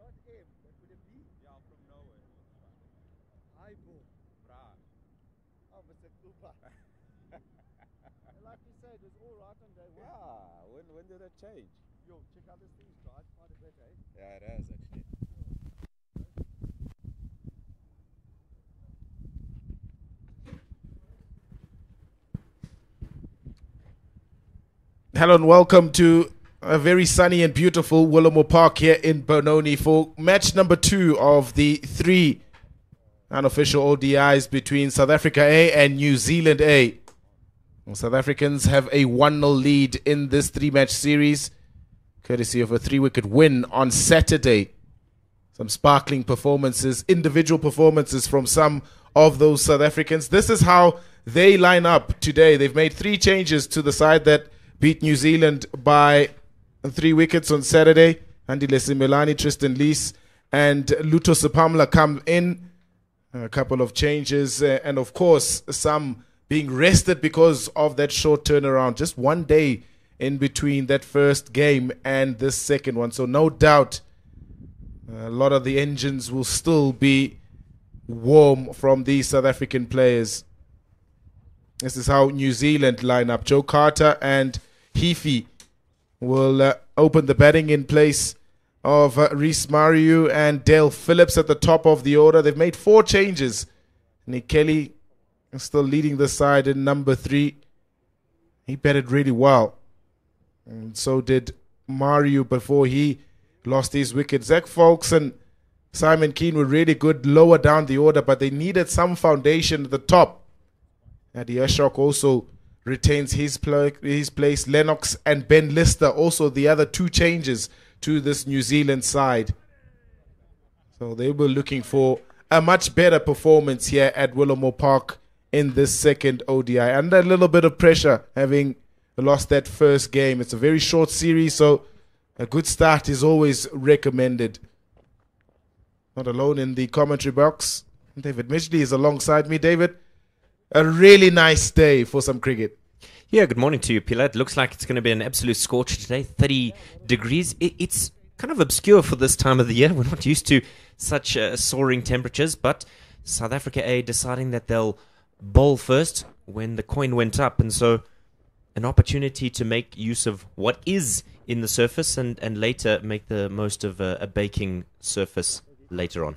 Like you said, it was all right on day one. Yeah, when did that change? Yo, check out this thing's dried quite a bit, eh? Yeah, it has actually. Hello and welcome to a very sunny and beautiful Willowmore Park here in Benoni for match number 2 of the 3 unofficial ODIs between South Africa A and New Zealand A. South Africans have a 1-0 lead in this 3-match series, courtesy of a 3-wicket win on Saturday. Some sparkling performances, individual performances from some of those South Africans. This is how they line up today. They've made 3 changes to the side that beat New Zealand by 3 wickets on Saturday. Andile Simelane, Tristan Lees and Luto Sepamla come in. A couple of changes and of course some being rested because of that short turnaround. Just 1 day in between that first game and this second one. So no doubt a lot of the engines will still be warm from these South African players. This is how New Zealand line up. Joe Carter and Heafy will open the batting in place of Reece Mariu and Dale Phillips at the top of the order. They've made 4 changes. Nick Kelly still leading the side in number 3. He batted really well. And so did Mariu before he lost his wicket. Zach Folks and Simon Keane were really good lower down the order, but they needed some foundation at the top. Adi Ashok also retains his place. Lennox and Ben Lister also the other 2 changes to this New Zealand side. So they were looking for a much better performance here at Willowmore Park in this second ODI. Under a little bit of pressure having lost that first game. It's a very short series, so a good start is always recommended. Not alone in the commentary box. David Midgley is alongside me. David, a really nice day for some cricket. Yeah, good morning to you, Pilar. It looks like it's going to be an absolute scorcher today, 30 degrees. It's kind of obscure for this time of the year. We're not used to such soaring temperatures, but South Africa A deciding that they'll bowl first when the coin went up, and so an opportunity to make use of what is in the surface and later make the most of a baking surface later on.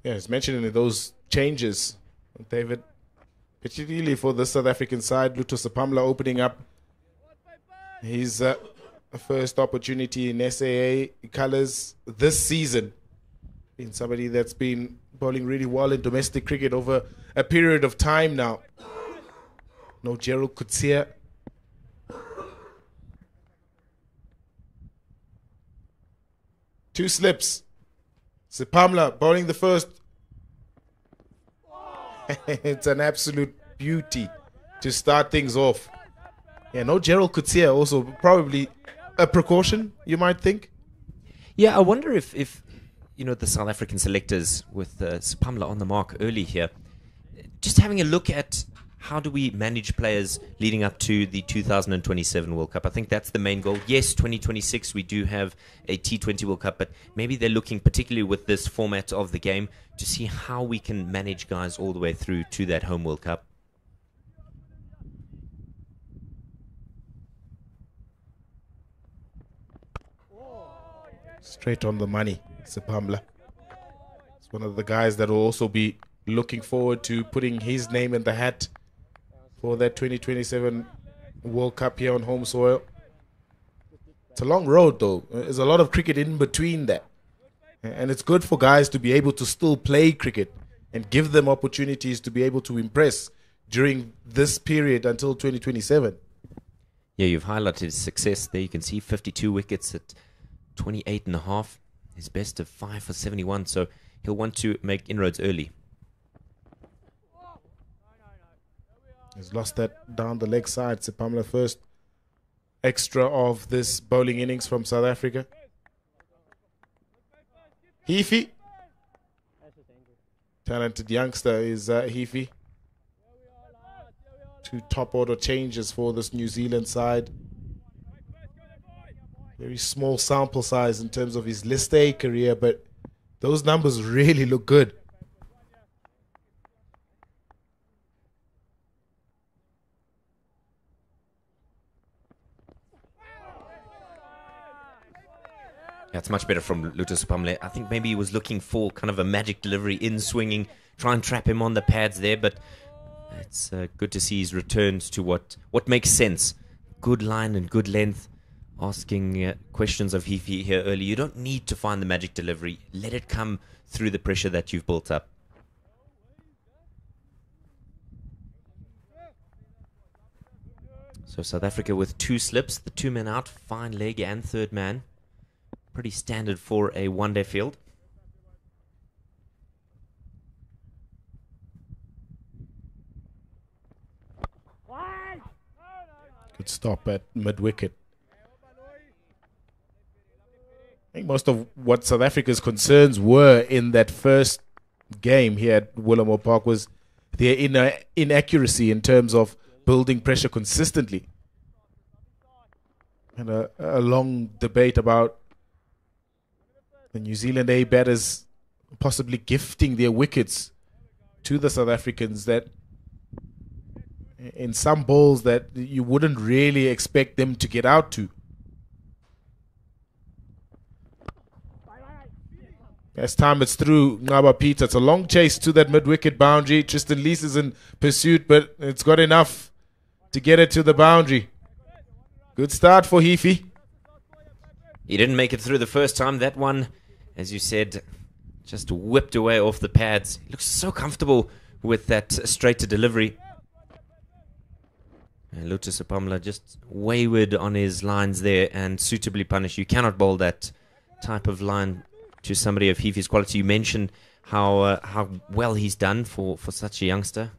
Yeah, it's mentioned in those changes, David, particularly for the South African side. Luto Sepamla opening up his first opportunity in SAA colours this season. Being somebody that's been bowling really well in domestic cricket over a period of time now. No Gerald Coetzee. Two slips. Sepamla bowling the first. It's an absolute beauty to start things off. Yeah, no Gerald Coetzee also probably a precaution, you might think. Yeah, I wonder if you know, the South African selectors with Sepamla on the mark early here, just having a look at how do we manage players leading up to the 2027 World Cup. I think that's the main goal. Yes, 2026 we do have a T20 World Cup, but maybe they're looking, particularly with this format of the game, to see how we can manage guys all the way through to that home World Cup. Straight on the money, Sepamla. It's one of the guys that will also be looking forward to putting his name in the hat for that 2027 World Cup here on home soil. It's a long road, though. There's a lot of cricket in between that. And it's good for guys to be able to still play cricket and give them opportunities to be able to impress during this period until 2027. Yeah, you've highlighted his success there. You can see 52 wickets at 28.5. His best of 5 for 71. So he'll want to make inroads early. He's lost that down the leg side. Sepamla first extra of this bowling innings from South Africa. Heafy. Talented youngster is Heafy. 2 top order changes for this New Zealand side. Very small sample size in terms of his List A career, but those numbers really look good. Yeah, it's much better from Lutus Pamle. I think maybe he was looking for kind of a magic delivery in swinging, try and trap him on the pads there, but it's good to see he's returned to what makes sense. Good line and good length. Asking questions of Heafy here early. You don't need to find the magic delivery. Let it come through the pressure that you've built up. So South Africa with 2 slips, the 2 men out, fine leg and third man. Pretty standard for a one-day field. Good stop at mid-wicket. I think most of what South Africa's concerns were in that first game here at Willamore Park was their inaccuracy in terms of building pressure consistently. And a long debate about the New Zealand A batters possibly gifting their wickets to the South Africans, that in some balls that you wouldn't really expect them to get out to. As time it's through, Ngaba Peter. It's a long chase to that mid-wicket boundary. Tristan Lees is in pursuit, but it's got enough to get it to the boundary. Good start for Heafy. He didn't make it through the first time. That one, as you said, just whipped away off the pads. He looks so comfortable with that straight-to delivery. And Lotus Apamla just wayward on his lines there and suitably punished. You cannot bowl that type of line to somebody of Heafy's quality. You mentioned how well he's done for such a youngster.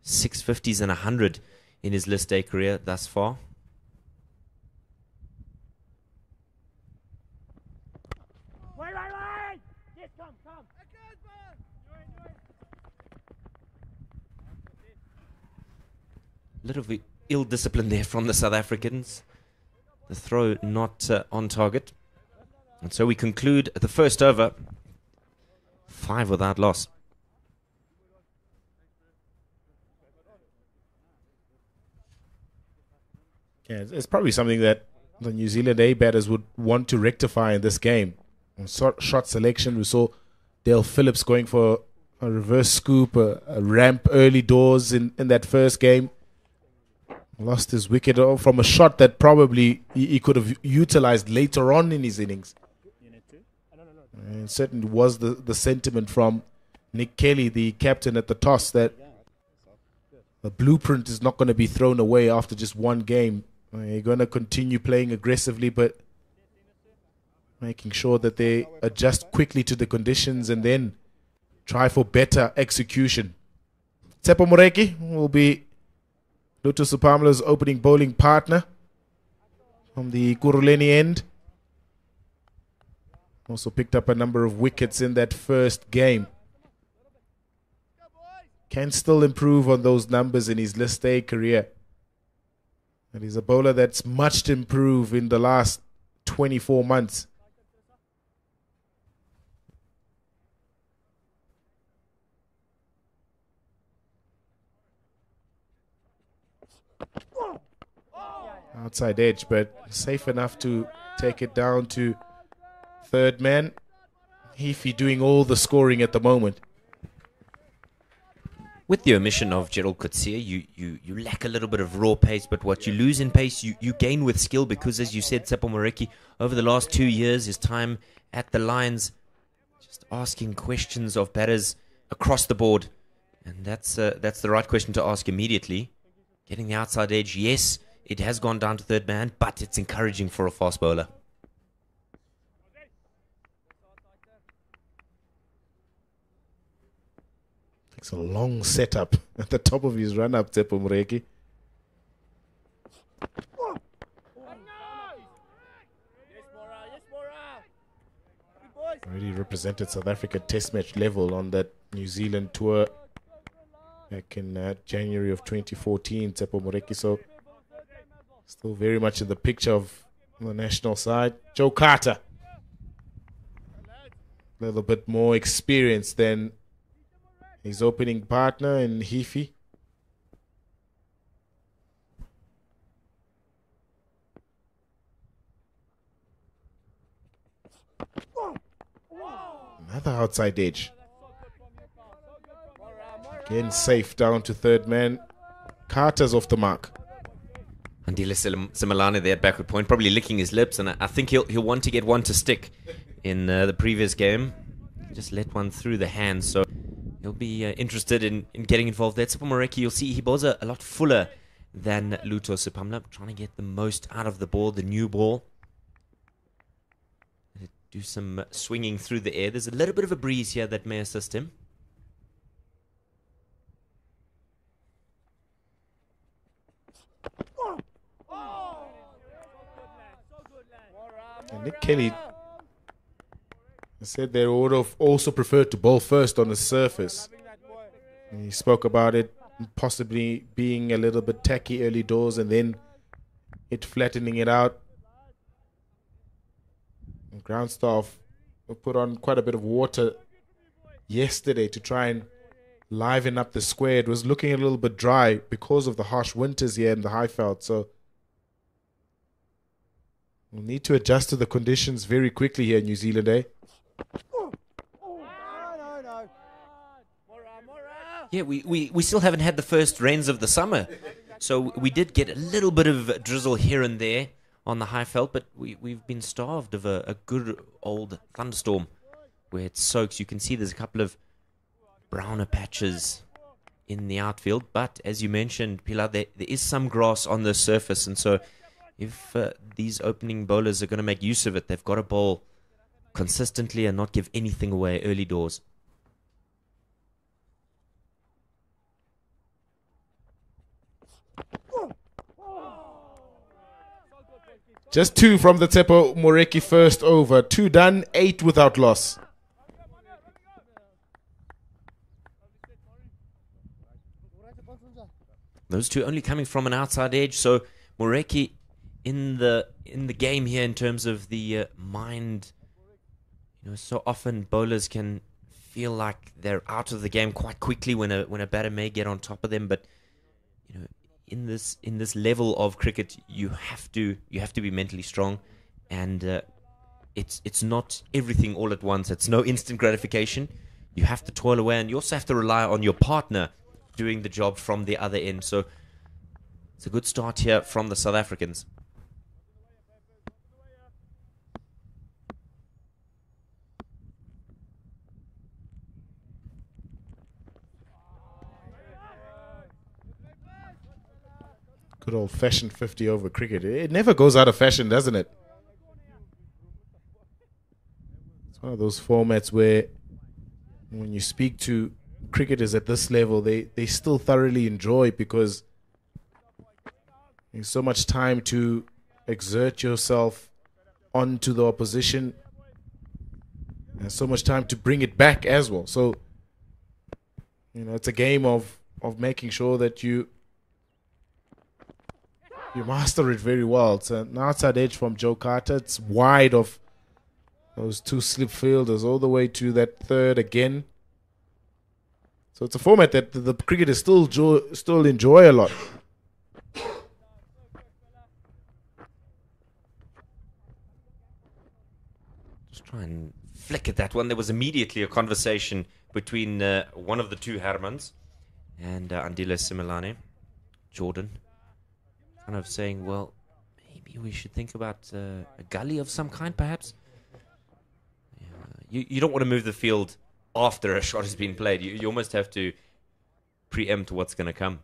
650s and 100 in his List A career thus far. Yes, come. Little bit ill discipline there from the South Africans. The throw not on target. And so we conclude the first over. 5 without loss. Yeah, it's probably something that the New Zealand A batters would want to rectify in this game. On shot selection, we saw Dale Phillips going for a reverse scoop, a ramp early doors in that first game. Lost his wicket from a shot that probably he could have utilized later on in his innings. And certainly was the sentiment from Nick Kelly, the captain at the toss, that the blueprint is not going to be thrown away after just one game. You're going to continue playing aggressively, but making sure that they adjust quickly to the conditions and then try for better execution. Tsepo Moreki will be Lutus Upamla's opening bowling partner from the Kuruleni end. Also picked up a number of wickets in that first game. Can still improve on those numbers in his List A career. And he's a bowler that's much improved in the last 24 months. Outside edge, but safe enough to take it down to third man. Heafy doing all the scoring at the moment. With the omission of Gerald Coetzee, you lack a little bit of raw pace, but what you lose in pace, you gain with skill, because, as you said, Tsepo Moreki, over the last 2 years, his time at the lines, just asking questions of batters across the board. And that's the right question to ask immediately. Getting the outside edge, yes, it has gone down to third man, but it's encouraging for a fast bowler. It's a long setup at the top of his run-up, Tsepo Moreki. Already represented South Africa Test match level on that New Zealand tour back in January of 2014, Tsepo Moreki. So still very much in the picture of on the national side. Joe Carter. A little bit more experienced than his opening partner in Heafy. Another outside edge. Again safe down to third man. Carter's off the mark. Andile Simelane there at backward point, probably licking his lips, and I think he'll want to get one to stick. In the previous game, just let one through the hands, so he'll be interested in getting involved there. Tsepo Moreki, you'll see he bowls a lot fuller than Luto Sipamla, trying to get the most out of the ball, the new ball. Do some swinging through the air. There's a little bit of a breeze here that may assist him. And Nick Kelly said they would have also preferred to bowl first on the surface. And he spoke about it possibly being a little bit tacky early doors and then it flattening it out. And ground staff put on quite a bit of water yesterday to try and liven up the square. It was looking a little bit dry because of the harsh winters here in the Highveld. So we'll need to adjust to the conditions very quickly here in New Zealand, eh? Yeah, we still haven't had the first rains of the summer. So we did get a little bit of drizzle here and there on the Highveld, but we've been starved of a good old thunderstorm where it soaks. You can see there's a couple of browner patches in the outfield, but as you mentioned, Pilar, there is some grass on the surface, and so if these opening bowlers are going to make use of it, they've got to bowl consistently and not give anything away early doors. Just 2 from the Tsepo Moreki first over. 2 done, 8 without loss. Those 2 only coming from an outside edge, so Moreki in the game here in terms of the mind. You know, so often bowlers can feel like they're out of the game quite quickly when a batter may get on top of them, but you know, in this level of cricket, you have to be mentally strong, and it's not everything all at once. It's no instant gratification. You have to toil away, and you also have to rely on your partner doing the job from the other end. So it's a good start here from the South Africans. Good old-fashioned 50-over cricket. It never goes out of fashion, doesn't it? It's one of those formats where when you speak to cricketers at this level, they still thoroughly enjoy, because there's so much time to exert yourself onto the opposition and so much time to bring it back as well. So, you know, it's a game of making sure that you master it very well. It's an outside edge from Joe Carter. It's wide of those 2 slip fielders all the way to that third again. So it's a format that the cricketers still enjoy a lot. Just try and flick at that one. There was immediately a conversation between one of the 2 Hermans and Andile Simelane, Jordan. Kind of saying, well, maybe we should think about a gully of some kind, perhaps. You don't want to move the field after a shot has been played. You almost have to preempt what's going to come.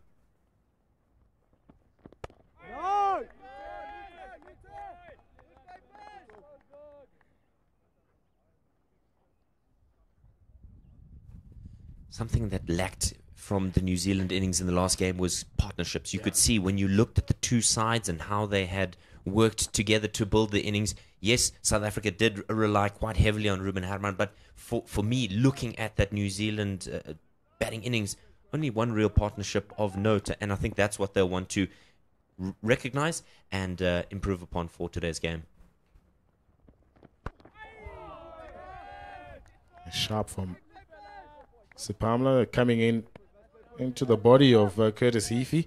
Something that lacked from the New Zealand innings in the last game was partnerships. You could see when you looked at the 2 sides and how they had worked together to build the innings. Yes, South Africa did rely quite heavily on Ruben Herman, but for me, looking at that New Zealand batting innings, only one real partnership of note, and I think that's what they'll want to recognize and improve upon for today's game. Sharp from Sipamla coming into the body of Curtis Heafy.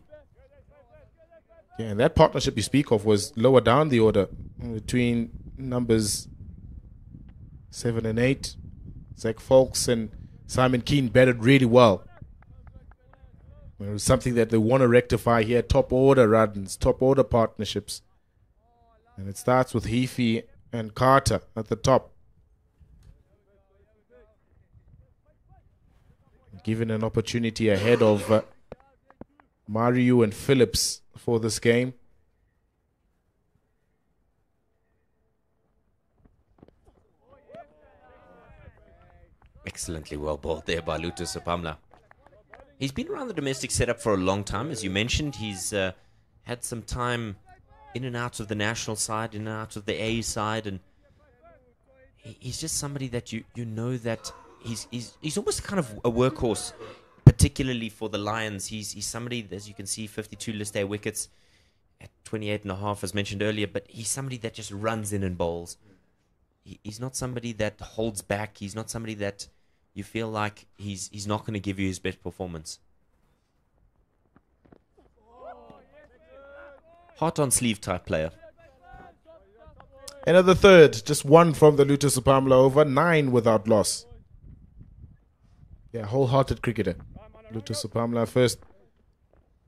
Yeah, and that partnership you speak of was lower down the order between numbers 7 and 8. Zach Folks and Simon Keane batted really well. It was something that they want to rectify here. Top order runs, top order partnerships. And it starts with Heafy and Carter at the top. Given an opportunity ahead of Mario and Phillips for this game. Excellently well bowled there by Lutu Sipamla. He's been around the domestic setup for a long time. As you mentioned, he's had some time in and out of the national side, in and out of the A side, and he's just somebody that you know that he's almost kind of a workhorse, particularly for the Lions. He's somebody, as you can see, 52 list A wickets at 28.5, as mentioned earlier, but he's somebody that just runs in and bowls. He's not somebody that holds back. He's not somebody that you feel like he's not going to give you his best performance. Heart on sleeve type player. Another third, just one from the Lutu Sipamla over, 9 without loss. Yeah, wholehearted cricketer. Lutu Sipamla first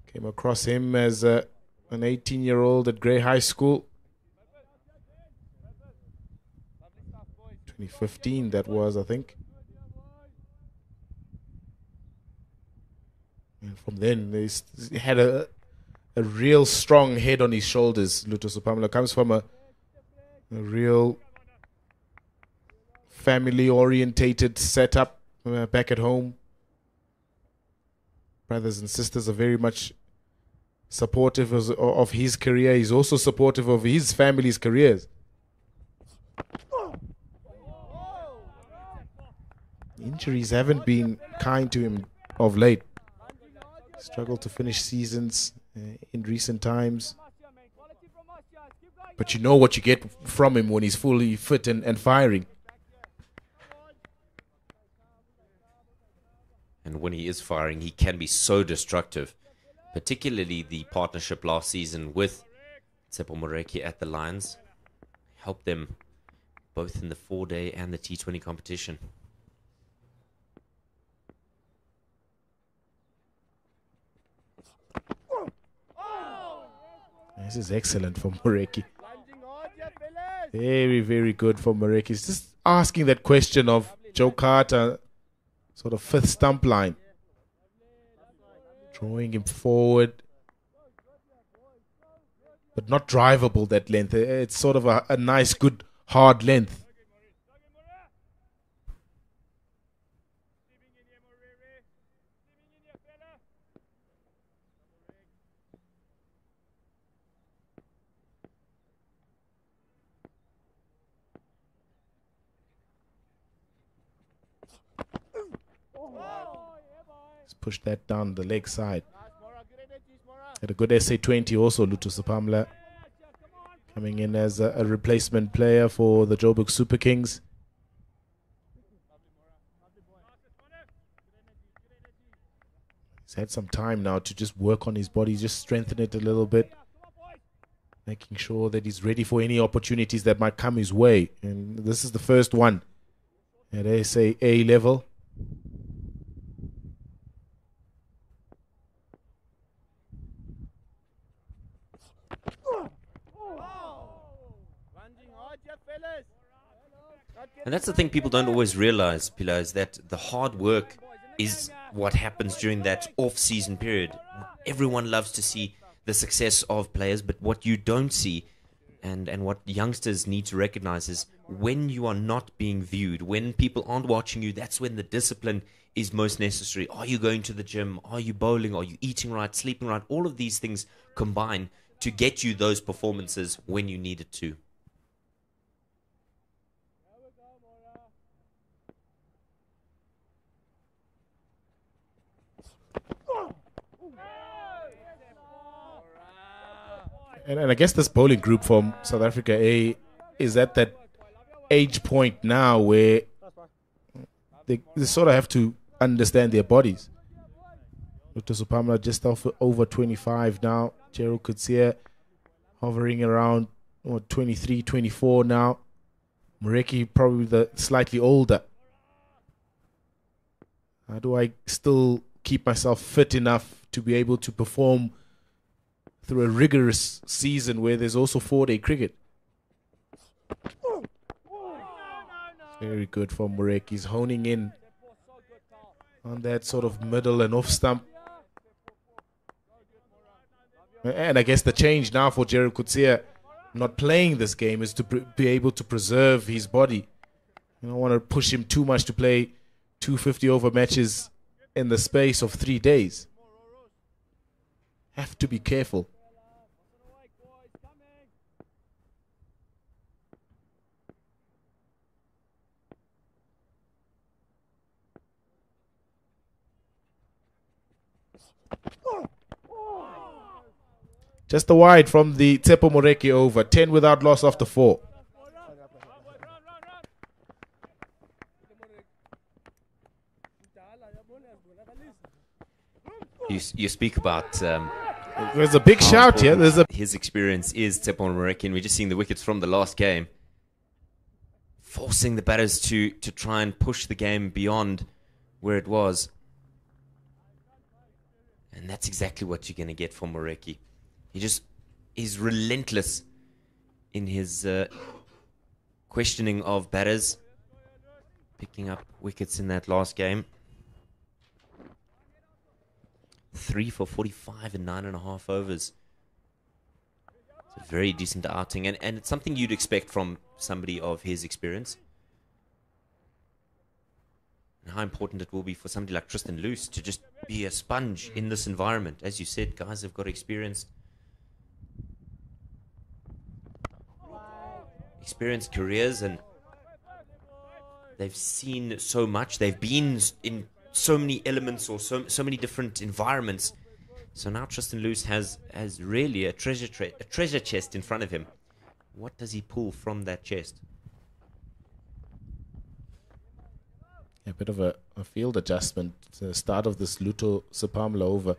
came across him as an 18-year-old at Grey High School. 2015 that was, I think. And from then, he had a real strong head on his shoulders. Lutu Sipamla comes from a real family-orientated setup back at home. Brothers and sisters are very much supportive of his career. He's also supportive of his family's careers. Injuries haven't been kind to him of late. Struggled to finish seasons in recent times. But you know what you get from him when he's fully fit and firing. And when he is firing, he can be so destructive. Particularly the partnership last season with Tsepo Moreki at the Lions. Helped them both in the 4-day and the T20 competition. This is excellent for Moreki. Very, very good for Moreki. He's just asking that question of Joe Carter, sort of fifth stump line. Drawing him forward. But not drivable, that length. It's sort of a nice, good, hard length. Push that down the leg side. Had a good SA20 also, Lutu Sipamla. Coming in as a replacement player for the Joburg Super Kings. He's had some time now to just work on his body, just strengthen it a little bit. Making sure that he's ready for any opportunities that might come his way. And this is the first one at SA level. And that's the thing people don't always realize, Pila, is that the hard work is what happens during that off-season period. Everyone loves to see the success of players, but what you don't see and what youngsters need to recognize is when you are not being viewed, when people aren't watching you, that's when the discipline is most necessary. Are you going to the gym? Are you bowling? Are you eating right, sleeping right? All of these things combine to get you those performances when you need it to. And I guess this bowling group from South Africa A is at that age point now where they sort of have to understand their bodies. Dr. Supamla just over 25 now. Gerald Kutsia hovering around 23, 24 now. Moreki probably the slightly older. How do I still keep myself fit enough to be able to perform through a rigorous season where there's also 4-day cricket? Very good from Moreki. He's honing in on that sort of middle and off stump. And I guess the change now for Gerald Kutsia not playing this game is to be able to preserve his body. You don't want to push him too much to play 250 over matches in the space of 3 days. Have to be careful. Just a wide from the Tsepo Moreki over. 10 without loss after 4. You speak about there's a big shout here. His experience is Tsepo Moreki, and we're just seeing the wickets from the last game, forcing the batters to try and push the game beyond where it was. And that's exactly what you're going to get from Moreki. He just is relentless in his questioning of batters, picking up wickets in that last game. 3 for 45 in 9.5 overs. It's a very decent outing, and it's something you'd expect from somebody of his experience. And how important it will be for somebody like Tristan Loose to just be a sponge in this environment. As you said, guys have got experienced careers, and they've seen so much. They've been in so many elements or so many different environments. So now Tristan Loose has really a treasure chest in front of him. What does he pull from that chest? A bit of a field adjustment. The start of this Luto Supamla over.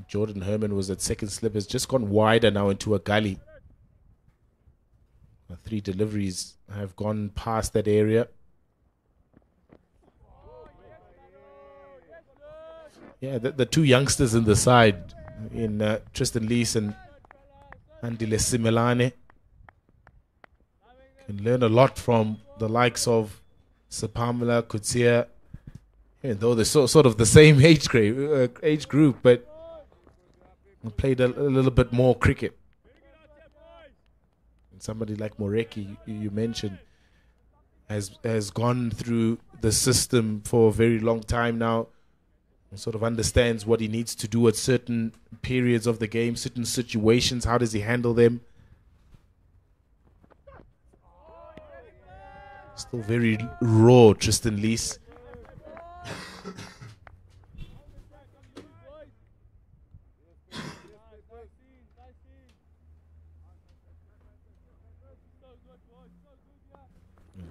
Jordan Herman was at second slip, has just gone wider now into a gully. 3 deliveries have gone past that area. Yeah, the 2 youngsters in the side, in Tristan Lees and Andile Simelane, can learn a lot from the likes of Supamla, Kutsia, even though they're sort of the same age group, but played a little bit more cricket. And somebody like Moreki, you mentioned, has gone through the system for a very long time now, and sort of understands what he needs to do at certain periods of the game, certain situations. How does he handle them? Still very raw, Tristan Lees.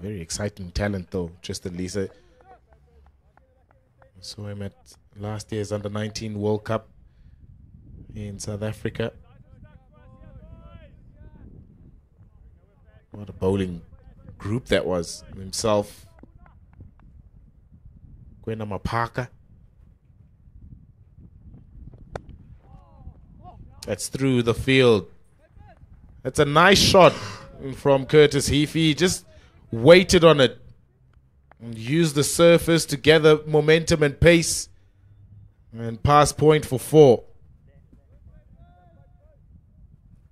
Very exciting talent, though, Tristan Lees. I saw him at last year's Under-19 World Cup in South Africa. What a bowling group that was. Himself, Gwena Mapaka. That's through the field. That's a nice shot from Curtis Heath. He just waited on it and used the surface to gather momentum and pace, and pass point for 4.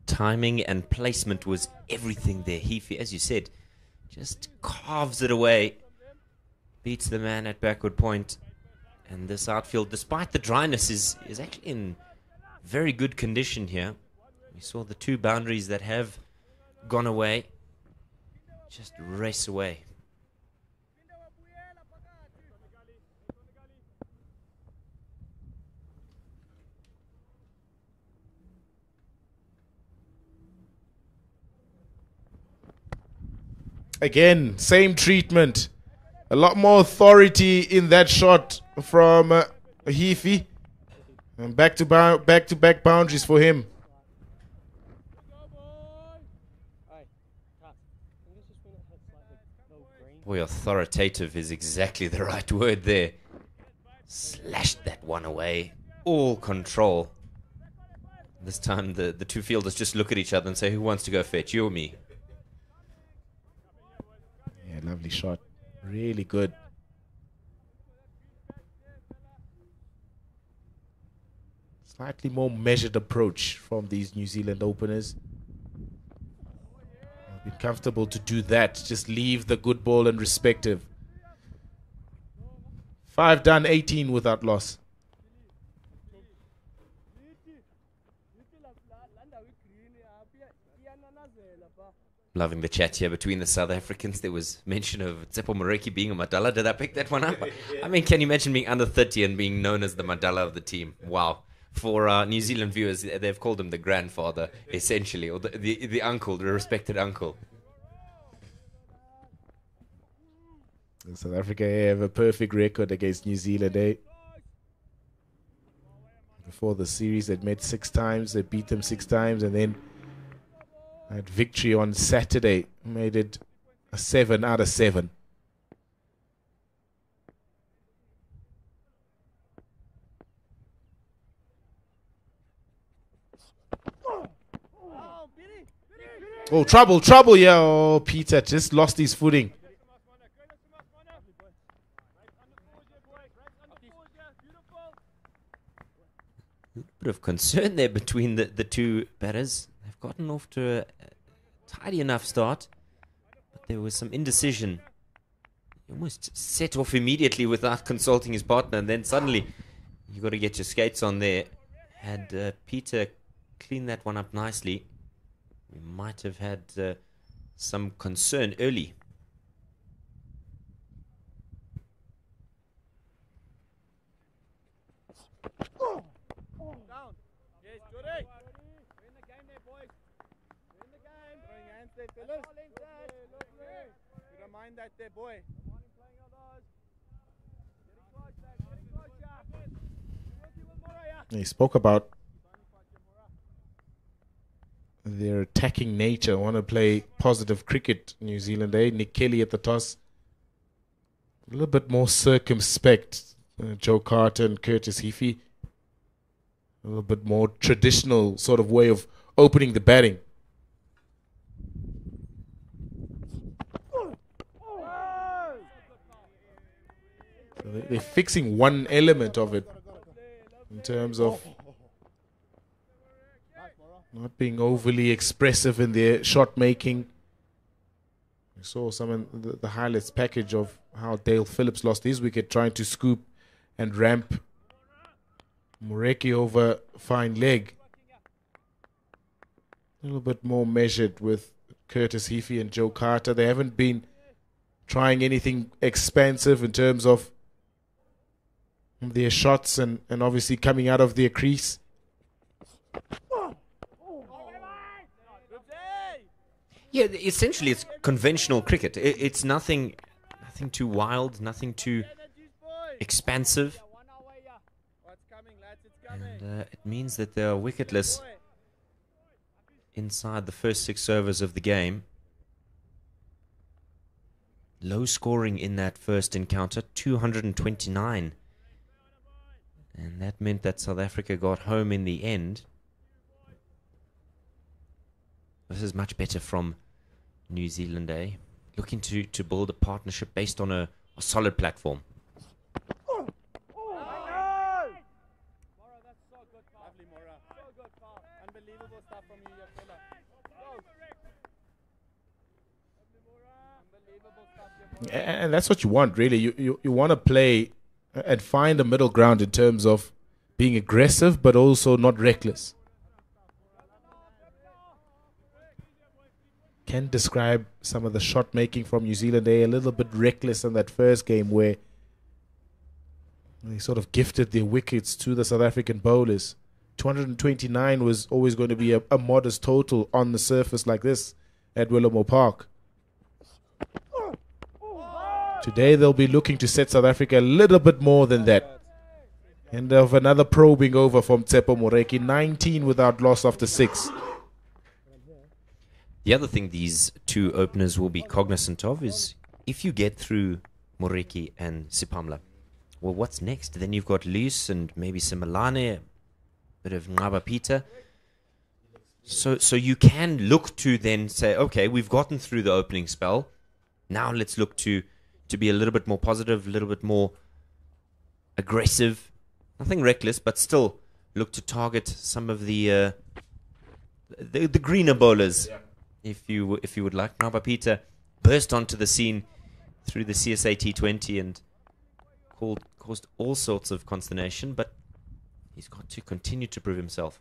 Timing and placement was everything there. Heafy, as you said, just carves it away, beats the man at backward point. And this outfield, despite the dryness, is actually in very good condition here. We saw the 2 boundaries that have gone away just race away. Again, same treatment. A lot more authority in that shot from Heafy. And back-to-back boundaries for him. Boy, authoritative is exactly the right word there. Slashed that one away. All control. This time the two fielders just look at each other and say, who wants to go fetch, you or me? Yeah, lovely shot. Really good. Slightly more measured approach from these New Zealand openers. Been comfortable to do that. Just leave the good ball and respective. 5 done, 18 without loss. Loving the chat here between the South Africans. There was mention of Tsepo Moreki being a Madala. Did I pick that one up? I mean, can you imagine being under 30 and being known as the Madala of the team? Wow. For New Zealand viewers, they've called him the grandfather, essentially, or the uncle, the respected uncle. South Africa have a perfect record against New Zealand, eh? Before the series, they'd met 6 times. They beat them 6 times, and then that victory on Saturday made it a 7 out of 7. Oh, trouble, yeah. Oh, Peter just lost his footing. A bit of concern there between the two batters. They've gotten off to a tidy enough start, but there was some indecision. He almost set off immediately without consulting his partner, and then suddenly you got to get your skates on there. Had Peter cleaned that one up nicely, we might have had some concern early. He spoke about their attacking nature. Want to play positive cricket, New Zealand, eh? Nick Kelly at the toss. A little bit more circumspect. Joe Carter and Curtis Heafy. A little bit more traditional sort of way of opening the batting. So they're fixing one element of it in terms of not being overly expressive in their shot making. We saw some in the highlights package of how Dale Phillips lost his wicket trying to scoop and ramp Moreki over fine leg. A little bit more measured with Curtis Heafy and Joe Carter. They haven't been trying anything expansive in terms of their shots and obviously coming out of their crease. Yeah, essentially it's conventional cricket. It's nothing too wild, nothing too expansive. And it means that they are wicketless inside the first 6 overs of the game. Low scoring in that first encounter, 229. And that meant that South Africa got home in the end. This is much better from New Zealand, eh? Looking to build a partnership based on a solid platform. And that's what you want, really. You want to play and find a middle ground in terms of being aggressive but also not reckless. Can describe some of the shot making from New Zealand. They're a little bit reckless in that first game where they sort of gifted their wickets to the South African bowlers. 229 was always going to be a modest total on the surface like this at Willamore Park. Today they'll be looking to set South Africa a little bit more than that. And of another probing over from Tsepo Moreki, 19 without loss after 6. The other thing these two openers will be cognizant of is if you get through Moreki and Sipamla, well, what's next? Then you've got Luce and maybe Simelane, a bit of Ngaba Peter. So you can look to then say, okay, we've gotten through the opening spell. Now let's look to be a little bit more positive, a little bit more aggressive. Nothing reckless, but still look to target some of the greener bowlers. Yeah. If you would like. Ngaba Peter burst onto the scene through the CSA T20 and caused all sorts of consternation, but he's got to continue to prove himself.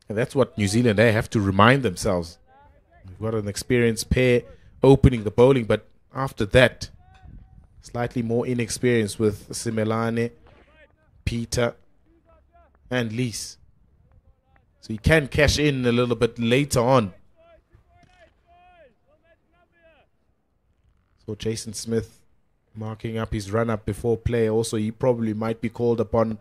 And that's what New Zealand have to remind themselves. We've got an experienced pair opening the bowling, but after that, slightly more inexperienced with Simelane, Peter, and Lees. So you can cash in a little bit later on. So Jason Smith marking up his run-up before play. Also, he probably might be called upon.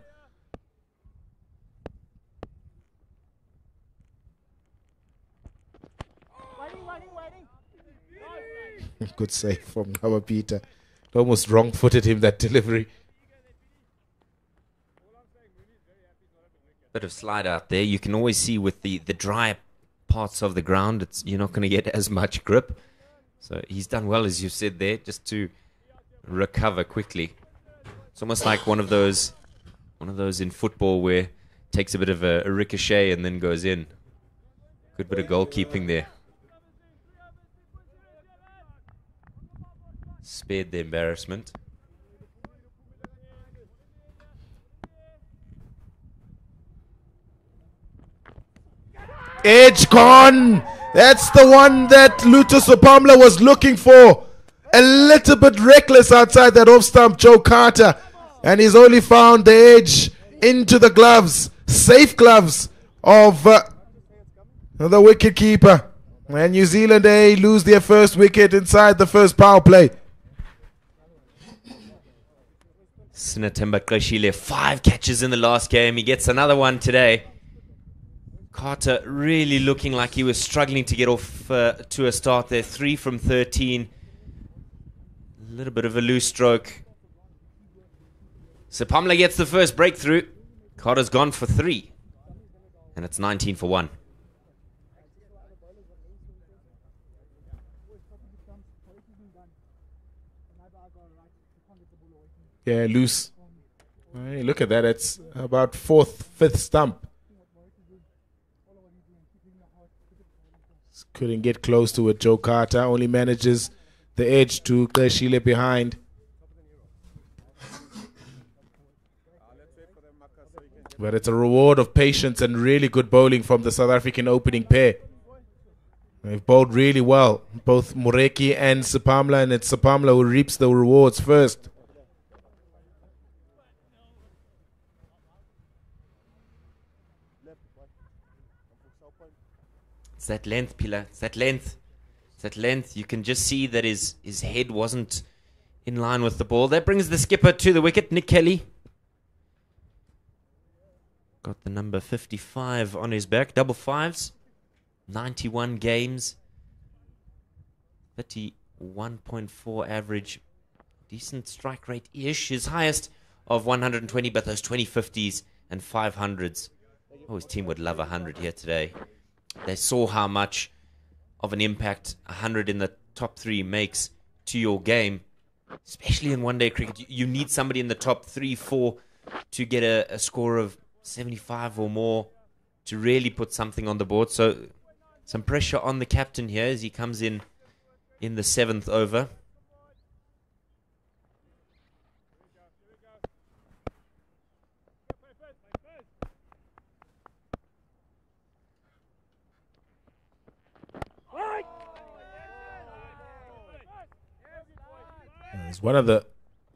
Good save from Ngaba Peter. Almost wrong-footed him, that delivery. Bit of slide out there. You can always see with the dry parts of the ground, you're not going to get as much grip. So he's done well, as you said there, just to recover quickly. It's almost like one of those in football where it takes a bit of a ricochet and then goes in. Good bit of goalkeeping there. Spared the embarrassment. Edge gone. That's the one that Luto Sipamla was looking for. A little bit reckless outside that off stump, Joe Carter. And he's only found the edge into the gloves. Safe gloves of the wicket keeper. And New Zealand lose their first wicket inside the first power play. Sinatemba Qeshile, 5 catches in the last game. He gets another one today. Carter really looking like he was struggling to get off to a start there. 3 from 13. A little bit of a loose stroke. Sipamla gets the first breakthrough. Carter's gone for 3. And it's 19 for 1. Yeah, loose. Hey, look at that. It's about 4th, 5th stump. Couldn't get close to it. Joe Carter only manages the edge to Qeshile behind. But it's a reward of patience and really good bowling from the South African opening pair. They've bowled really well, both Moreki and Sipamla, and it's Sipamla who reaps the rewards first. It's that length, Pila. It's that length. It's that length. You can just see that his head wasn't in line with the ball. That brings the skipper to the wicket, Nick Kelly. Got the number 55 on his back. Double fives. 91 games. 31.4 average. Decent strike rate-ish. His highest of 120, but those 2050s and 500s. Oh, his team would love 100 here today. They saw how much of an impact 100 in the top 3 makes to your game, especially in one-day cricket. You need somebody in the top 3, 4 to get a score of 75 or more to really put something on the board. So some pressure on the captain here as he comes in the 7th over. He's one of the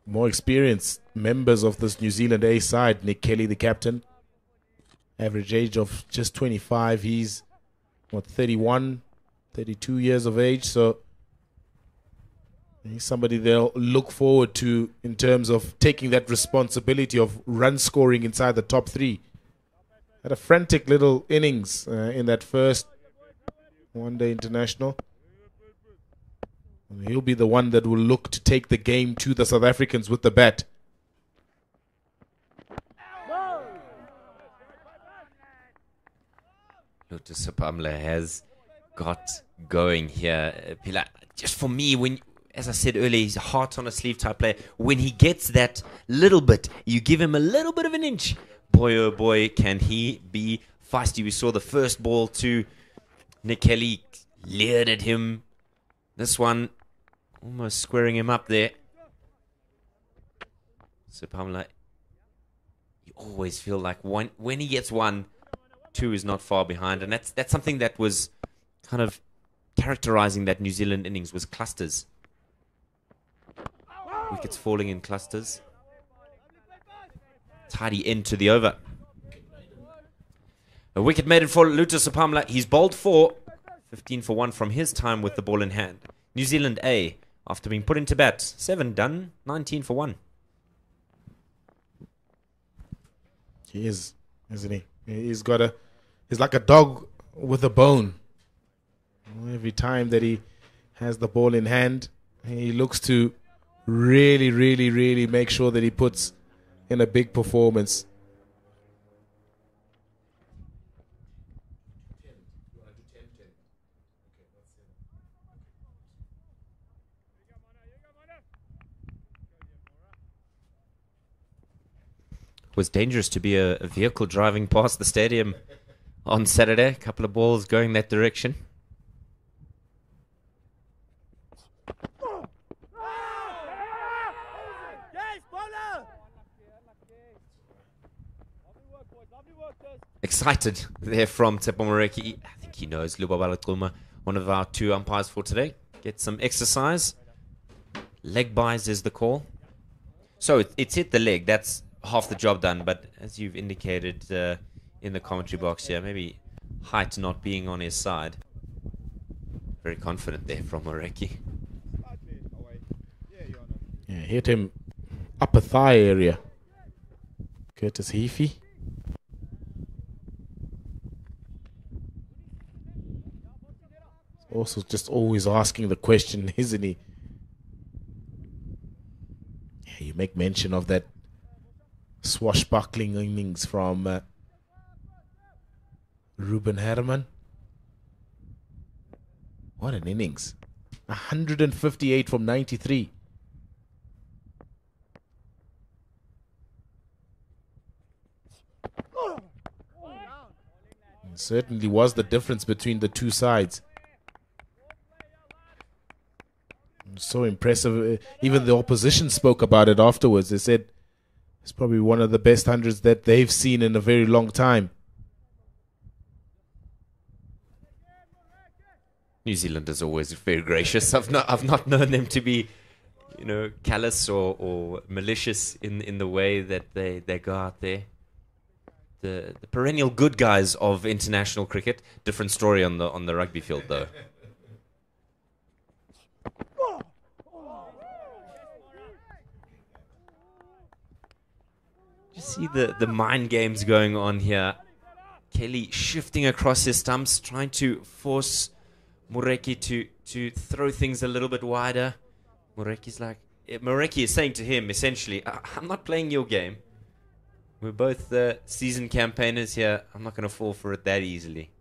more experienced members of this New Zealand A side, Nick Kelly, the captain. Average age of just 25. He's, 31? 32 years of age, so he's somebody they'll look forward to in terms of taking that responsibility of run scoring inside the top three. Had a frantic little innings in that first one-day international. And he'll be the one that will look to take the game to the South Africans with the bat. Unofficial has got going here. Pilar, just for me, when, as I said earlier, he's a heart on a sleeve type player. When he gets that little bit, you give him a little bit of an inch. Boy, oh boy, can he be feisty. We saw the first ball to Nick Kelly, leered at him. This one, almost squaring him up there. So Pamela, you always feel like when he gets one, two is not far behind. And that's something that was kind of characterizing that New Zealand innings, was clusters. Wickets falling in clusters. Tidy end to the over. A wicket made it for Unofficial. He's bowled 4, 15 for 1 from his time with the ball in hand. New Zealand A, after being put into bat, 7 done, 19 for 1. He is, isn't he? He's like a dog with a bone. Every time that he has the ball in hand, he looks to really, really, really make sure that he puts in a big performance. It was dangerous to be a vehicle driving past the stadium on Saturday. A couple of balls going that direction. Excited there from Tsepo Moreki. I think he knows Lubabala Kulma, one of our 2 umpires for today. Get some exercise. Leg buys is the call. So it's hit the leg. That's half the job done. But as you've indicated in the commentary box here, maybe height not being on his side. Very confident there from Moreki. Yeah, hit him upper thigh area. Curtis Heafy. Also just always asking the question, isn't he? Yeah, you make mention of that swashbuckling innings from Ruben Herman. What an innings. 158 from 93. It certainly was the difference between the two sides. So impressive. Even the opposition spoke about it afterwards. They said it's probably one of the best hundreds that they've seen in a very long time. New Zealand is always very gracious. I've not known them to be, callous or malicious in the way that they go out there. The perennial good guys of international cricket. Different story on the rugby field though. You see the mind games going on here. Kelly shifting across his stumps, trying to force Moreki to throw things a little bit wider. Moreki is saying to him essentially, I'm not playing your game. We're both seasoned campaigners here. I'm not going to fall for it that easily.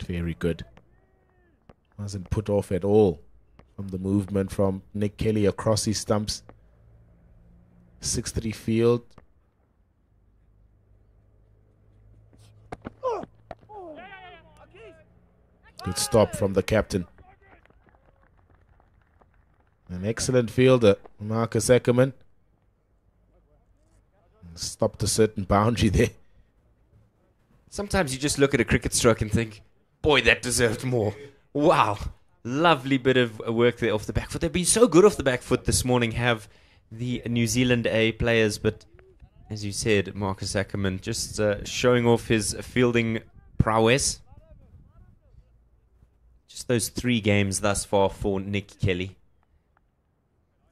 Very good. Wasn't put off at all from the movement from Nick Kelly across his stumps. 6-3 field. Good stop from the captain. An excellent fielder, Marcus Ackerman. Stopped a certain boundary there. Sometimes you just look at a cricket stroke and think, boy, that deserved more. Wow. Lovely bit of work there off the back foot. They've been so good off the back foot this morning, have the New Zealand A players. But as you said, Marcus Ackerman just showing off his fielding prowess. Just those 3 games thus far for Nick Kelly.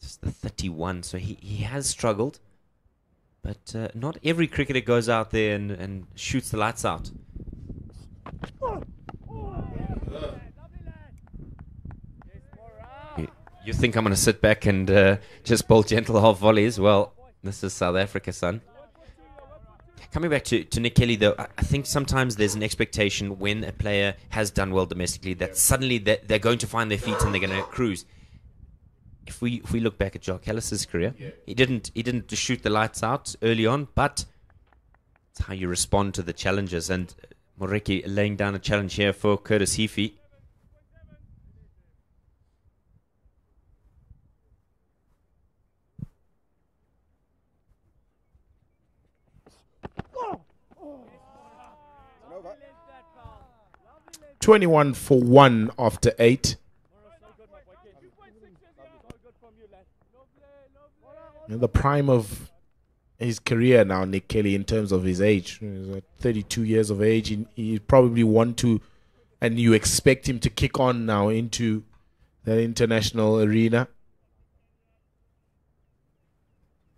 Just the 31, so he has struggled. But not every cricketer goes out there and shoots the lights out. You think I'm going to sit back and just bowl gentle half volleys? Well, this is South Africa, son. Coming back to Nick Kelly, though, I think sometimes there's an expectation when a player has done well domestically that suddenly they're going to find their feet and they're going to cruise. If we look back at Jacques Ellis's career, he didn't just shoot the lights out early on, but it's how you respond to the challenges. And Moreki laying down a challenge here for Curtis Heafy. "21 for 1 after 8. In the prime of his career now, Nick Kelly, in terms of his age. He's at 32 years of age. He probably want to, and you expect him to kick on now into the international arena.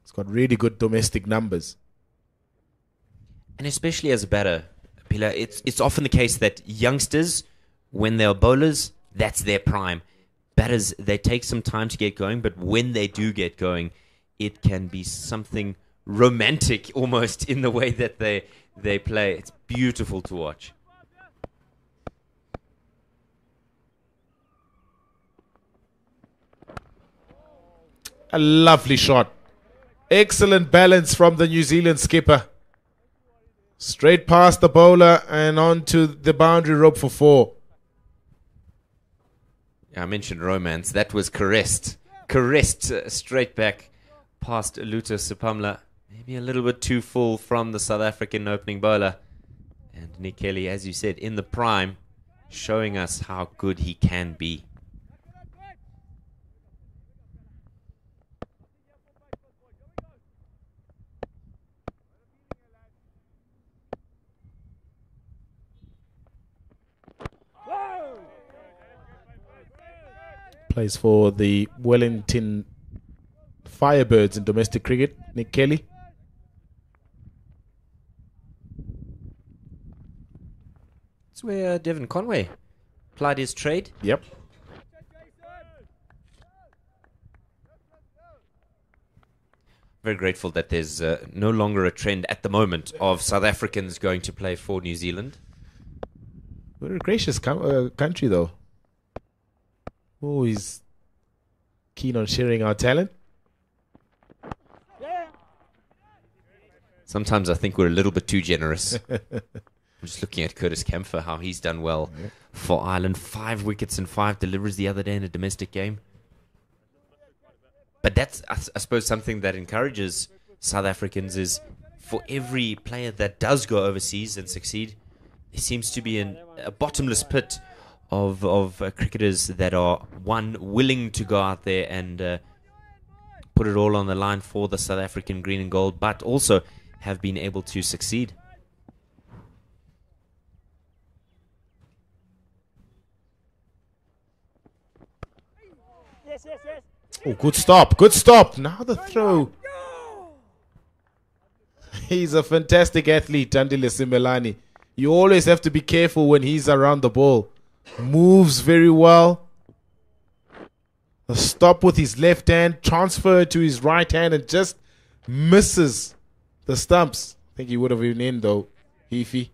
He's got really good domestic numbers. And especially as a batter, Pila, it's often the case that youngsters, when they're bowlers, that's their prime. Batters, they take some time to get going, but when they do get going, it can be something romantic almost in the way that they play. It's beautiful to watch. A lovely shot. Excellent balance from the New Zealand skipper. Straight past the bowler and onto the boundary rope for 4. Yeah, I mentioned romance. That was caressed. Caressed straight back past Luta Supamla. Maybe a little bit too full from the South African opening bowler. And Nick Kelly, as you said, in the prime, showing us how good he can be. Plays for the Wellington Firebirds in domestic cricket, Nick Kelly. It's where Devon Conway plied his trade. Yep. Very grateful that there's no longer a trend at the moment of South Africans going to play for New Zealand. We're a gracious country, though. Always keen on sharing our talent. Sometimes I think we're a little bit too generous. I'm just looking at Curtis Kempfer, how he's done well for Ireland. 5 wickets and 5 deliveries the other day in a domestic game. But that's, I suppose, something that encourages South Africans is for every player that does go overseas and succeed, there seems to be a bottomless pit of cricketers that are, one, willing to go out there and put it all on the line for the South African green and gold, but also have been able to succeed. Oh, good stop. Good stop. Now the throw. He's a fantastic athlete, Andile Simelane. You always have to be careful when he's around the ball. Moves very well. A stop with his left hand, transfer to his right hand, and just misses the stumps. I think he would have been in, though, Heafy.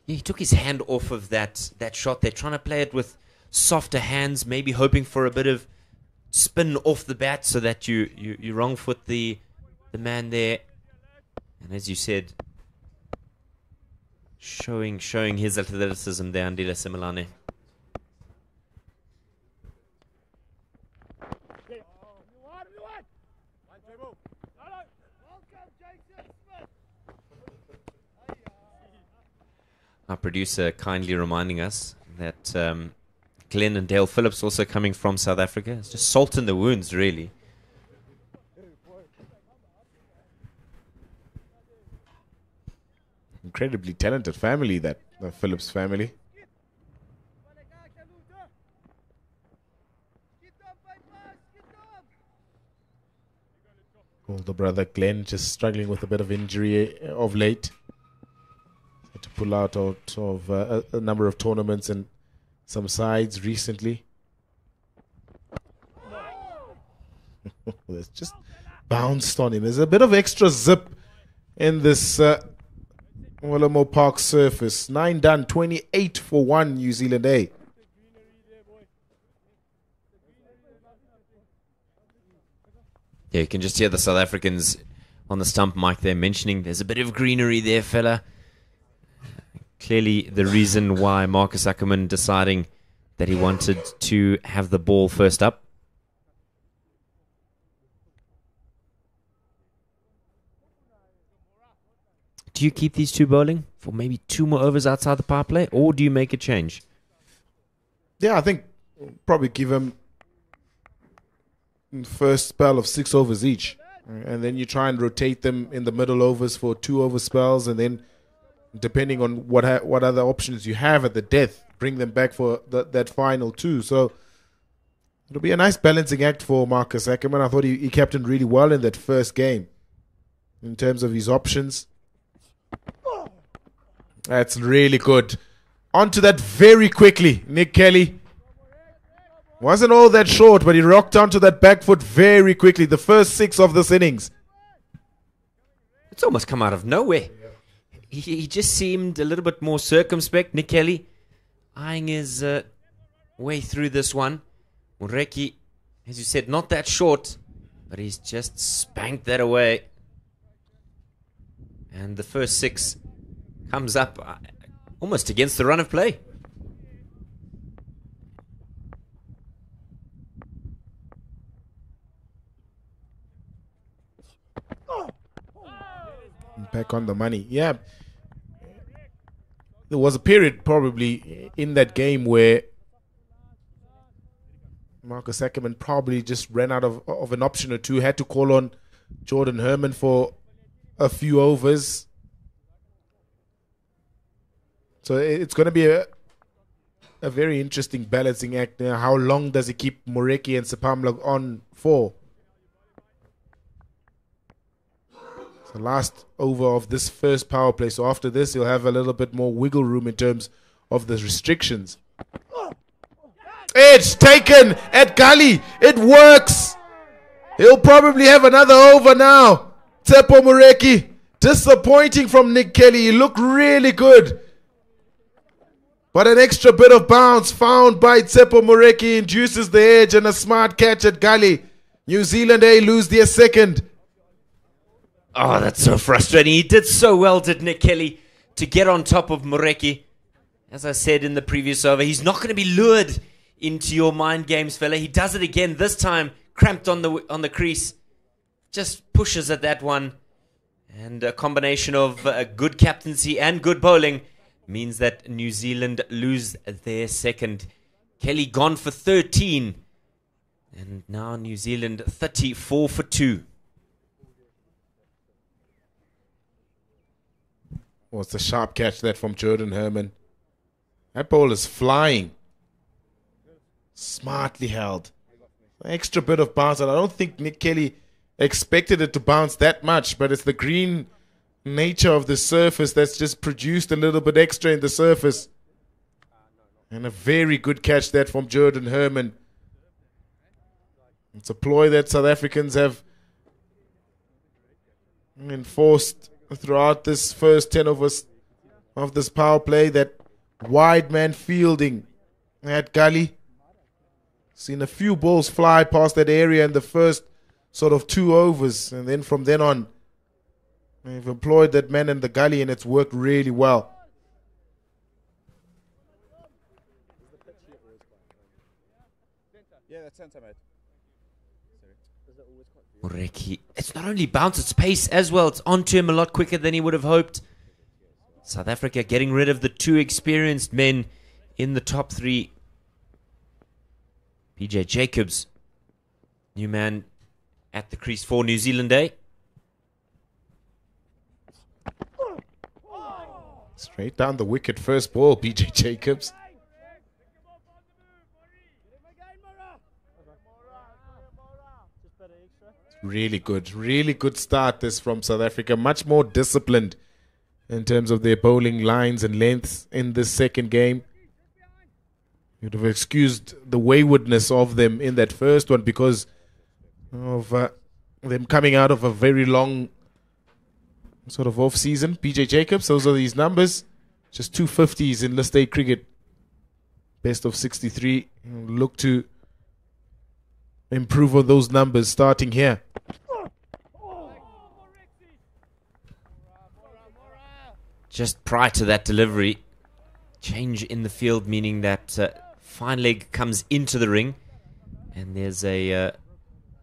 Yeah, he took his hand off of that shot. They're trying to play it with softer hands, maybe hoping for a bit of spin off the bat so that you wrong foot the man there. And as you said, showing his athleticism there, Andile Simelane. Our producer kindly reminding us that Glenn and Dale Phillips also coming from South Africa. It's just salt in the wounds, really. Incredibly talented family, that the Phillips family. Older brother Glenn just struggling with a bit of injury of late. Had to pull out of a number of tournaments and some sides recently. It's just bounced on him. There's a bit of extra zip in this Willowmore Park surface. 9 done, 28 for 1 New Zealand A. Yeah, you can just hear the South Africans on the stump mic there mentioning there's a bit of greenery there, fella. Clearly the reason why Marcus Ackerman deciding that he wanted to have the ball first up. Do you keep these two bowling for maybe 2 more overs outside the power play, or do you make a change? Yeah, I think probably give him first spell of 6 overs each, and then you try and rotate them in the middle overs for 2 over spells, and then depending on what other options you have at the death, bring them back for that final 2. So it'll be a nice balancing act for Marcus Ackerman. I thought he captained really well in that first game in terms of his options. That's really good. Onto that very quickly, Nick Kelly. Wasn't all that short, but he rocked onto that back foot very quickly. The first 6 of this innings. It's almost come out of nowhere. He just seemed a little bit more circumspect, Nick Kelly, eyeing his way through this one. Moreki, as you said, not that short, but he's just spanked that away. And the first 6 comes up almost against the run of play. Back on the money. Yeah. There was a period probably in that game where Marcus Ackerman probably just ran out of an option or two, had to call on Jordan Herman for a few overs. So it's going to be a very interesting balancing act. How long does he keep Moreki and Sepamla on for? The last over of this first power play. So after this, he'll have a little bit more wiggle room in terms of the restrictions. It's taken at Gully. It works. He'll probably have another over now. Tsepo Moreki. Disappointing from Nick Kelly. He looked really good. But an extra bit of bounce found by Tsepo Moreki induces the edge, and a smart catch at Gully. New Zealand A lose their second. Oh, that's so frustrating. He did so well, did Nick Kelly, to get on top of Moreki. As I said in the previous over, he's not going to be lured into your mind games, fella. He does it again, this time cramped on the crease. Just pushes at that one. And a combination of good captaincy and good bowling means that New Zealand lose their second. Kelly gone for 13. And now New Zealand 34 for 2. What's a sharp catch that from Jordan Herman. That ball is flying. Smartly held. An extra bit of bounce. And I don't think Nick Kelly expected it to bounce that much, but it's the green nature of the surface that's just produced a little bit extra in the surface. And a very good catch that from Jordan Herman. It's a ploy that South Africans have enforced throughout this first 10 overs of this power play. That wide man fielding at Gully. Seen a few balls fly past that area in the first sort of 2 overs, and then from then on they've employed that man in the Gully, and it's worked really well. Yeah, that's centre, mate. Moreki, it's not only bounce, it's pace as well. It's onto him a lot quicker than he would have hoped. South Africa getting rid of the 2 experienced men in the top 3. PJ Jacobs, new man at the crease for New Zealand A. Straight down the wicket, first ball, BJ Jacobs. Really good start this from South Africa. Much more disciplined in terms of their bowling lines and lengths in this second game. You'd have excused the waywardness of them in that first one because of them coming out of a very long sort of off-season. BJ Jacobs, those are these numbers. Just 250s in List A cricket. Best of 63. Look to improve on those numbers starting here. Just prior to that delivery, change in the field, meaning that fine leg comes into the ring, and there's a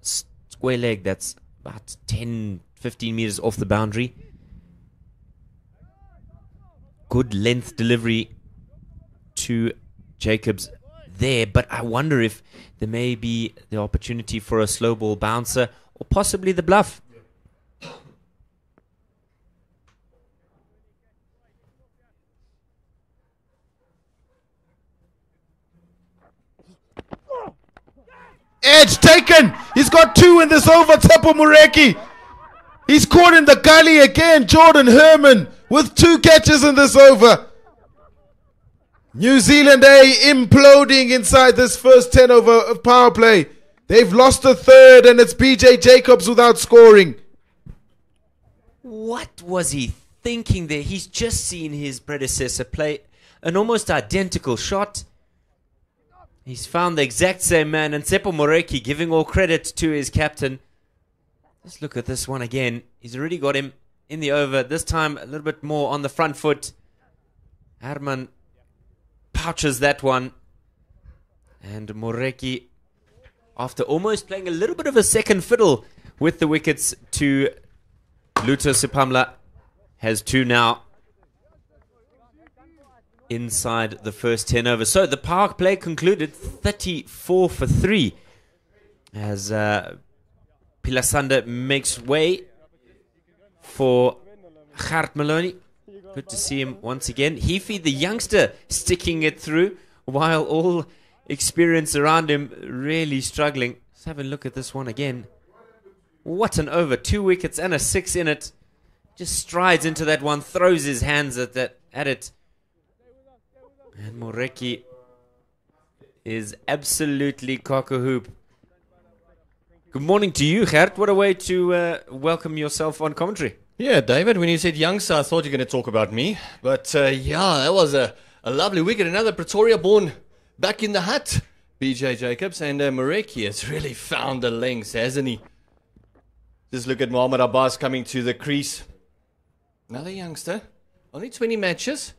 square leg that's about 10-15 meters off the boundary. Good length delivery to Jacobs there, but I wonder if there may be the opportunity for a slow ball bouncer or possibly the bluff. Edge taken. He's got 2 in this over. Tsepo Moreki. He's caught in the gully again. Jordan Herman with 2 catches in this over. New Zealand A imploding inside this first 10 over of power play. They've lost a third and it's BJ Jacobs without scoring. What was he thinking there? He's just seen his predecessor play an almost identical shot. He's found the exact same man, and Tsepo Moreki giving all credit to his captain. Let's look at this one again. He's already got him in the over. This time a little bit more on the front foot. Herman pouches that one. And Moreki, after almost playing a little bit of a second fiddle with the wickets to Lutho Sipamla, has 2 now inside the first 10 overs. So the power play concluded 34 for 3 as Pilasanda makes way for Gert Maloney. Good to see him once again. Heafy, the youngster, sticking it through while all experience around him really struggling. Let's have a look at this one again. What an over. 2 wickets and a 6 in it. Just strides into that one, throws his hands at it. And Moreki is absolutely cock-a-hoop. Good morning to you, Gert. What a way to welcome yourself on commentary. Yeah, David, when you said youngster, I thought you were going to talk about me. But yeah, that was a lovely wicket. Another Pretoria born back in the hut, BJ Jacobs. And Moreki has really found the lengths, hasn't he? Just look at Mohammad Abbas coming to the crease. Another youngster. Only 20 matches.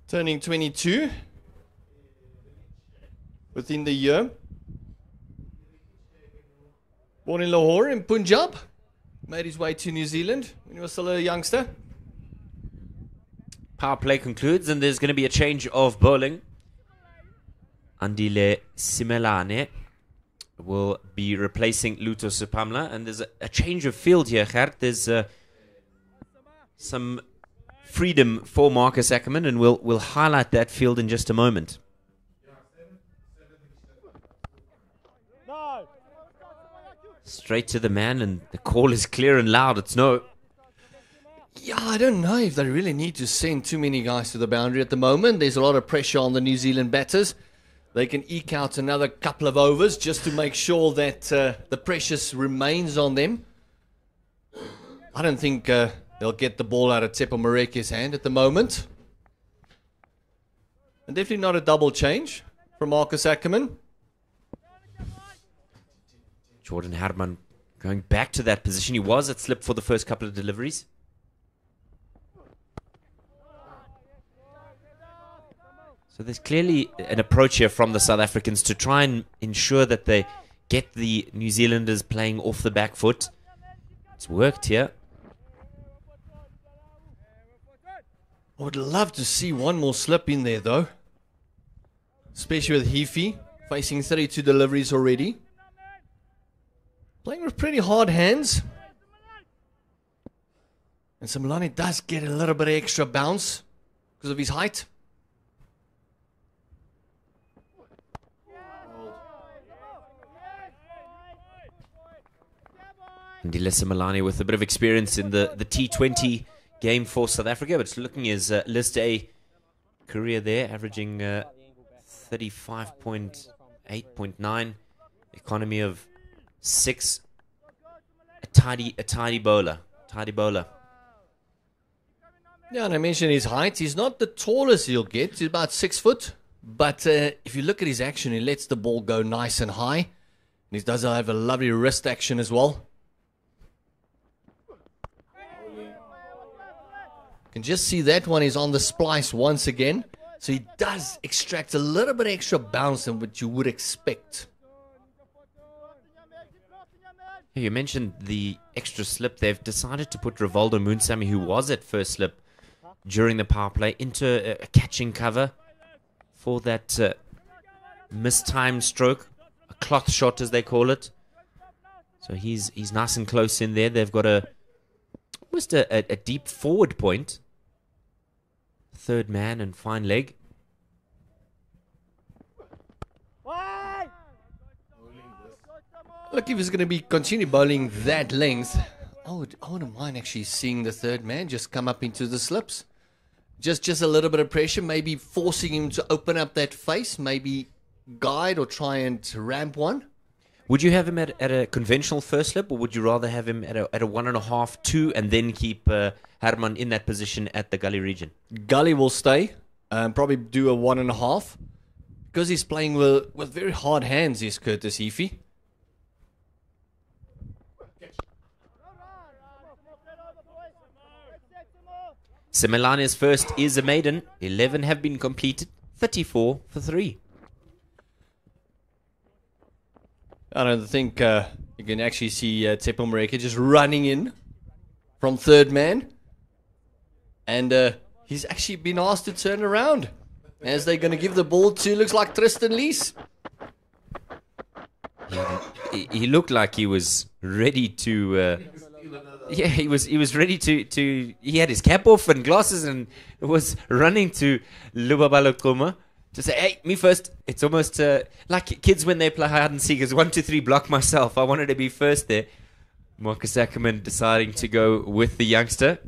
Turning 22 within the year. Born in Lahore in Punjab. Made his way to New Zealand when he was still a youngster. Power play concludes and there's going to be a change of bowling. Andile Simelane will be replacing Lutho Sipamla, and there's a change of field here, Gert. There's some freedom for Marcus Ackerman, and we'll highlight that field in just a moment. Straight to the man, and the call is clear and loud. It's no. Yeah, I don't know if they really need to send too many guys to the boundary at the moment. There's a lot of pressure on the New Zealand batters. They can eke out another couple of overs just to make sure that the pressure remains on them. I don't think they'll get the ball out of Tsepo Moreki's hand at the moment. And definitely not a double change from Marcus Ackerman. Jordan Herman going back to that position. He was at slip for the first couple of deliveries. So there's clearly an approach here from the South Africans to try and ensure that they get the New Zealanders playing off the back foot. It's worked here. I would love to see one more slip in there though. Especially with Heafy facing 32 deliveries already. Playing with pretty hard hands. And Simelane does get a little bit of extra bounce because of his height. Ndile Simelane with a bit of experience in the T20 game for South Africa, but it's looking his List A career there, averaging 35.8.9, economy of 6, a tidy bowler. Yeah, and I mentioned his height. He's not the tallest he'll get. He's about 6 foot. But if you look at his action, he lets the ball go nice and high. And he does have a lovely wrist action as well. You can just see that one is on the splice once again. So he does extract a little bit extra bounce than what you would expect. You mentioned the extra slip. They've decided to put Rivaldo Moonsamy, who was at first slip during the power play, into a catching cover for that mistimed stroke, a cloth shot as they call it. So he's nice and close in there. They've got almost a deep forward point. Third man and fine leg. Look, if he's going to continue bowling that length, I wouldn't mind actually seeing the third man just come up into the slips. Just a little bit of pressure, maybe forcing him to open up that face, maybe guide or try and ramp one. Would you have him at a conventional first slip, or would you rather have him at a 1.5, 2, and then keep Herman in that position at the gully region? Gully will stay, probably do a 1.5, because he's playing with very hard hands, is Curtis Heafy. Simelane's first is a maiden. 11 have been completed. 34 for 3. I don't think you can actually see Tsepo Moreki just running in from third man. And he's actually been asked to turn around as they're going to give the ball to, looks like Tristan Lees. He looked like he was ready to... yeah, he was ready to... He had his cap off and glasses and was running to Lubabalo Kuma to say, hey, me first. It's almost like kids when they play hide and seek. It's 1, 2, 3, block myself. I wanted to be first there. Marcus Ackerman deciding to go with the youngster,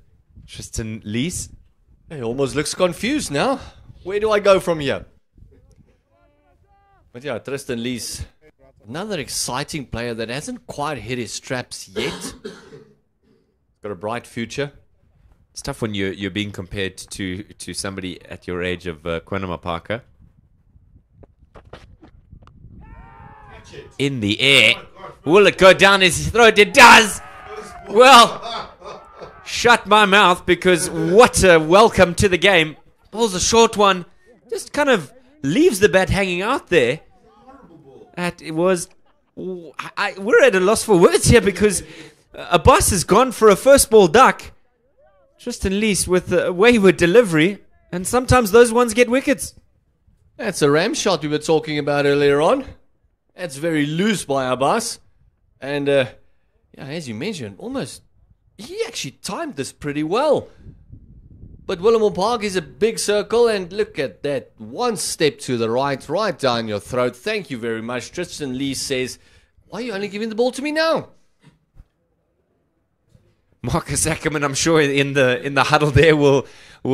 Tristan Lees. He almost looks confused now. Where do I go from here? But yeah, Tristan Lees, another exciting player that hasn't quite hit his straps yet. Got a bright future. It's tough when you're being compared to somebody at your age of Kwanama Parker. In the air. Will it go down his throat? It does! Well, shut my mouth, because what a welcome to the game. Ball's a short one. Just kind of leaves the bat hanging out there. It was... we're at a loss for words here, because Abbas has gone for a first ball duck. Tristan Lees with a wayward delivery. And sometimes those ones get wickets. That's a ram shot we were talking about earlier on. That's very loose by Abbas. And, yeah, as you mentioned, he actually timed this pretty well. But Willamore Park is a big circle, and look at that. One step to the right down your throat. Thank you very much. Tristan Lee says, why are you only giving the ball to me now? Marcus Ackerman, I'm sure in the huddle there will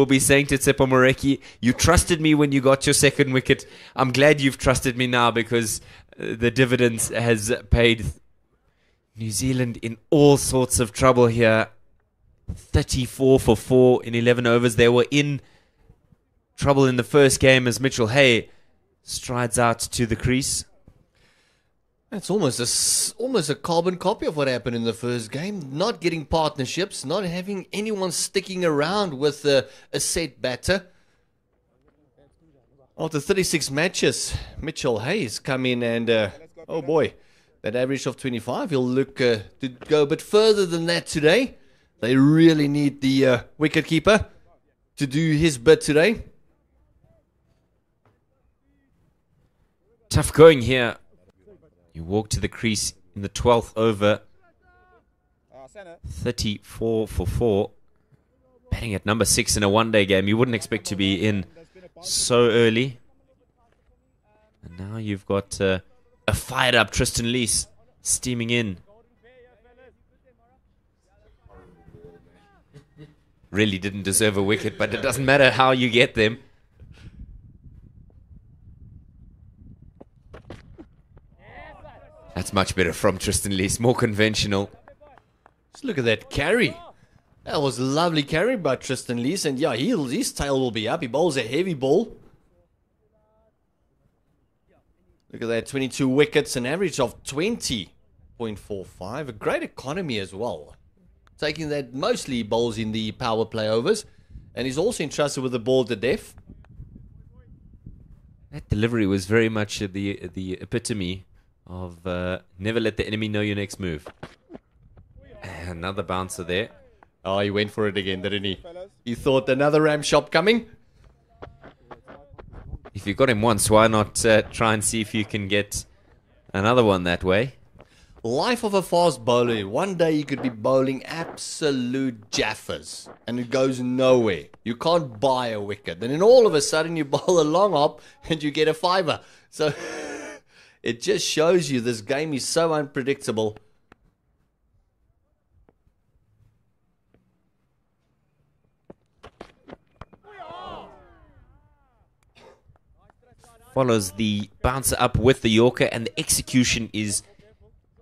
be saying to Tsepo Moreki, you trusted me when you got your second wicket. I'm glad you've trusted me now, because the dividends has paid. New Zealand in all sorts of trouble here. 34 for 4 in 11 overs. They were in trouble in the first game as Mitchell Hay strides out to the crease. That's almost a carbon copy of what happened in the first game. Not getting partnerships, not having anyone sticking around with a set batter. After 36 matches, Mitchell Hayes come in and, oh boy, that average of 25, he'll look to go a bit further than that today. They really need the wicketkeeper to do his bit today. Tough going here. You walk to the crease in the 12th over. 34 for 4. Batting at number 6 in a one-day game. You wouldn't expect to be in so early. And now you've got a fired-up Tristan Lees steaming in. Really didn't deserve a wicket, but it doesn't matter how you get them. That's much better from Tristan Lees, more conventional. Just look at that carry. That was a lovely carry by Tristan Lees, and yeah, his tail will be up. He bowls a heavy ball. Look at that, 22 wickets, an average of 20.45. A great economy as well. Taking that, mostly bowls in the power play overs. And he's also entrusted with the ball to death. That delivery was very much the epitome of never let the enemy know your next move. Another bouncer there. Oh, he went for it again, didn't he? He thought another ram shot coming. If you got him once, why not try and see if you can get another one that way? Life of a fast bowler. One day you could be bowling absolute jaffers and it goes nowhere. You can't buy a wicket. And then all of a sudden you bowl a long hop and you get a fiver. So it just shows you this game is so unpredictable. Follows the bouncer up with the Yorker, and the execution is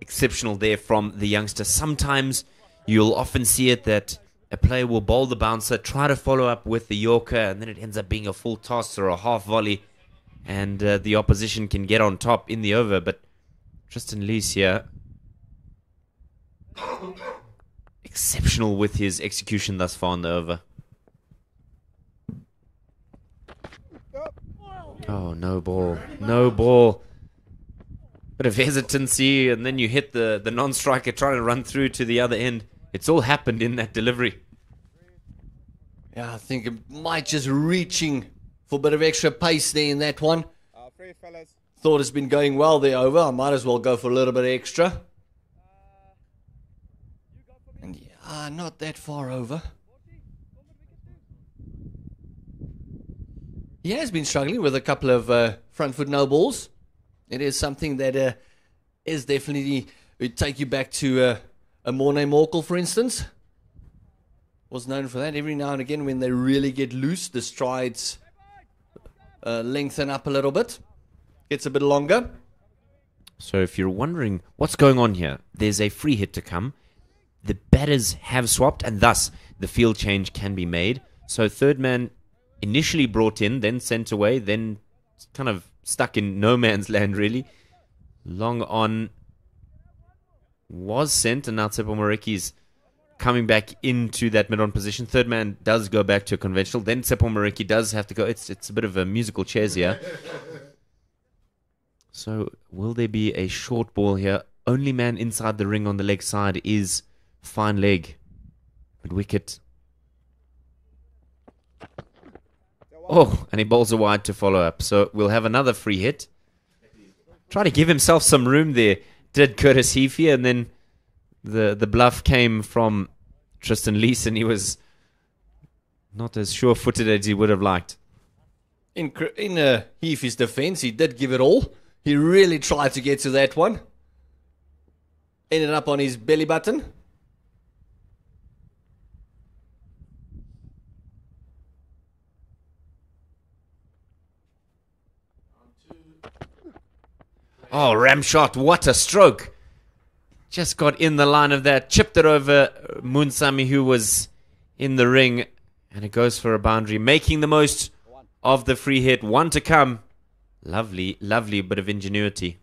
exceptional there from the youngster. Sometimes you'll often see it that a player will bowl the bouncer, try to follow up with the Yorker, and then it ends up being a full toss or a half volley, and the opposition can get on top in the over. But Tristan Lees here, exceptional with his execution thus far in the over. Oh, no ball. No ball. Bit of hesitancy, and then you hit the non-striker trying to run through to the other end. It's all happened in that delivery. Yeah, I think it might just reaching for a bit of extra pace there in that one. Thought it's been going well there over. I might as well go for a little bit extra. And yeah, not that far over. He has been struggling with a couple of front foot no balls. It is something that is definitely would take you back to a Morne Morkel, for instance. Was known for that. Every now and again, when they really get loose, the strides lengthen up a little bit. Gets a bit longer. So if you're wondering what's going on here, there's a free hit to come. The batters have swapped, and thus the field change can be made. So third man initially brought in, then sent away, then kind of stuck in no man's land, really. Long on was sent, and now Tsepo Moreki's coming back into that mid-on position. Third man does go back to a conventional. Then Tsepo Moreki does have to go. It's a bit of a musical chairs here. So will there be a short ball here? Only man inside the ring on the leg side is fine leg. Good wicket. Oh, and he bowls a wide to follow up. So we'll have another free hit. Try to give himself some room there. Did Curtis Heafy, and then the bluff came from Tristan Lees, and he was not as sure-footed as he would have liked. In Heafy's defense, he did give it all. He really tried to get to that one. Ended up on his belly button. Oh, ram shot. What a stroke. Just got in the line of that. Chipped it over Munsami, who was in the ring. And it goes for a boundary. Making the most of the free hit. One to come. Lovely, lovely bit of ingenuity.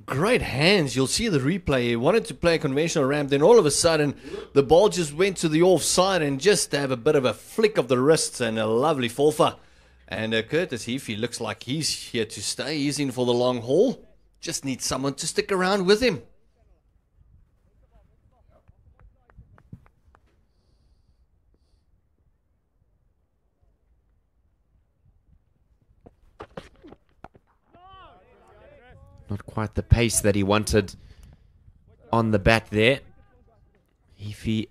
Great hands. You'll see the replay. He wanted to play a conventional ram. Then all of a sudden, the ball just went to the offside and just have a bit of a flick of the wrists and a lovely forfer. And Curtis Heafy looks like he's here to stay. He's in for the long haul. Just needs someone to stick around with him. Not quite the pace that he wanted on the bat there. Heafy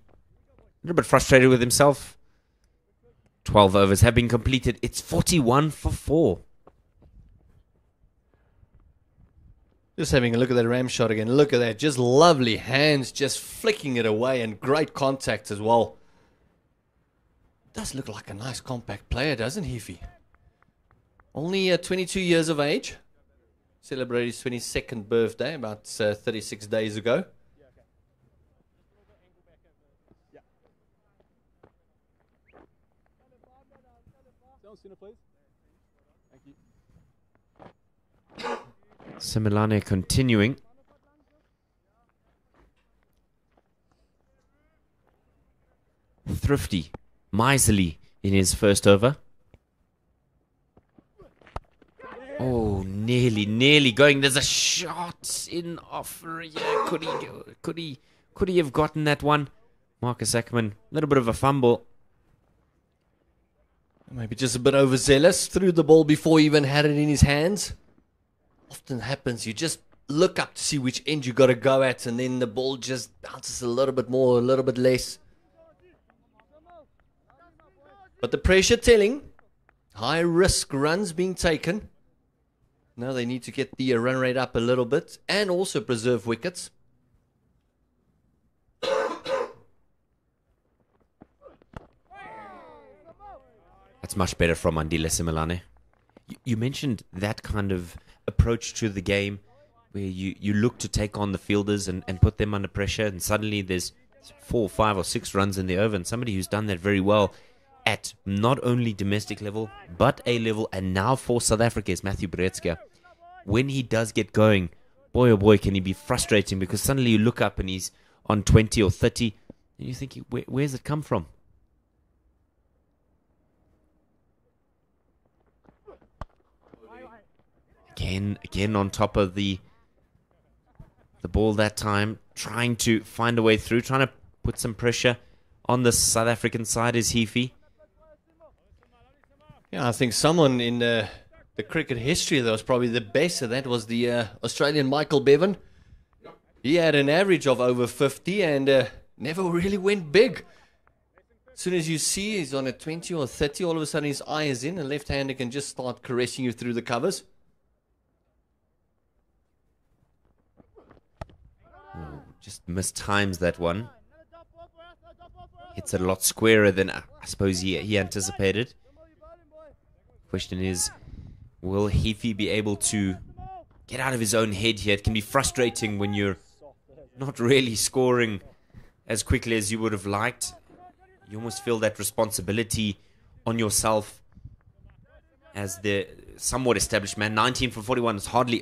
little bit frustrated with himself. 12 overs have been completed. It's 41 for 4. Just having a look at that ram shot again. Look at that. Just lovely hands, just flicking it away, and great contact as well. Does look like a nice compact player, doesn't he, Fee? Only 22 years of age. Celebrated his 22nd birthday about 36 days ago. Similane continuing. Thrifty, miserly in his first over. Oh, nearly going. There's a shot in off. Yeah, could he have gotten that one? Marcus Ackerman, a little bit of a fumble. Maybe just a bit overzealous. Threw the ball before he even had it in his hands. Often happens. You just look up to see which end you got to go at, and then the ball just bounces a little bit more, a little bit less. But the pressure telling. High risk runs being taken. Now they need to get the run rate up a little bit and also preserve wickets. That's much better from Andile Similane. You mentioned that kind of approach to the game where you look to take on the fielders and put them under pressure, and suddenly there's 4, 5 or 6 runs in the over, and somebody who's done that very well at not only domestic level but A level, and now for South Africa is Matthew Bretskia. When he does get going, boy oh boy can he be frustrating, because suddenly you look up and he's on 20 or 30 and you think, where's it come from? Again on top of the ball that time, trying to find a way through, trying to put some pressure on the South African side is Heafy. Yeah, I think someone in the cricket history that was probably the best at that was the Australian Michael Bevan. He had an average of over 50 and never really went big. As soon as you see he's on a 20 or 30, all of a sudden his eye is in, and left-hander can just start caressing you through the covers. Oh, just mistimes that one. Hits it a lot squarer than I suppose he anticipated. Question is, will Heafy be able to get out of his own head here? It can be frustrating when you're not really scoring as quickly as you would have liked. You almost feel that responsibility on yourself as the somewhat established man. 19 for 41 is hardly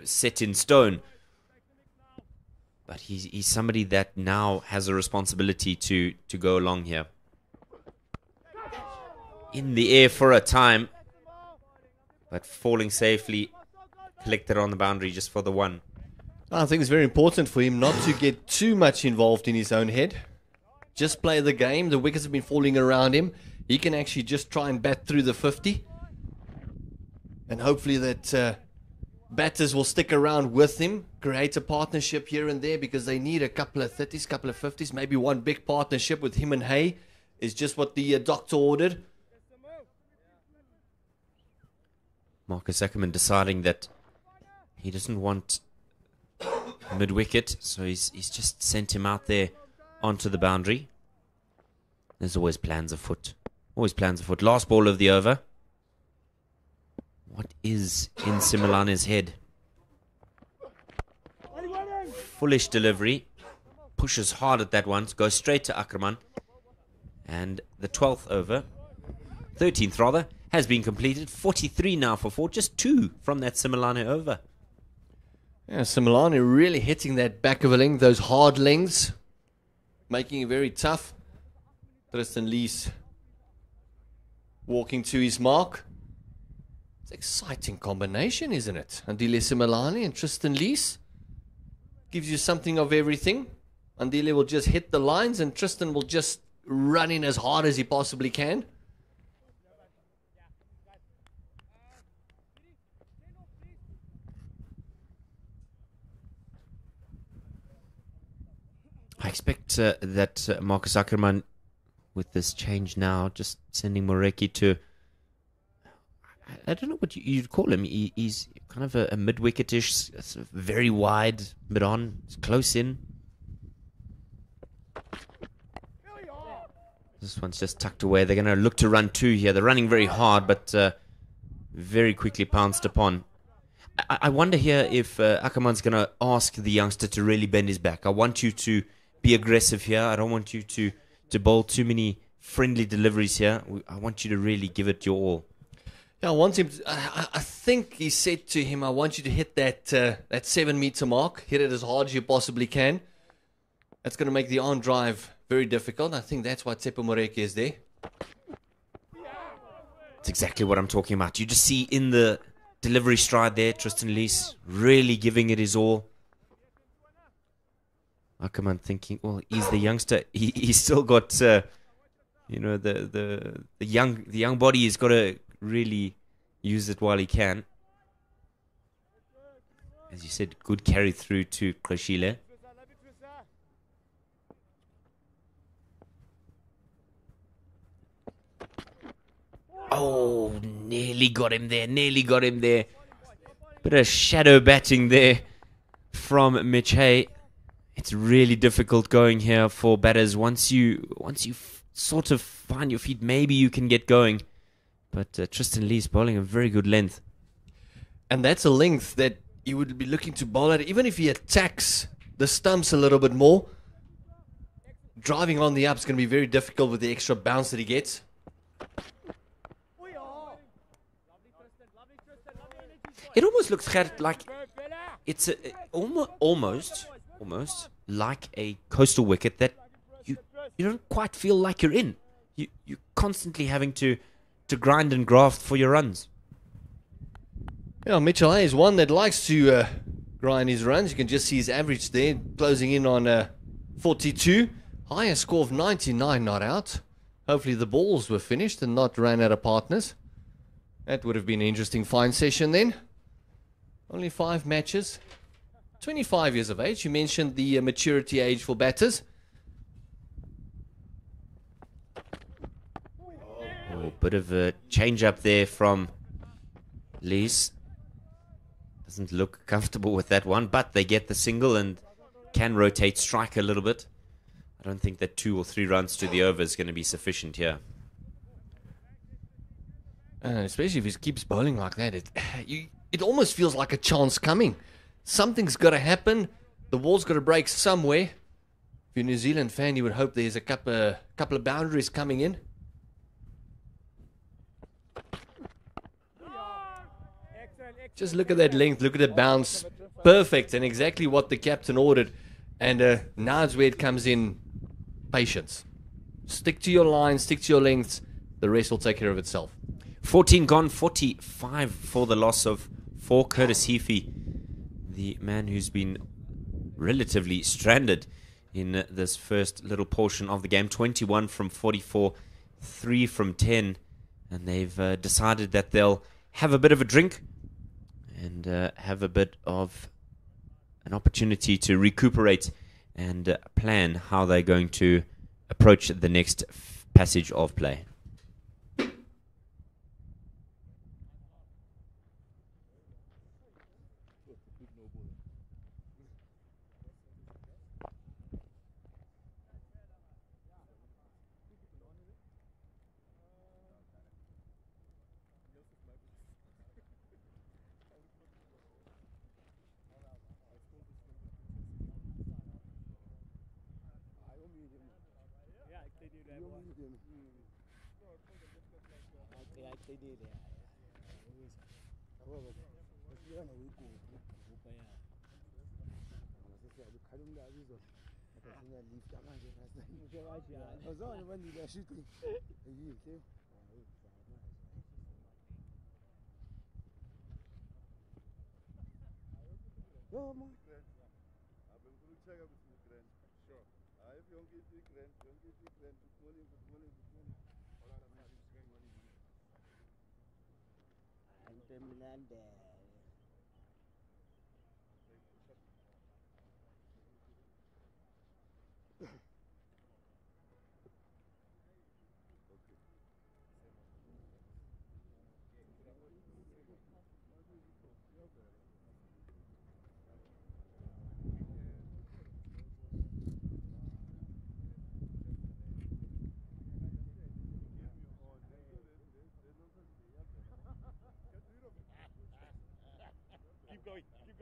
set in stone. But he's somebody that now has a responsibility to go along here. In the air for a time, but falling safely, collected on the boundary just for the one. I think it's very important for him not to get too much involved in his own head. Just play the game. The wickets have been falling around him. He can actually just try and bat through the 50. And hopefully that batters will stick around with him, create a partnership here and there, because they need a couple of 30s, couple of 50s, maybe one big partnership with him and Hay is just what the doctor ordered. Marcus Ackerman deciding that he doesn't want mid-wicket, so he's just sent him out there onto the boundary. There's always plans afoot. Always plans afoot. Last ball of the over. What is in Similane's head? Foolish delivery. Pushes hard at that one. Goes straight to Ackerman. And the 12th over, 13th rather, has been completed. 43 now for 4. Just 2 from that Similane over. Yeah, Similane really hitting that back of a length, those hard lengths, making it very tough. Tristan Lees walking to his mark. It's an exciting combination, isn't it? Andile Similane and Tristan Lees. Gives you something of everything. Andile will just hit the lines and Tristan will just run in as hard as he possibly can. I expect that Marcus Ackerman, with this change now, just sending Moreki to... I don't know what you'd call him. He's kind of a mid-wicketish, sort of very wide, mid-on, close in. This one's just tucked away. They're going to look to run two here. They're running very hard, but very quickly pounced upon. I wonder here if Ackerman's going to ask the youngster to really bend his back. I want you to be aggressive here. I don't want you to bowl too many friendly deliveries here. I want you to really give it your all. Yeah, I want him. I think he said to him, "I want you to hit that 7-meter mark. Hit it as hard as you possibly can." That's going to make the on drive very difficult. I think that's why Tsepo Moreki is there. It's exactly what I'm talking about. You just see in the delivery stride there, Tristan Lees really giving it his all. Ackerman thinking, well, he's the youngster. He's still got, you know, the young body. He's got to really use it while he can. As you said, good carry through to Kreshile. Oh, nearly got him there. Nearly got him there. Bit of shadow batting there from Mitch Hay. It's really difficult going here for batters. Once you sort of find your feet, maybe you can get going. But Tristan Lee's bowling a very good length. And that's a length that you would be looking to bowl at. Even if he attacks the stumps a little bit more, driving on the up is going to be very difficult with the extra bounce that he gets. It almost looks like it's almost like a coastal wicket that you don't quite feel like you're in. You're constantly having to grind and graft for your runs. Yeah, Mitchell Hay is one that likes to grind his runs. You can just see his average there, closing in on 42. Higher score of 99 not out. Hopefully the balls were finished and not ran out of partners. That would have been an interesting fine session then. Only 5 matches. 25 years of age. You mentioned the maturity age for batters. Oh, bit of a change up there from Lees. Doesn't look comfortable with that one, but they get the single and can rotate strike a little bit. I don't think that 2 or 3 runs to the over is going to be sufficient here. Especially if he keeps bowling like that. It almost feels like a chance coming. Something's got to happen. The wall's got to break somewhere. If you're a New Zealand fan, you would hope there's a couple of boundaries coming in. Just look at that length. Look at the bounce. Perfect, and exactly what the captain ordered. And now it's where it comes in. Patience. Stick to your line. Stick to your lengths. The rest will take care of itself. 14 gone, 45 for the loss of 4. Curtis Heafy, the man who's been relatively stranded in this first little portion of the game. 21 from 44, 3 from 10. And they've decided that they'll have a bit of a drink and have a bit of an opportunity to recuperate and plan how they're going to approach the next passage of play.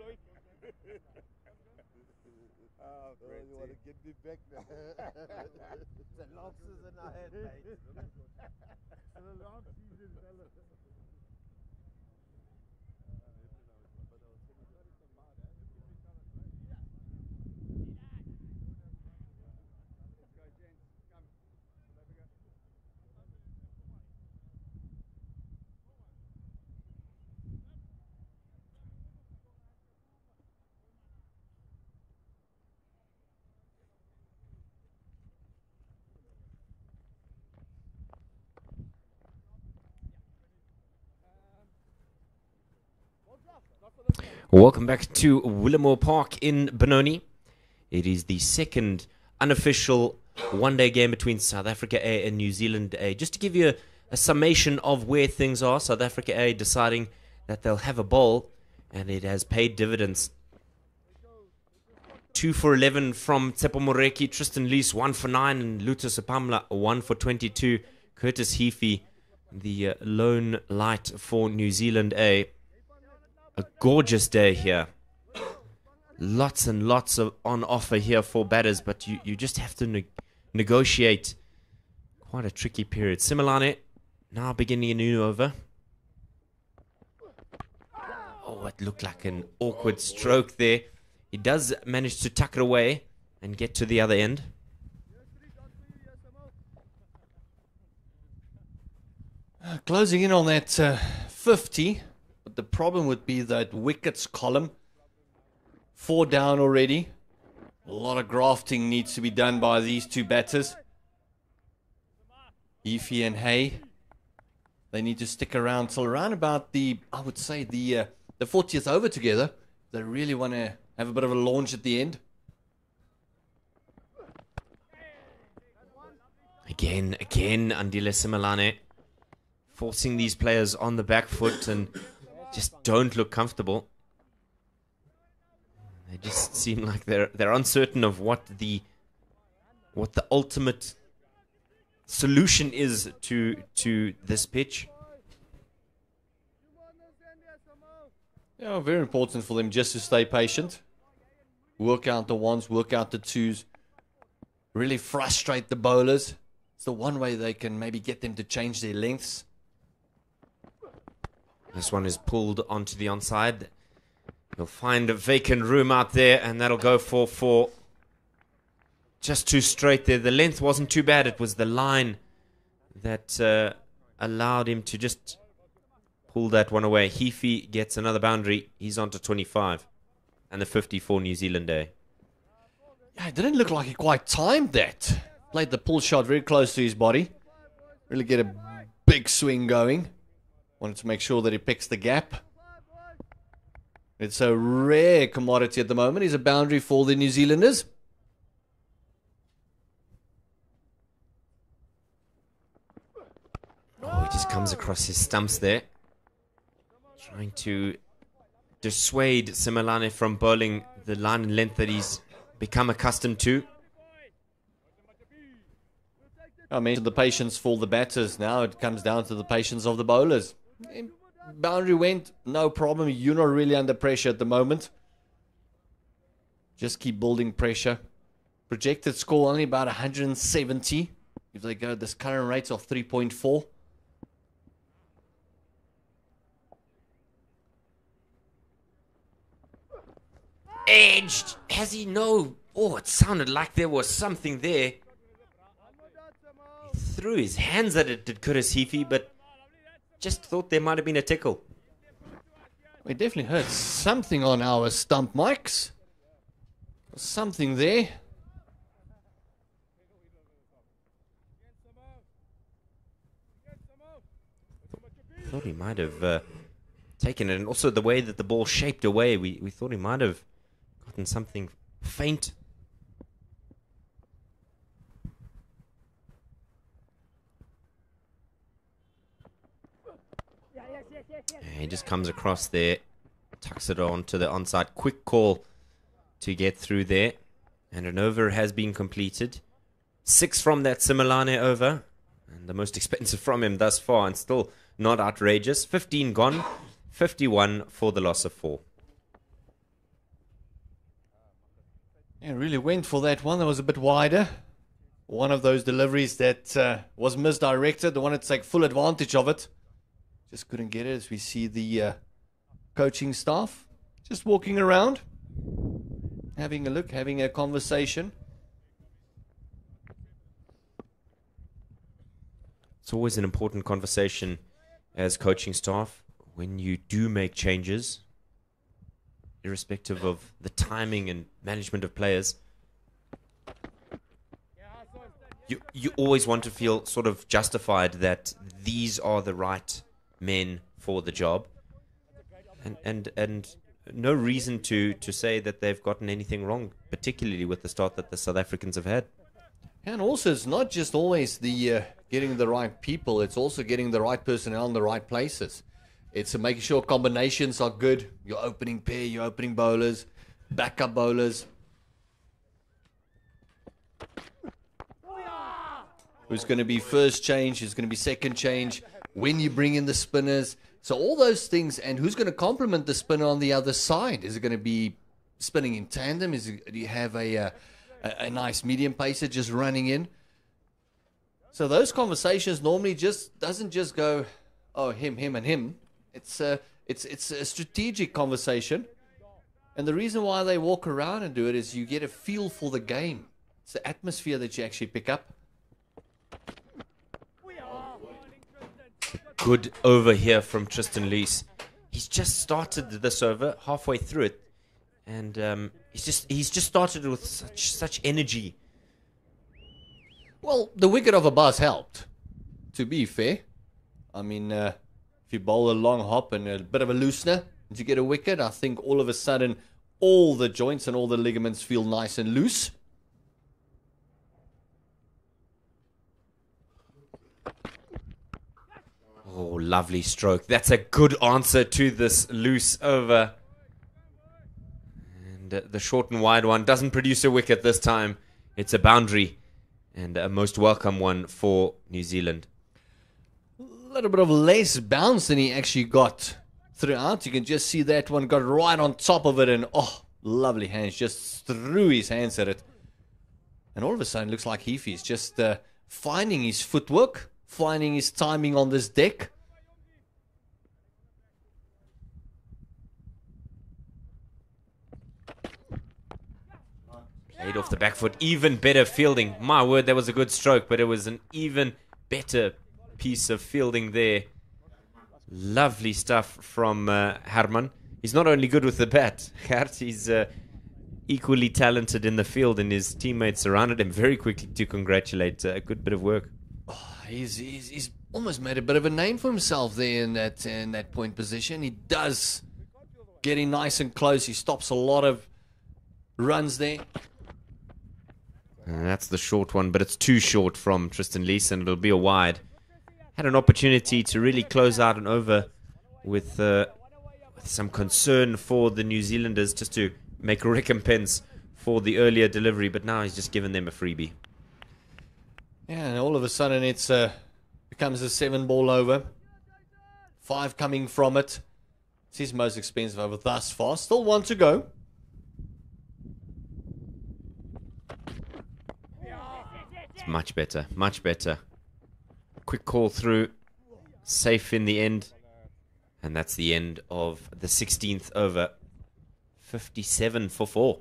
Oh, you want to get me back now? It's a long season ahead, mate. It's a long season, fella. Welcome back to Willamore Park in Benoni. It is the second unofficial one-day game between South Africa A and New Zealand A. Just to give you a summation of where things are, South Africa A deciding that they'll have a bowl, and it has paid dividends. 2 for 11 from Tsepo Moreki, Tristan Lees 1 for 9, and Luther Sepamla 1 for 22. Curtis Heafy, the lone light for New Zealand A. A gorgeous day here. Lots and lots of on offer here for batters, but you just have to negotiate quite a tricky period. Similane now beginning a new over. Oh, it looked like an awkward stroke there. He does manage to tuck it away and get to the other end. Closing in on that 50. But the problem would be that wickets column. 4 down already. A lot of grafting needs to be done by these two batters. Efi and Hay. They need to stick around till around about the, I would say, the 40th over together. They really want to have a bit of a launch at the end. Again, Andile Similane forcing these players on the back foot and just don't look comfortable. They just seem like they're uncertain of what the ultimate solution is to this pitch. Yeah, very important for them just to stay patient. Work out the ones, work out the twos. Really frustrate the bowlers. It's the one way they can maybe get them to change their lengths. This one is pulled onto the onside. You'll find a vacant room out there, and that'll go for just too straight there. The length wasn't too bad. It was the line that allowed him to just pull that one away. Heafy gets another boundary. He's on to 25. And the 54 New Zealand A. Yeah, it didn't look like he quite timed that. Played the pull shot very close to his body. Really get a big swing going. Wanted to make sure that he picks the gap. It's a rare commodity at the moment. He's a boundary for the New Zealanders. Oh, he just comes across his stumps there. Trying to dissuade Similane from bowling the line and length that he's become accustomed to. I mentioned the patience for the batters. Now it comes down to the patience of the bowlers. Boundary went, no problem. You're not really under pressure at the moment. Just keep building pressure. Projected score only about 170. If they go at this current rate of 3.4. Edged. Has he no? Oh, it sounded like there was something there. He threw his hands at it, did Curtis Heafy, but just thought there might have been a tickle. We definitely heard something on our stump mics. Something there. Thought he might have taken it, and also the way that the ball shaped away, we thought he might have gotten something faint. He just comes across there, tucks it on to the onside. Quick call to get through there. And an over has been completed. 6 from that Similane over. And the most expensive from him thus far, and still not outrageous. 15 gone, 51 for the loss of 4. Yeah, really went for that one. That was a bit wider. One of those deliveries that was misdirected. They wanted to take full advantage of it. Just couldn't get it, as we see the coaching staff just walking around, having a look, having a conversation. It's always an important conversation as coaching staff when you do make changes, irrespective of the timing and management of players. You always want to feel sort of justified that these are the right men for the job, and no reason to say that they've gotten anything wrong, particularly with the start that the South Africans have had. And also, it's not just always the getting the right people, it's also getting the right personnel in the right places. It's making sure combinations are good, your opening pair, your opening bowlers, backup bowlers. Who's going to be first change, who's going to be second change, when you bring in the spinners. So all those things, and who's going to complement the spinner on the other side? Is it going to be spinning in tandem? Do you have a nice medium pacer just running in? So those conversations normally doesn't just go, oh, him, and him. It's a strategic conversation. And the reason why they walk around and do it is you get a feel for the game. It's the atmosphere that you actually pick up. Good over here from Tristan Lees. He's just started this over, halfway through it, and he's just started with such energy. Well, the wicket of a buzz helped, to be fair. I mean, if you bowl a long hop and a bit of a loosener, and you get a wicket, I think all of a sudden all the joints and all the ligaments feel nice and loose. Oh, lovely stroke. That's a good answer to this loose over. And the short and wide one doesn't produce a wicket this time. It's a boundary, and a most welcome one for New Zealand. A little bit of less bounce than he actually got throughout. You can just see that one got right on top of it, and oh, lovely hands. Just threw his hands at it. And all of a sudden, it looks like Heafy's just finding his footwork, finding his timing on this deck. Played off the back foot, even better fielding. My word, that was a good stroke, but it was an even better piece of fielding there. Lovely stuff from Herman. He's not only good with the bat, Gert, he's equally talented in the field, and his teammates surrounded him very quickly to congratulate. A good bit of work. He's almost made a bit of a name for himself there in that point position. He does get in nice and close. He stops a lot of runs there. And that's the short one, but it's too short from Tristan Lees, and it'll be a wide. Had an opportunity to really close out an over with some concern for the New Zealanders, just to make a recompense for the earlier delivery, but now he's just given them a freebie. Yeah, and all of a sudden it's becomes a 7-ball over. 5 coming from it. It's his most expensive over thus far. Still 1 to go. It's much better, much better. Quick call through. Safe in the end. And that's the end of the 16th over. 57 for 4.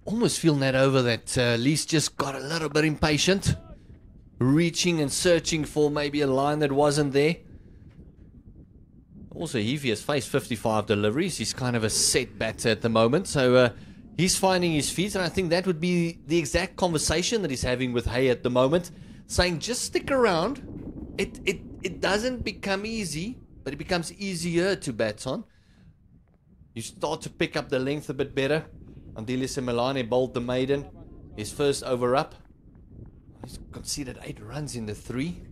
Almost feeling that over that Lees just got a little bit impatient. Reaching and searching for maybe a line that wasn't there. Also, Heafy has faced 55 deliveries. He's kind of a set batter at the moment. So he's finding his feet. And I think that would be the exact conversation that he's having with Hay at the moment. Saying, just stick around. It doesn't become easy, but it becomes easier to bat on. You start to pick up the length a bit better. Andile Semelane bowled the maiden. His first over up. He's conceded 8 runs in the 3.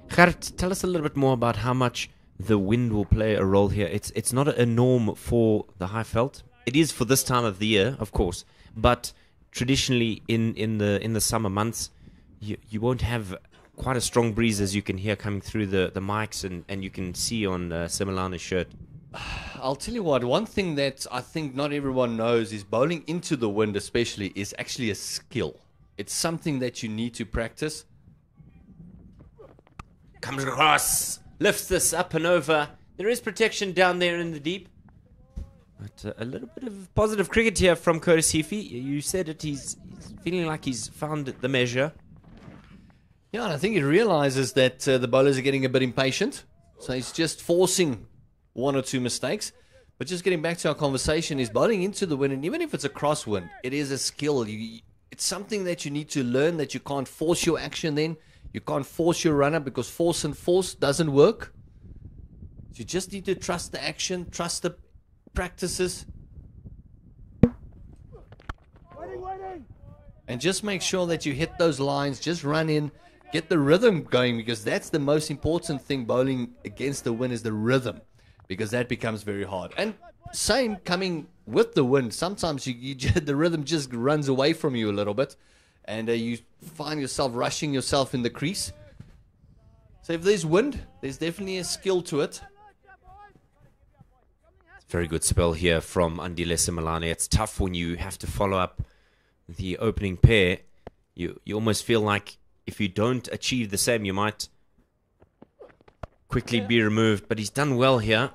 Gert, tell us a little bit more about how much the wind will play a role here. It's not a norm for the Highveld. It is for this time of the year, of course, but traditionally in the summer months, you won't have quite a strong breeze, as you can hear coming through the mics, and you can see on Similana's shirt. I'll tell you what, one thing that I think not everyone knows is bowling into the wind especially is actually a skill. It's something that you need to practice. Comes across, lifts this up and over. There is protection down there in the deep. But a little bit of positive cricket here from Curtis Heafy. You said it, he's feeling like he's found the measure. Yeah, and I think he realizes that the bowlers are getting a bit impatient. So he's just forcing one or two mistakes. But just getting back to our conversation, is bowling into the wind, and even if it's a crosswind, it is a skill. It's something that you need to learn, that you can't force your action then. You can't force your runner, because force and force doesn't work. You just need to trust the action, trust the practices. And just make sure that you hit those lines, just run in, get the rhythm going, because that's the most important thing bowling against the wind, is the rhythm, because that becomes very hard. And same coming with the wind, sometimes the rhythm just runs away from you a little bit, and you find yourself rushing yourself in the crease. So if there's wind, there's definitely a skill to it. Very good spell here from Andile Similane. It's tough when you have to follow up the opening pair. You almost feel like if you don't achieve the same, you might quickly be removed. But he's done well here.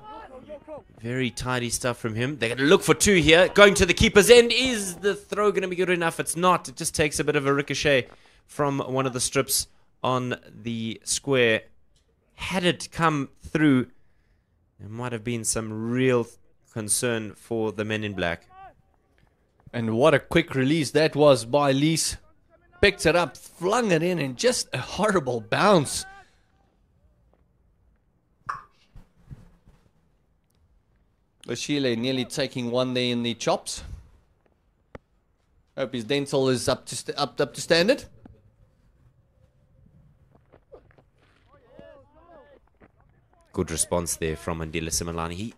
Very tidy stuff from him. They're going to look for two here. Going to the keeper's end. Is the throw going to be good enough? It's not. It just takes a bit of a ricochet from one of the strips on the square. Had it come through, there might have been some real concern for the men in black. And what a quick release that was by Lees. Picked it up, flung it in, and just a horrible bounce. Bashile nearly taking one there in the chops. Hope his dental is up to standard. Good response there from Andile Similane. He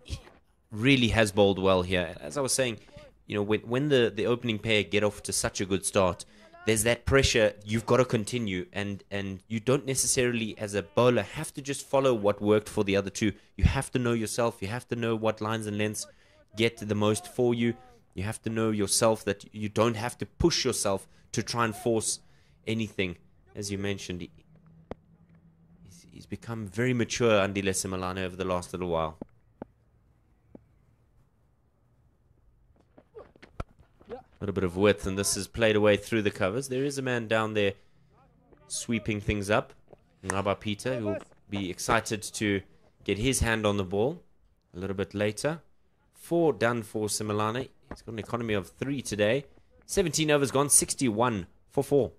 really has bowled well here. As I was saying, you know, when the opening pair get off to such a good start, there's that pressure. You've got to continue, and you don't necessarily, as a bowler, have to just follow what worked for the other two. You have to know yourself. You have to know what lines and lengths get the most for you. You have to know yourself that you don't have to push yourself to try and force anything. As you mentioned, he's become very mature, Andile Similane, over the last little while. A little bit of width, and this is played away through the covers. There is a man down there sweeping things up. Ngaba Peter, who will be excited to get his hand on the ball a little bit later. 4 done for Similane. He's got an economy of 3 today. 17 overs gone, 61 for 4.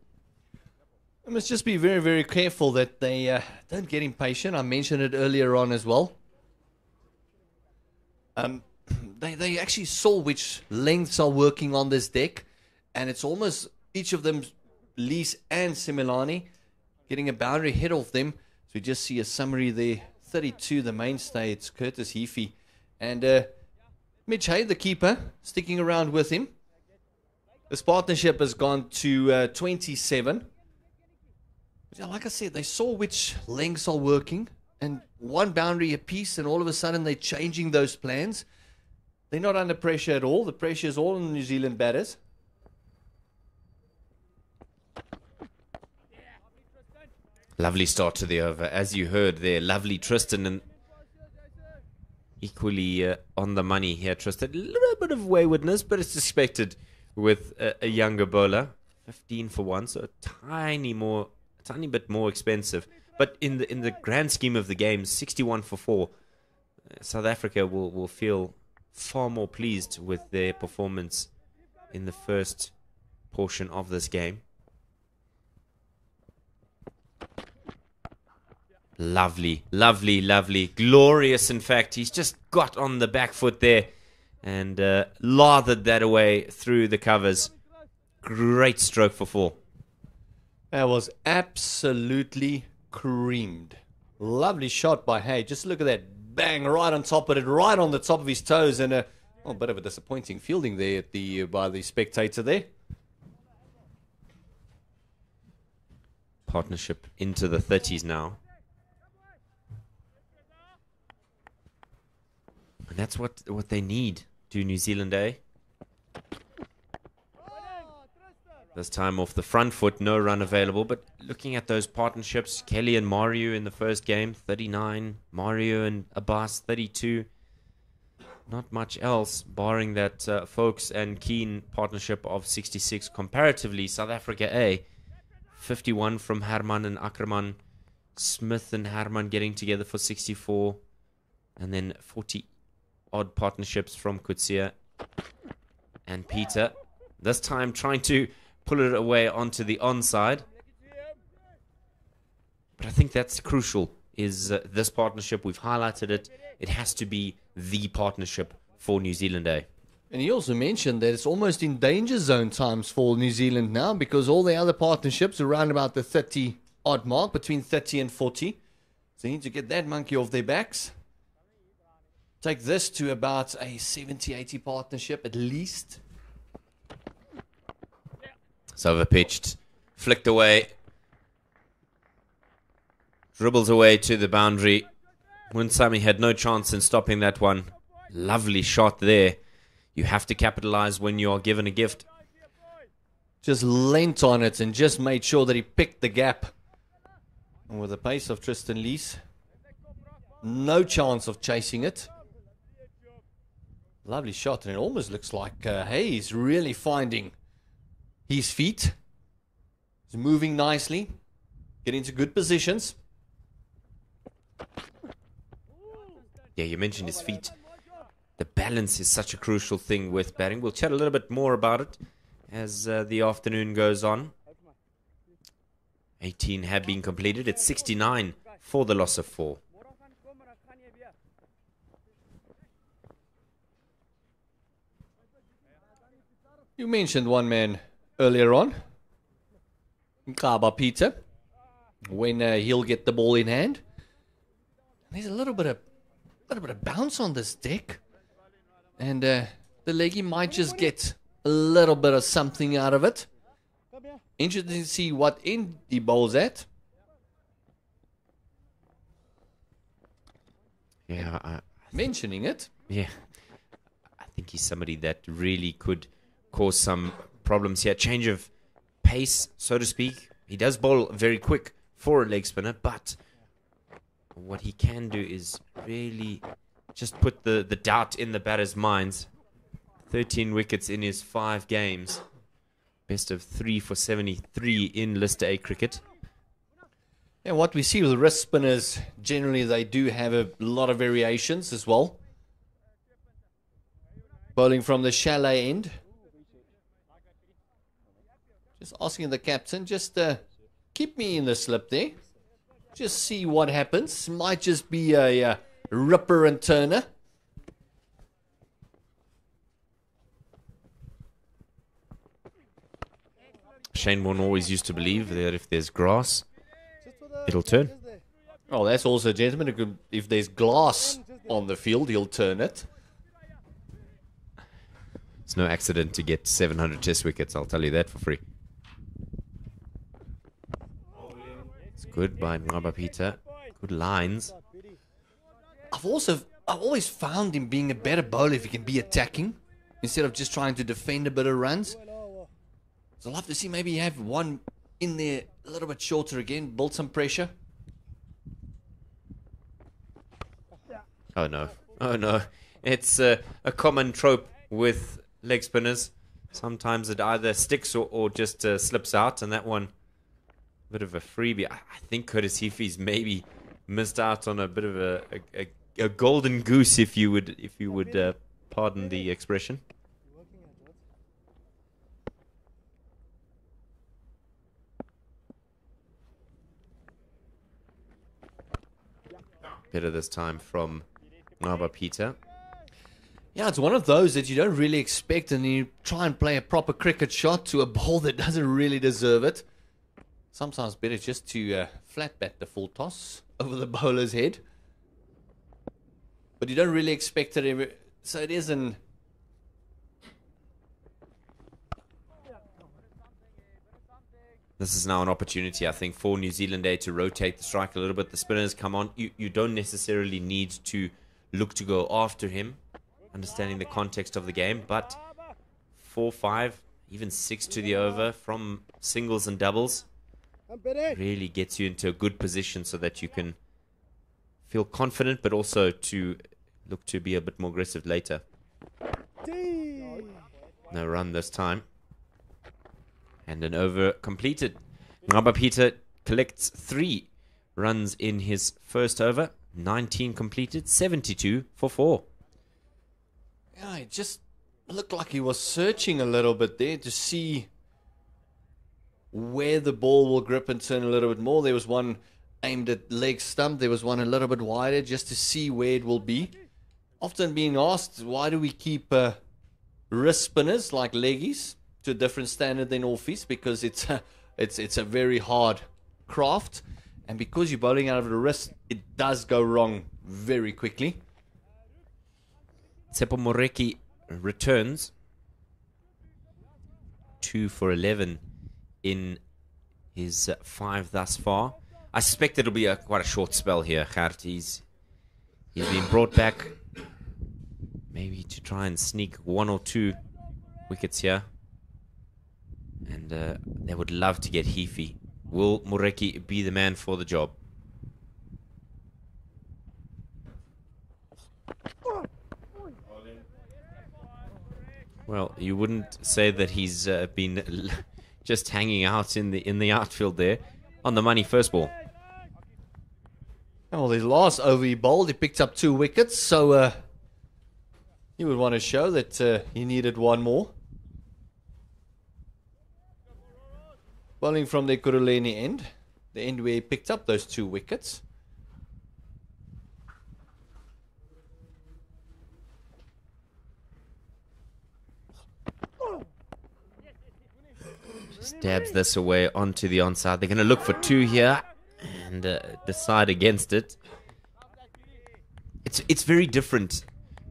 I must just be very, very careful that they don't get impatient. I mentioned it earlier on as well. They actually saw which lengths are working on this deck, and it's almost each of them, Lees and Similane, getting a boundary hit off them. So we just see a summary there. 32, the mainstay, it's Curtis Heafy. And Mitch Hay, the keeper, sticking around with him. This partnership has gone to 27. But yeah, like I said, they saw which lengths are working, and one boundary apiece, and all of a sudden they're changing those plans. They're not under pressure at all. The pressure is all on the New Zealand batters. Lovely start to the over. As you heard there, lovely Tristan, and equally on the money here, Tristan. A little bit of waywardness, but it's expected with a younger bowler. 15 for 1, so a tiny bit more expensive. But in the grand scheme of the game, 61 for 4, South Africa will feel far more pleased with their performance in the first portion of this game. Lovely, lovely, lovely. Glorious, in fact. He's just got on the back foot there and lathered that away through the covers. Great stroke for 4. That was absolutely creamed. Lovely shot by Hay. Just look at that. Bang, right on top of it, right on the top of his toes, and a bit of a disappointing fielding there by the spectator there. partnership into the 30s now. And that's what they need, do New Zealand, eh? This time off the front foot, no run available. But looking at those partnerships, Kelly and Mario in the first game, 39. Mario and Abbas, 32. Not much else, barring that Folks and Keane partnership of 66. Comparatively, South Africa A, 51 from Herman and Ackerman. Smith and Herman getting together for 64. And then 40-odd partnerships from Kutsia and Peter. This time trying to pull it away onto the onside. But I think that's crucial, is this partnership. We've highlighted it. It has to be the partnership for New Zealand, eh? And he also mentioned that it's almost in danger zone times for New Zealand now, because all the other partnerships are around about the 30-odd mark, between 30 and 40. So they need to get that monkey off their backs. Take this to about a 70-80 partnership at least. It's overpitched, flicked away, dribbles away to the boundary. Munsami had no chance in stopping that one. Lovely shot there. You have to capitalize when you are given a gift. Just leant on it and just made sure that he picked the gap. And with the pace of Tristan Lees, no chance of chasing it. Lovely shot, and it almost looks like he's really finding his feet. He's moving nicely, getting into good positions. Yeah, you mentioned his feet. The balance is such a crucial thing with batting. We'll chat a little bit more about it as the afternoon goes on. 18 have been completed. It's 69 for the loss of 4. You mentioned one man earlier on, Nkaba Peter, when he'll get the ball in hand. There's a little bit of bounce on this deck, and the leggy might just get a little bit of something out of it. Interesting to see what end he bowls at. Yeah, Mentioning it. yeah. I think he's somebody that really could cause some problems here. Change of pace, so to speak. He does bowl very quick for a leg spinner, but what he can do is really just put the doubt in the batter's minds. 13 wickets in his 5 games. Best of 3 for 73 in Lister A cricket. And what we see with wrist spinners, generally they do have a lot of variations as well. Bowling from the chalet end. Just asking the captain, just keep me in the slip there. Just see what happens. Might just be a ripper and turner. Shane Warne always used to believe that if there's grass, it'll turn. Oh, that's also, gentlemen, if there's glass on the field, he'll turn it. It's no accident to get 700 test wickets, I'll tell you that for free. It's good by Ngaba Peter. Good lines. I've always found him being a better bowler if he can be attacking instead of just trying to defend a bit of runs. So I'd love to see maybe have one in there a little bit shorter again, build some pressure. Oh no. Oh no. It's a common trope with leg spinners. Sometimes it either sticks or just slips out, and that one, a bit of a freebie. I think Curtis Heafy's maybe missed out on a bit of a golden goose, if you would pardon the expression. Better this time from Ngaba Peter. Yeah, it's one of those that you don't really expect, and you try and play a proper cricket shot to a ball that doesn't really deserve it. Sometimes better just to flat bat the full toss over the bowler's head. But you don't really expect it, so it isn't. This is now an opportunity, I think, for New Zealand A to rotate the strike a little bit. The spinners come on. You don't necessarily need to look to go after him, understanding the context of the game, but 4, 5, even 6 to the over from singles and doubles really gets you into a good position so that you can feel confident, but also to look to be a bit more aggressive later. No run this time. And an over completed. Ngaba Peter collects 3 runs in his first over. 19 completed, 72 for 4. Yeah, it just looked like he was searching a little bit there to see where the ball will grip and turn a little bit more. There was one aimed at leg stump. There was one a little bit wider just to see where it will be. Often being asked, why do we keep wrist spinners like leggies to a different standard than offies? Because it's a very hard craft, and because you're bowling out of the wrist, it does go wrong very quickly. Tsepo Moreki returns 2 for 11 in his 5 thus far. I suspect it'll be quite a short spell here, Gert. He's been brought back maybe to try and sneak 1 or 2 wickets here. And they would love to get Heafy. Will Moreki be the man for the job? Well, you wouldn't say that he's been just hanging out in the outfield there. On the money, first ball. Well, his last over he bowled, he picked up 2 wickets, so he would want to show that he needed 1 more. Bowling from the Kuruleni end, the end where he picked up those 2 wickets. Stabs this away onto the onside. They're going to look for 2 here and decide against it. It's very different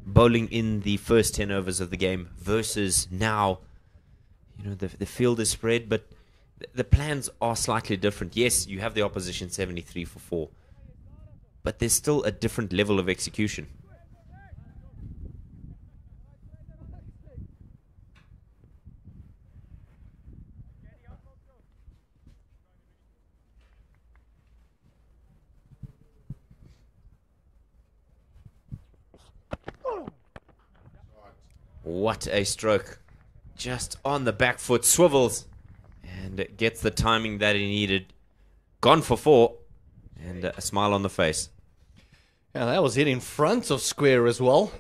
bowling in the first 10 overs of the game versus now. You know, the field is spread, but the plans are slightly different. Yes, you have the opposition 73 for 4, but there's still a different level of execution. What a stroke. Just on the back foot, swivels and gets the timing that he needed. Gone for 4 and a smile on the face. Yeah, that was hit in front of square as well.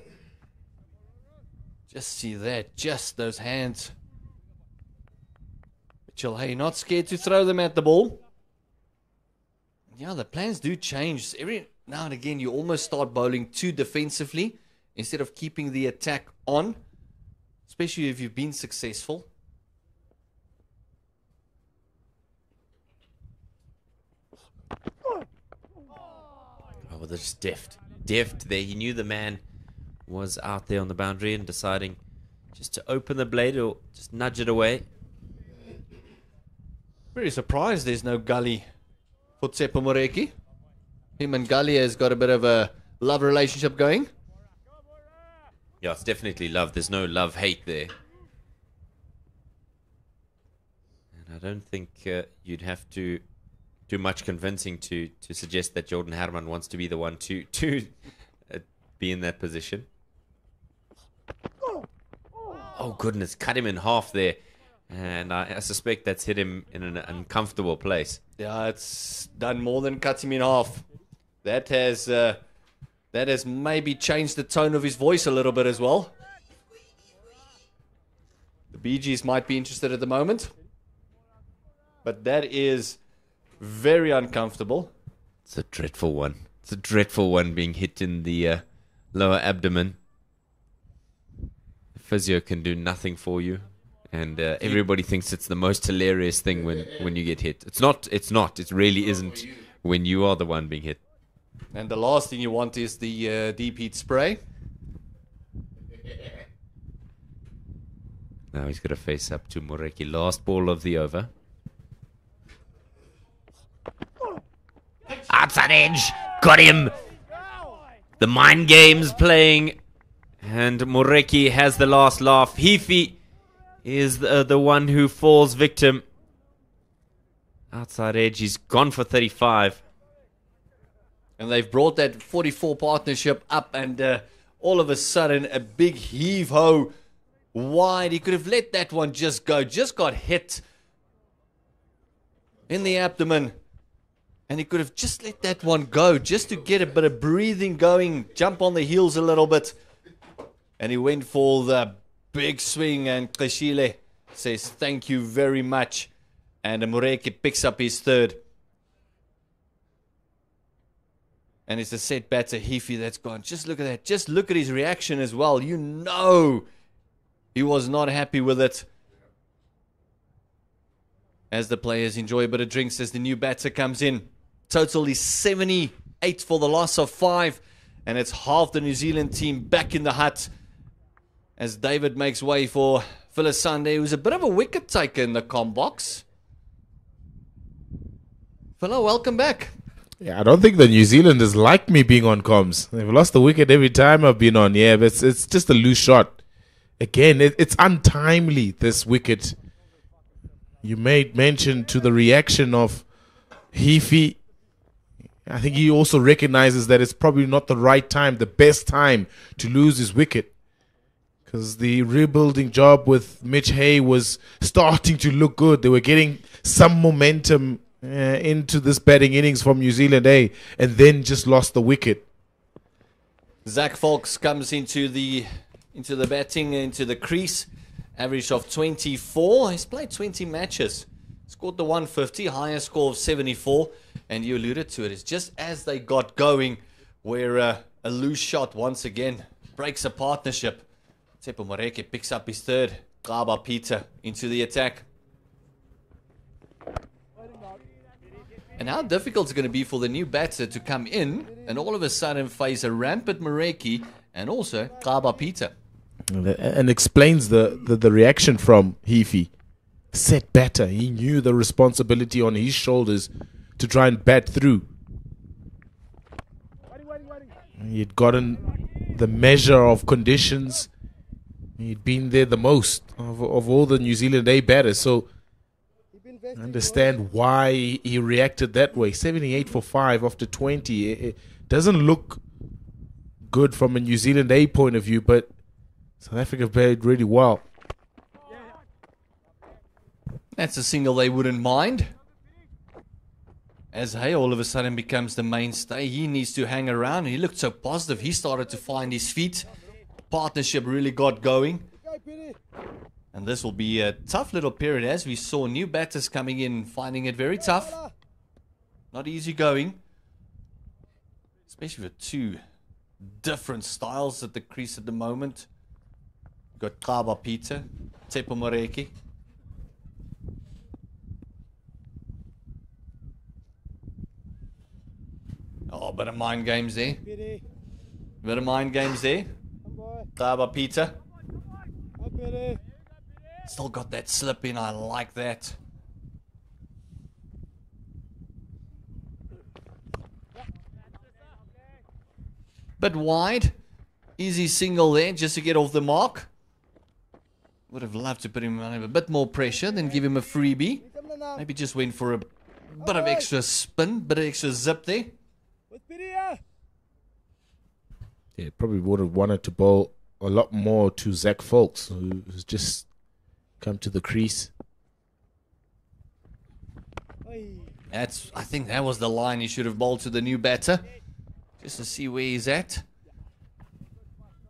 Just see that, just those hands. Mitchell, hey, not scared to throw them at the ball. Yeah, the plans do change. Every now and again, you almost start bowling too defensively instead of keeping the attack on, especially if you've been successful. Oh, they're just deft there. He knew the man was out there on the boundary and deciding just to open the blade or just nudge it away. Very surprised there's no gully for Tsepo Moreki. Him and Gully has got a bit of a love relationship going. Yeah, it's definitely love. There's no love-hate there. And I don't think you'd have to do much convincing to suggest that Jordan Herman wants to be the one to be in that position. Oh, goodness. Cut him in half there. And I suspect that's hit him in an uncomfortable place. Yeah, it's done more than cut him in half. That has maybe changed the tone of his voice a little bit as well. The Bee Gees might be interested at the moment. But that is very uncomfortable. It's a dreadful one. It's a dreadful one being hit in the lower abdomen. The physio can do nothing for you. And everybody thinks it's the most hilarious thing when you get hit. It's not. It really isn't when you are the one being hit. And the last thing you want is the deep heat spray. Now he's got to face up to Moreki. Last ball of the over. outside edge. Got him. The mind games playing. And Moreki has the last laugh. Hifi is the one who falls victim. Outside edge, he's gone for 35. And they've brought that 44 partnership up, and all of a sudden, a big heave-ho wide. He could have let that one just go. Just got hit in the abdomen. And he could have just let that one go, just to get a bit of breathing going, jump on the heels a little bit. And he went for the big swing, and Keshile says thank you very much. And Moreki picks up his third. And it's a set batter, Hifi, that's gone. Just look at that. Just look at his reaction as well. You know he was not happy with it. As the players enjoy a bit of drinks as the new batter comes in. Total is 78 for the loss of 5. And it's half the New Zealand team back in the hut. As David makes way for Philisande, who's a bit of a wicket taker in the comm box. Philo, welcome back. Yeah, I don't think the New Zealanders like me being on comms. They've lost the wicket every time I've been on. Yeah, but it's just a loose shot. Again, it's untimely, this wicket. You made mention to the reaction of Hifi. I think he also recognizes that it's probably not the right time, the best time to lose his wicket. Because the rebuilding job with Mitch Hay was starting to look good. They were getting some momentum into this batting innings from New Zealand A, and then just lost the wicket. Zach Foulkes comes into the batting, into the crease. Average of 24. He's played 20 matches. Scored the 150, highest score of 74. And you alluded to it. It's just as they got going where a loose shot once again breaks a partnership. Tsepo Moreki picks up his third. Gaba Peter into the attack. And how difficult it's going to be for the new batter to come in and all of a sudden face a rampant Moreki and also Gaba Peter. And explains the reaction from Hifi. Set batter. He knew the responsibility on his shoulders to try and bat through. He'd gotten the measure of conditions. He'd been there the most of all the New Zealand A batters. So I understand why he reacted that way. 78 for 5 after 20. It doesn't look good from a New Zealand A point of view, but South Africa played really well. That's a single they wouldn't mind. As Hay all of a sudden becomes the mainstay, he needs to hang around. He looked so positive. He started to find his feet. Partnership really got going. And this will be a tough little period as we saw new batters coming in, finding it very tough. Not easy going. Especially with two different styles at the crease at the moment. Got Gaba Peter, Tsepo Moreki. Oh, bit of mind games there. Bit of mind games there. Gaba Peter. Still got that slip in. I like that. Bit wide. Easy single there just to get off the mark. Would have loved to put him under a bit more pressure, then give him a freebie. Maybe just went for a bit of extra spin, bit of extra zip there. Yeah, probably would have wanted to bowl a lot more to Zach Foulkes, who's just come to the crease. I think that was the line he should have bowled to the new batter. Just to see where he's at.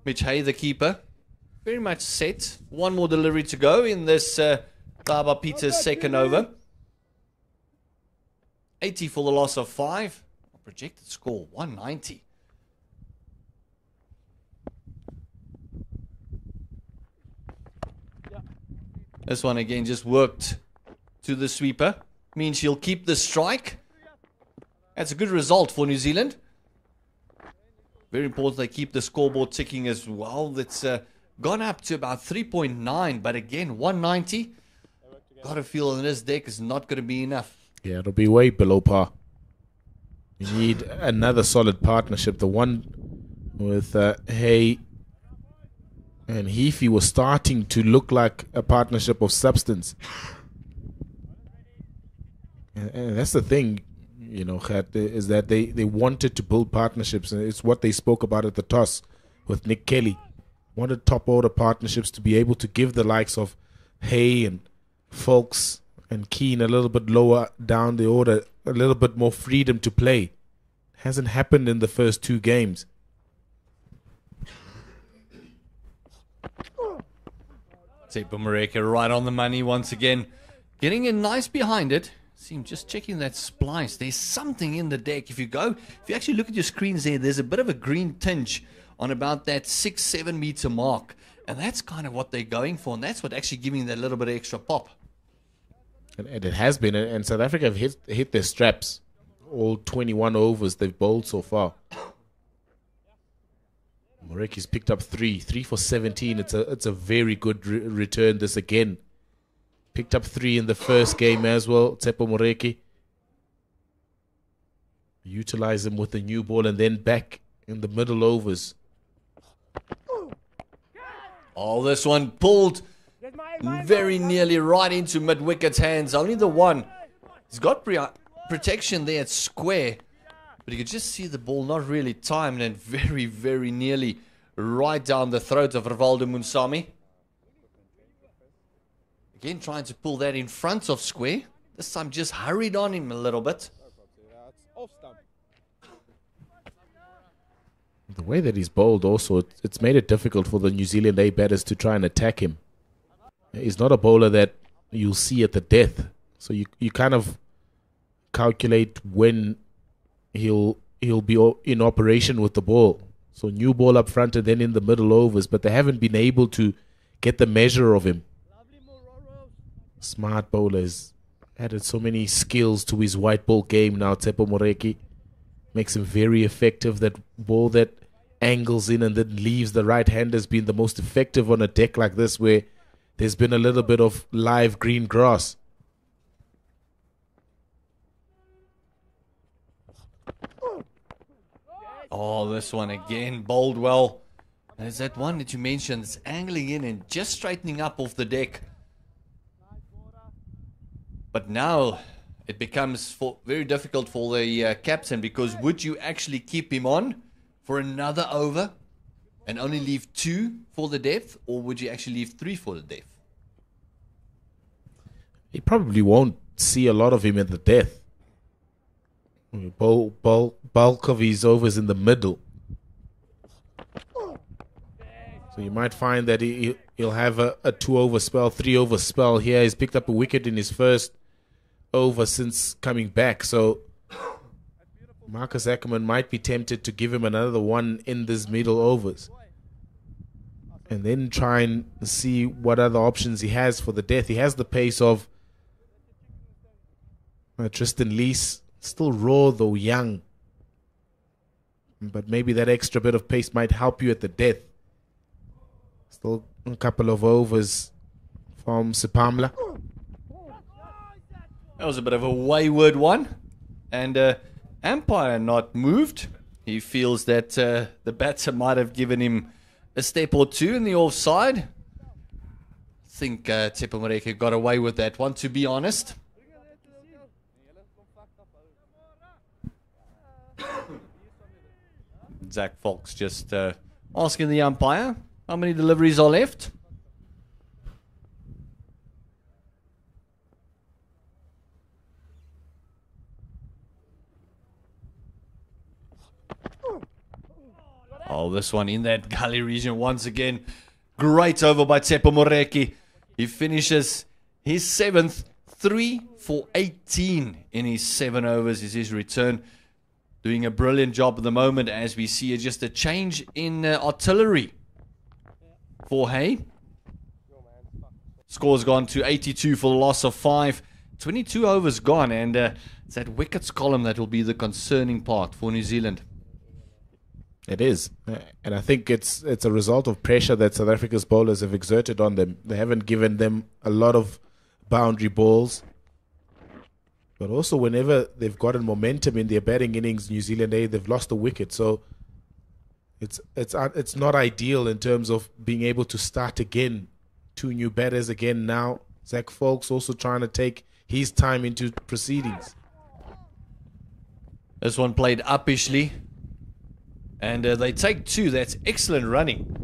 Mitch Hay, the keeper. Very much set. One more delivery to go in this Gaba Peter's second over. 80 for the loss of 5. Projected score, 190. This one again just worked to the sweeper. Means she'll keep the strike. That's a good result for New Zealand. Very important they keep the scoreboard ticking as well. It's gone up to about 3.9, but again, 190. Got to feel in this deck is not going to be enough. Yeah, it'll be way below par. You need another solid partnership. The one with Hay and Heafy was starting to look like a partnership of substance. And that's the thing, you know, Gert, is that they wanted to build partnerships. And it's what they spoke about at the toss with Nick Kelly. Wanted top order partnerships to be able to give the likes of Hay and Folks and Keane a little bit lower down the order, a little bit more freedom to play. Hasn't happened in the first two games. Tsepo Moreki right on the money once again. Getting in nice behind it. See, just checking that splice. There's something in the deck. If you actually look at your screens there's a bit of a green tinge on about that 6-7 meter mark. And that's kind of what they're going for. And that's what actually giving that little bit of extra pop. And it has been. And South Africa have hit their straps. All 21 overs they've bowled so far. Moreki's picked up 3 for 17. It's a very good return. This again. Picked up 3 in the first game as well. Tsepo Moreki. Utilize him with the new ball and then back in the middle overs. Oh, this one pulled very nearly right into mid-wicket's hands. Only the one. He's got protection there at square. But you could just see the ball not really timed and very, very nearly right down the throat of Rivaldo Munsami. Again, trying to pull that in front of square. This time just hurried on him a little bit. The way that he's bowled also, it's made it difficult for the New Zealand A batters to try and attack him. He's not a bowler that you'll see at the death. So you kind of calculate when he'll be in operation with the ball. So new ball up front and then in the middle overs, but they haven't been able to get the measure of him. Smart bowler has added so many skills to his white ball game now. Tsepo Moreki makes him very effective. That ball that angles in and then leaves the right hand has been the most effective on a deck like this where there's been a little bit of live green grass. Oh, this one again, bowled well. There's that one that you mentioned. It's angling in and just straightening up off the deck. But now it becomes very difficult for the captain, because would you actually keep him on for another over and only leave 2 for the depth, or would you actually leave 3 for the depth? He probably won't see a lot of him at the death. Bulk of his overs in the middle. So you might find that he'll have a 2-over spell, 3-over spell here. He's picked up a wicket in his first over since coming back. So Marcus Ackerman might be tempted to give him another one in this middle overs. And then try and see what other options he has for the death. He has the pace of Tristan Lees. Still raw though, young. But maybe that extra bit of pace might help you at the death. Still a couple of overs from Sipamla. That was a bit of a wayward one. And umpire not moved. He feels that the batter might have given him a step or 2 in the offside. I think Tsepo Moreki got away with that one, to be honest. Zach Fox just asking the umpire how many deliveries are left. Oh, this one in that gully region once again. Great over by Tsepo Moreki. He finishes his 7th, 3 for 18 in his 7 overs is his return. Doing a brilliant job at the moment, as we see just a change in artillery for Hay. Score's gone to 82 for the loss of 5. 22 overs gone, and it's that wickets column that will be the concerning part for New Zealand. It is. And I think it's a result of pressure that South Africa's bowlers have exerted on them. They haven't given them a lot of boundary balls. But also, whenever they've gotten momentum in their batting innings, New Zealand A, they've lost a wicket. So it's not ideal in terms of being able to start again. 2 new batters again now. Zach Folks also trying to take his time into proceedings. This one played uppishly. And they take 2. That's excellent running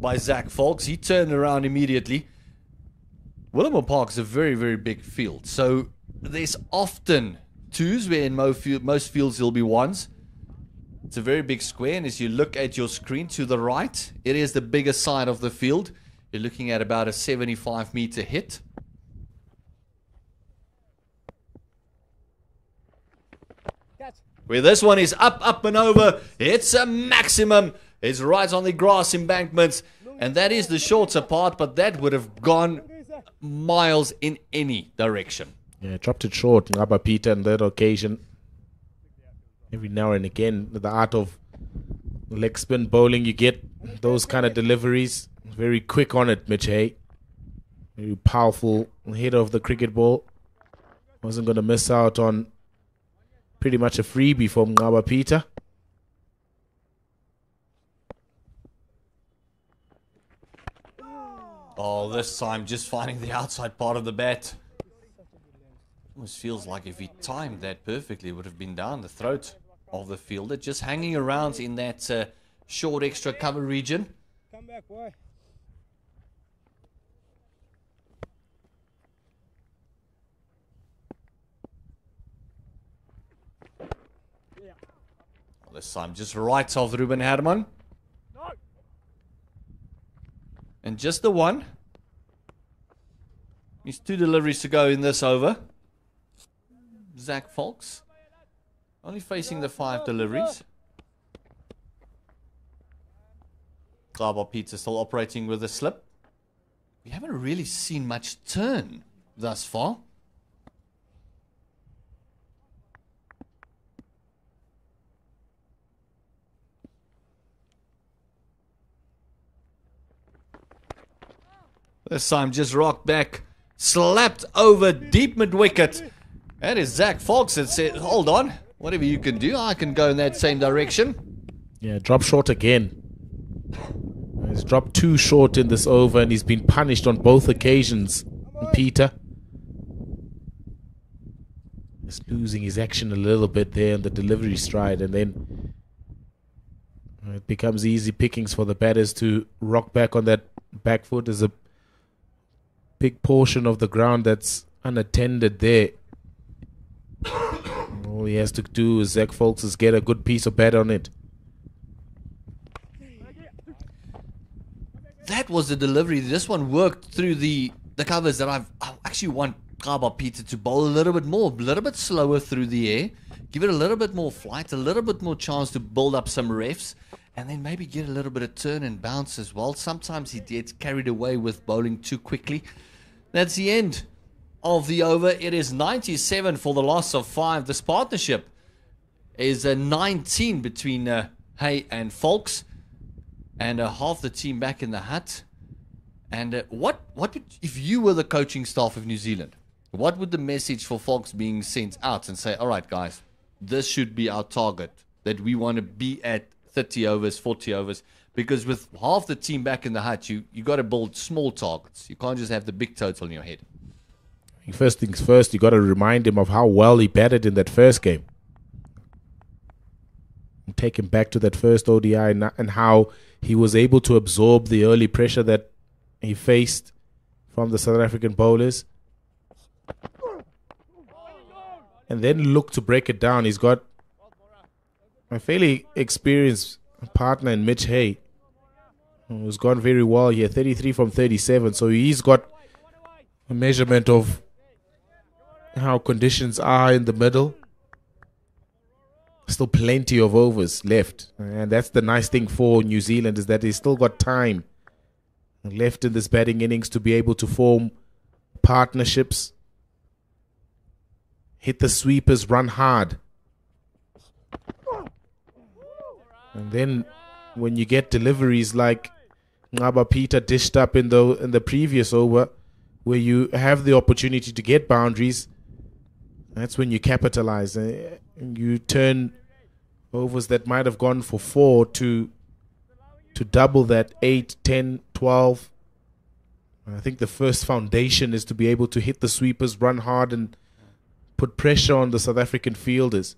by Zach Folks. He turned around immediately. Willamore Park is a very, very big field. So there's often 2s where in most fields there'll be 1s. It's a very big square, and as you look at your screen to the right, it is the bigger side of the field. You're looking at about a 75-meter hit. Where this one is up and over. It's a maximum. It's right on the grass embankments. And that is the shorter part, but that would have gone miles in any direction. Yeah, dropped it short. Ngaba Peter on that occasion. Every now and again, the art of leg spin bowling, you get those kind of deliveries. Very quick on it, Mitch Hay. Very powerful hitter of the cricket ball. Wasn't going to miss out on pretty much a freebie from Ngaba Peter. Oh, this time just finding the outside part of the bat. Almost feels like if he timed that perfectly, it would have been down the throat of the fielder. Just hanging around in that short extra cover region. Come back, boy. This time just right off Ruben Herman. No. And just the one. There's 2 deliveries to go in this over. Zach Folks only facing the 5 deliveries. Ngaba Peter still operating with a slip. We haven't really seen much turn thus far. This time just rocked back, slapped over deep mid-wicket. That is Zach Folks that said, hold on, whatever you can do, I can go in that same direction. Yeah, drop short again. He's dropped 2 short in this over, and he's been punished on both occasions. Peter is losing his action a little bit there on the delivery stride, and then it becomes easy pickings for the batters to rock back on that back foot. There's a big portion of the ground that's unattended there. All he has to do is Zach Folks is get a good piece of bat on it. That was the delivery. This one worked through the covers that I actually want Ngaba Peter to bowl a little bit more, a little bit slower through the air, give it a little bit more flight, a little bit more chance to build up some refs, and then maybe get a little bit of turn and bounce as well. Sometimes he gets carried away with bowling too quickly. That's the end of the over. It is 97 for the loss of 5. This partnership is a 19 between Hay and Folks. And half the team back in the hut. And what would, if you were the coaching staff of New Zealand, what would the message for Folks being sent out and say, all right, guys, this should be our target, that we want to be at 30 overs, 40 overs, because with half the team back in the hut, you got to build small targets. You can't just have the big total in your head. First things first, you got to remind him of how well he batted in that first game. Take him back to that first ODI and how he was able to absorb the early pressure that he faced from the South African bowlers. And then look to break it down. He's got a fairly experienced partner in Mitch Hay, who's gone very well here, 33 from 37. So he's got a measurement of how conditions are in the middle. Still plenty of overs left, and that's the nice thing for New Zealand, is that they still got time left in this batting innings to be able to form partnerships, hit the sweepers, run hard. And then when you get deliveries like Ngaba Peter dished up in the previous over, where you have the opportunity to get boundaries, That's when you capitalize. You turn overs that might have gone for 4 to double that 8, 10, 12. I think the first foundation is to be able to hit the sweepers, run hard, and put pressure on the South African fielders.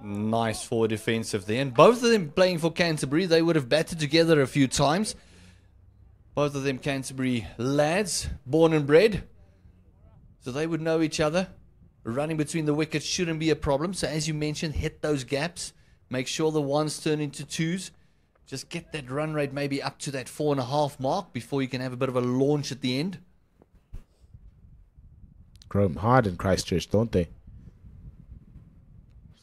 Nice forward defensive there. And both of them playing for Canterbury. They would have batted together a few times. Both of them Canterbury lads, born and bred. So they would know each other. Running between the wickets shouldn't be a problem. So as you mentioned, hit those gaps. Make sure the ones turn into twos. Just get that run rate maybe up to that 4.5 mark before you can have a bit of a launch at the end. Grow them hard in Christchurch, don't they?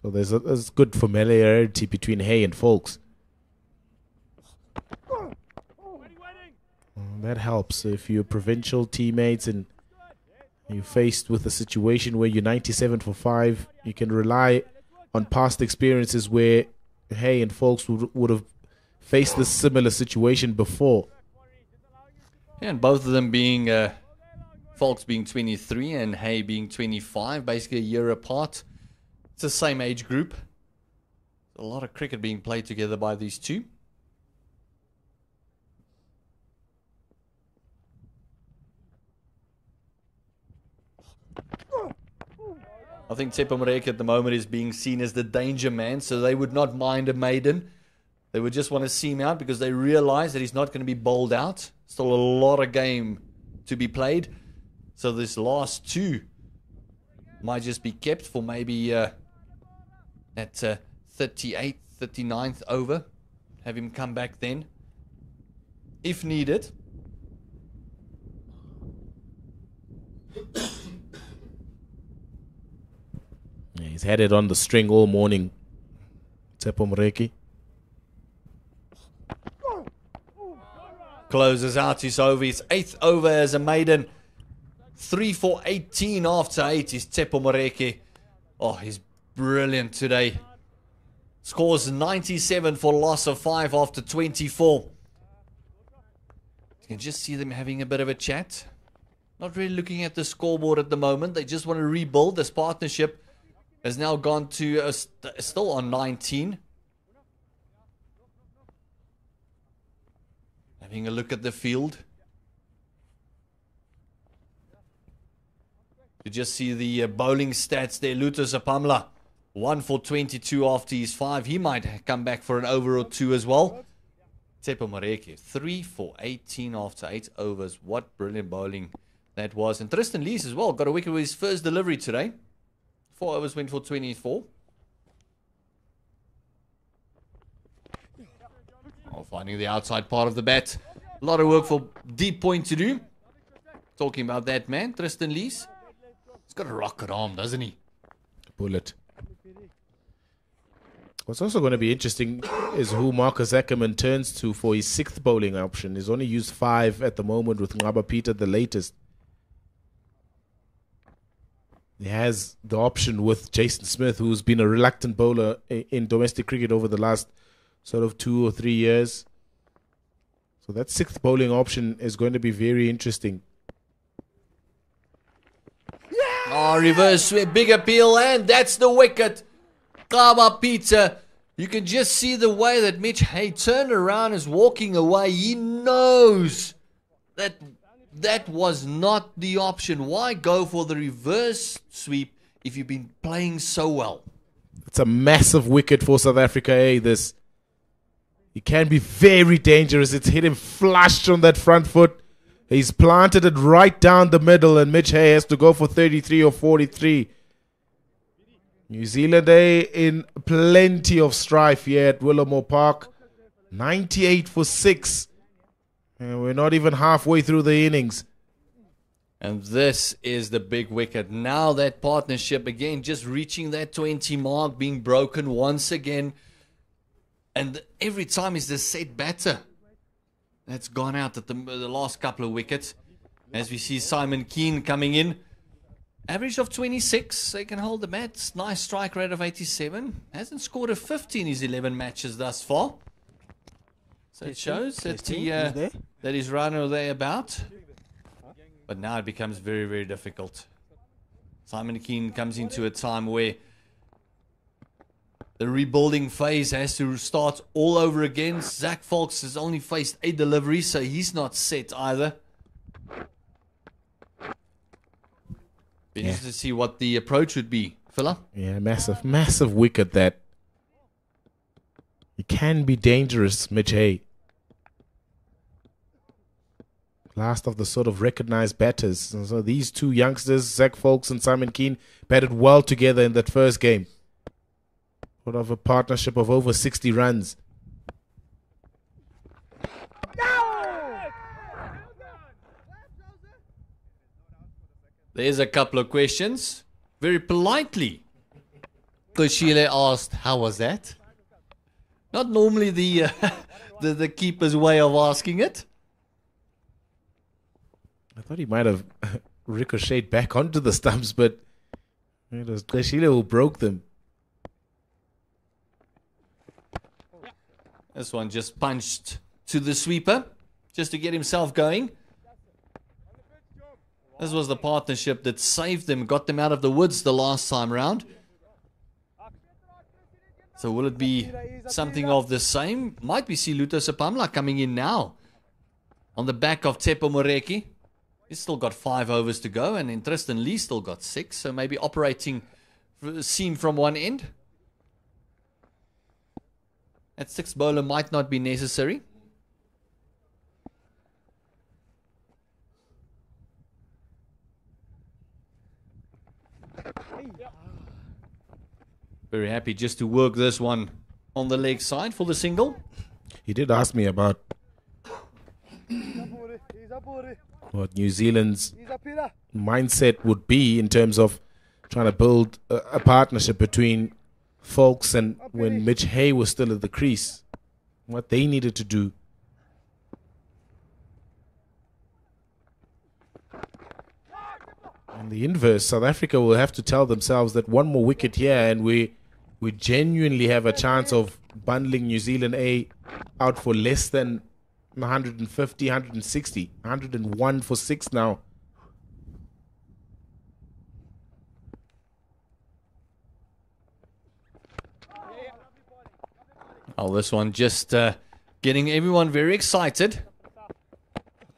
So there's good familiarity between Hay and Folks. That helps if you're provincial teammates and you're faced with a situation where you're 97 for 5. You can rely on past experiences where Hay and Folks would have faced this similar situation before. Yeah, and both of them being Folks being 23 and Hay being 25, basically a year apart. It's the same age group. A lot of cricket being played together by these two. I think Tsepo Moreki at the moment is being seen as the danger man, so they would not mind a maiden. They would just want to see him out because they realize that he's not going to be bowled out. Still a lot of game to be played. So this last 2 might just be kept for maybe that 38th, 39th over. Have him come back then, if needed. He's had it on the string all morning, Tsepo Moreki. Closes out his over. His 8th over as a maiden. 3 for 18 after 8 is Tsepo Moreki. Oh, he's brilliant today. Scores 97 for loss of 5 after 24. You can just see them having a bit of a chat. Not really looking at the scoreboard at the moment. They just want to rebuild. This partnership has now gone to still on 19. Having a look at the field. You just see the bowling stats there. Lutus Apamla, 1 for 22 after his 5. He might come back for an over or 2 as well. Tsepo Moreki, 3 for 18 after 8 overs. What brilliant bowling that was. And Tristan Lees as well. Got a wicket with his first delivery today. 4 overs went for 24. Oh, finding the outside part of the bat. A lot of work for deep point to do. Talking about that man, Tristan Lees. He's got a rocket arm, doesn't he? Bullet. What's also going to be interesting is who Marcus Ackerman turns to for his 6th bowling option. He's only used 5 at the moment with Ngaba Peter, the latest. He has the option with Jason Smith, who's been a reluctant bowler in domestic cricket over the last sort of 2 or 3 years. So that 6th bowling option is going to be very interesting. Oh, reverse sweep, big appeal, and that's the wicket. Ngaba Peter. You can just see the way that Mitch Hay turned around, is walking away. He knows that that was not the option. Why go for the reverse sweep if you've been playing so well? It's a massive wicket for South Africa, this. It can be very dangerous. It's hit him flush on that front foot. He's planted it right down the middle, and Mitch Hay has to go for 33 or 43. New Zealand in plenty of strife here at Willamore Park. 98 for 6. And we're not even halfway through the innings. And this is the big wicket. Now that partnership again, just reaching that 20 mark, being broken once again. And every time is the set batter that's gone out at the last couple of wickets. As we see Simon Keane coming in. Average of 26. They can hold the bat. Nice strike rate of 87. Hasn't scored a 50 in his 11 matches thus far. So it shows that Testing. he Who's there? that he's right or thereabout. But now it becomes very, very difficult. Simon Keane comes into a time where the rebuilding phase has to start all over again. Zach Fox has only faced 8 deliveries, so he's not set either. Be interested to see what the approach would be. Phila? Yeah, massive wicket that. It can be dangerous, Mitch Hay. Last of the sort of recognized batters. And so these two youngsters, Zach Fox and Simon Keane, batted well together in that first game. Sort of a partnership of over 60 runs. There's a couple of questions. Very politely, Koshile asked, how was that? Not normally the the keeper's way of asking it. I thought he might have ricocheted back onto the stumps, but it was Koshile who broke them. This one just punched to the sweeper, just to get himself going. This was the partnership that saved them, got them out of the woods the last time round. So will it be something of the same? Might we see Luto Sepamla coming in now on the back of Tsepo Moreki? He's still got 5 overs to go, and then Tristan Lee still got 6. So maybe operating seam from one end. That 6th bowler might not be necessary. Very happy just to work this one on the leg side for the single. He did ask me about what New Zealand's mindset would be in terms of trying to build a partnership between Folks and when Mitch Hay was still at the crease. What they needed to do. And the inverse, South Africa will have to tell themselves that one more wicket here and we genuinely have a chance of bundling New Zealand A out for less than 150, 160, 101 for 6 now. Oh, this one just getting everyone very excited.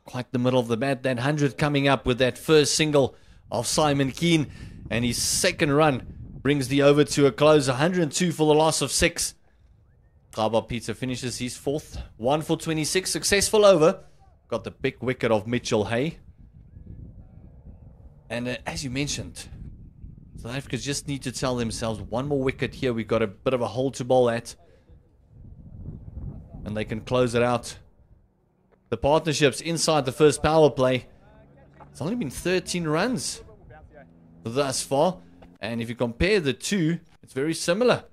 Quite the middle of the bat, that 100 coming up with that first single of Simon Keane. And his second run brings the over to a close. 102 for the loss of 6. Kaba Pizza finishes his 4th. 1 for 26. Successful over. Got the big wicket of Mitchell Hay. And as you mentioned, South Africa just need to tell themselves one more wicket here. We've got a bit of a hole to bowl at. And they can close it out. The partnerships inside the first power play. It's only been 13 runs thus far. And if you compare the two, it's very similar.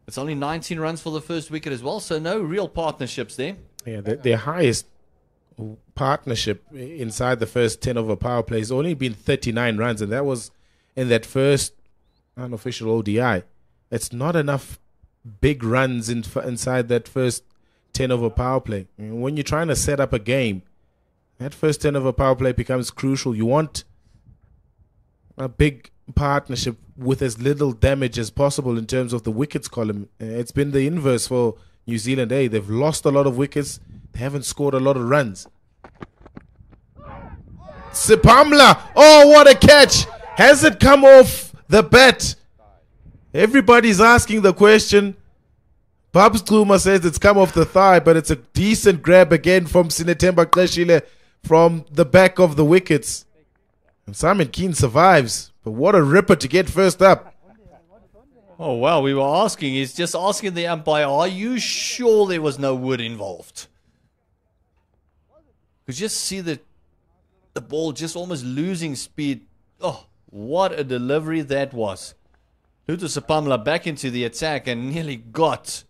It's only 19 runs for the first wicket as well. So no real partnerships there. Yeah, their highest partnership inside the first 10 over power play has only been 39 runs. And that was in that first unofficial ODI. It's not enough big runs inside that first 10 over power play. When you're trying to set up a game, that first 10 over power play becomes crucial. You want a big partnership with as little damage as possible in terms of the wickets column. It's been the inverse for New Zealand A. They've lost a lot of wickets. They haven't scored a lot of runs. Sepamla! Oh, what a catch! Has it come off the bat? Everybody's asking the question. Babs Kluma says it's come off the thigh, but it's a decent grab again from Sinetemba Kleshile from the back of the wickets. And Simon Keane survives. But what a ripper to get first up. Oh, wow. We were asking. He's just asking the umpire, are you sure there was no wood involved? You just see the ball just almost losing speed. Oh, what a delivery that was. Luto Sepamla back into the attack and nearly got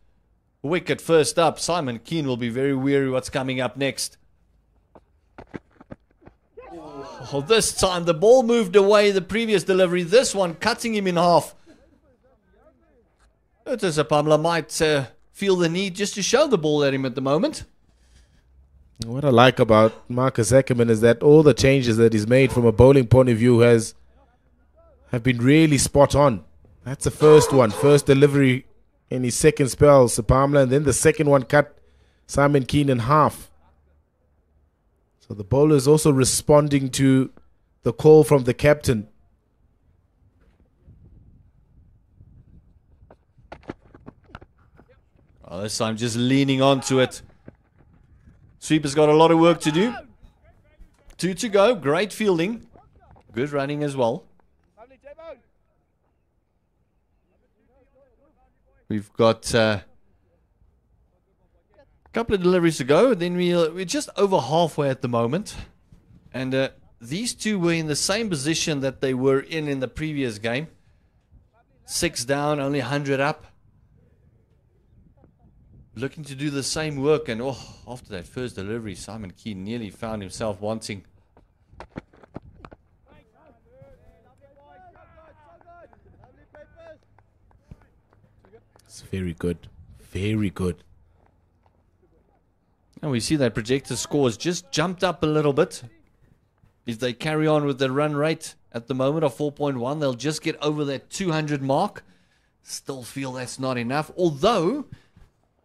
wicket first up. Simon Keane will be very weary what's coming up next. Oh, this time the ball moved away the previous delivery. This one cutting him in half. Luto Sepamla might feel the need just to show the ball at him at the moment. What I like about Marcus Ackerman is that all the changes that he's made from a bowling point of view have been really spot on. That's the first one, first delivery in his second spell, Sapamla, and then the second one cut Simon Keane in half. So the bowler is also responding to the call from the captain. Oh, this time just leaning onto it. Sweeper's got a lot of work to do. 2 to go. Great fielding. Good running as well. We've got a couple of deliveries to go. Then we're just over halfway at the moment. And these two were in the same position that they were in the previous game. 6 down, only 100 up. Looking to do the same work, and after that first delivery, Simon Keane nearly found himself wanting. It's very good. Very good. And we see that projector score has just jumped up a little bit. If they carry on with the run rate at the moment of 4.1, they'll just get over that 200 mark. Still feel that's not enough, although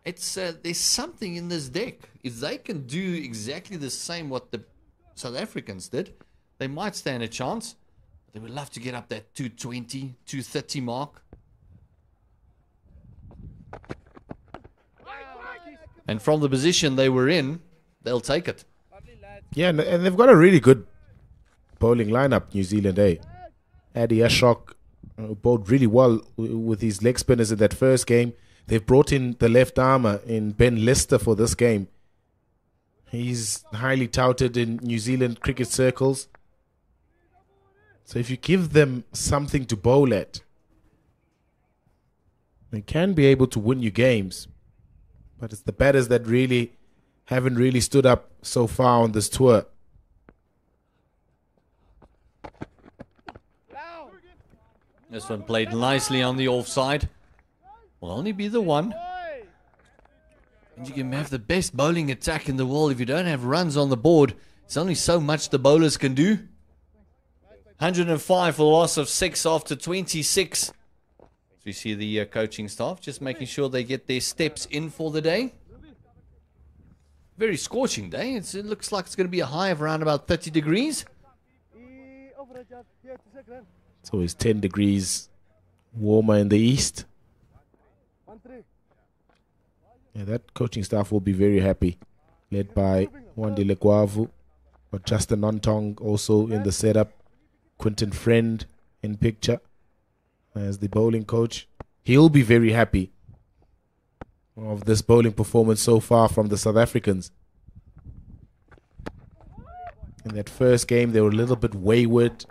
there's something in this deck. If they can do exactly the same what the South Africans did, they might stand a chance. They would love to get up that 220, 230 mark. And from the position they were in, they'll take it. Yeah, and they've got a really good bowling lineup, New Zealand, eh? Addy Ashok bowled really well with his leg spinners in that first game. They've brought in the left armour in Ben Lister for this game. He's highly touted in New Zealand cricket circles. So if you give them something to bowl at, they can be able to win you games. But it's the batters that really haven't really stood up so far on this tour. This one played nicely on the offside. Will only be the one. And you can have the best bowling attack in the world. If you don't have runs on the board, it's only so much the bowlers can do. 105 for a loss of 6 after 26. So you see the coaching staff just making sure they get their steps in for the day. Very scorching day. It looks like it's going to be a high of around about 30 degrees. It's always 10 degrees warmer in the east. Yeah, that coaching staff will be very happy. Led by Wandile Lekwavu, but Justin Nontong also in the setup. Quinton Friend in picture as the bowling coach. He'll be very happy of this bowling performance so far from the South Africans. In that first game, they were a little bit wayward.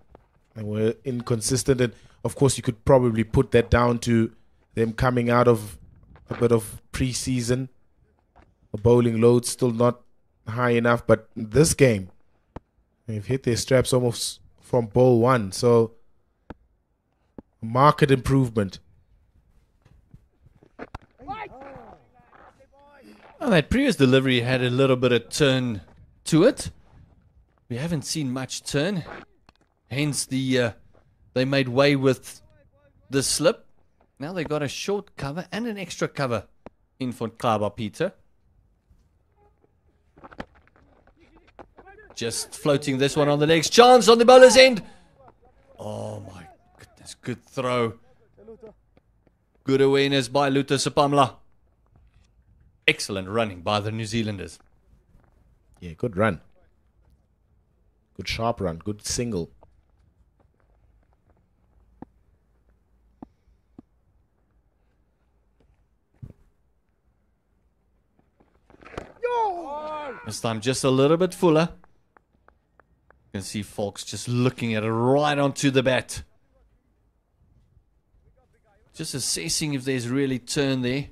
They were inconsistent. And, of course, you could probably put that down to them coming out of a bit of pre-season. The bowling load still not high enough. But this game, they've hit their straps almost from ball one. So, market improvement. Well, that previous delivery had a little bit of turn to it. We haven't seen much turn. Hence, they made way with the slip. Now they got a short cover and an extra cover in for Klaba Peter. Just floating this one on the next chance on the bowler's end. Oh my goodness, good throw. Good awareness by Luther Sapamla. Excellent running by the New Zealanders. Yeah, good run. Good sharp run. Good single. This time just a little bit fuller. You can see Folks just looking at it right onto the bat. Just assessing if there's really turn there.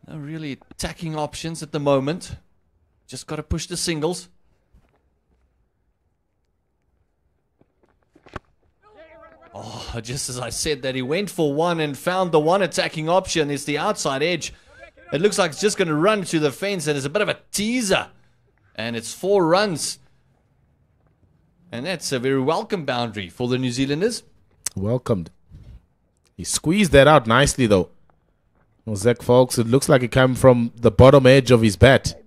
No really attacking options at the moment. Just got to push the singles. Oh, just as I said that, he went for one and found the one attacking option. It's the outside edge. It looks like it's just going to run to the fence, and it's a bit of a teaser. And it's 4 runs. And that's a very welcome boundary for the New Zealanders. Welcomed. He squeezed that out nicely, though. Well, Zach Folks, it looks like it came from the bottom edge of his bat.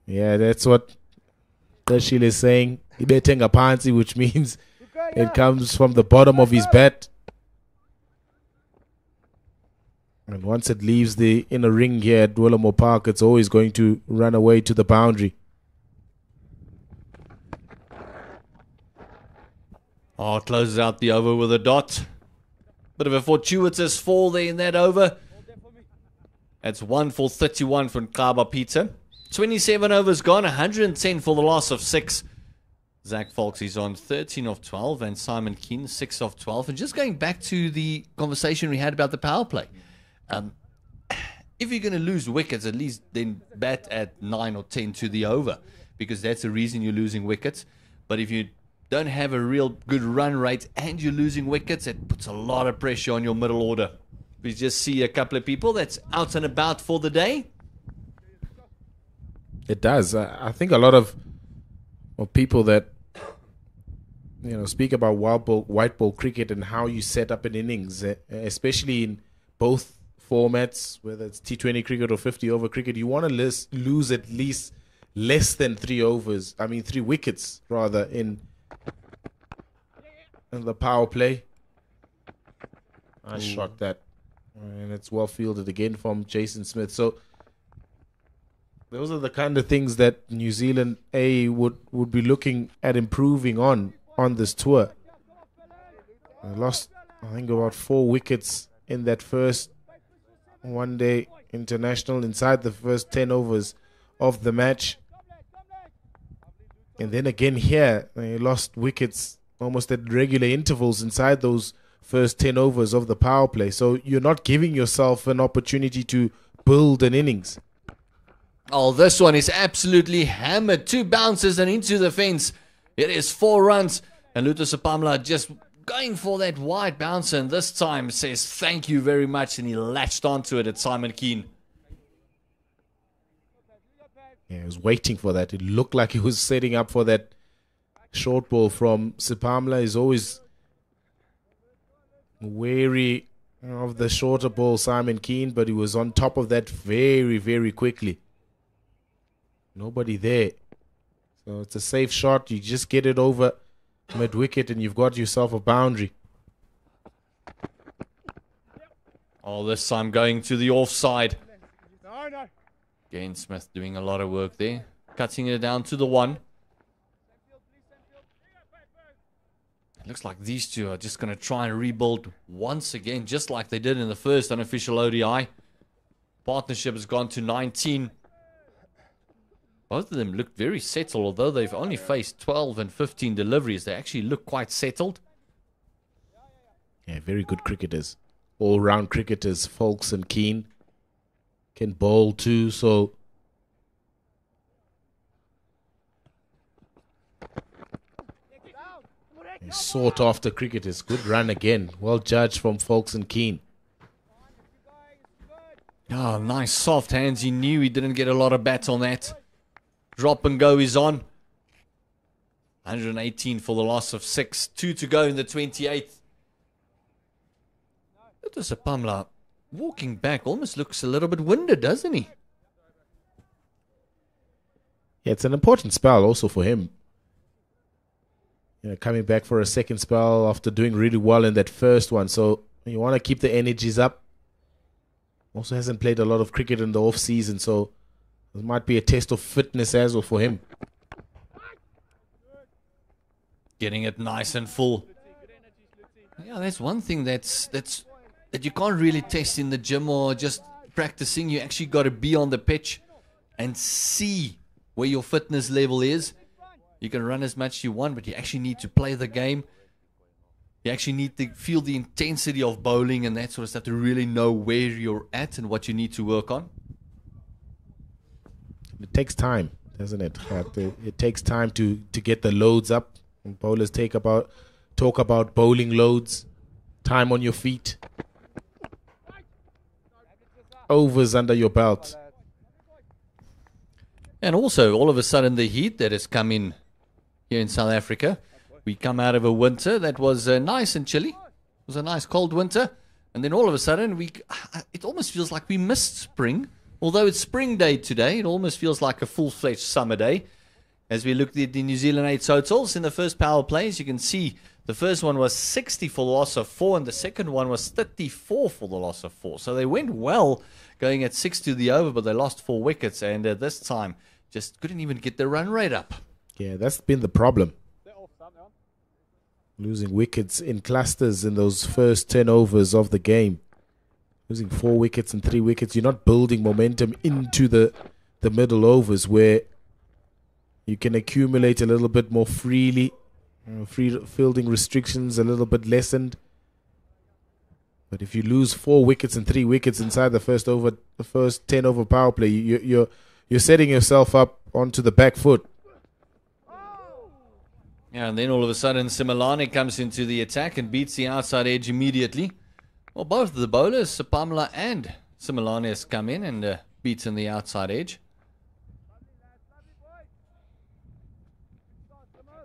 Yeah, that's what Dashil is saying. Ibetenga pansi, which means it comes from the bottom of his bat. And once it leaves the inner ring here at Willowmore Park, it's always going to run away to the boundary. Oh, closes out the over with a dot. Bit of a fortuitous fall there in that over. That's 1 for 31 from Kaba Peter. 27 overs gone, 110 for the loss of 6. Zach Folks is on 13 of 12, and Simon Keane 6 of 12. And just going back to the conversation we had about the power play. If you're going to lose wickets, at least then bat at 9 or 10 to the over, because that's the reason you're losing wickets. But if you don't have a real good run rate and you're losing wickets, it puts a lot of pressure on your middle order. We just see a couple of people that's out and about for the day. It does. I think a lot of people that speak about white ball cricket and how you set up an innings, especially in both formats, whether it's T20 cricket or 50-over cricket, you want to lose at least less than 3 wickets rather in the power play. I shot that, and it's well fielded again from Jason Smith. So those are the kind of things that New Zealand would be looking at improving on this tour. I lost, I think, about 4 wickets in that first one-day international inside the first 10 overs of the match. And then again here, they lost wickets almost at regular intervals inside those first 10 overs of the power play. So you're not giving yourself an opportunity to build an innings. Oh, this one is absolutely hammered. 2 bounces and into the fence. It is 4 runs. And Lutus Apamla just going for that wide bouncer, and this time says thank you very much, and he latched onto it at Simon Keane. Yeah, he was waiting for that. It looked like he was setting up for that short ball from Sipamla. He's always wary of the shorter ball, Simon Keane, but he was on top of that very, very quickly. Nobody there. So it's a safe shot. You just get it over mid-wicket and you've got yourself a boundary. Oh, this time going to the offside. Again, Smith doing a lot of work there. Cutting it down to the 1. It looks like these two are just going to try and rebuild once again, just like they did in the first unofficial ODI. Partnership has gone to 19. Both of them look very settled, although they've only faced 12 and 15 deliveries. They actually look quite settled. Yeah, very good cricketers. All-round cricketers, Folks and Keane. Can bowl too, so... sought after cricketers. Good run again. Well judged from Folks and Keane. Oh, nice soft hands. He knew he didn't get a lot of bats on that. Drop and go is on. 118 for the loss of 6. 2 to go in the 28th. Lutus Apamla walking back almost looks a little bit winded, doesn't he? Yeah, it's an important spell also for him. Coming back for a second spell after doing really well in that first one. So you want to keep the energies up. Also hasn't played a lot of cricket in the off-season, so it might be a test of fitness as well for him. Getting it nice and full. Yeah, that's one thing that you can't really test in the gym or just practicing. You actually got to be on the pitch and see where your fitness level is. You can run as much as you want, but you actually need to play the game. You actually need to feel the intensity of bowling and that sort of stuff to really know where you're at and what you need to work on. It takes time, doesn't it? It takes time to get the loads up. And bowlers talk about bowling loads, time on your feet. overs under your belt. And also, all of a sudden, the heat that has come in here in South Africa. We come out of a winter that was nice and chilly. It was a nice cold winter. And then all of a sudden, it almost feels like we missed spring. Although it's spring day today, it almost feels like a full-fledged summer day. As we looked at the New Zealand 8 totals in the first power plays, you can see the first one was 60 for the loss of 4, and the second one was 34 for the loss of 4. So they went well going at 6 to the over, but they lost 4 wickets, and this time just couldn't even get the run rate up. Yeah, that's been the problem. Losing wickets in clusters in those first 10 overs of the game. Losing 4 wickets and 3 wickets. You're not building momentum into the middle overs where you can accumulate a little bit more freely. Free fielding restrictions a little bit lessened. But if you lose 4 wickets and 3 wickets inside the first 10 over power play, you're setting yourself up onto the back foot. Yeah, and then all of a sudden Simelane comes into the attack and beats the outside edge immediately. Well, both of the bowlers, Sapamla and Simelane, has come in and beaten the outside edge.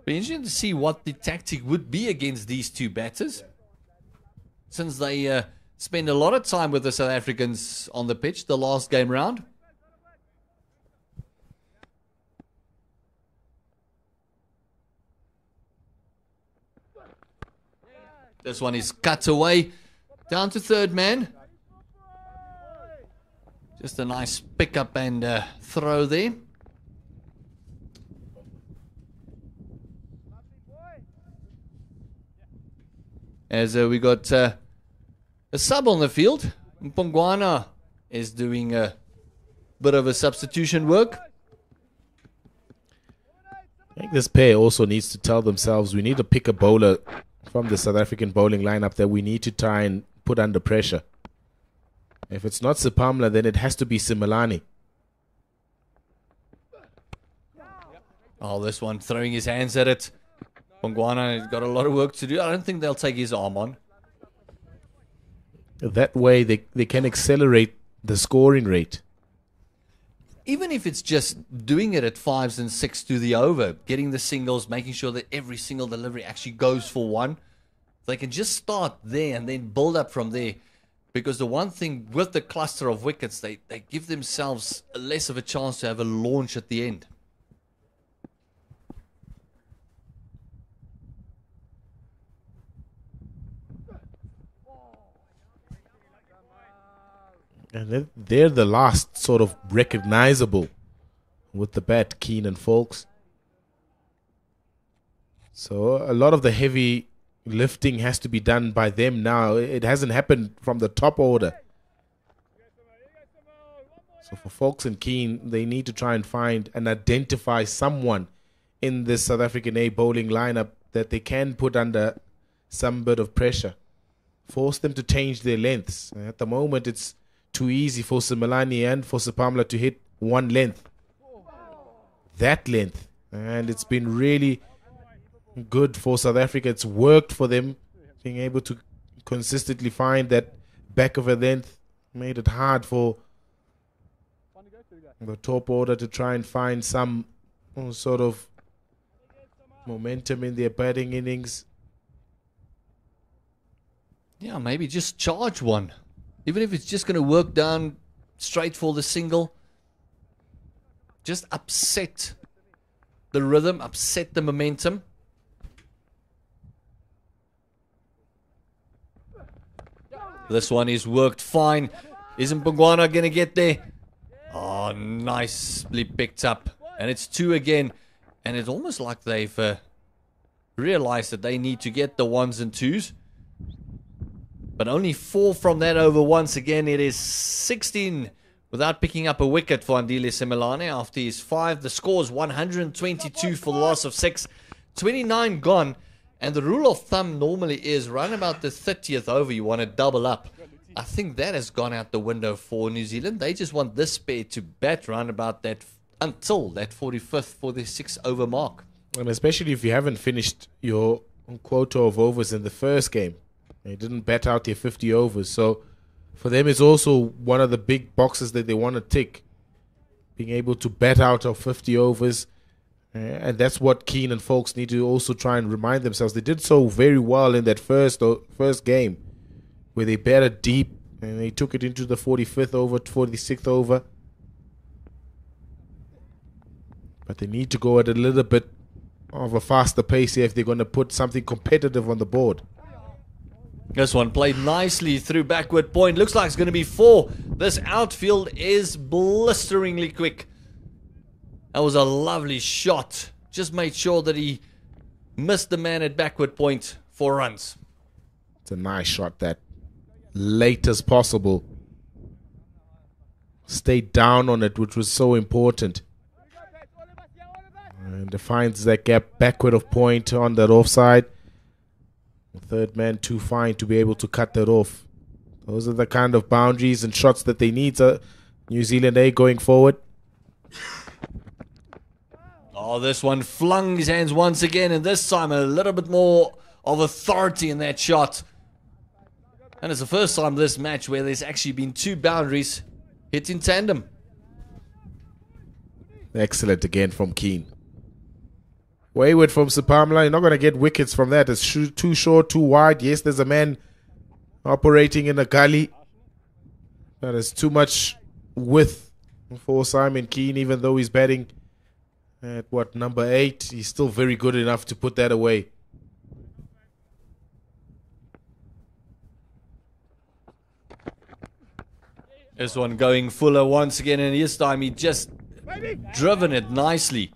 Be interesting to see what the tactic would be against these two batters, since they spend a lot of time with the South Africans on the pitch the last game round. This one is cut away down to third man. Just a nice pick up and throw there. As we got a sub on the field, Mpongwana is doing a bit of a substitution work. I think this pair also needs to tell themselves we need to pick a bowler from the South African bowling lineup that we need to try and put under pressure. If it's not Sapamla, then it has to be Simelane. Oh, this one throwing his hands at it. Mpongwana has got a lot of work to do. I don't think they'll take his arm on. That way they can accelerate the scoring rate. Even if it's just doing it at 5s and 6 to the over, getting the singles, making sure that every single delivery actually goes for 1, they can just start there and then build up from there. Because the one thing with the cluster of wickets, they give themselves less of a chance to have a launch at the end. And they're the last sort of recognizable with the bat, Keane and Folks. So a lot of the heavy lifting has to be done by them now. It hasn't happened from the top order. So for Folks and Keane, they need to try and find and identify someone in this South African A bowling lineup that they can put under some bit of pressure. Force them to change their lengths. At the moment, it's too easy for Simelane and for Sapamla to hit one length. That length. And it's been really good for South Africa. It's worked for them. Being able to consistently find that back of a length made it hard for the top order to try and find some sort of momentum in their batting innings. Yeah, maybe just charge one. Even if it's just going to work down straight for the single. Just upset the rhythm, upset the momentum. This one is worked fine. Isn't Mpongwana going to get there? Oh, nicely picked up. And it's 2 again. And it's almost like they've realized that they need to get the 1s and 2s. But only 4 from that over once again. It is 16 without picking up a wicket for Andile Simelane after his 5. The score is 122 for the loss of 6. 29 gone. And the rule of thumb normally is around about the 30th over, you want to double up. I think that has gone out the window for New Zealand. They just want this pair to bat around about that until that 45th, 46 over mark. And especially if you haven't finished your quota of overs in the first game. You didn't bat out your 50 overs. So For them, it's also one of the big boxes that they want to tick. Being able to bat out of 50 overs. And that's what Keane and Folks need to also try and remind themselves. They did so very well in that first game, where they batted deep and they took it into the 45th over, 46th over. But they need to go at a little bit of a faster pace here if they're going to put something competitive on the board. This one played nicely through backward point. Looks like it's going to be 4. This outfield is blisteringly quick. That was a lovely shot. Just made sure that he missed the man at backward point. 4 runs. It's a nice shot, that. Late as possible. Stayed down on it, which was so important. And defines that gap backward of point on that offside. The third man too fine to be able to cut that off. Those are the kind of boundaries and shots that they need, New Zealand A, going forward. Oh, this one flung his hands once again, and this time a little bit more of authority in that shot. And it's the first time this match where there's actually been 2 boundaries hit in tandem. Excellent again from Keane. Wayward from Sepamla. You're not going to get wickets from that. It's too short, too wide. Yes, there's a man operating in a gully. But it's too much width for Simon Keane, even though he's batting at, number 8. He's still very good enough to put that away. This one going Fuller once again, and this time he just driven it nicely.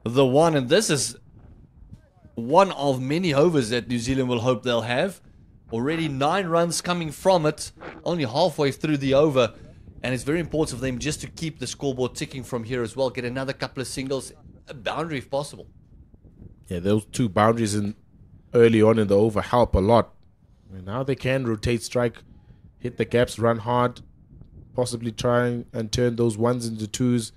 The one, and this is one of many overs that New Zealand will hope they'll have. Already 9 runs coming from it, only halfway through the over. And it's very important for them just to keep the scoreboard ticking from here as well. Get another couple of singles, a boundary if possible. Yeah, those 2 boundaries early on in the over help a lot. And now they can rotate strike, hit the gaps, run hard, possibly try and turn those 1s into 2s.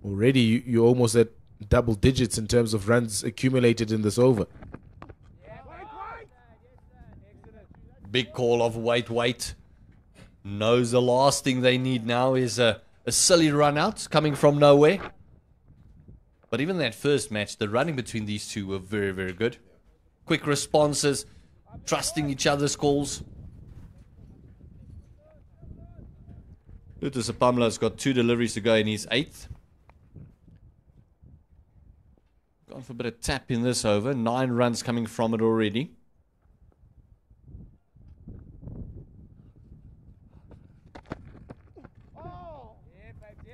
Already you're almost at double digits in terms of runs accumulated in this over. Big call of wait. Knows the last thing they need now is a silly run out coming from nowhere. But even that first match, the running between these two were very, very good. Quick responses, trusting each other's calls. Lutus Apamla's got 2 deliveries to go in his 8th. Gone for a bit of tap in this over. 9 runs coming from it already.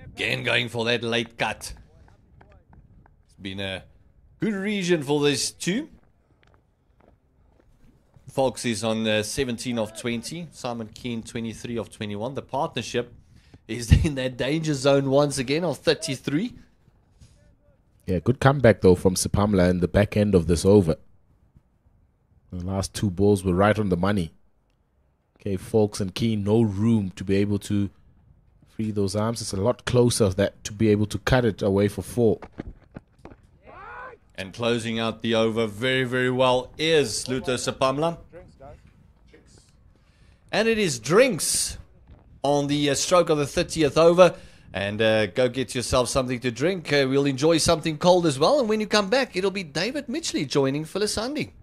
Again going for that late cut. It's been a good region for these 2. Fox is on 17 of 20. Simon Keane 23 of 21. The partnership is in that danger zone once again of 33. Yeah, good comeback though from Sepamla in the back end of this over. The last 2 balls were right on the money. Okay, Folks and Keane no room to be able to free those arms. It's a lot closer that to be able to cut it away for 4. And closing out the over very, very well is Luto Sepamla. And it is drinks on the stroke of the 30th over. And go get yourself something to drink. We'll enjoy something cold as well. And when you come back, it'll be David Mitchley joining Phyllis Sunday.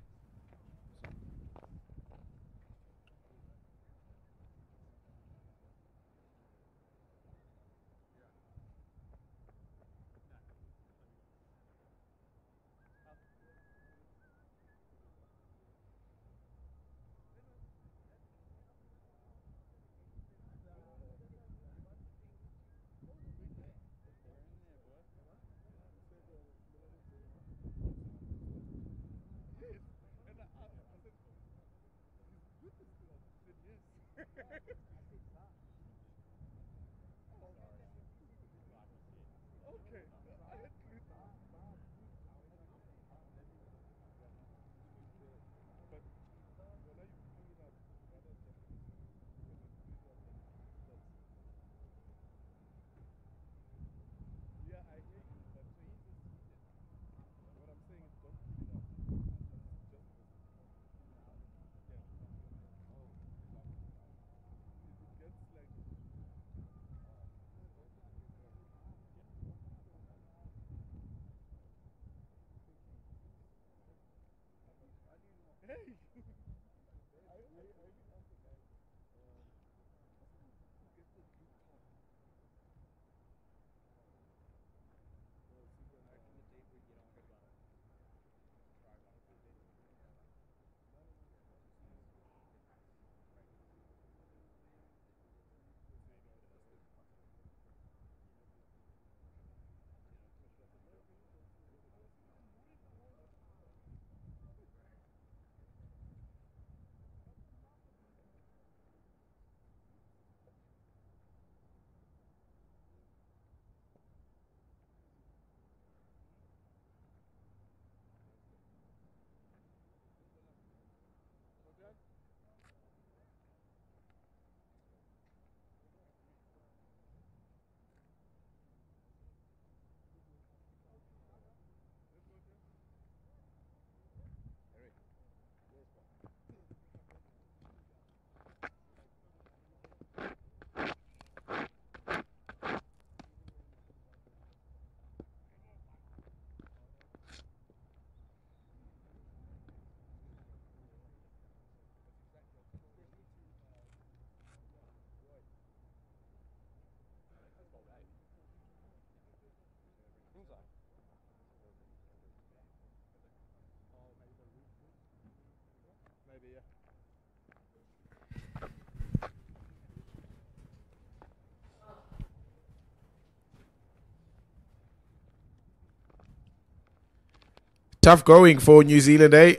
Tough going for New Zealand, eh?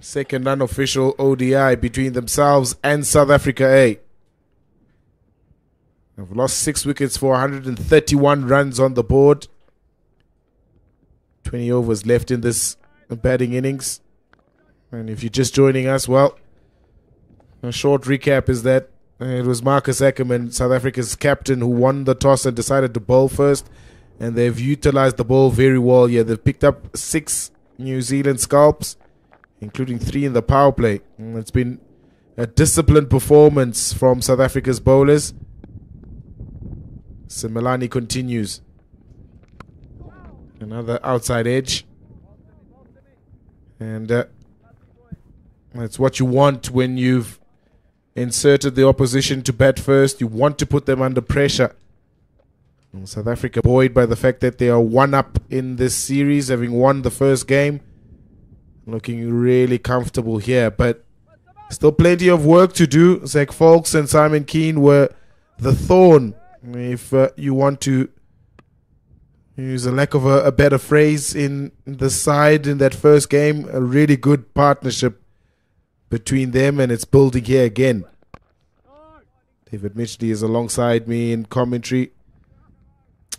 Second unofficial ODI between themselves and South Africa, eh? They've lost 6 wickets for 131 runs on the board. 20 overs left in this batting innings. And if you're just joining us, well, a short recap is that it was Marcus Ackerman, South Africa's captain, who won the toss and decided to bowl first. And they've utilized the ball very well here. They've picked up 6 New Zealand scalps, including 3 in the power play. And it's been a disciplined performance from South Africa's bowlers. Simelani continues. Another outside edge. And that's what you want when you've inserted the opposition to bat first. You want to put them under pressure. And South Africa buoyed by the fact that they are 1 up in this series, having won the first game. Looking really comfortable here, but still plenty of work to do. Zach Folks and Simon Keane were the thorn, if you want to use a lack of a better phrase, in the side in that first game. A really good partnership between them, and it's building here again. David Mitchley is alongside me in commentary.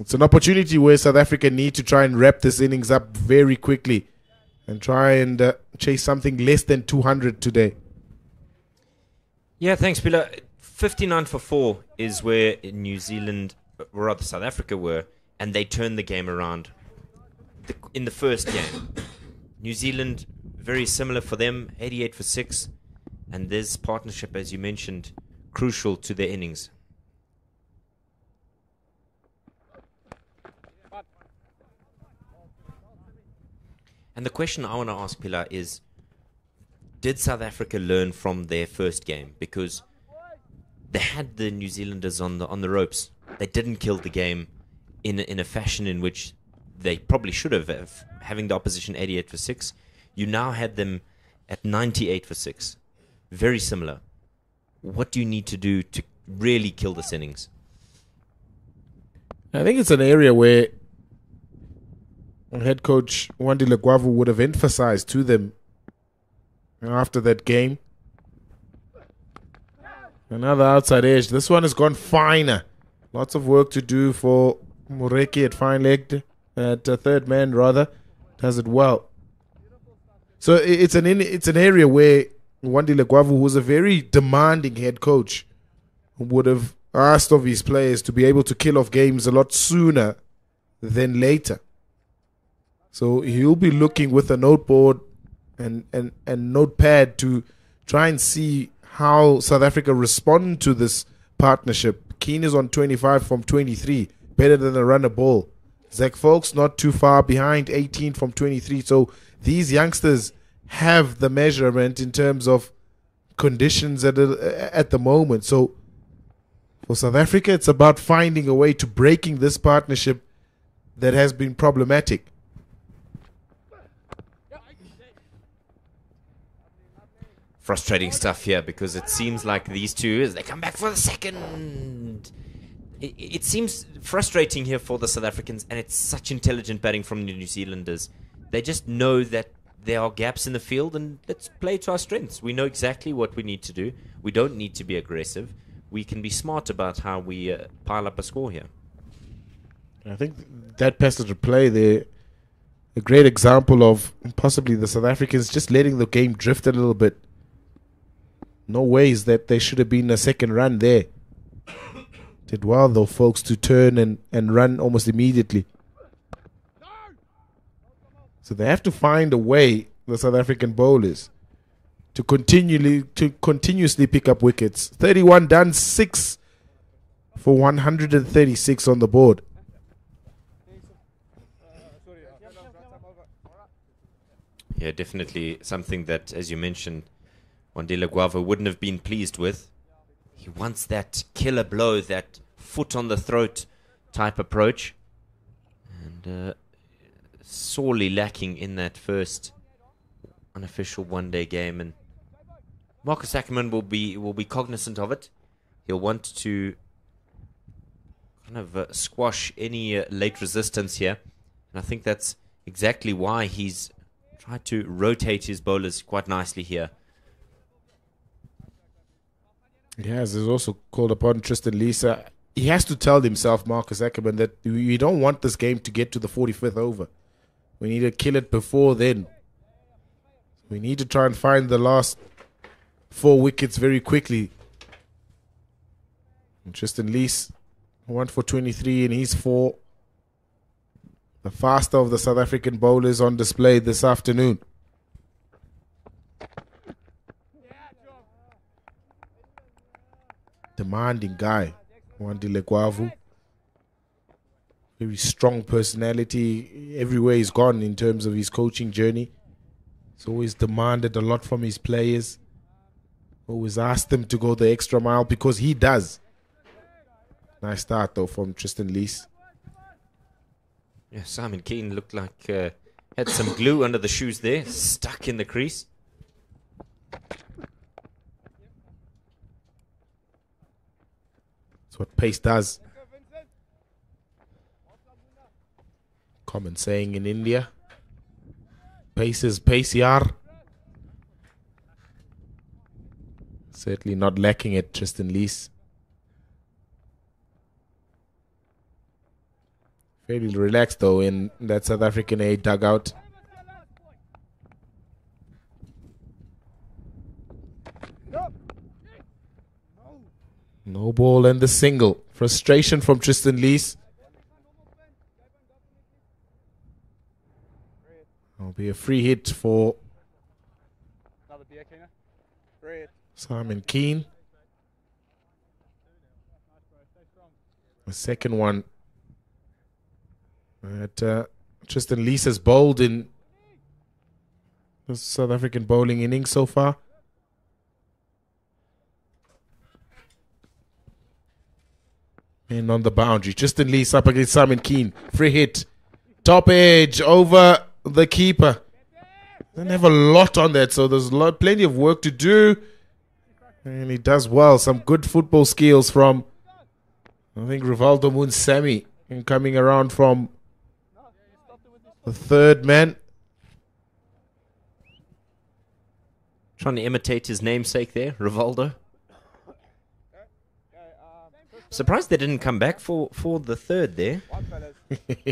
It's an opportunity where South Africa need to try and wrap this innings up very quickly and try and chase something less than 200 today. Yeah, thanks, Pila. 59 for 4 is where New Zealand, or rather South Africa, were, and they turned the game around in the first game. New Zealand, very similar for them, 88 for 6, and this partnership, as you mentioned, crucial to their innings. And the question I want to ask, Pilar, is did South Africa learn from their first game? Because they had the New Zealanders on the ropes. They didn't kill the game in a fashion in which they probably should have, having the opposition 88 for 6. You now had them at 98 for 6. Very similar. What do you need to do to really kill this innings? I think it's an area where head coach Wandile Gwavu would have emphasized to them after that game. Another outside edge. This one has gone finer. Lots of work to do for Moreki at fine legged, at third man rather. Does it well. So it's an area where Wandile Gwavu, who was a very demanding head coach, would have asked of his players to be able to kill off games a lot sooner than later. So he'll be looking with a noteboard and notepad to try and see how South Africa respond to this partnership. Keane is on 25 from 23, better than a runner ball. Zach Folks not too far behind, 18 from 23. So these youngsters have the measurement in terms of conditions at the moment. So for South Africa, it's about finding a way to breaking this partnership that has been problematic. Frustrating stuff here, because it seems like these two, as they come back for the second, it seems frustrating here for the South Africans, and it's such intelligent batting from the New Zealanders. They just know that there are gaps in the field, and let's play to our strengths. We know exactly what we need to do. We don't need to be aggressive. We can be smart about how we pile up a score here. I think that passage of play there, a great example of possibly the South Africans just letting the game drift a little bit. No ways that there should have been a second run there. Did well, though, folks, to turn and run almost immediately. So they have to find a way, the South African bowlers, to continuously pick up wickets. 31 done, 6 for 136 on the board. Yeah, definitely something that, as you mentioned, Wandile Gwavu wouldn't have been pleased with. He wants that killer blow, that foot on the throat type approach. And sorely lacking in that first unofficial one-day game. And Marcus Ackerman will be cognizant of it. He'll want to kind of squash any late resistance here. And I think that's exactly why he's tried to rotate his bowlers quite nicely here. Yes, he's also called upon Tristan Lisa. He has to tell himself, Marcus Ackerman, that we don't want this game to get to the 45th over. We need to kill it before then. We need to try and find the last 4 wickets very quickly. And Tristan Lees, 1 for 23 in his 4. The faster of the South African bowlers on display this afternoon. Demanding guy, Wandile Gwavu. Very strong personality everywhere he's gone in terms of his coaching journey. He's always demanded a lot from his players. Always asked them to go the extra mile because he does. Nice start though from Tristan Lees. Yeah, Simon Keane looked like had some glue under the shoes there, stuck in the crease. That's what pace does. Common saying in India. Pace is pace, yaar. Certainly not lacking at Tristan Lees. Fairly relaxed though in that South African A dugout. No ball and the single. Frustration from Tristan Lees. It'll be a free hit for Simon Keane. The second one that Tristan Lees has bowled in the South African bowling innings so far. And on the boundary, Tristan Lees up against Simon Keane. Free hit. Top edge over the keeper. Doesn't have a lot on that, so there's plenty of work to do. And he does well. Some good football skills from, I think, Rivaldo Munsami. And coming around from the third man. Trying to imitate his namesake there, Rivaldo. Surprised they didn't come back for the third there.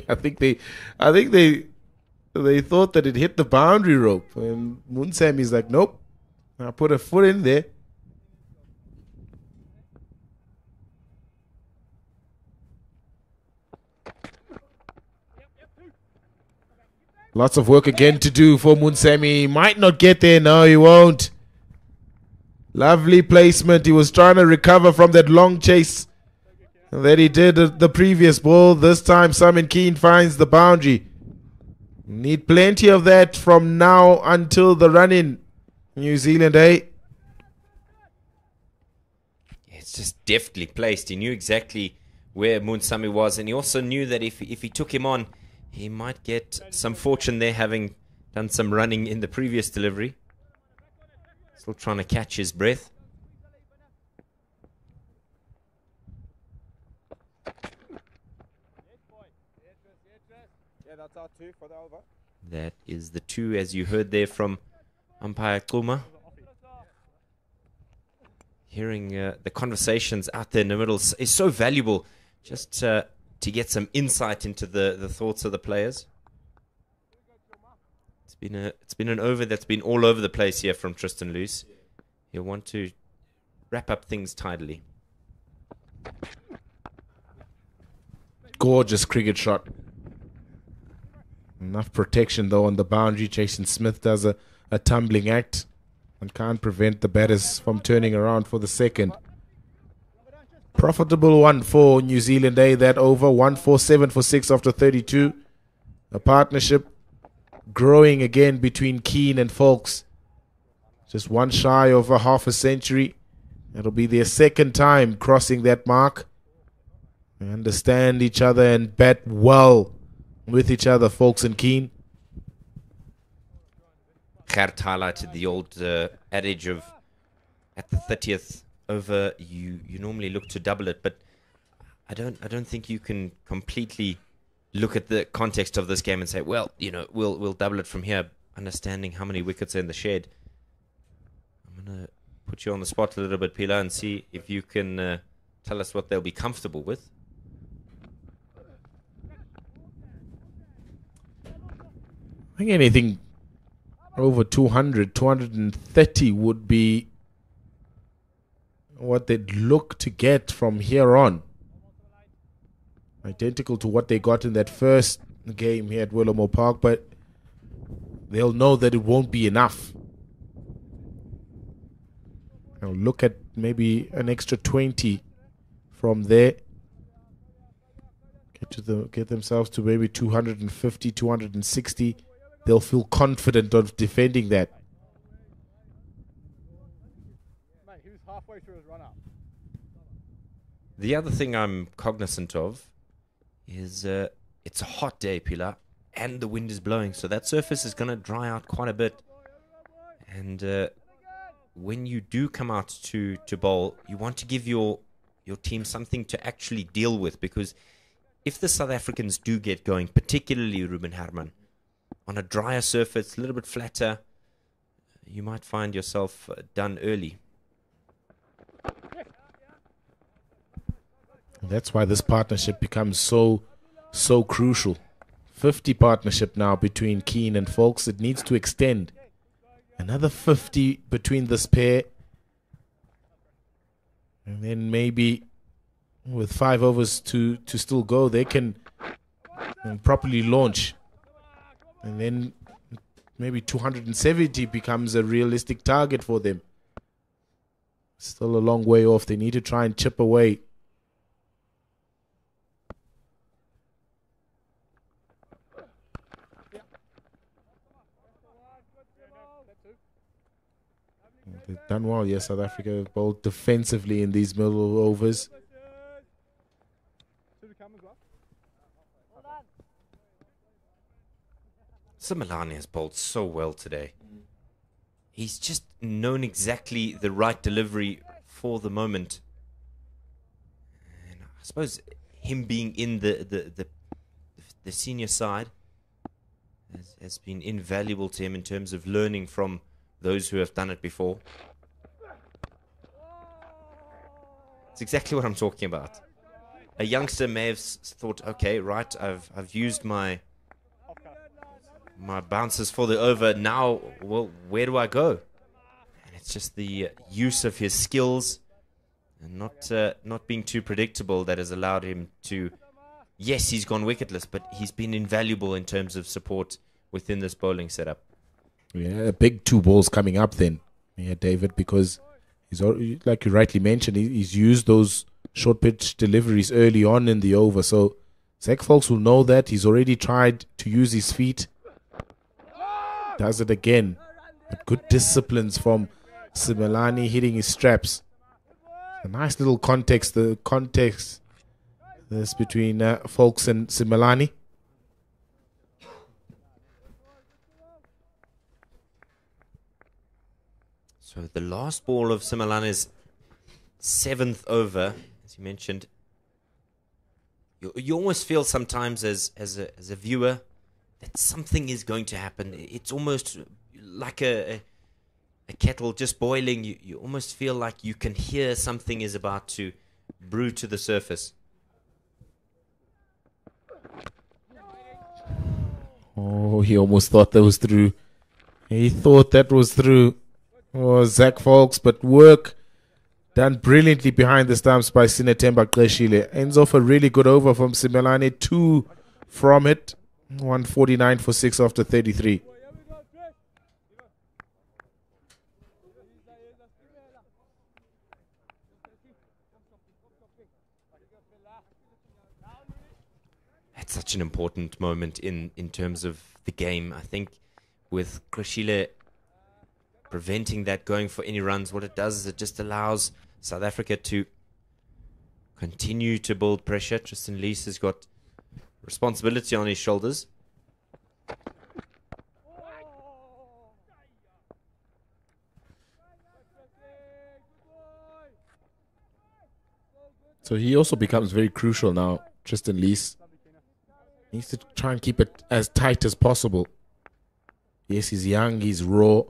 I think they thought that it hit the boundary rope, and Munsami's like, nope. I put a foot in there. Lots of work again to do for Munsami. Might not get there. No, he won't. Lovely placement. He was trying to recover from that long chase that he did the previous ball. This time Simon Keane finds the boundary. Need plenty of that from now until the run-in. New Zealand, eh? It's just deftly placed. He knew exactly where Munsami was, and he also knew that if he took him on, he might get some fortune there, having done some running in the previous delivery. Still trying to catch his breath. Yeah, that's our 2 for the over. That is the 2, as you heard there from umpire Kuma. Hearing the conversations out there in the middle is so valuable, just to get some insight into the thoughts of the players. It's been an over that's been all over the place here from Tristan Lees. He'll want to wrap up things tidily. Gorgeous cricket shot. Enough protection though on the boundary. Jason Smith does a tumbling act and can't prevent the batters from turning around for the second. Profitable one for New Zealand, that over. 147 for 6 after 32. A partnership growing again between Keane and Folks. Just one shy of a half a century. It'll be their second time crossing that mark. They understand each other and bat well with each other, Folks and Keane. Gert highlighted the old adage of at the 30th over you normally look to double it, but I don't think you can completely look at the context of this game and say, well, we'll double it from here, understanding how many wickets are in the shed. I'm going to put you on the spot a little bit, Pila, and see if you can tell us what they'll be comfortable with. I think anything over 200, 230 would be what they'd look to get from here on. Identical to what they got in that first game here at Willamore Park, but they'll know that it won't be enough. They'll look at maybe an extra 20 from there. Get themselves to maybe 250, 260. They'll feel confident of defending that. Mate, he was halfway through his run-up. The other thing I'm cognizant of is it's a hot day, Pilar, and the wind is blowing, so that surface is going to dry out quite a bit. And when you do come out to bowl, you want to give your team something to actually deal with, because if the South Africans do get going, particularly Ruben Herman, on a drier surface, a little bit flatter, you might find yourself done early. That's why this partnership becomes so crucial. 50 partnership now between Keane and Folks. It needs to extend. Another 50 between this pair. And then maybe with 5 overs to still go, they can properly launch. And then maybe 270 becomes a realistic target for them. Still a long way off. They need to try and chip away. They've done well, yes. South Africa bowled defensively in these middle overs. Simelane has bowled so well today. He's just known exactly the right delivery for the moment. And I suppose him being in the senior side has been invaluable to him in terms of learning from those who have done it before. It's exactly what I'm talking about. A youngster may have thought, okay, right, I've used my bounces for the over. Now, well, where do I go? And it's just the use of his skills and not being too predictable that has allowed him to. Yes, he's gone wicketless, but he's been invaluable in terms of support within this bowling setup. Yeah, a big 2 balls coming up then, yeah, David, because he's already, like you rightly mentioned, he's used those short pitch deliveries early on in the over. So Zach Folks will know that. He's already tried to use his feet. Does it again. But good disciplines from Simelane hitting his straps. A nice little context. The context is between Folks and Simelane. So the last ball of Simelane's 7th over, as you mentioned, you almost feel sometimes as a viewer that something is going to happen. It's almost like a kettle just boiling. You almost feel like you can hear something is about to brew to the surface. Oh, he almost thought that was through. He thought that was through. Oh, Zach Folks, but work done brilliantly behind the stumps by Sinetemba Qeshile. Ends off a really good over from Simelane. 2 from it. 149 for 6 after 33. That's such an important moment in terms of the game. I think with Qeshile preventing that going for any runs, what it does is it just allows South Africa to continue to build pressure. Tristan Lees has got responsibility on his shoulders. So he also becomes very crucial now, Tristan Lees. He needs to try and keep it as tight as possible. Yes, he's young, he's raw.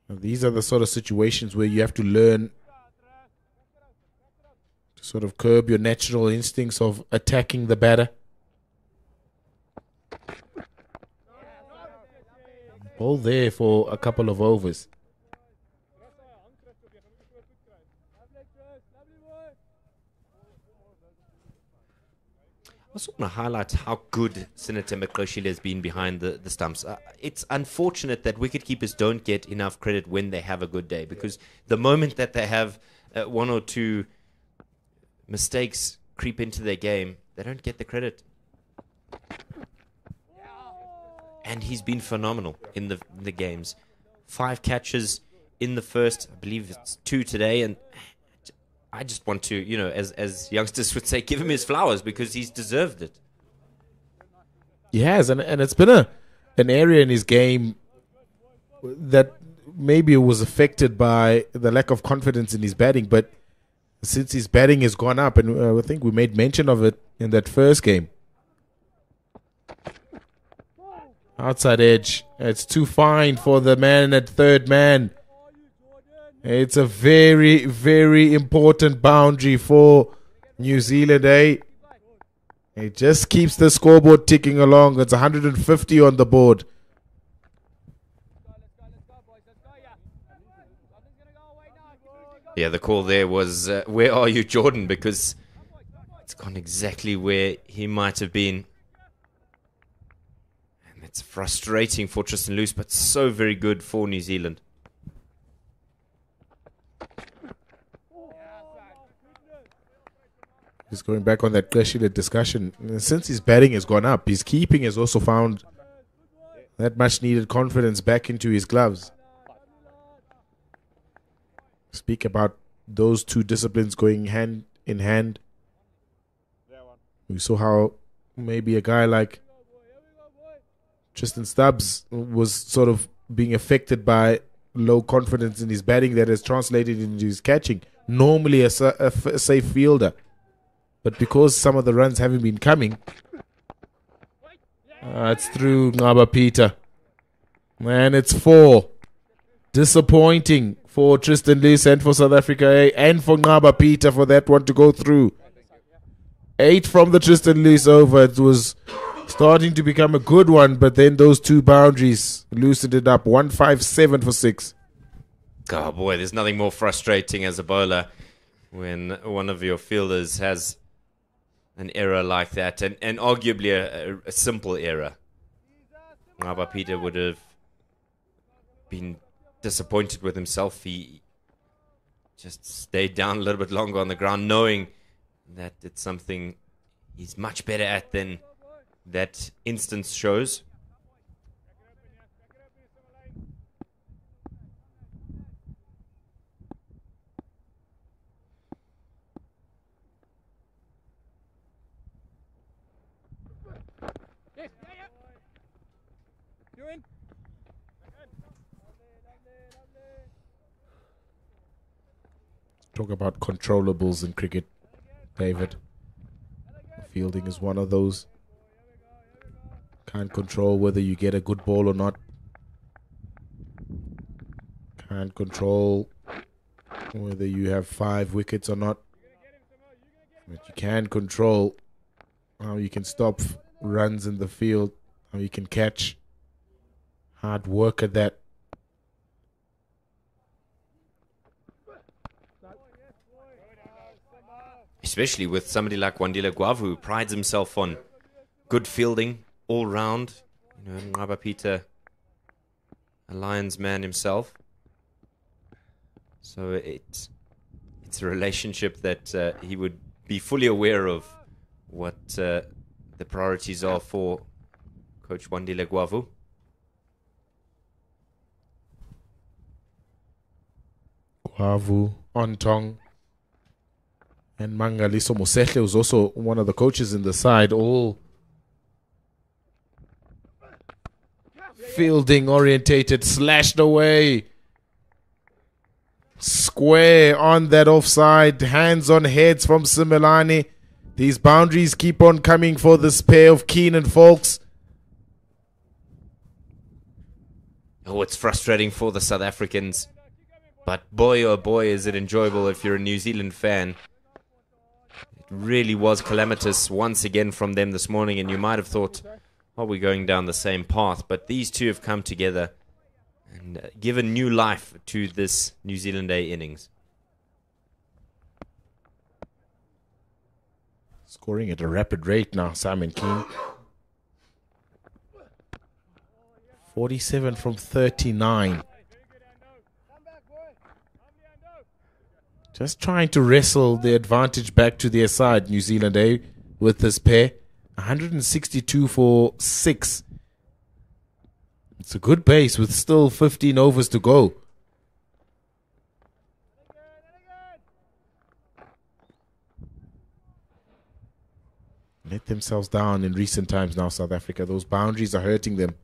These are the sort of situations where you have to learn to sort of curb your natural instincts of attacking the batter. Ball there for a couple of overs. I also want to highlight how good Senator Mqoshile has been behind the stumps. It's unfortunate that wicketkeepers don't get enough credit when they have a good day, because the moment that they have one or two mistakes creep into their game, they don't get the credit. And he's been phenomenal in the games. 5 catches in the first, I believe it's 2 today, and I just want to, you know, as youngsters would say, give him his flowers, because he's deserved it. He has, and it's been an area in his game that maybe was affected by the lack of confidence in his batting, but since his batting has gone up, and I think we made mention of it in that first game. Outside edge, it's too fine for the man at third man. It's a very, very important boundary for New Zealand, eh? It just keeps the scoreboard ticking along. It's 150 on the board. Yeah, the call there was, where are you, Jordan? Because it's gone exactly where he might have been. And it's frustrating for Tristan Loose, but so very good for New Zealand. Just going back on that Mqoshile discussion, since his batting has gone up, his keeping has also found that much needed confidence back into his gloves. Speak about those two disciplines going hand in hand. We saw how maybe a guy like Tristan Stubbs was sort of being affected by low confidence in his batting that has translated into his catching. Normally a safe fielder. But because some of the runs haven't been coming, it's through Ngaba Peter. And it's 4. Disappointing for Tristan Loose and for South Africa A, and for Ngaba Peter for that one to go through. 8 from the Tristan Loose over. It was starting to become a good one, but then those 2 boundaries loosened it up. 157 for 6. Oh boy, there's nothing more frustrating as a bowler when one of your fielders has an error like that, and arguably a simple error. Ngaba Peter would have been disappointed with himself. He just stayed down a little bit longer on the ground, knowing that it's something he's much better at than that instance shows. Talk about controllables in cricket, David. Fielding is one of those. Can't control whether you get a good ball or not. Can't control whether you have 5 wickets or not. But you can control how you can stop runs in the field, how you can catch. Hard work at that. Especially with somebody like Wandile Gwavu, who prides himself on good fielding all round. You know, Ngaba Peter, a Lions man himself. So it's a relationship that he would be fully aware of what the priorities are for Coach Wandile Gwavu. Gwavu, Ontong, and Mangaliso Mosehle was also one of the coaches in the side, all fielding orientated, slashed away. Square on that offside, hands on heads from Similani. These boundaries keep on coming for this pair of Keane and Folks. Oh, it's frustrating for the South Africans. But boy, oh boy, is it enjoyable if you're a New Zealand fan. It really was calamitous once again from them this morning, and you might have thought, oh, we're going down the same path. But these two have come together and given new life to this New Zealand Day innings. Scoring at a rapid rate now, Simon Keane. 47 from 39. Just trying to wrestle the advantage back to their side, New Zealand, with this pair. 162 for 6. It's a good base with still 15 overs to go. Let themselves down in recent times now, South Africa. Those boundaries are hurting them.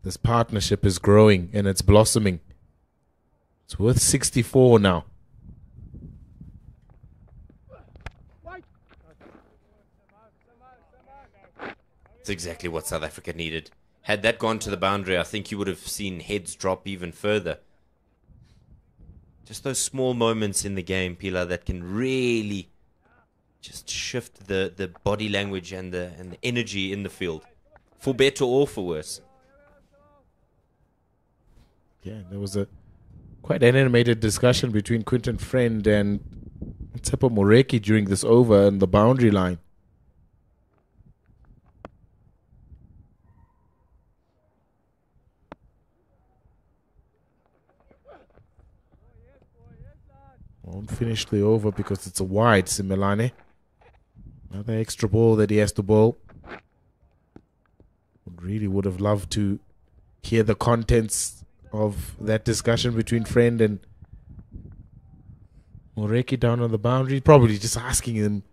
This partnership is growing and it's blossoming. It's worth 64 now. It's exactly what South Africa needed. Had that gone to the boundary, I think you would have seen heads drop even further. Just those small moments in the game, Pila, that can really just shift the body language and the energy in the field. For better or for worse. Yeah, there was a quite an animated discussion between Quinton Friend and Tsepo Moreki during this over on the boundary line. Won't finish the over because it's a wide, Simelane. Another extra ball that he has to bowl. Really would have loved to hear the contents of that discussion between Friend and Moreki down on the boundary. Probably just asking him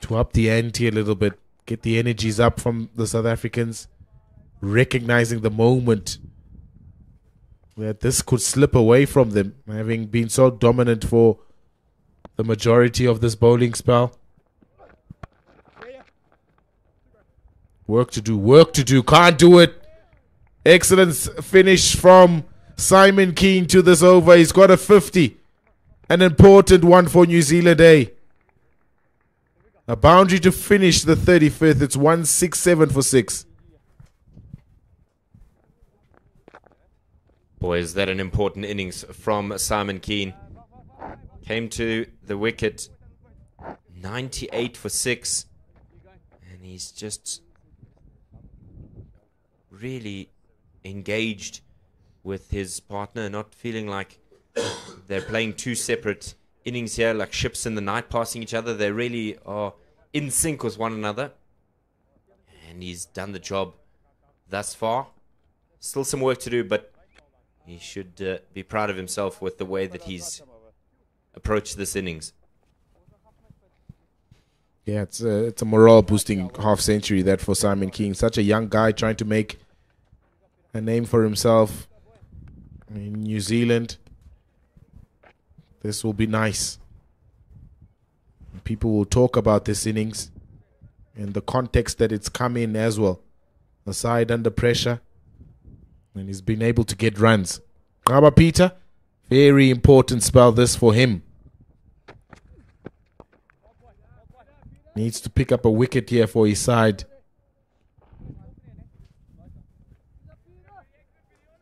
to up the ante a little bit, get the energies up from the South Africans, recognizing the moment that this could slip away from them, having been so dominant for the majority of this bowling spell. Work to do, can't do it. Excellent finish from Simon Keane to this over. He's got a 50. An important one for New Zealand, A boundary to finish the 35th. It's 167 for 6. Boy, is that an important innings from Simon Keane. Came to the wicket 98 for 6. And he's just really engaged with his partner, not feeling like they're playing two separate innings here, like ships in the night passing each other. They really are in sync with one another. And he's done the job thus far. Still some work to do, but he should be proud of himself with the way that he's approached this innings. Yeah, it's a morale-boosting half-century that for Simon Keane. Such a young guy trying to make a name for himself in New Zealand. This will be nice. People will talk about this innings and the context that it's come in as well. The side under pressure. And he's been able to get runs. Gaba Peter, very important spell this for him. Needs to pick up a wicket here for his side.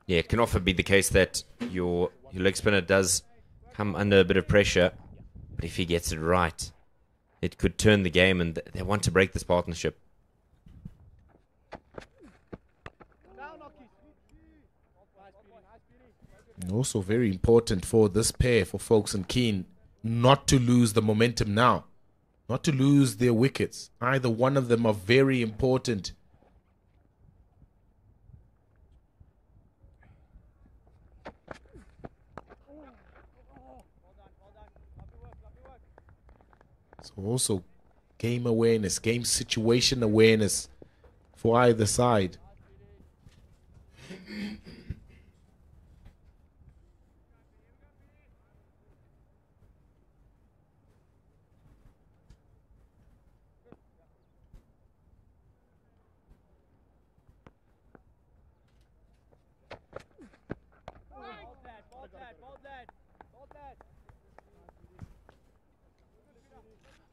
Yeah, it can often be the case that your leg spinner does come under a bit of pressure. But if he gets it right, it could turn the game, and they want to break this partnership. Also very important for this pair, for Folks and Keane, not to lose the momentum now. Not to lose their wickets. Either one of them are very important. So also game awareness, game situation awareness for either side.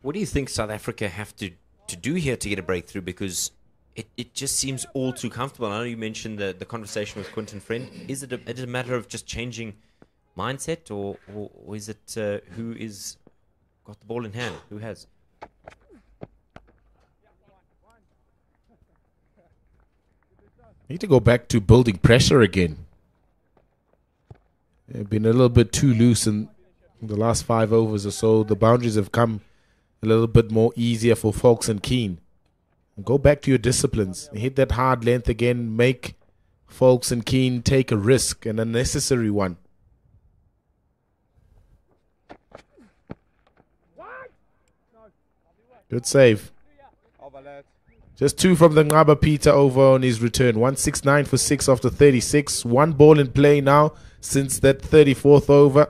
What do you think South Africa have to do here to get a breakthrough? Because it just seems all too comfortable. I know you mentioned the conversation with Quinton Friend. Is it a matter of just changing mindset, or is it who is got the ball in hand? Who has? Need to go back to building pressure again. They've been a little bit too loose in the last 5 overs or so. The boundaries have come a little bit more easier for Folks and Keane. Go back to your disciplines. Hit that hard length again. Make Folks and Keane take a risk, an unnecessary one. Good save. Just 2 from the Ngaba Peter over on his return. 169 for 6 after 36. 1 ball in play now since that 34th over.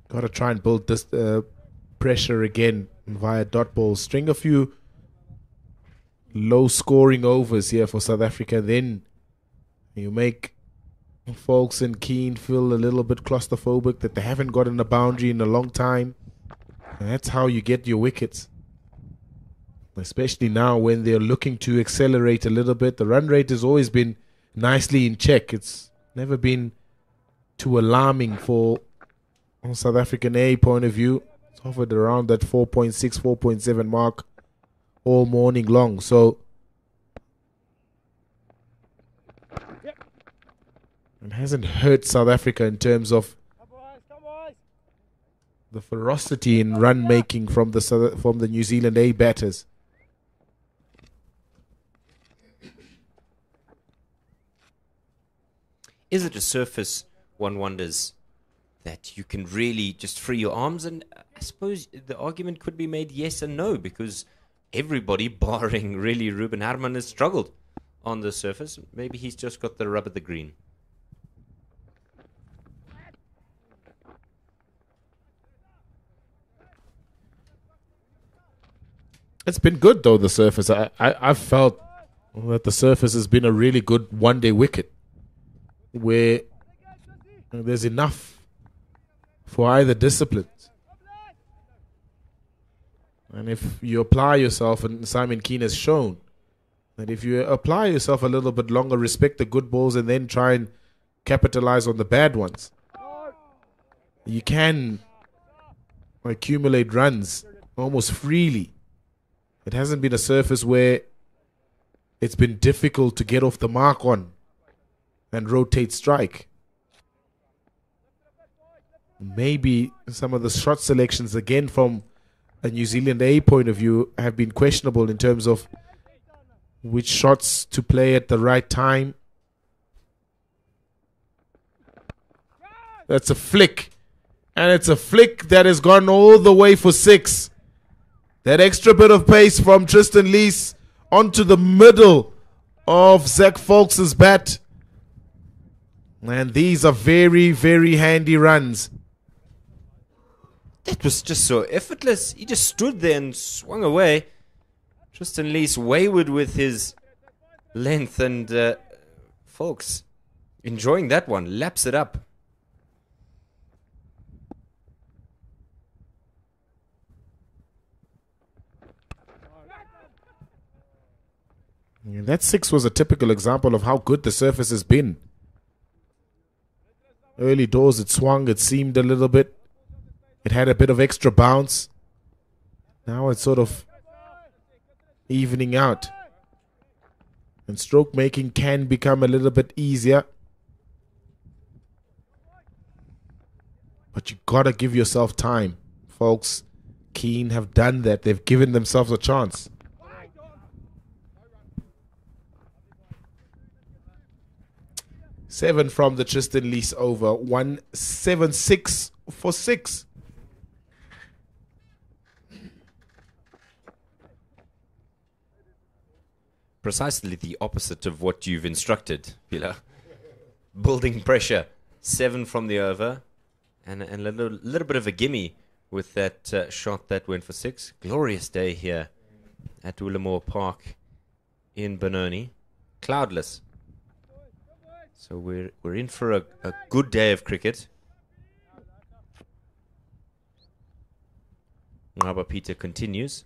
Got to try and build this pressure again via dot balls. String a few low scoring overs here for South Africa. Then you make Folks and Keane feel a little bit claustrophobic that they haven't gotten a boundary in a long time. And that's how you get your wickets. Especially now when they're looking to accelerate a little bit. The run rate has always been nicely in check. It's never been too alarming for South African A point of view. It's hovered around that 4.6, 4.7 mark all morning long. So it hasn't hurt South Africa in terms of the ferocity in run making from the New Zealand A batters. Is it a surface, one wonders, that you can really just free your arms? And I suppose the argument could be made yes and no, because everybody, barring really Ruben Harman, has struggled on the surface. Maybe he's just got the rub of the green. It's been good though, the surface. I've felt that the surface has been a really good one-day wicket where there's enough for either disciplines. And if you apply yourself, and Simon Keane has shown that if you apply yourself a little bit longer, respect the good balls and then try and capitalize on the bad ones, you can accumulate runs almost freely. It hasn't been a surface where it's been difficult to get off the mark on and rotate strike. Maybe some of the shot selections, again from a New Zealand A point of view, have been questionable in terms of which shots to play at the right time. That's a flick. And it's a flick that has gone all the way for 6. That extra bit of pace from Tristan Lees onto the middle of Zach Folks' bat. And these are very, very handy runs. That was just so effortless. He just stood there and swung away. Tristan Lees wayward with his length, and Folks enjoying that one. Laps it up. Yeah, that 6 was a typical example of how good the surface has been. Early doors it swung, it seemed a little bit. It had a bit of extra bounce. Now it's sort of evening out. And stroke making can become a little bit easier. But you gotta give yourself time. Folks, Keane have done that. They've given themselves a chance. Seven from the Tristan Lees over. 176 for 6. Precisely the opposite of what you've instructed, Pila. Building pressure. 7 from the over. And a little bit of a gimme with that shot that went for 6. Glorious day here at Ullamore Park in Benoni. Cloudless. So we're in for a good day of cricket. Ngaba Peter continues.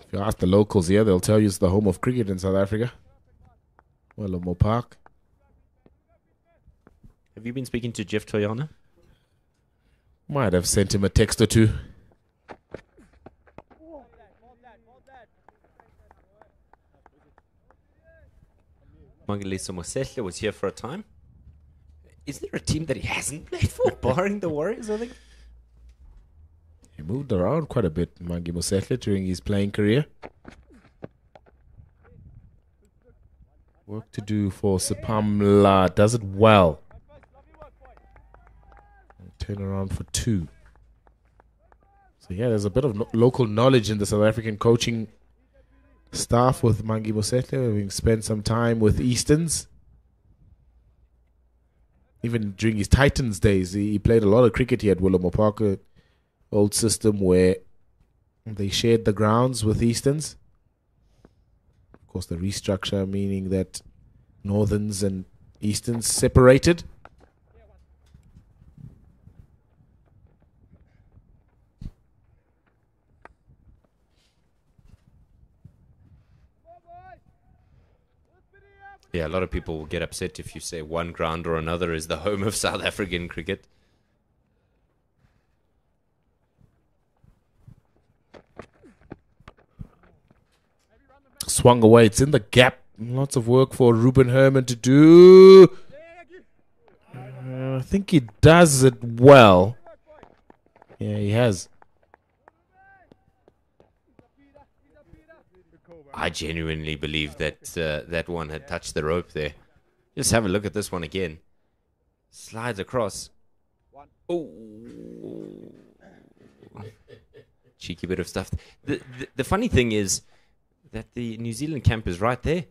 If you ask the locals here, they'll tell you it's the home of cricket in South Africa. Wellamo Park. Have you been speaking to Jeff Toyana? Might have sent him a text or two. Mangaliso Mosehle was here for a time. Is there a team that he hasn't played for, barring the Warriors, I think? He moved around quite a bit, Mangi Mosehle, during his playing career. Work to do for Sipamla. Does it well. Turn around for 2. So yeah, there's a bit of local knowledge in the South African coaching staff with Mangi Mosehle, having spent some time with Easterns. Even during his Titans days, he played a lot of cricket here at Willowmore Park, old system where they shared the grounds with Easterns. Of course, the restructure meaning that Northerns and Easterns separated. Yeah, a lot of people will get upset if you say one ground or another is the home of South African cricket. Swung away. It's in the gap. Lots of work for Ruben Herman to do. I think he does it well. Yeah, he has. I genuinely believe that that one had touched the rope there. Just have a look at this one again. Slides across. Oh, cheeky bit of stuff. The funny thing is that the New Zealand camp is right there.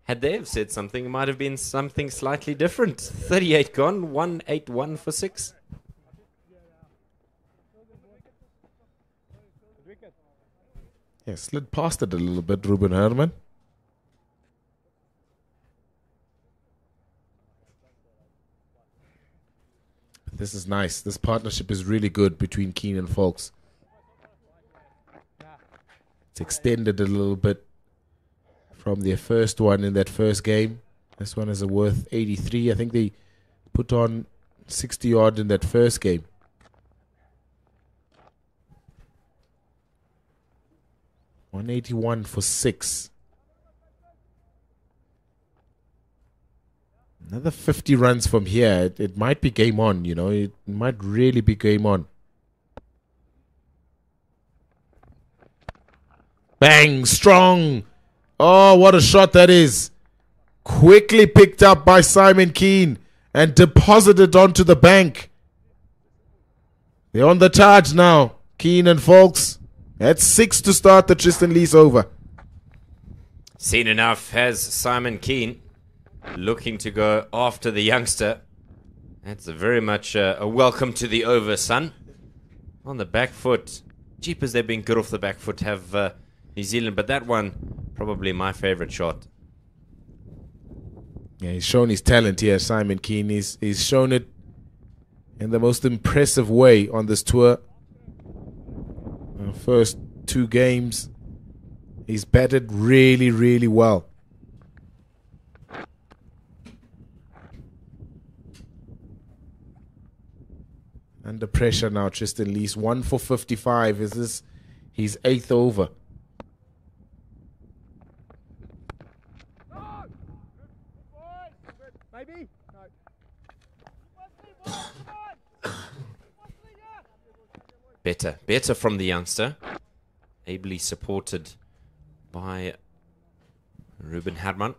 Had they have said something, it might have been something slightly different. 38 gone, 181 for 6. Yeah, slid past it a little bit, Ruben Herman. This is nice. This partnership is really good between Keane and Folks. It's extended a little bit from their first one in that first game. This one is a worth 83. I think they put on 60 odd in that first game. $181 for 6. Another 50 runs from here. It might be game on, you know. It might really be game on. Bang! Strong! Oh, what a shot that is. Quickly picked up by Simon Keane and deposited onto the bank. They're on the charge now. Keane and Folks. That's 6 to start the Tristan Lees over. Seen enough has Simon Keane looking to go after the youngster. That's very much a welcome to the over, son. On the back foot. Jeepers, they've been good off the back foot, have New Zealand. But that one, probably my favorite shot. Yeah, he's shown his talent here, Simon Keane. He's shown it in the most impressive way on this tour. First 2 games, he's batted really, really well. Under pressure now, Tristan Lees. 1 for 55. Is this his 8th over? Better from the youngster. Ably supported by Ruben Herman.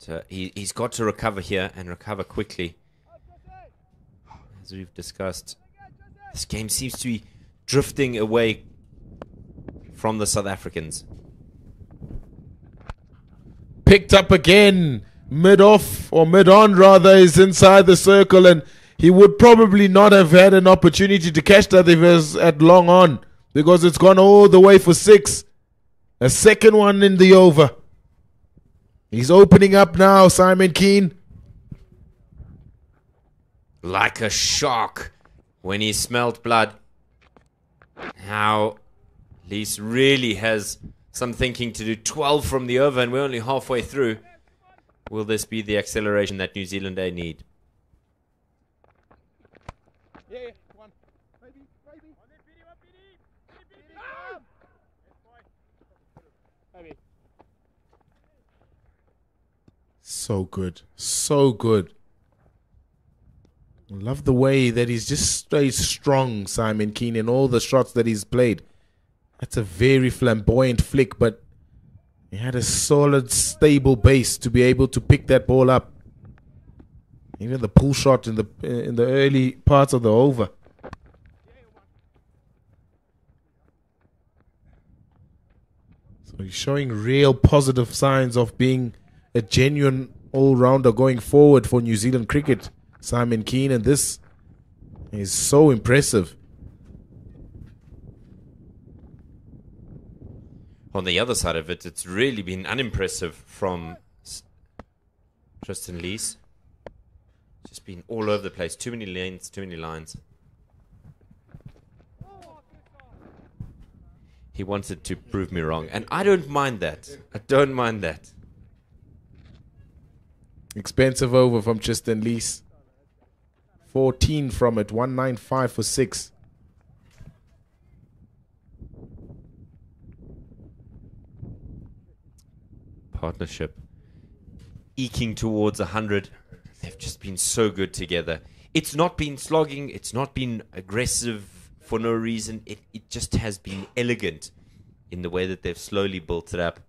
But he's got to recover here and recover quickly. As we've discussed, this game seems to be drifting away from the South Africans. picked up again. Mid-off, or mid-on rather, is inside the circle, and he would probably not have had an opportunity to catch that if it was at long on, because it's gone all the way for 6. A second one in the over. He's opening up now, Simon Keane. Like a shark when he smelt blood. Now, Lees really has some thinking to do. 12 from the over, and we're only halfway through. Will this be the acceleration that New Zealand A need? So good. So good. I love the way that he's just stays strong, Simon Keane, in all the shots that he's played. That's a very flamboyant flick, but he had a solid, stable base to be able to pick that ball up. Even the pull shot in the early parts of the over. So he's showing real positive signs of being a genuine all-rounder going forward for New Zealand cricket, Simon Keane, and this is so impressive. On the other side of it, it's really been unimpressive from Tristan Lees. Just been all over the place. Too many lanes, too many lines. He wanted to prove me wrong, and I don't mind that. I don't mind that. Expensive over from Tristan Lees. 14 from it, 195 for 6. Partnership eking towards 100. They've just been so good together. It's not been slogging. It's not been aggressive for no reason. It just has been elegant in the way that they've slowly built it up.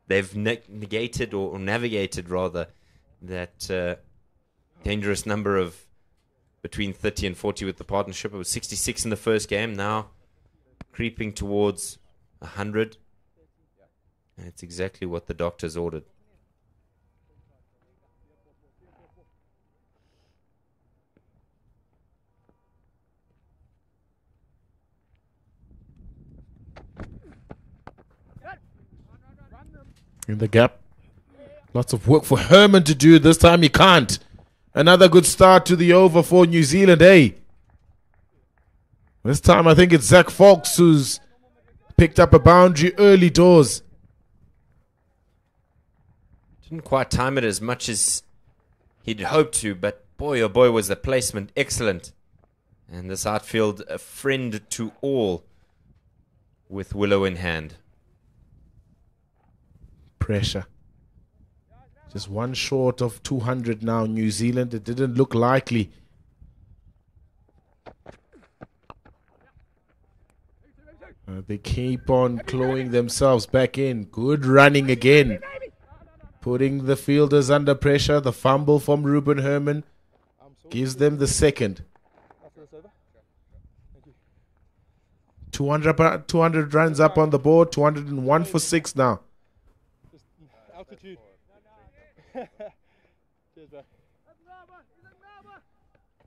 They've negated or navigated rather that dangerous number of between 30 and 40 with the partnership. It was 66 in the first game. Now creeping towards 100. And it's exactly what the doctors ordered. In the gap. Lots of work for Herman to do. This time he can't. Another good start to the over for New Zealand, eh? This time I think it's Zach Fox who's picked up a boundary early doors. Didn't quite time it as much as he'd hoped to, but boy oh boy was the placement excellent. And this outfield a friend to all with Willow in hand. Pressure. Just one short of 200 now, New Zealand. It didn't look likely. They keep on clawing themselves back in. Good running again. Putting the fielders under pressure. The fumble from Ruben Herman gives them the second. 200 runs up on the board. 201 for 6 now. Altitude.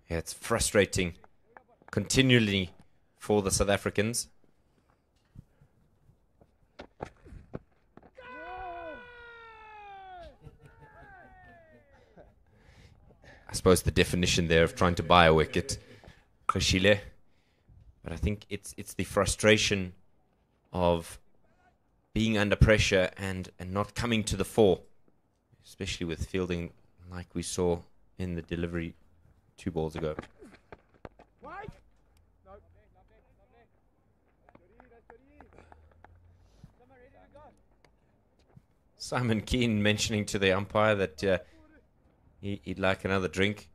Yeah, it's frustrating continually for the South Africans. I suppose the definition there of trying to buy a wicket, Khashile. But I think it's the frustration of being under pressure and not coming to the fore, especially with fielding like we saw in the delivery 2 balls ago. Simon Keane mentioning to the umpire that he'd like another drink,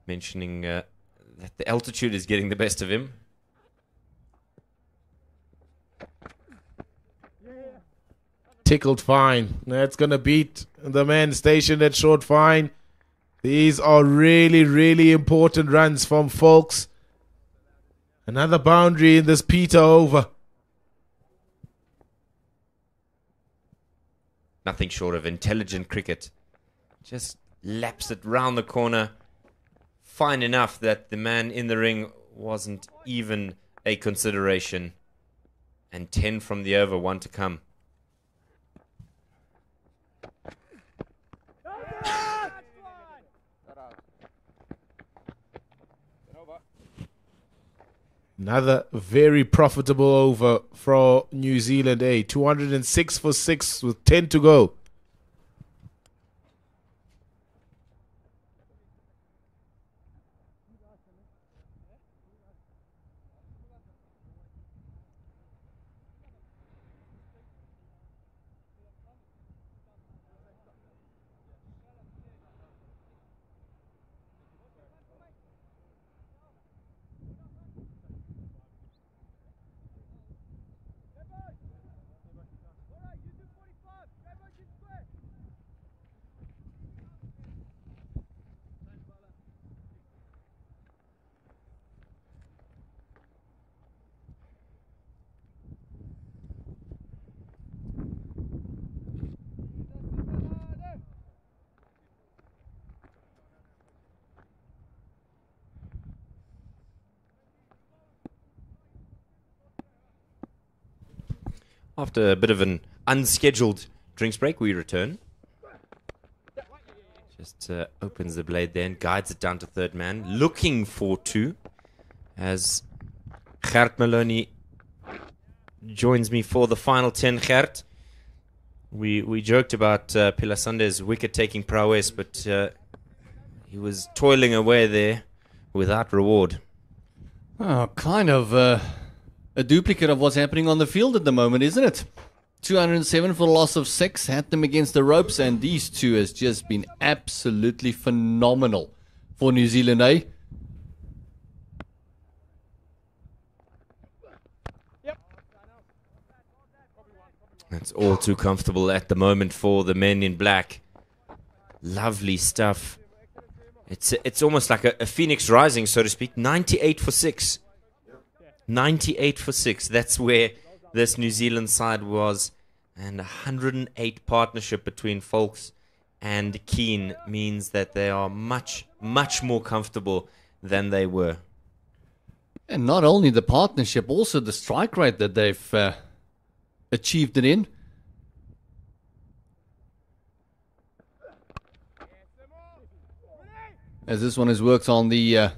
mentioning that the altitude is getting the best of him. Tickled fine. That's going to beat the man stationed at short fine. These are really, really important runs from Folks. Another boundary in this Peter over. nothing short of intelligent cricket. Just laps it round the corner, fine enough that the man in the ring wasn't even a consideration. And 10 from the over, 1 to come. Another very profitable over for New Zealand A. 206 for 6 with 10 to go. After a bit of an unscheduled drinks break, we return. Just opens the blade there and guides it down to third man, looking for 2. As Gert Maloney joins me for the final 10. Gert, we joked about Pilasande's wicket-taking prowess, but he was toiling away there without reward. Oh, kind of a duplicate of what's happening on the field at the moment, isn't it? 207 for the loss of 6, had them against the ropes, and these two has just been absolutely phenomenal for New Zealand, eh? That's all too comfortable at the moment for the men in black. Lovely stuff. It's almost like a phoenix rising, so to speak. 98 for 6. 98 for 6. That's where this New Zealand side was. And 108 partnership between Folks and Keane means that they are much, much more comfortable than they were. And not only the partnership, also the strike rate that they've achieved it in. As this one has worked on the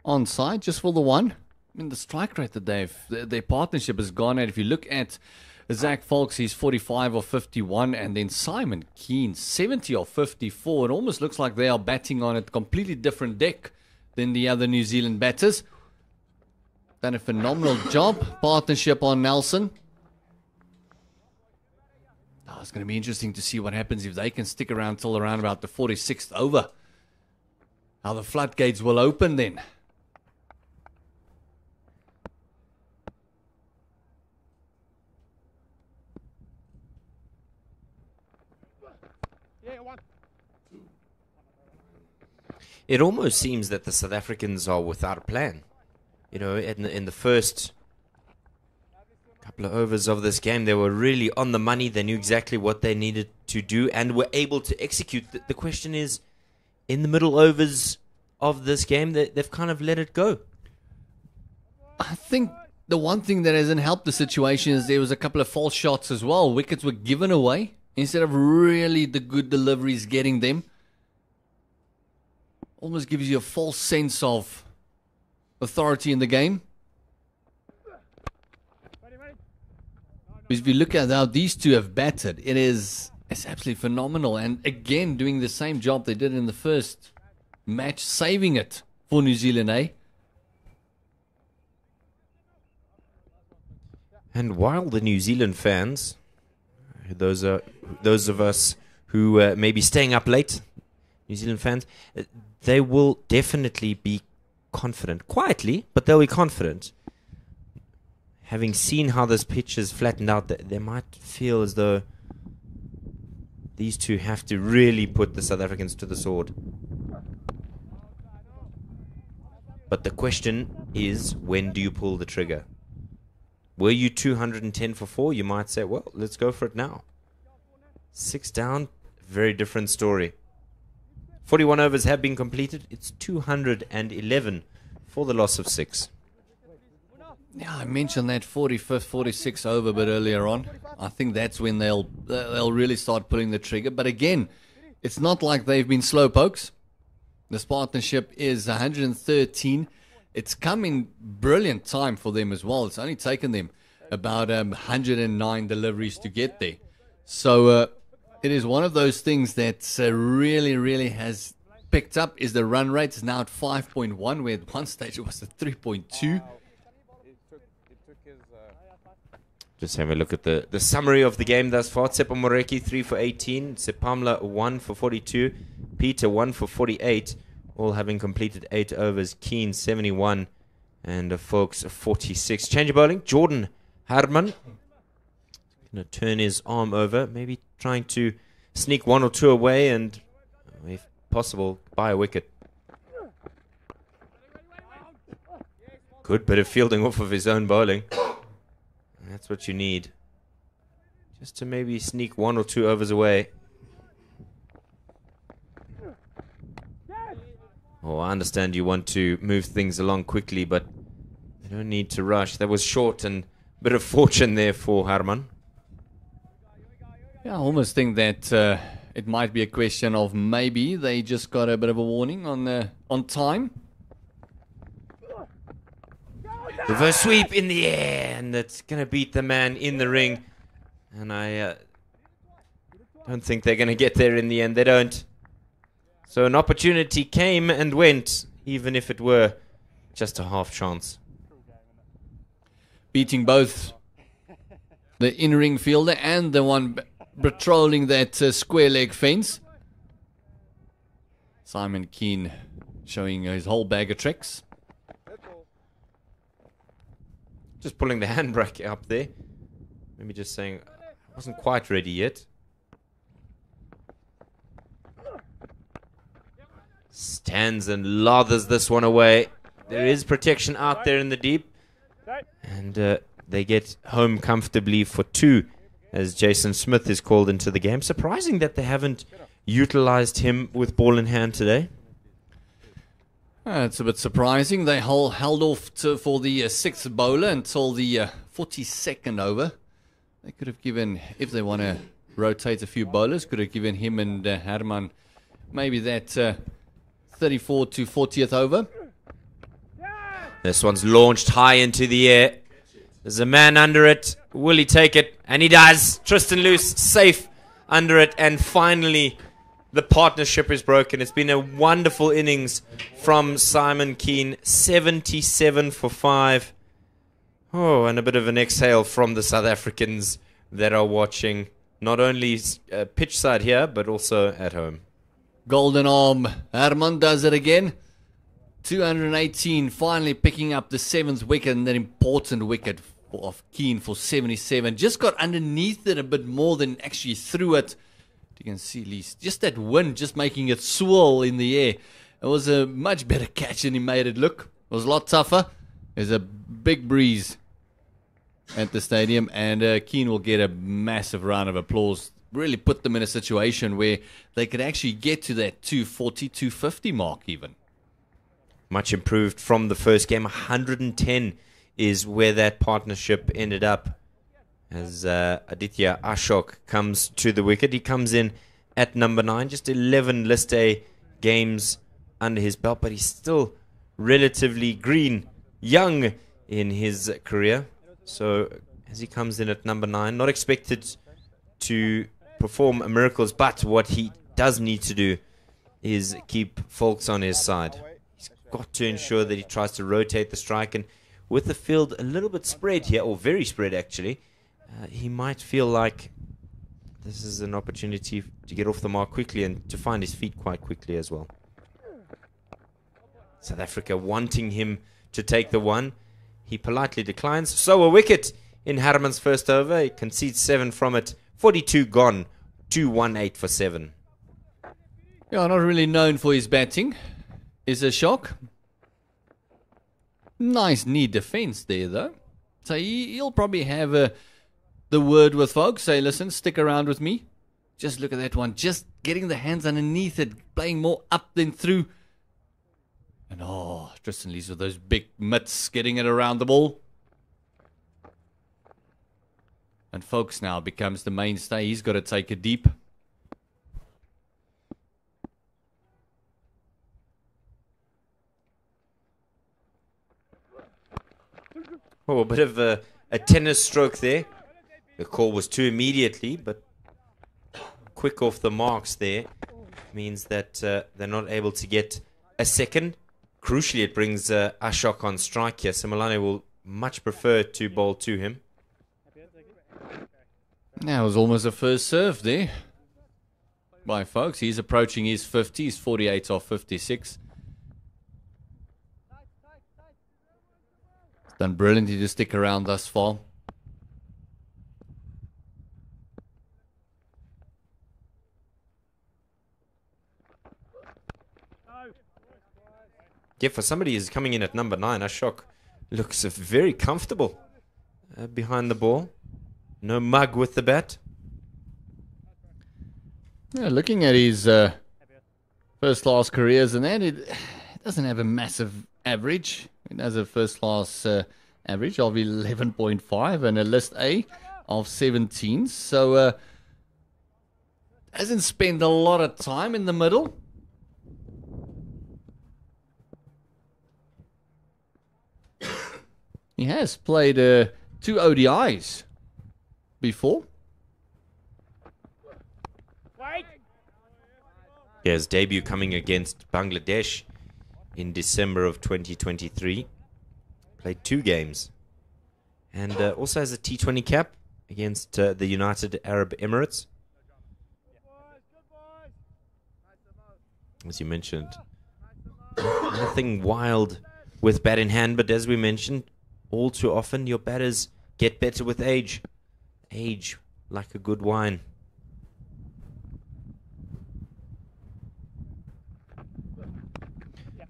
onside, just for the one. I mean, the strike rate that their partnership has gone at. If you look at Zach Folks, he's 45 or 51, and then Simon Keane, 70 or 54. It almost looks like they are batting on a completely different deck than the other New Zealand batters. Done a phenomenal job. Partnership on Nelson. Oh, it's going to be interesting to see what happens if they can stick around till around about the 46th over. How the floodgates will open then. It almost seems that the South Africans are without a plan. You know, in the first couple of overs of this game, they were really on the money. They knew exactly what they needed to do and were able to execute. The question is, in the middle overs of this game, they've kind of let it go. I think the one thing that hasn't helped the situation is there was a couple of false shots as well. Wickets were given away instead of really the good deliveries getting them. Almost gives you a false sense of authority in the game. If you look at how these two have batted, it's absolutely phenomenal. And again, doing the same job they did in the first match, saving it for New Zealand, eh? And while the New Zealand fans, those of us who may be staying up late, New Zealand fans, they will definitely be confident. Quietly, but they'll be confident. Having seen how this pitch is flattened out, they might feel as though these two have to really put the South Africans to the sword. But the question is, when do you pull the trigger? Were you 210 for 4? You might say, well, let's go for it now. 6 down, very different story. 41 overs have been completed. It's 211 for the loss of 6. Yeah, I mentioned that 45th, 46th over a bit earlier on. I think that's when they'll really start pulling the trigger. But again, it's not like they've been slow pokes. This partnership is 113. It's come in brilliant time for them as well. It's only taken them about 109 deliveries to get there. So it is one of those things that really, really has picked up. Is the run rate is now at 5.1, where at one stage it was at 3.2. Just have a look at the summary of the game thus far. Tsepo Moreki, 3 for 18. Sepamla, 1 for 42. Peter, 1 for 48. All having completed 8 overs. Keen, 71. And Folks, 46. Change of bowling. Jordan Harman. Going to turn his arm over. Maybe trying to sneak 1 or 2 away and, if possible, buy a wicket. Good bit of fielding off of his own bowling. That's what you need. Just to maybe sneak 1 or 2 overs away. Oh, I understand you want to move things along quickly, but you don't need to rush. That was short and a bit of fortune there for Harman. Yeah, I almost think that it might be a question of maybe they just got a bit of a warning on time. Reverse sweep in the air, and that's going to beat the man in the ring. And I don't think they're going to get there in the end. They don't. So an opportunity came and went, even if it were just a half chance. Beating both the in-ring fielder and the one patrolling that square leg fence. Simon Keane showing his whole bag of tricks. Just pulling the handbrake up there. Maybe just saying, I wasn't quite ready yet. Stands and lathers this one away. There is protection out there in the deep. And they get home comfortably for 2, as Jason Smith is called into the game. Surprising that they haven't utilized him with ball in hand today. It's a bit surprising. They held off for the 6th bowler until the 42nd over. They could have given, if they want to rotate a few bowlers, could have given him and Herman maybe that 34 to 40th over. This one's launched high into the air. There's a man under it. Will he take it? And he does. Tristan Luce safe under it. And finally, the partnership is broken. It's been a wonderful innings from Simon Keane. 77 for 5. Oh, and a bit of an exhale from the South Africans that are watching not only pitch side here, but also at home. Golden arm. Herman does it again. 218, finally picking up the 7th wicket, and that important wicket of Keane for 77. Just got underneath it a bit more than actually threw it. You can see, Least, just that wind just making it swirl in the air. It was a much better catch than he made it look. It was a lot tougher. There's a big breeze at the stadium, and Keane will get a massive round of applause. Really put them in a situation where they could actually get to that 240, 250 mark even. Much improved from the first game. 110 is where that partnership ended up. As Aditya Ashok comes to the wicket. He comes in at number 9. Just 11 List A games under his belt, but he's still relatively green, young in his career. So as he comes in at number 9, not expected to perform miracles, but what he does need to do is keep Folks on his side. He's got to ensure that he tries to rotate the strike, and with the field a little bit spread here, or very spread actually, he might feel like this is an opportunity to get off the mark quickly and to find his feet quite quickly as well. South Africa wanting him to take the 1. He politely declines. So a wicket in Harman's first over. He concedes 7 from it. 42 gone. 218 for 7. Yeah, not really known for his batting. Is a shock. Nice knee defense there, though. So he'll probably have the word with Folks. Say, listen, stick around with me. Just look at that one. Just getting the hands underneath it. Playing more up than through. And oh, Tristan Lees with those big mitts getting it around the ball. And Folks now becomes the mainstay. He's got to take it deep. Oh, a bit of a tennis stroke there. The call was too immediately, but quick off the marks there means that they're not able to get a second. Crucially, it brings Ashok on strike here. Simelane will much prefer to bowl to him. Now it was almost a first serve there by Folks. He's approaching his 50. He's 48 off 56. He's done brilliantly to stick around thus far. Yeah, for somebody who's coming in at number 9, Ashok looks very comfortable behind the ball. No mug with the bat. Yeah, looking at his first-class careers and that, it doesn't have a massive average. It has a first-class average of 11.5 and a list A of 17. So, hasn't spent a lot of time in the middle. He has played 2 ODIs before. Yeah, his debut coming against Bangladesh in December of 2023. Played 2 games. And also has a T20 cap against the United Arab Emirates. As you mentioned, nothing wild with bat in hand, but as we mentioned, all too often your batters get better with age. Age like a good wine.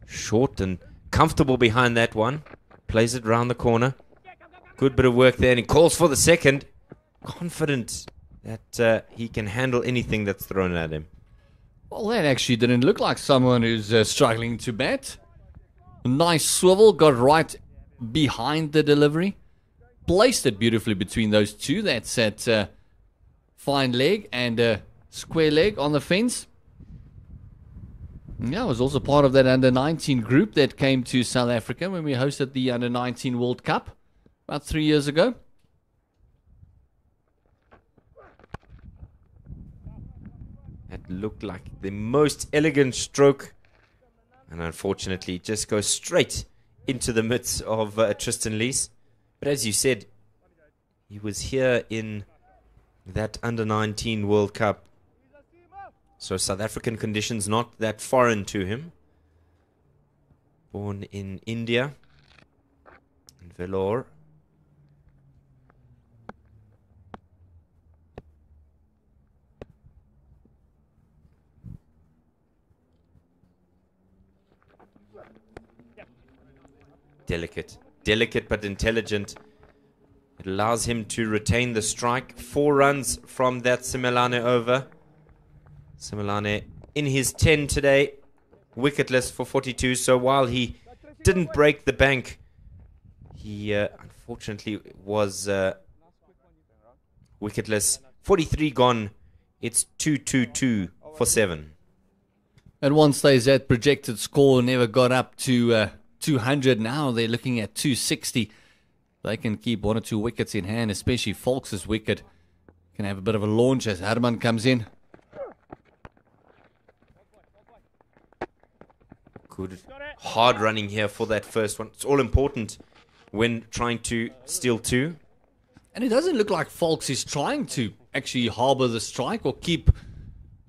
Short and comfortable behind that one. Plays it round the corner. Good bit of work there, and he calls for the second. Confident that he can handle anything that's thrown at him. Well, that actually didn't look like someone who's struggling to bat. Nice swivel, got right behind the delivery. Placed it beautifully between those two. That's at fine leg and square leg on the fence. Yeah, I was also part of that under-19 group that came to South Africa when we hosted the under-19 World Cup about 3 years ago. That looked like the most elegant stroke. And unfortunately, it just goes straight into the midst of Tristan Lees. But as you said, he was here in that under-19 World Cup. So South African conditions not that foreign to him. Born in India, in Vellore. Delicate but intelligent. It allows him to retain the strike. 4 runs from that Simelane over. Simelane in his 10 today, wicketless for 42. So while he didn't break the bank, he unfortunately was wicketless. 43 gone. It's 2-2-2 for 7. At one stage, that projected score never got up to 200. Now they're looking at 260. They can keep 1 or 2 wickets in hand, especially Folks' wicket. Can have a bit of a launch as Herman comes in. Good hard running here for that first one. It's all important when trying to steal 2. And it doesn't look like Folks is trying to actually harbour the strike or keep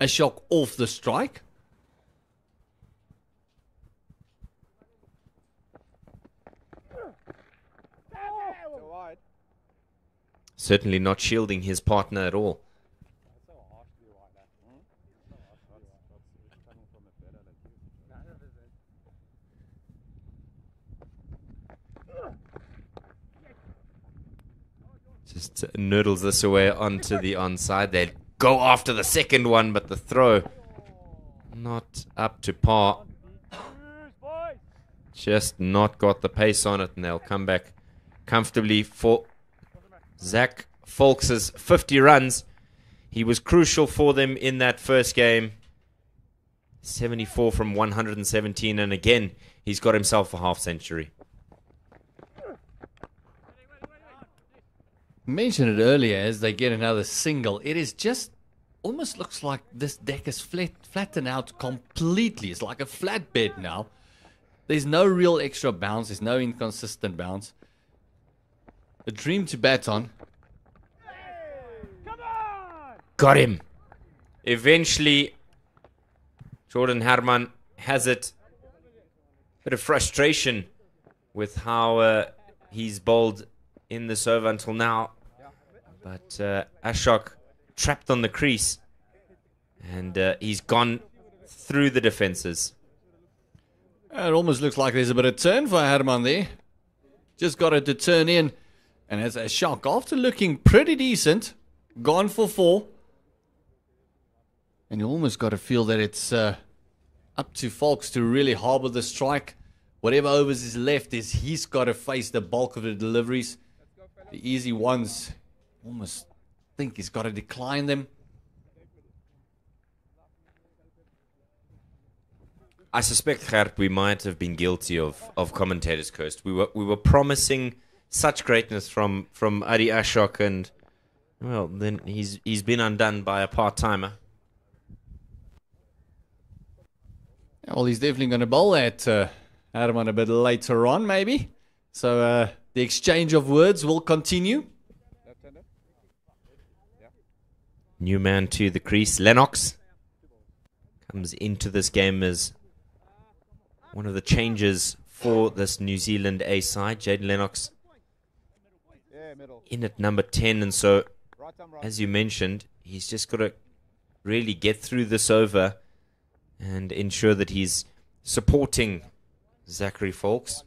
Ashok off the strike. Certainly not shielding his partner at all. Just nurdles this away onto the onside. They're go after the second one, but the throw not up to par. Just not got the pace on it, and they'll come back comfortably for Zach Volks's 50 runs. He was crucial for them in that first game. 74 from 117, and again, he's got himself a half century. Mentioned it earlier as they get another single. It is just almost looks like this deck is flattened out completely. It's like a flatbed now. There's no real extra bounce. There's no inconsistent bounce. A dream to bat on. Got him. Eventually, Jordan Herman has it. Bit of frustration with how he's bowled in this over until now. But Ashok trapped on the crease. And he's gone through the defenses. It almost looks like there's a bit of turn for Herman there. Just got it to turn in. And as Ashok, after looking pretty decent, gone for 4. And you almost got to feel that it's up to Volks to really harbour the strike. Whatever overs is left, he's got to face the bulk of the deliveries. The easy ones, almost think he's got to decline them. I suspect, Gert, we might have been guilty of commentators' curse. We were promising such greatness from Adi Ashok, and well, then he's been undone by a part-timer. Well, he's definitely going to bowl at Herman a bit later on, maybe. So the exchange of words will continue. New man to the crease. Lennox comes into this game as one of the changes for this New Zealand A side. Jaden Lennox in at number 10. And so, as you mentioned, he's just got to really get through this over and ensure that he's supporting Zachary Volks.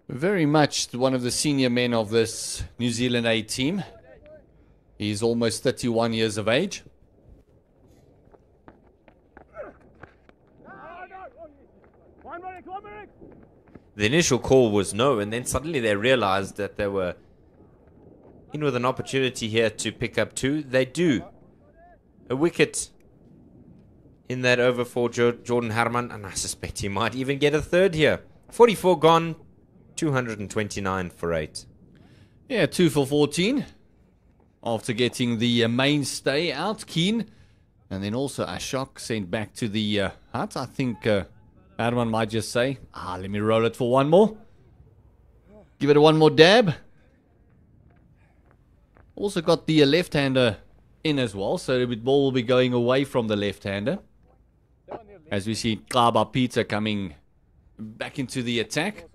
Very much one of the senior men of this New Zealand A team. He's almost 31 years of age. The initial call was no, and then suddenly they realized that they were in with an opportunity here to pick up 2. They do. A wicket in that over for Jordan Herman, and I suspect he might even get a third here. 44 gone, 229 for 8. Yeah, 2 for 14. After getting the mainstay out, Keen. And then also Ashok sent back to the hut. I think Herman might just say, let me roll it for one more. Give it one more dab. Also got the left-hander in as well, so the ball will be going away from the left-hander. As we see Kaba Peter coming back into the attack.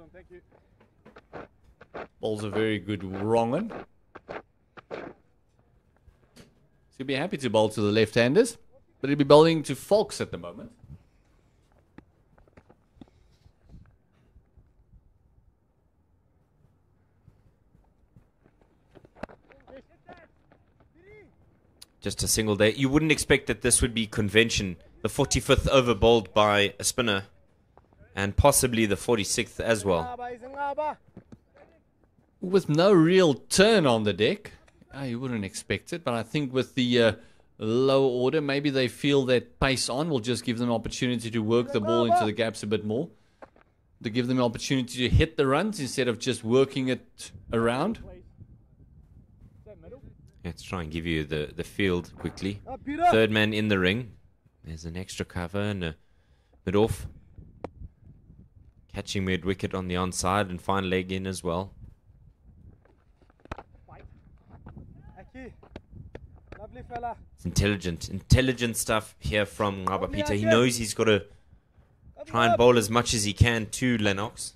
Ball's a very good wrong one. So he'll be happy to bowl to the left-handers, but he'll be bowling to Volks at the moment. Just a single day. You wouldn't expect that this would be convention. The 45th over bowled by a spinner, and possibly the 46th as well. With no real turn on the deck, you wouldn't expect it, but I think with the lower order, maybe they feel that pace on will just give them an opportunity to work the ball into the gaps a bit more. To give them an opportunity to hit the runs instead of just working it around. Let's try and give you the field quickly. Third man in the ring. There's an extra cover and a mid-off. Catching mid-wicket on the onside and fine leg in as well. It's intelligent stuff here from Ngaba Peter. He knows he's got to try and bowl as much as he can to Lennox.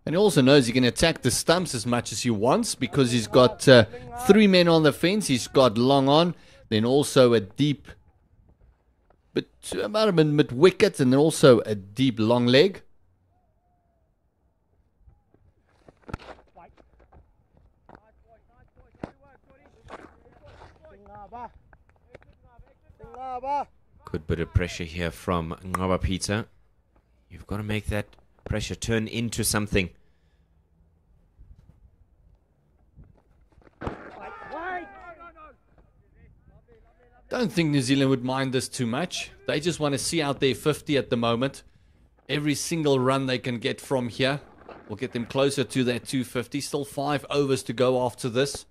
And he also knows he can attack the stumps as much as he wants because he's got 3 men on the fence. He's got long on, then also a deep but about a mid-wicket and then also a deep long leg. Good bit of pressure here from Ngaba Peter. You've got to make that pressure turn into something. Don't think New Zealand would mind this too much. They just want to see out their 50 at the moment. Every single run they can get from here will get them closer to that 250. Still 5 overs to go after this.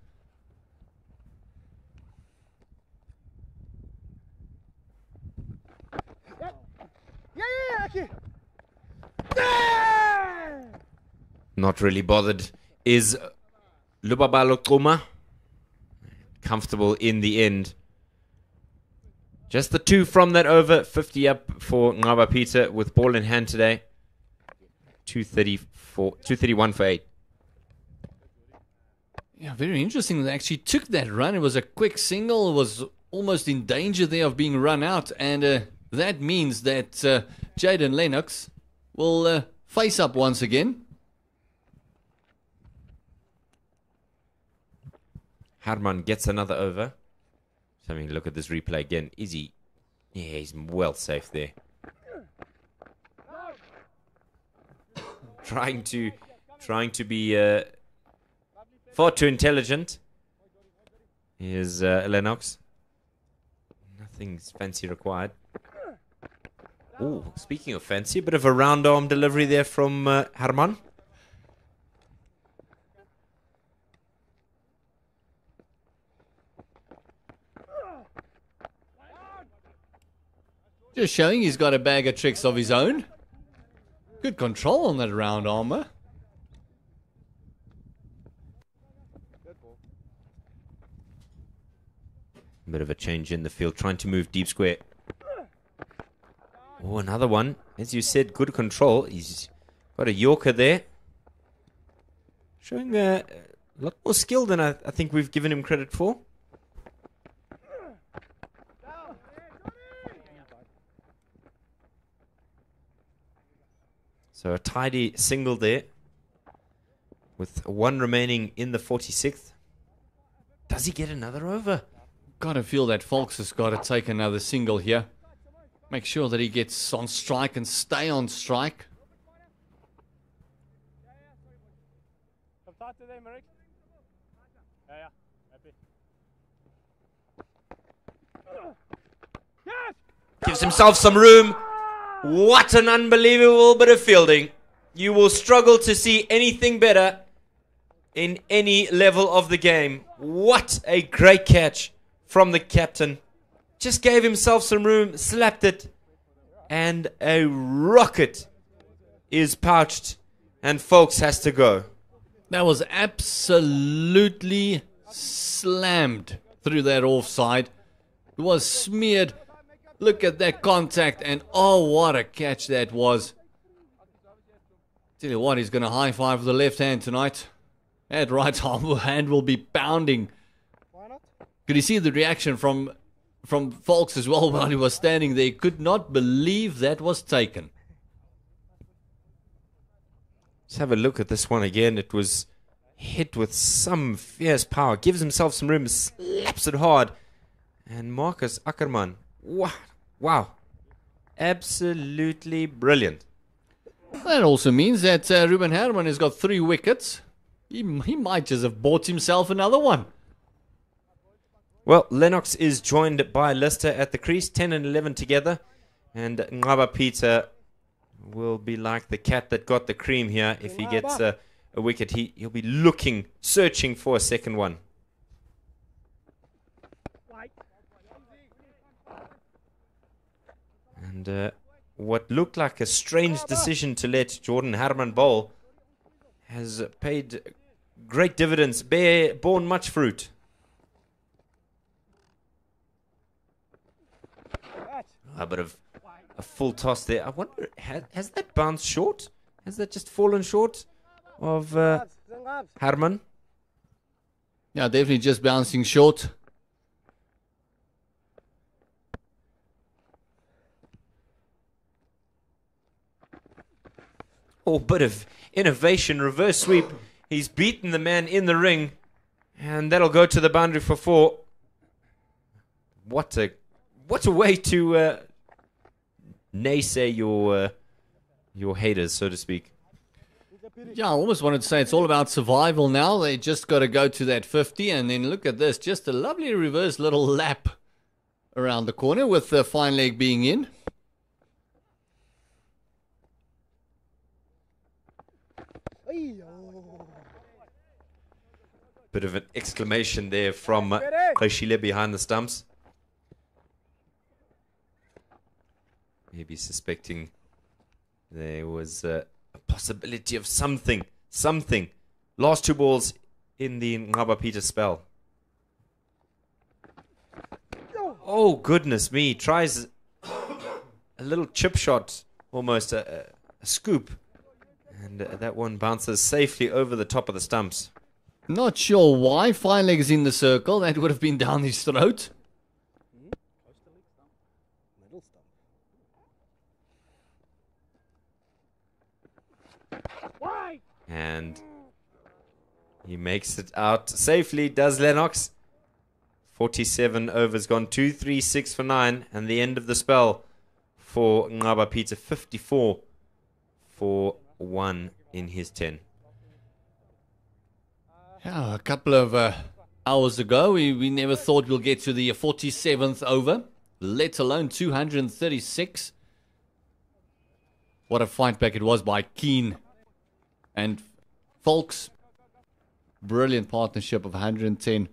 Not really bothered is Lubabalo Quma. Comfortable in the end. Just the 2 from that over. 50 up for Ngaba Peter with ball in hand today. 231 for 8. Yeah, very interesting. They actually took that run. It was a quick single. It was almost in danger there of being run out. And that means that Jaden Lennox will face up once again. Harman gets another over. Just having a look at this replay again. Is he? Yeah, he's well safe there. Trying to be far too intelligent. Here's Lennox. Nothing's fancy required. Oh, speaking of fancy, a bit of a round arm delivery there from Harman. Just showing he's got a bag of tricks of his own. Good control on that round armour. Bit of a change in the field, trying to move deep square. Oh, another one. As you said, good control. He's got a Yorker there. Showing a lot more skill than I think we've given him credit for. So a tidy single there. With 1 remaining in the 46th. Does he get another over? Gotta feel that Folks has got to take another single here. Make sure that he gets on strike and stay on strike. Gives himself some room. What an unbelievable bit of fielding. You will struggle to see anything better in any level of the game. What a great catch from the captain. Just gave himself some room, slapped it, and a rocket is pouched, and Folks has to go. That was absolutely slammed through that offside. It was smeared. Look at that contact, and oh, what a catch that was. Tell you what, he's going to high-five with the left hand tonight. That right hand will be pounding. Could you see the reaction from Folks as well while he was standing there? He could not believe that was taken. Let's have a look at this one again. It was hit with some fierce power. Gives himself some room, slaps it hard. And Marcus Ackerman. Wow. Absolutely brilliant. That also means that Ruben Herman has got 3 wickets. He might just have bought himself another one. Well, Lennox is joined by Lister at the crease, 10 and 11 together. And Ngaba Peter will be like the cat that got the cream here. If he gets a wicket, he'll be searching for a second one. And what looked like a strange decision to let Jordan Herman bowl has paid great dividends, borne much fruit. A bit of a full toss there. I wonder, has that bounced short? Has that just fallen short of Herman? Yeah, definitely just bouncing short. Oh, bit of innovation, reverse sweep. He's beaten the man in the ring, and that'll go to the boundary for 4. What a way to naysay your haters, so to speak. Yeah, I almost wanted to say it's all about survival now. They just got to go to that 50, and then look at this. Just a lovely reverse little lap around the corner with the fine leg being in. Bit of an exclamation there from Khoshile behind the stumps. Maybe suspecting there was a possibility of something. Last 2 balls in the Ngaba Peter spell. Oh, goodness me. Tries a little chip shot, almost a scoop. And that one bounces safely over the top of the stumps. Not sure why. Fine leg is in the circle. That would have been down his throat. And he makes it out safely, does Lennox. 47 overs gone, 2, 3, 6 for 9. And the end of the spell for Ngaba Peter, 54 for 1 in his 10. Yeah, a couple of hours ago, we never thought we'll get to the 47th over, let alone 236. What a fight back it was by Keane and Folks. Brilliant partnership of 110.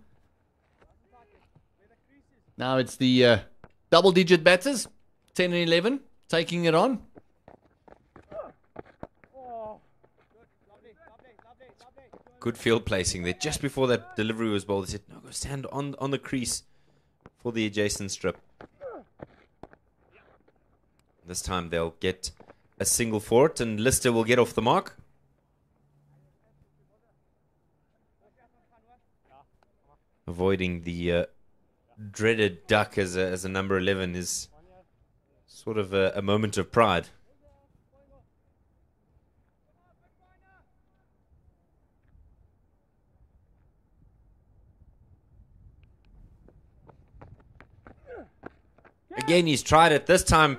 Now it's the double-digit batters, 10 and 11, taking it on. Good field placing there. Just before that delivery was bowled, they said, no, go stand on the crease for the adjacent strip. This time they'll get a single for it, and Lister will get off the mark. Avoiding the dreaded duck as a number 11 is sort of a moment of pride. Again, he's tried it. This time,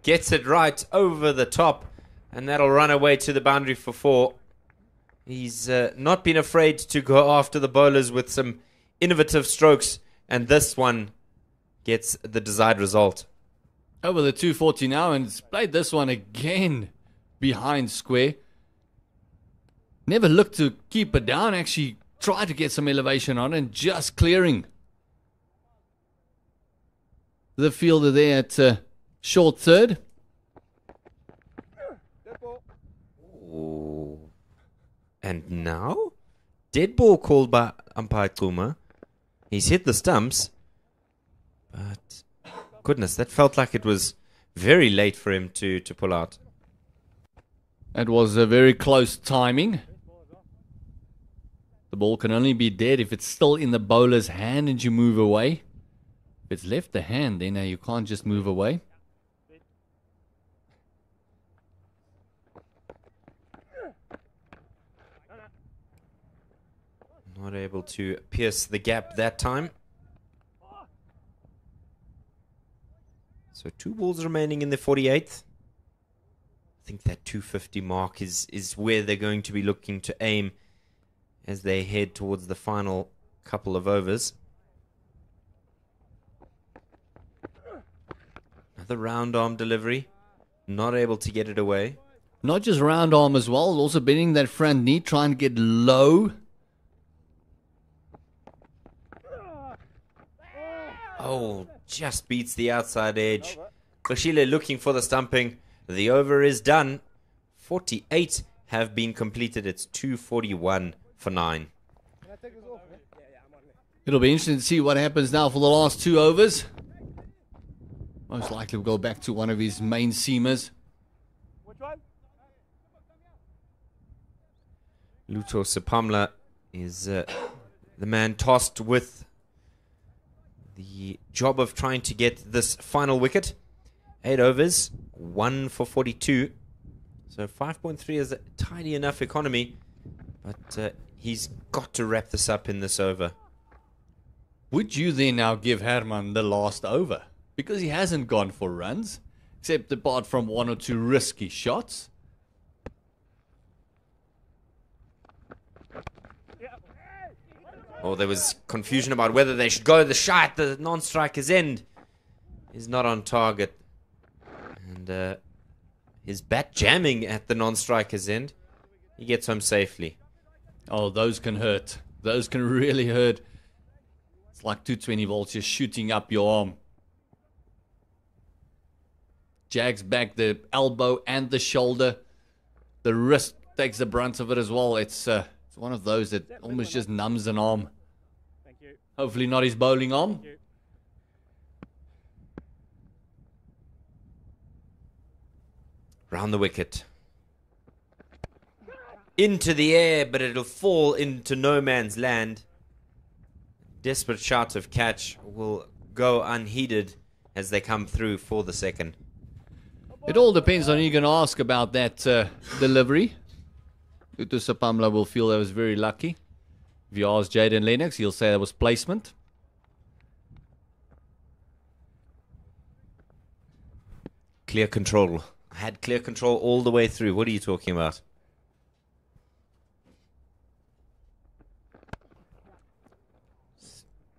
gets it right over the top. And that'll run away to the boundary for 4. He's not been afraid to go after the bowlers with some innovative strokes. And this one gets the desired result. Over the 240 now, and it's played this one again behind square. Never looked to keep it down. Actually tried to get some elevation on and just clearing the fielder there at short third. Oh. And now, dead ball called by umpire Kuma. He's hit the stumps, but goodness, that felt like it was very late for him to pull out. That was a very close timing. The ball can only be dead if it's still in the bowler's hand and you move away. If it's left the hand, then you can't just move away. Not able to pierce the gap that time. So 2 balls remaining in the 48th. I think that 250 mark is where they're going to be looking to aim as they head towards the final couple of overs. Another round arm delivery. Not able to get it away. Not just round arm as well, also bending that front knee, trying to get low. Oh, just beats the outside edge. Khoshile looking for the stumping. The over is done. 48 have been completed. It's 241 for 9. It'll be interesting to see what happens now for the last 2 overs. Most likely we'll go back to one of his main seamers. Luto Sepamla is the man tasked with the job of trying to get this final wicket. 8 overs, 1 for 42. So 5.3 is a tiny enough economy, but he's got to wrap this up in this over. Would you then now give Herman the last over? Because he hasn't gone for runs, except apart from one or two risky shots. Or there was confusion about whether they should go. The shot at the non-striker's end is not on target. And his bat jamming at the non-striker's end. He gets home safely. Oh, those can hurt. Those can really hurt. It's like 220 volts just shooting up your arm. Jags back the elbow and the shoulder. The wrist takes the brunt of it as well. It's one of those that almost just numbs an arm. Hopefully not his bowling arm. Round the wicket. Into the air, but it'll fall into no man's land. Desperate shout of catch will go unheeded as they come through for the second. It all depends on who you're going to ask about that delivery. Tutu Sapamla will feel that was very lucky. If you ask Jaden Lennox, he'll say that was placement. Clear control. I had clear control all the way through. What are you talking about?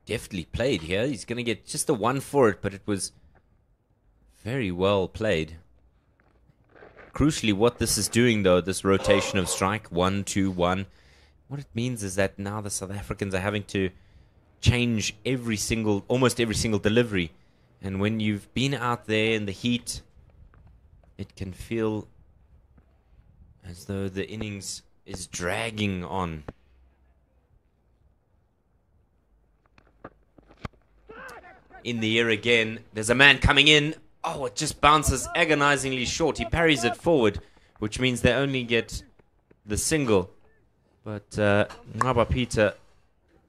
Deftly played here. He's going to get just a one for it, but it was very well played. Crucially, what this is doing, though, this rotation of strike, 1, 2, 1, what it means is that now the South Africans are having to change almost every single delivery. And when you've been out there in the heat, it can feel as though the innings is dragging on. In the air again, there's a man coming in. Oh, it just bounces agonizingly short. He parries it forward, which means they only get the single. But Ngaba Peter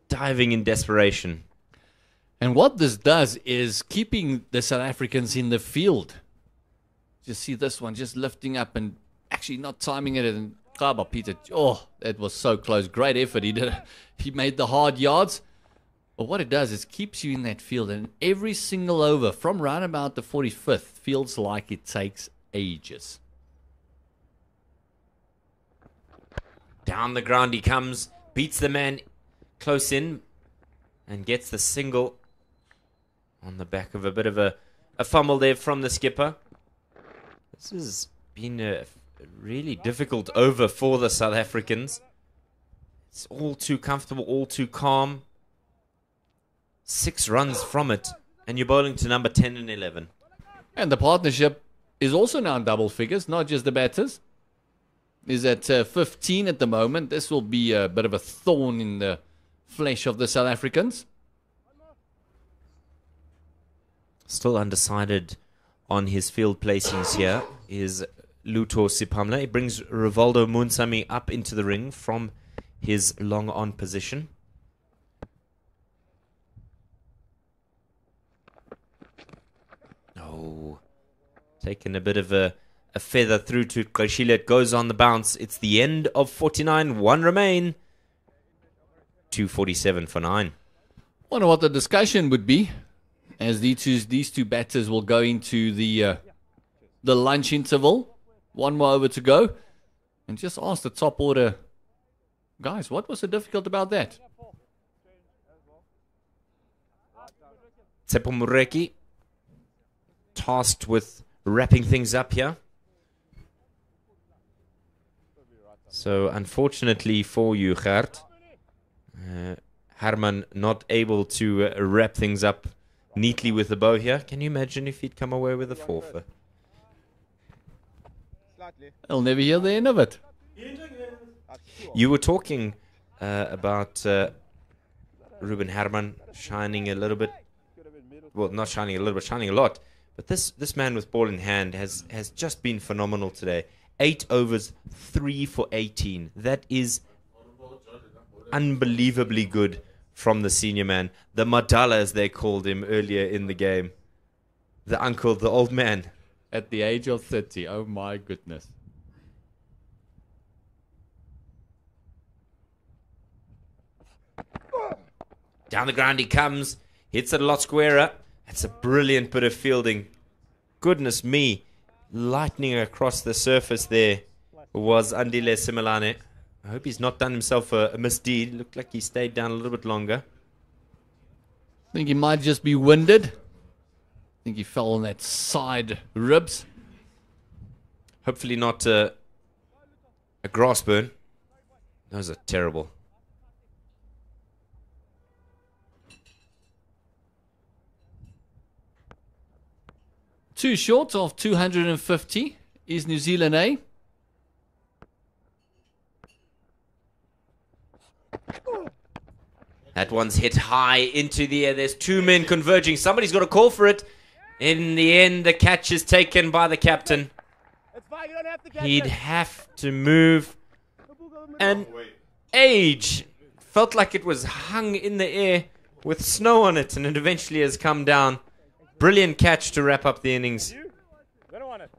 diving in desperation. And what this does is keeping the South Africans in the field. Just see this one just lifting up and actually not timing it. And Ngaba Peter, oh, that was so close. Great effort. He made the hard yards. But what it does is keeps you in that field, and every single over from round about the 45th feels like it takes ages. Down the ground he comes, beats the man close in, and gets the single on the back of a bit of a fumble there from the skipper. This has been a really difficult over for the South Africans. It's all too comfortable, all too calm. 6 runs from it, and you're bowling to number 10 and 11. And the partnership is also now in double figures, not just the batters. Is at 15 at the moment. This will be a bit of a thorn in the flesh of the South Africans. Still undecided on his field placings here is Luto Sipamla. He brings Rivaldo Munsami up into the ring from his long on position. Oh, taking a bit of a feather through to Qashile. It goes on the bounce. It's the end of 49. 1 remain. 247 for 9. Wonder what the discussion would be as these two batters will go into the lunch interval. 1 more over to go. And just ask the top order, guys, what was so difficult about that? Tsepo Mureki tasked with wrapping things up here. So unfortunately for you, Gert, Herman not able to wrap things up neatly with the bow here. Can you imagine if he'd come away with a forfeit? I'll never hear the end of it. You were talking about Ruben Herman shining a little bit. Well, not shining a little bit, shining a lot. But this man with ball in hand has just been phenomenal today. 8 overs, 3 for 18. That is unbelievably good from the senior man. The Madala, as they called him earlier in the game. The uncle, the old man. At the age of 30, oh my goodness. Down the ground he comes. Hits it a lot squarer. That's a brilliant bit of fielding. Goodness me. Lightning across the surface there was Andile Similane. I hope he's not done himself a misdeed. Looked like he stayed down a little bit longer. I think he might just be winded. I think he fell on that side ribs. Hopefully not a grass burn. Those are terrible. Two short of 250 is New Zealand A. That one's hit high into the air. There's two men converging. Somebody's got to call for it. In the end, the catch is taken by the captain. He'd have to move. And age felt like it was hung in the air with snow on it, and it eventually has come down. Brilliant catch to wrap up the innings.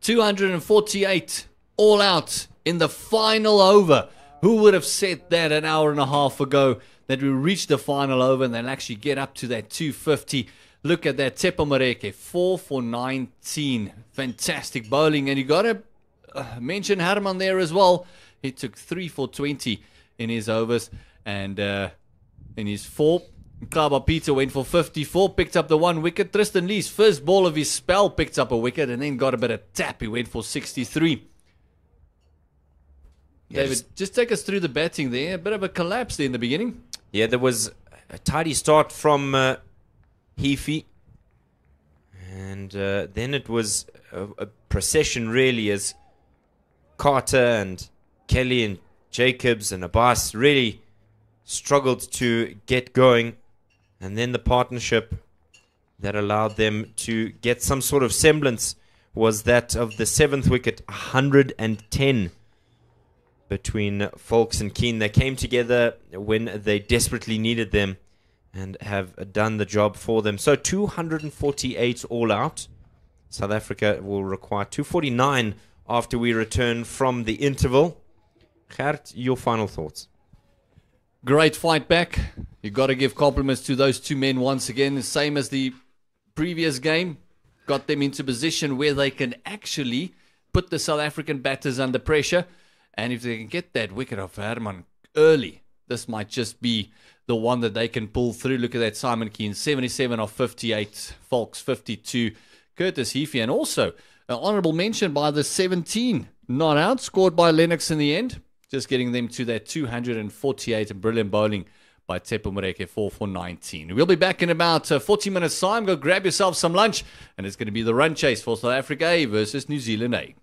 248 all out in the final over. Who would have said that an hour and a half ago, that we reached the final over and they'll actually get up to that 250. Look at that, Tsepo Moreke, 4 for 19. Fantastic bowling. And you got to mention Herman there as well. He took 3 for 20 in his overs. And in his 4, Kaba Peter went for 54, picked up the 1 wicket. Tristan Lee's first ball of his spell picked up a wicket and then got a bit of tap. He went for 63. David, just take us through the batting there. A bit of a collapse there in the beginning. Yeah, there was a tidy start from Heafy. And then it was a procession, really, as Carter and Kelly and Jacobs and Abbas really struggled to get going. And then the partnership that allowed them to get some sort of semblance was that of the 7th wicket, 110 between Folks and Keane. They came together when they desperately needed them and have done the job for them. So 248 all out. South Africa will require 249 after we return from the interval. Gert, your final thoughts? Great fight back. You got to give compliments to those two men once again. The same as the previous game. Got them into position where they can actually put the South African batters under pressure. And if they can get that wicket off Herman early, this might just be the one that they can pull through. Look at that, Simon Keane, 77 of 58, Folks 52, Curtis Heafy, and also an honourable mention by the 17 not out, scored by Lennox in the end, just getting them to that 248, and brilliant bowling by Tsepo Moreke, 4 for 19. We'll be back in about 40 minutes' time. Go grab yourself some lunch, and it's going to be the run chase for South Africa A versus New Zealand A.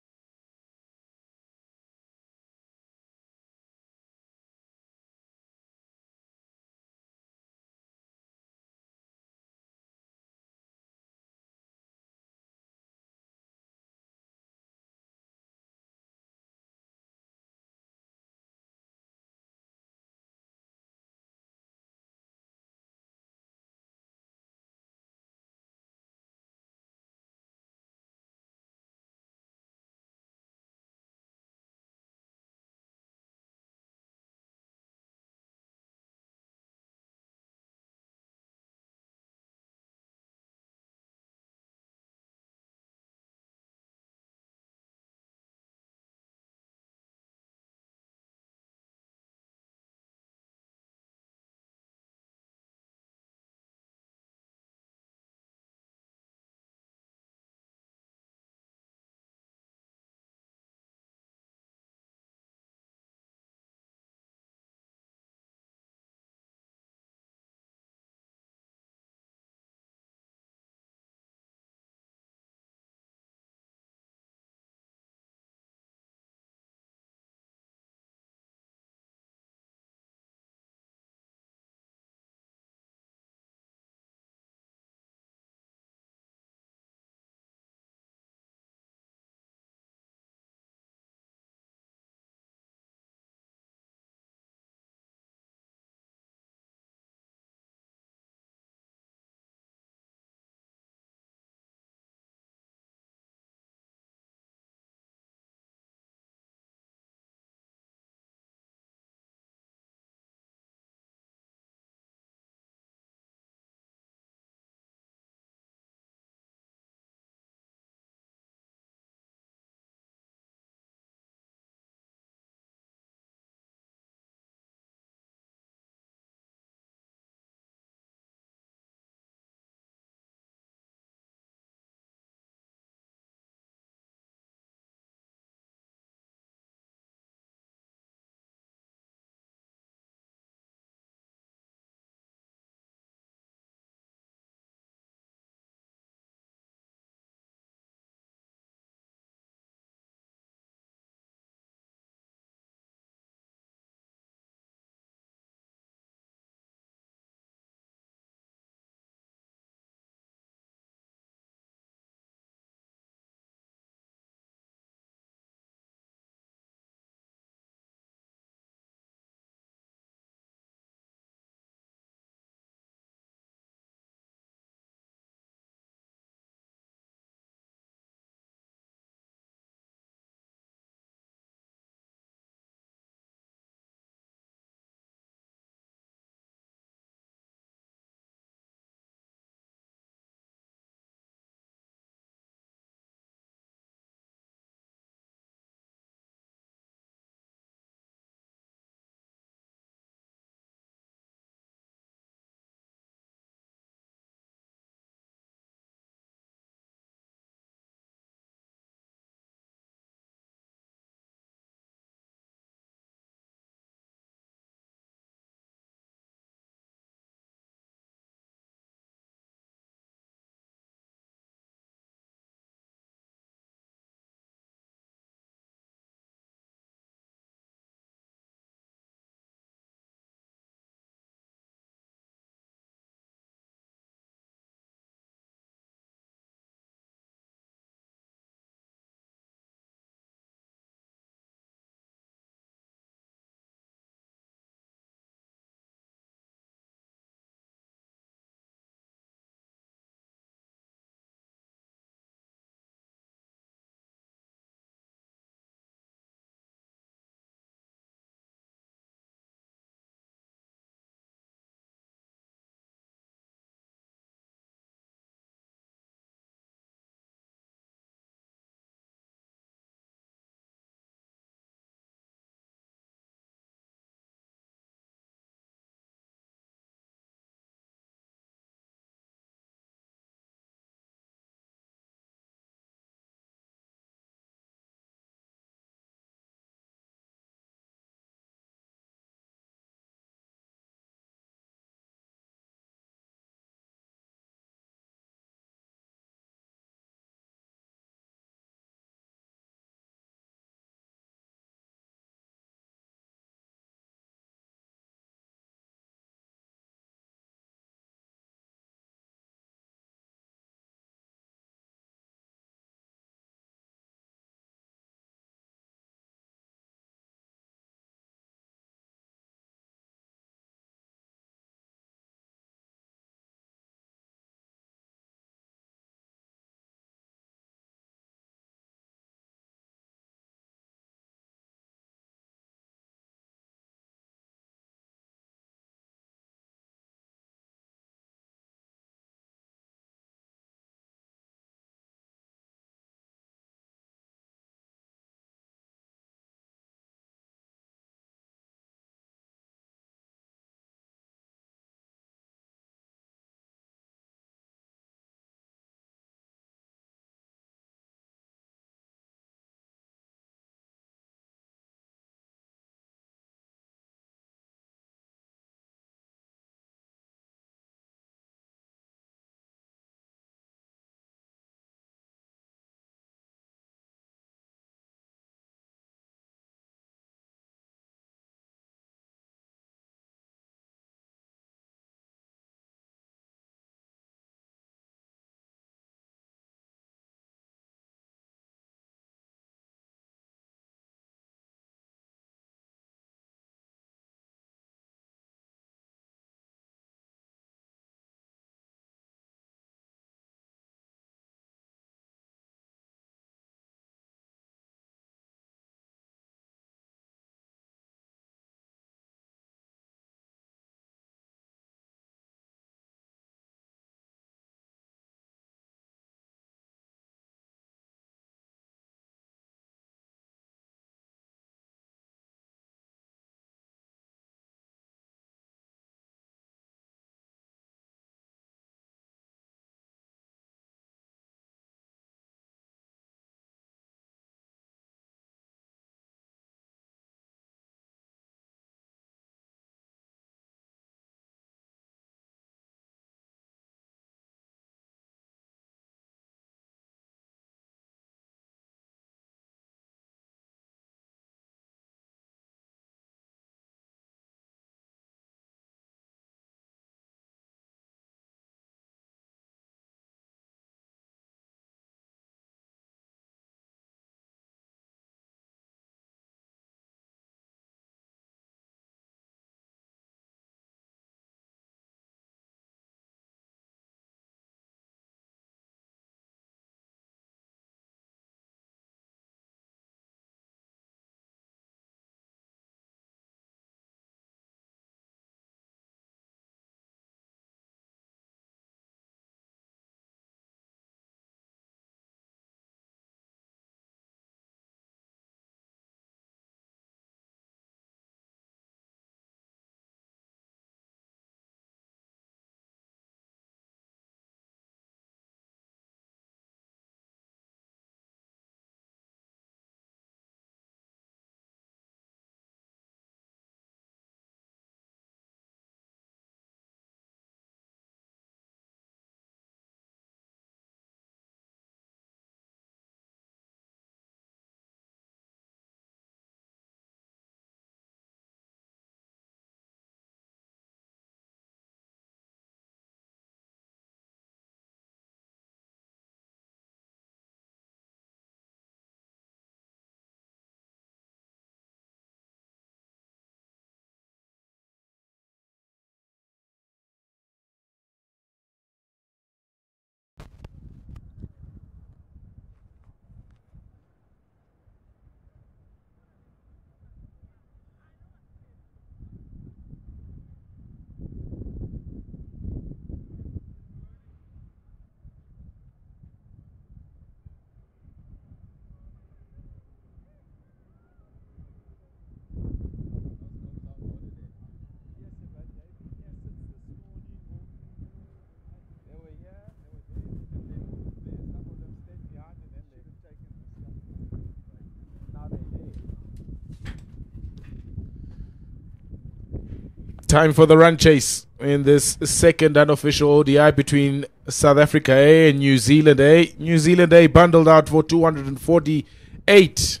Time for the run chase in this second unofficial ODI between South Africa A and New Zealand A. New Zealand A bundled out for 248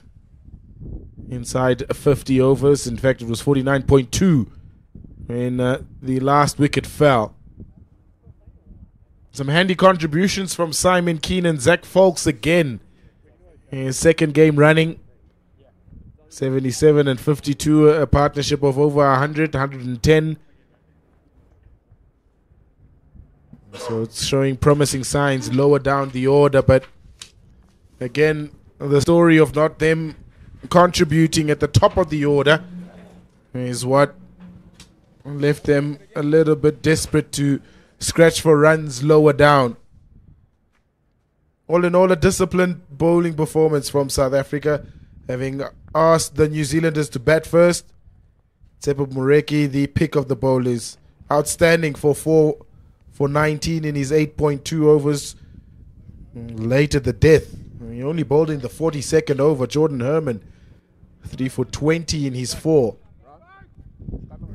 inside 50 overs. In fact, it was 49.2 when the last wicket fell. Some handy contributions from Simon Keane and Zach Folks again. His second game running. 77 and 52, a partnership of over 100, 110. So it's showing promising signs lower down the order, but again, the story of not them contributing at the top of the order is what left them a little bit desperate to scratch for runs lower down. All in all, a disciplined bowling performance from South Africa, having asked the New Zealanders to bat first. Tsepo Moreki, the pick of the bowlers, outstanding for 19 in his 8.2 overs. Late at the death, he only bowled in the 42nd over. Jordan Herman, 3 for 20 in his 4.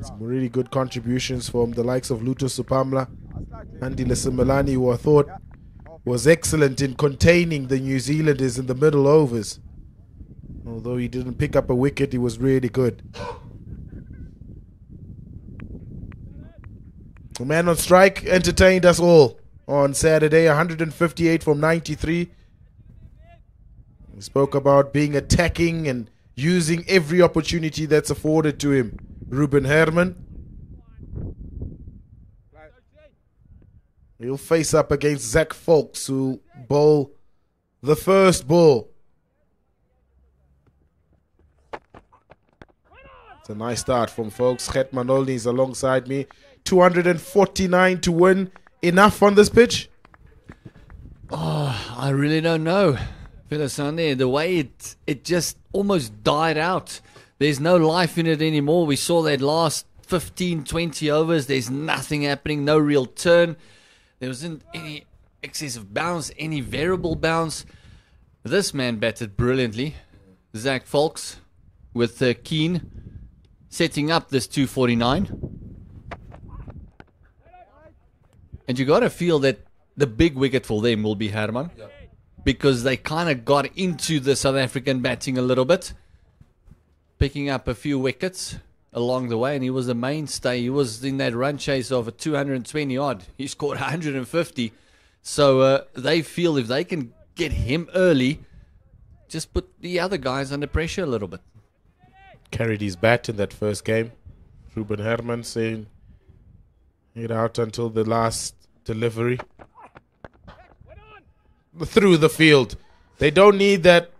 Some really good contributions from the likes of Luto Supamla, Andy Lesemelani, who I thought was excellent in containing the New Zealanders in the middle overs. Although he didn't pick up a wicket, he was really good. The man on strike entertained us all on Saturday, 158 from 93. He spoke about being attacking and using every opportunity that's afforded to him. Ruben Herman. He'll face up against Zach Folks, who bowl the first ball. It's a nice start from Folks. Gert Manolni is alongside me. 249 to win. Enough on this pitch? Oh, I really don't know. Philisane, the way it just almost died out. There's no life in it anymore. We saw that last 15, 20 overs. There's nothing happening, no real turn. There wasn't any excessive bounce, any variable bounce. This man batted brilliantly. Zach Folks with Keane setting up this 249. And you got to feel that the big wicket for them will be Herman. Yeah. Because they kind of got into the South African batting a little bit. Picking up a few wickets along the way. And he was the mainstay. He was in that run chase of a 220 odd. He scored 150. So they feel if they can get him early, just put the other guys under pressure a little bit. Carried his bat in that first game. Ruben Herman saying it out until the last delivery. Through the field. They don't need that.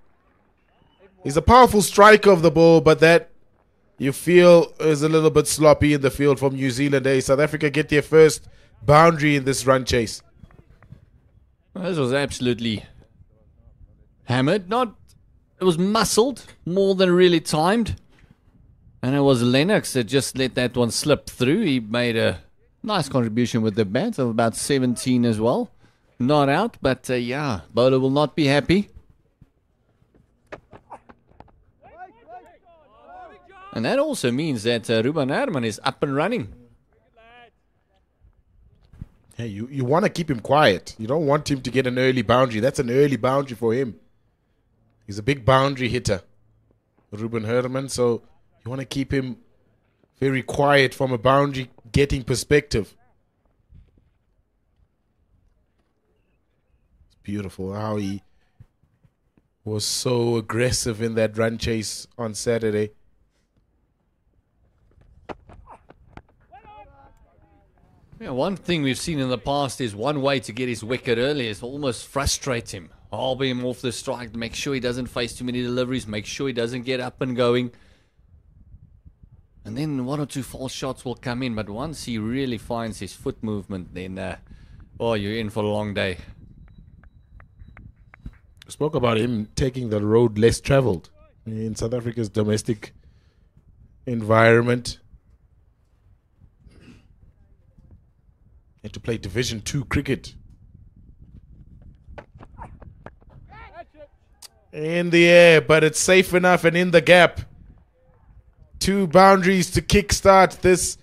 He's a powerful striker of the ball, but that you feel is a little bit sloppy in the field from New Zealand. South Africa get their first boundary in this run chase. Well, this was absolutely hammered. It was muscled more than really timed. And it was Lennox that just let that one slip through. He made a nice contribution with the bat of about 17 as well. Not out, but yeah, bowler will not be happy. And that also means that Ruben Herman is up and running. Hey, you want to keep him quiet. You don't want him to get an early boundary. That's an early boundary for him. He's a big boundary hitter, Ruben Herman, so you want to keep him very quiet from a boundary getting perspective. It's beautiful how he was so aggressive in that run chase on Saturday. Yeah, one thing we've seen in the past is one way to get his wicket early is almost frustrate him. I'll be him off the strike, make sure he doesn't face too many deliveries, make sure he doesn't get up and going. And then one or two false shots will come in, but once he really finds his foot movement, then, you're in for a long day. Spoke about him taking the road less traveled in South Africa's domestic environment. Had to play Division 2 cricket. In the air, but it's safe enough and in the gap. 2 boundaries to kickstart this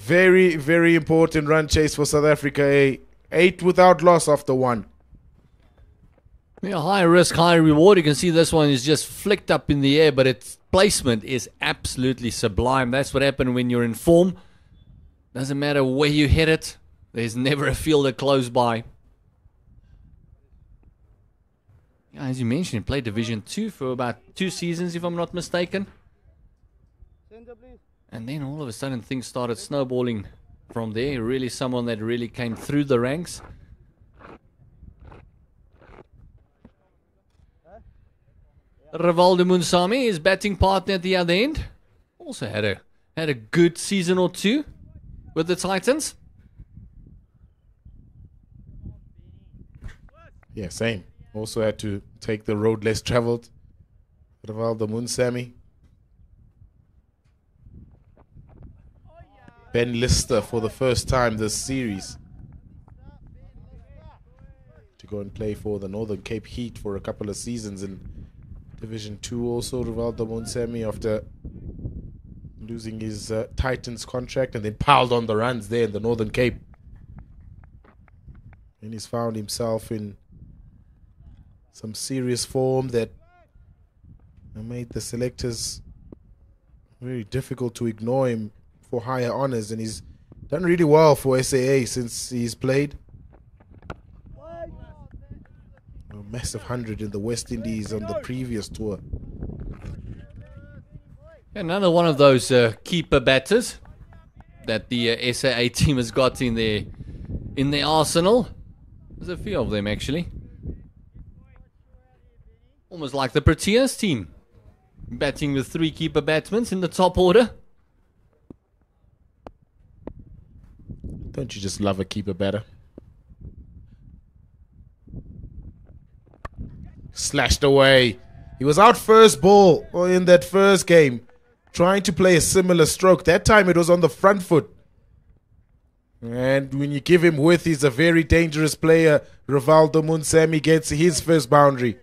Very, very important run chase for South Africa. 8 without loss after 1. Yeah, high risk, high reward. You can see this one is just flicked up in the air, but its placement is absolutely sublime. That's what happened when you're in form. Doesn't matter where you hit it. There's never a fielder close by. Yeah, as you mentioned, he played Division 2 for about 2 seasons, if I'm not mistaken. And then all of a sudden things started snowballing from there. Really someone that really came through the ranks. Rivaldo Munsami, his batting partner at the other end, also had a good season or two with the Titans. Yeah, same. Also had to take the road less traveled. Rivaldo Munsami. Ben Lister for the first time this series to go and play for the Northern Cape Heat for a couple of seasons in Division 2. Also Rivaldo Munsami, after losing his Titans contract and then piled on the runs there in the Northern Cape, and he's found himself in some serious form that made the selectors very difficult to ignore him for higher honors, and he's done really well for SAA since he's played. A massive 100 in the West Indies on the previous tour. Another one of those keeper batters that the SAA team has got in their arsenal. There's a few of them actually. Almost like the Proteas team, batting with 3 keeper batsmen in the top order. Don't you just love a keeper batter? Slashed away. He was out first ball in that first game, trying to play a similar stroke. That time it was on the front foot. And when you give him width, he's a very dangerous player. Rivaldo Munsami gets his first boundary.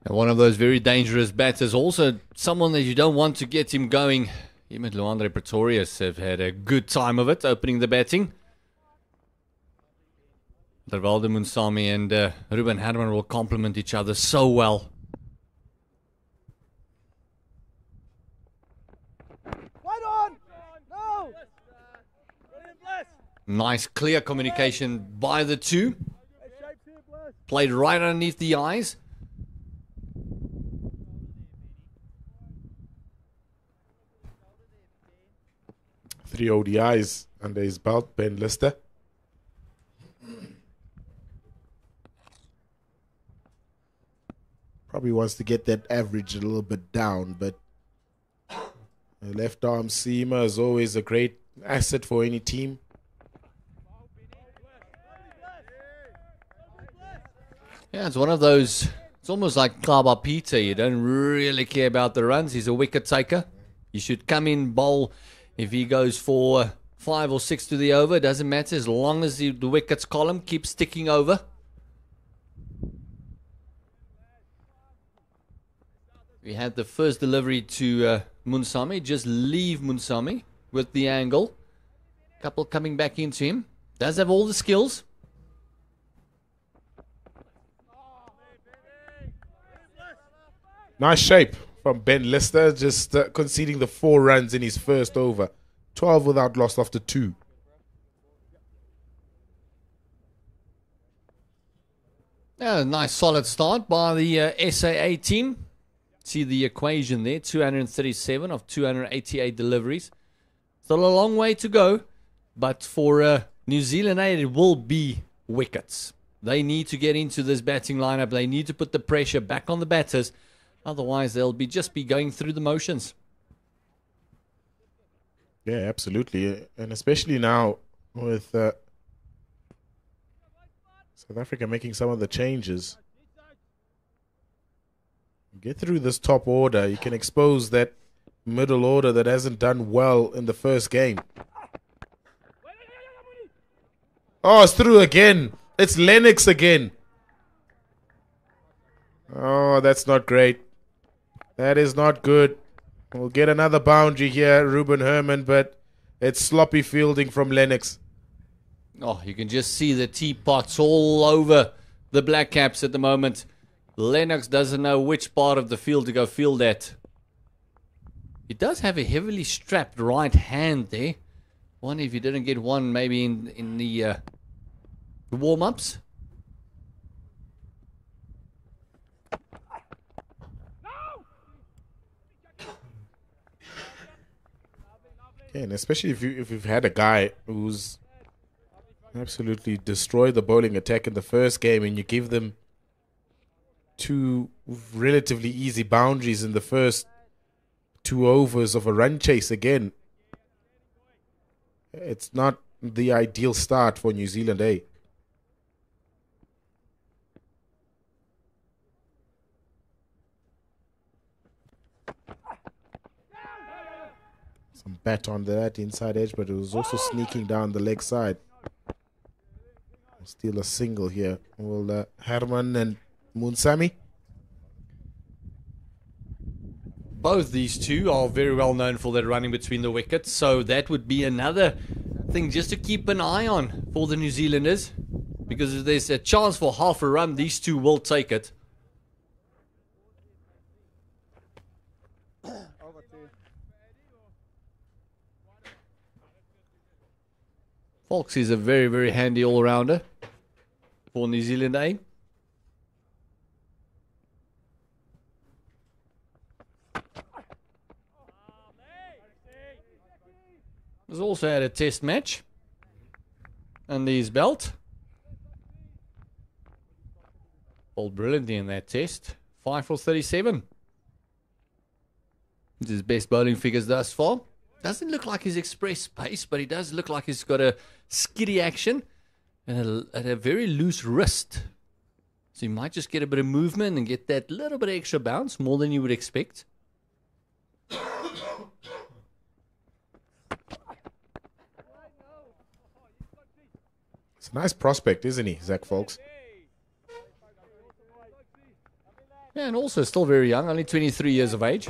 And one of those very dangerous batters. Also someone that you don't want to get him going. Him and Luandre Pretorius have had a good time of it, opening the batting. Rivaldo Munsami and Ruben Herman will complement each other so well. Nice clear communication by the two. Played right underneath the eyes. Three ODIs under his belt, Ben Lister. Probably wants to get that average a little bit down, but a left arm seamer is always a great asset for any team. Yeah, it's one of those, it's almost like Kaba Peter. You don't really care about the runs. He's a wicket taker. You should come in, bowl. If he goes for 5 or 6 to the over, it doesn't matter as long as the wickets column keeps ticking over. We had the first delivery to Munsami. Just leave Munsami with the angle. Couple coming back into him. Does have all the skills. Nice shape from Ben Lister, just conceding the 4 runs in his first over. 12 without loss after 2. A nice solid start by the SAA team. See the equation there, 237 of 288 deliveries. Still a long way to go, but for New Zealand A, it will be wickets. They need to get into this batting lineup. They need to put the pressure back on the batters. Otherwise, they'll just be going through the motions. Yeah, absolutely. And especially now with South Africa making some of the changes. Get through this top order. You can expose that middle order that hasn't done well in the first game. Oh, it's through again. It's Lennox again. Oh, that's not great. That is not good. We'll get another boundary here, Ruben Herman, but It's sloppy fielding from Lennox. Oh, you can just see the teapots all over the Black Caps at the moment. Lennox doesn't know which part of the field to go field at. He does have a heavily strapped right hand there. Wonder if he didn't get one maybe in the warm-ups. Yeah, and especially if you've had a guy who's absolutely destroyed the bowling attack in the first game and you give them 2 relatively easy boundaries in the first 2 overs of a run chase again, it's not the ideal start for New Zealand A. Some bat on that inside edge, but it was also sneaking down the leg side. Still a single here. Will Herman and Munsami? Both these two are very well known for their running between the wickets, so that would be another thing just to keep an eye on for the New Zealanders, because if there's a chance for half a run, these two will take it. Fox is a very, very handy all-rounder for New Zealand A. He's also had a test match under his belt. Bowled brilliantly in that test. 5 for 37. It's his best bowling figures thus far. Doesn't look like his express pace, but he does look like he's got a skiddy action and a very loose wrist. So he might just get a bit of movement and get that little bit of extra bounce, more than you would expect. It's a nice prospect, isn't he, Zach Folks? Yeah, and also still very young, only 23 years of age.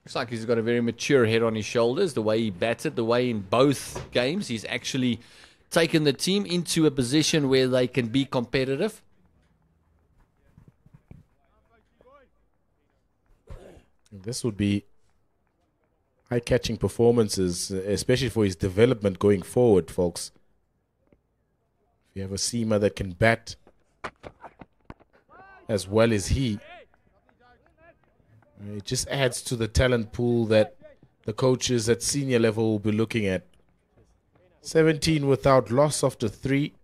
Looks like he's got a very mature head on his shoulders. The way he batted, the way in both games, he's actually taken the team into a position where they can be competitive. This would be eye-catching performances, especially for his development going forward, folks. If you have a seamer that can bat as well as he, it just adds to the talent pool that the coaches at senior level will be looking at. 17 without loss after 3.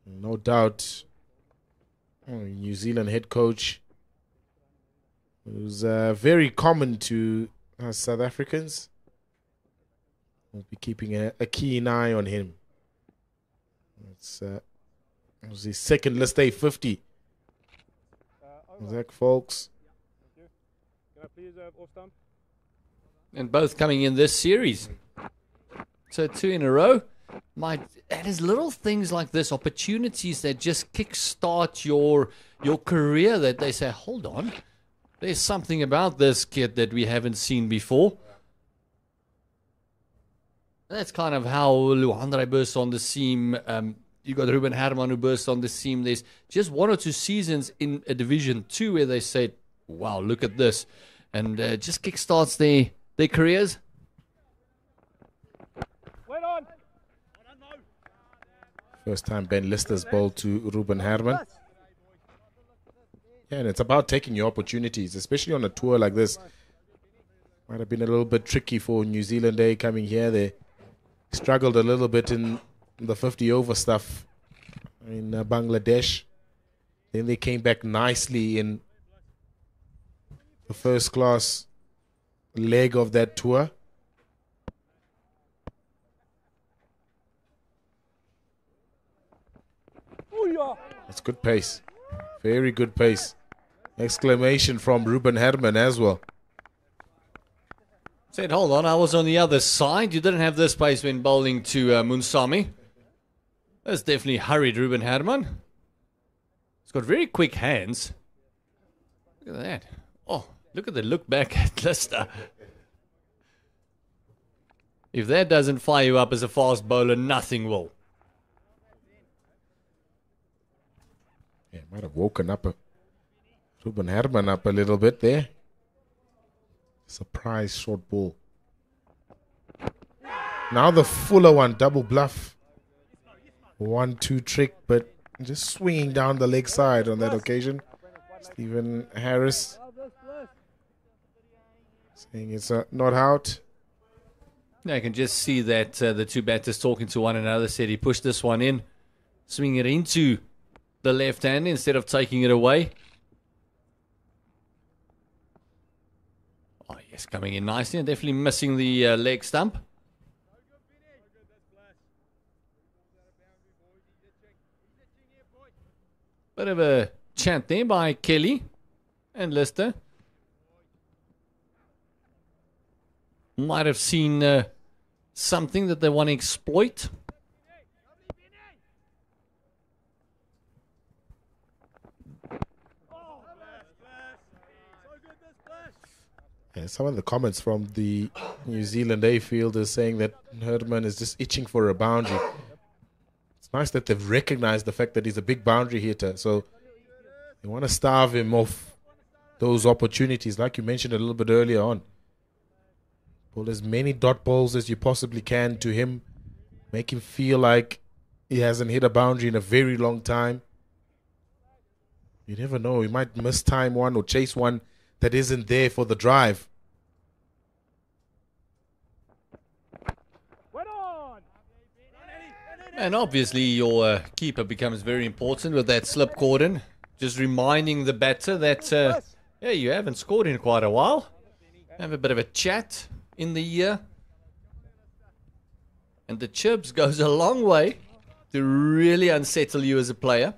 No doubt, New Zealand head coach, who's very common to South Africans. We'll be keeping a keen eye on him. It was his second list A 50. Zach Folks. And both coming in this series. So 2 in a row. And it's little things like this, opportunities that just kickstart your career, that they say, hold on, there's something about this kid that we haven't seen before. That's kind of how Luandre burst on the seam. You got Ruben Herman who burst on the seam. There's just 1 or 2 seasons in a Division 2 where they said, wow, look at this. And just kickstarts their careers. First time Ben Lister's bowled to Ruben Herman. Yeah, and it's about taking your opportunities, especially on a tour like this. Might have been a little bit tricky for New Zealand A coming here. They struggled a little bit in the 50 over stuff in Bangladesh. Then they came back nicely in the first class leg of that tour. That's good pace. Very good pace. Exclamation from Ruben Herman as well. Said, hold on, I was on the other side. You didn't have this pace when bowling to Munsami. That's definitely hurried Ruben Herman. He's got very quick hands. Look at that. Oh, look at the look back at Lister. If that doesn't fire you up as a fast bowler, nothing will. Yeah, might have woken up Ruben Herman up a little bit there. Surprise short ball. Now the fuller one, double bluff. 1-2 trick, but just swinging down the leg side on that occasion. Stephen Harris saying it's not out. Yeah, I can just see that the two batters talking to one another said he pushed this one in, swing it into the left hand instead of taking it away. Oh, yes, coming in nicely and definitely missing the leg stump. Bit of a chant there by Kelly and Lister. Might have seen something that they want to exploit. Yeah, some of the comments from the New Zealand A field is saying that Herman is just itching for a boundary. It's nice that they've recognized the fact that he's a big boundary hitter, so they want to starve him off those opportunities, like you mentioned a little bit earlier on. Pull as many dot balls as you possibly can to him. Make him feel like he hasn't hit a boundary in a very long time. You never know. He might mistime one or chase one that isn't there for the drive. And obviously your keeper becomes very important with that slip cordon. Just reminding the batter that, yeah, you haven't scored in quite a while. Have a bit of a chat in the year. And the chirps goes a long way to really unsettle you as a player.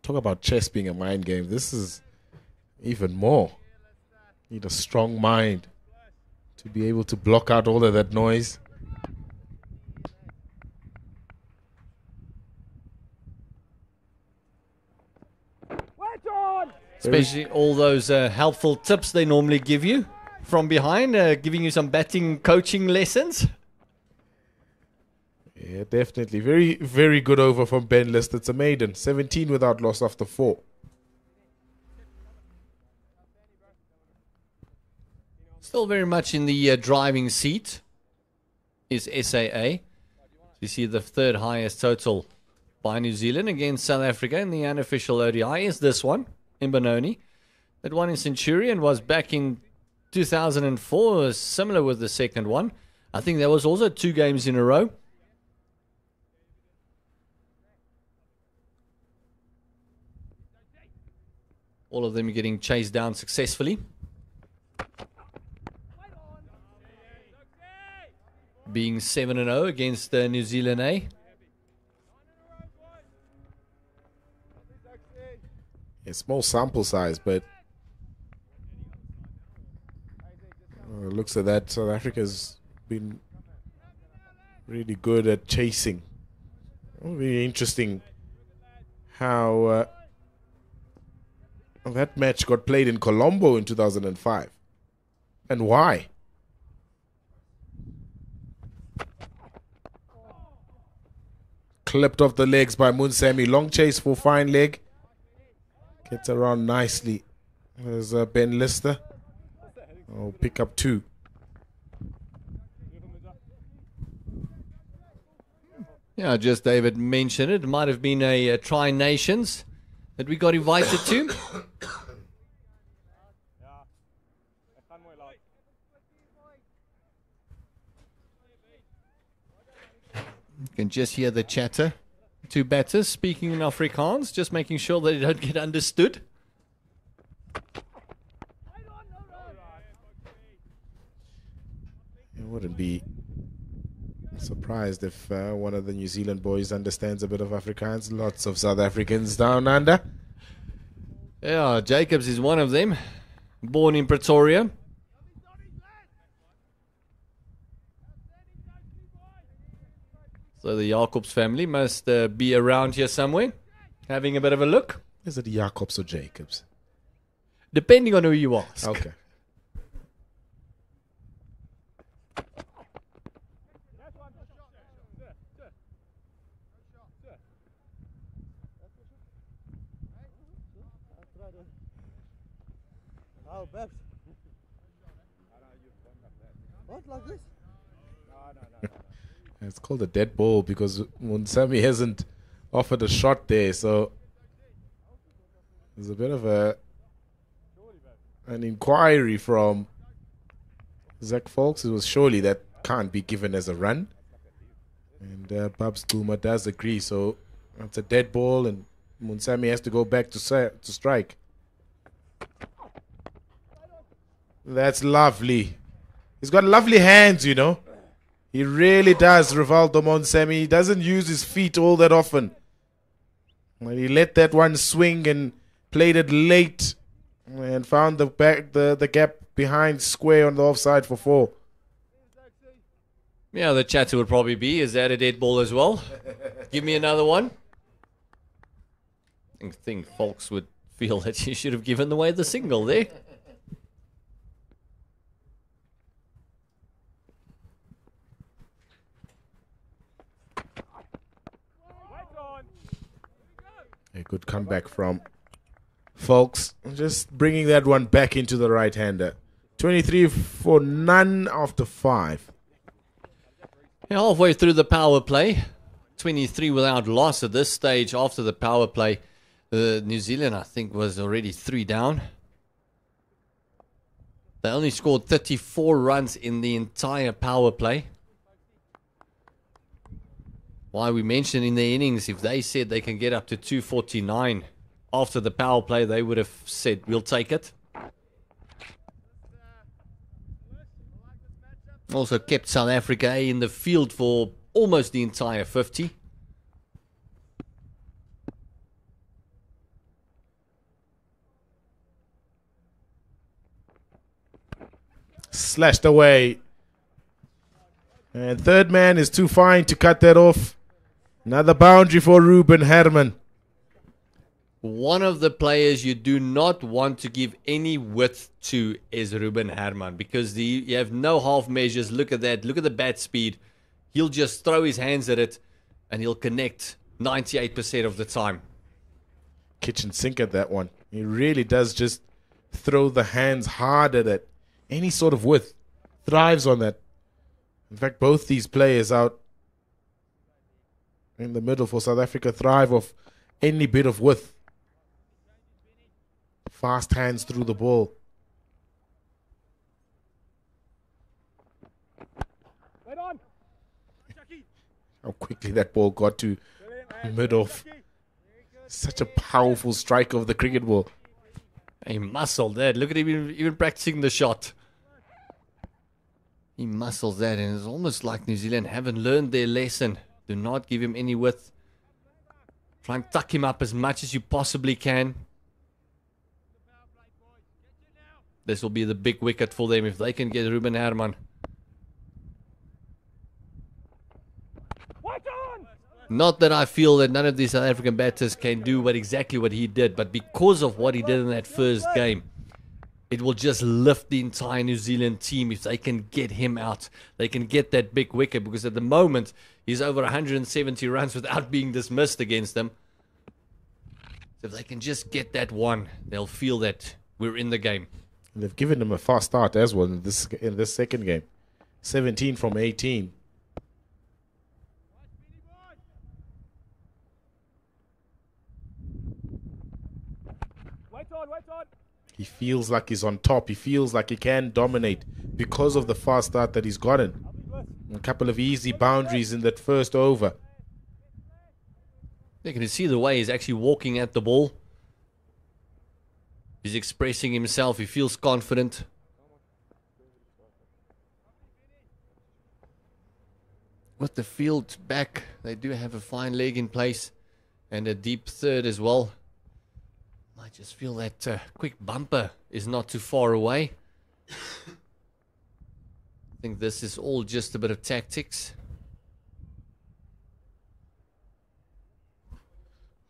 Talk about chess being a mind game. This is even more. Need a strong mind to be able to block out all of that noise. Especially all those helpful tips they normally give you from behind, giving you some batting coaching lessons. Yeah, definitely. Very, very good over from Ben List. It's a maiden. 17 without loss after 4. Still very much in the driving seat is SAA. You see the third highest total by New Zealand against South Africa in the unofficial ODI is this one in Benoni. That one in Centurion was back in 2004, similar with the second one. I think there was also 2 games in a row. All of them getting chased down successfully. Being 7-0 against New Zealand A. A small sample size, but looks at that, South Africa's been really good at chasing. Very interesting how that match got played in Colombo in 2005. And why? Clipped off the legs by Munsemi. Long chase for fine leg. Gets around nicely. There's Ben Lister. Oh, pick up 2. Yeah, just David mentioned it. It might have been a Tri-Nations that we got invited to. You can just hear the chatter. 2 batters speaking in Afrikaans, just making sure that they don't get understood. I wouldn't be surprised if one of the New Zealand boys understands a bit of Afrikaans. Lots of South Africans down under. Yeah, Jacobs is one of them. Born in Pretoria. So the Jacobs family must be around here somewhere, having a bit of a look. Is it Jacobs or Jacobs? Depending on who you ask. Okay. Oh, Babs. What, like this? It's called a dead ball because Munsami hasn't offered a shot there, so there's a bit of an inquiry from Zach Folks. It was surely that can't be given as a run, and Babs Duma does agree, so it's a dead ball and Munsami has to go back to strike. That's lovely. He's got lovely hands, you know. He really does, Rivaldo Munsami. He doesn't use his feet all that often. When he let that one swing and played it late and found the gap behind square on the offside for 4. Yeah, the chatter would probably be, is that a dead ball as well? Give me another one. I think folks would feel that you should have given away the single there. A good comeback from Folks. Just bringing that one back into the right-hander. 23 for none after 5. Yeah, halfway through the power play. 23 without loss at this stage after the power play. New Zealand, I think, was already 3 down. They only scored 34 runs in the entire power play. Why we mentioned in the innings, if they said they can get up to 249 after the power play, they would have said, we'll take it. Also kept South Africa in the field for almost the entire 50. Slashed away. And third man is too fine to cut that off. Another boundary for Ruben Herman. One of the players you do not want to give any width to is Ruben Herman, because you have no half measures. Look at that. Look at the bat speed. He'll just throw his hands at it and he'll connect 98% of the time. Kitchen sink at that one. He really does just throw the hands hard at it. Any sort of width. Thrives on that. In fact, both these players out in the middle for South Africa thrive off any bit of width. Fast hands through the ball. How quickly that ball got to mid-off. Such a powerful strike of the cricket ball. He muscled that. Look at him even practicing the shot. He muscles that, and it's almost like New Zealand haven't learned their lesson. Do not give him any width. Try and tuck him up as much as you possibly can. This will be the big wicket for them if they can get Ruben Herman. Not that I feel that none of these South African batters can do exactly what he did, but because of what he did in that first game, it will just lift the entire New Zealand team if they can get him out. They can get that big wicket, because at the moment, he's over 170 runs without being dismissed against them. So if they can just get that one, they'll feel that we're in the game. And they've given him a fast start as well in this second game. 17 from 18. He feels like he's on top. He feels like he can dominate because of the fast start that he's gotten. A couple of easy boundaries in that first over. You can see the way he's actually walking at the ball. He's expressing himself. He feels confident. With the field back, they do have a fine leg in place and a deep third as well. I just feel that quick bumper is not too far away. I think this is all just a bit of tactics.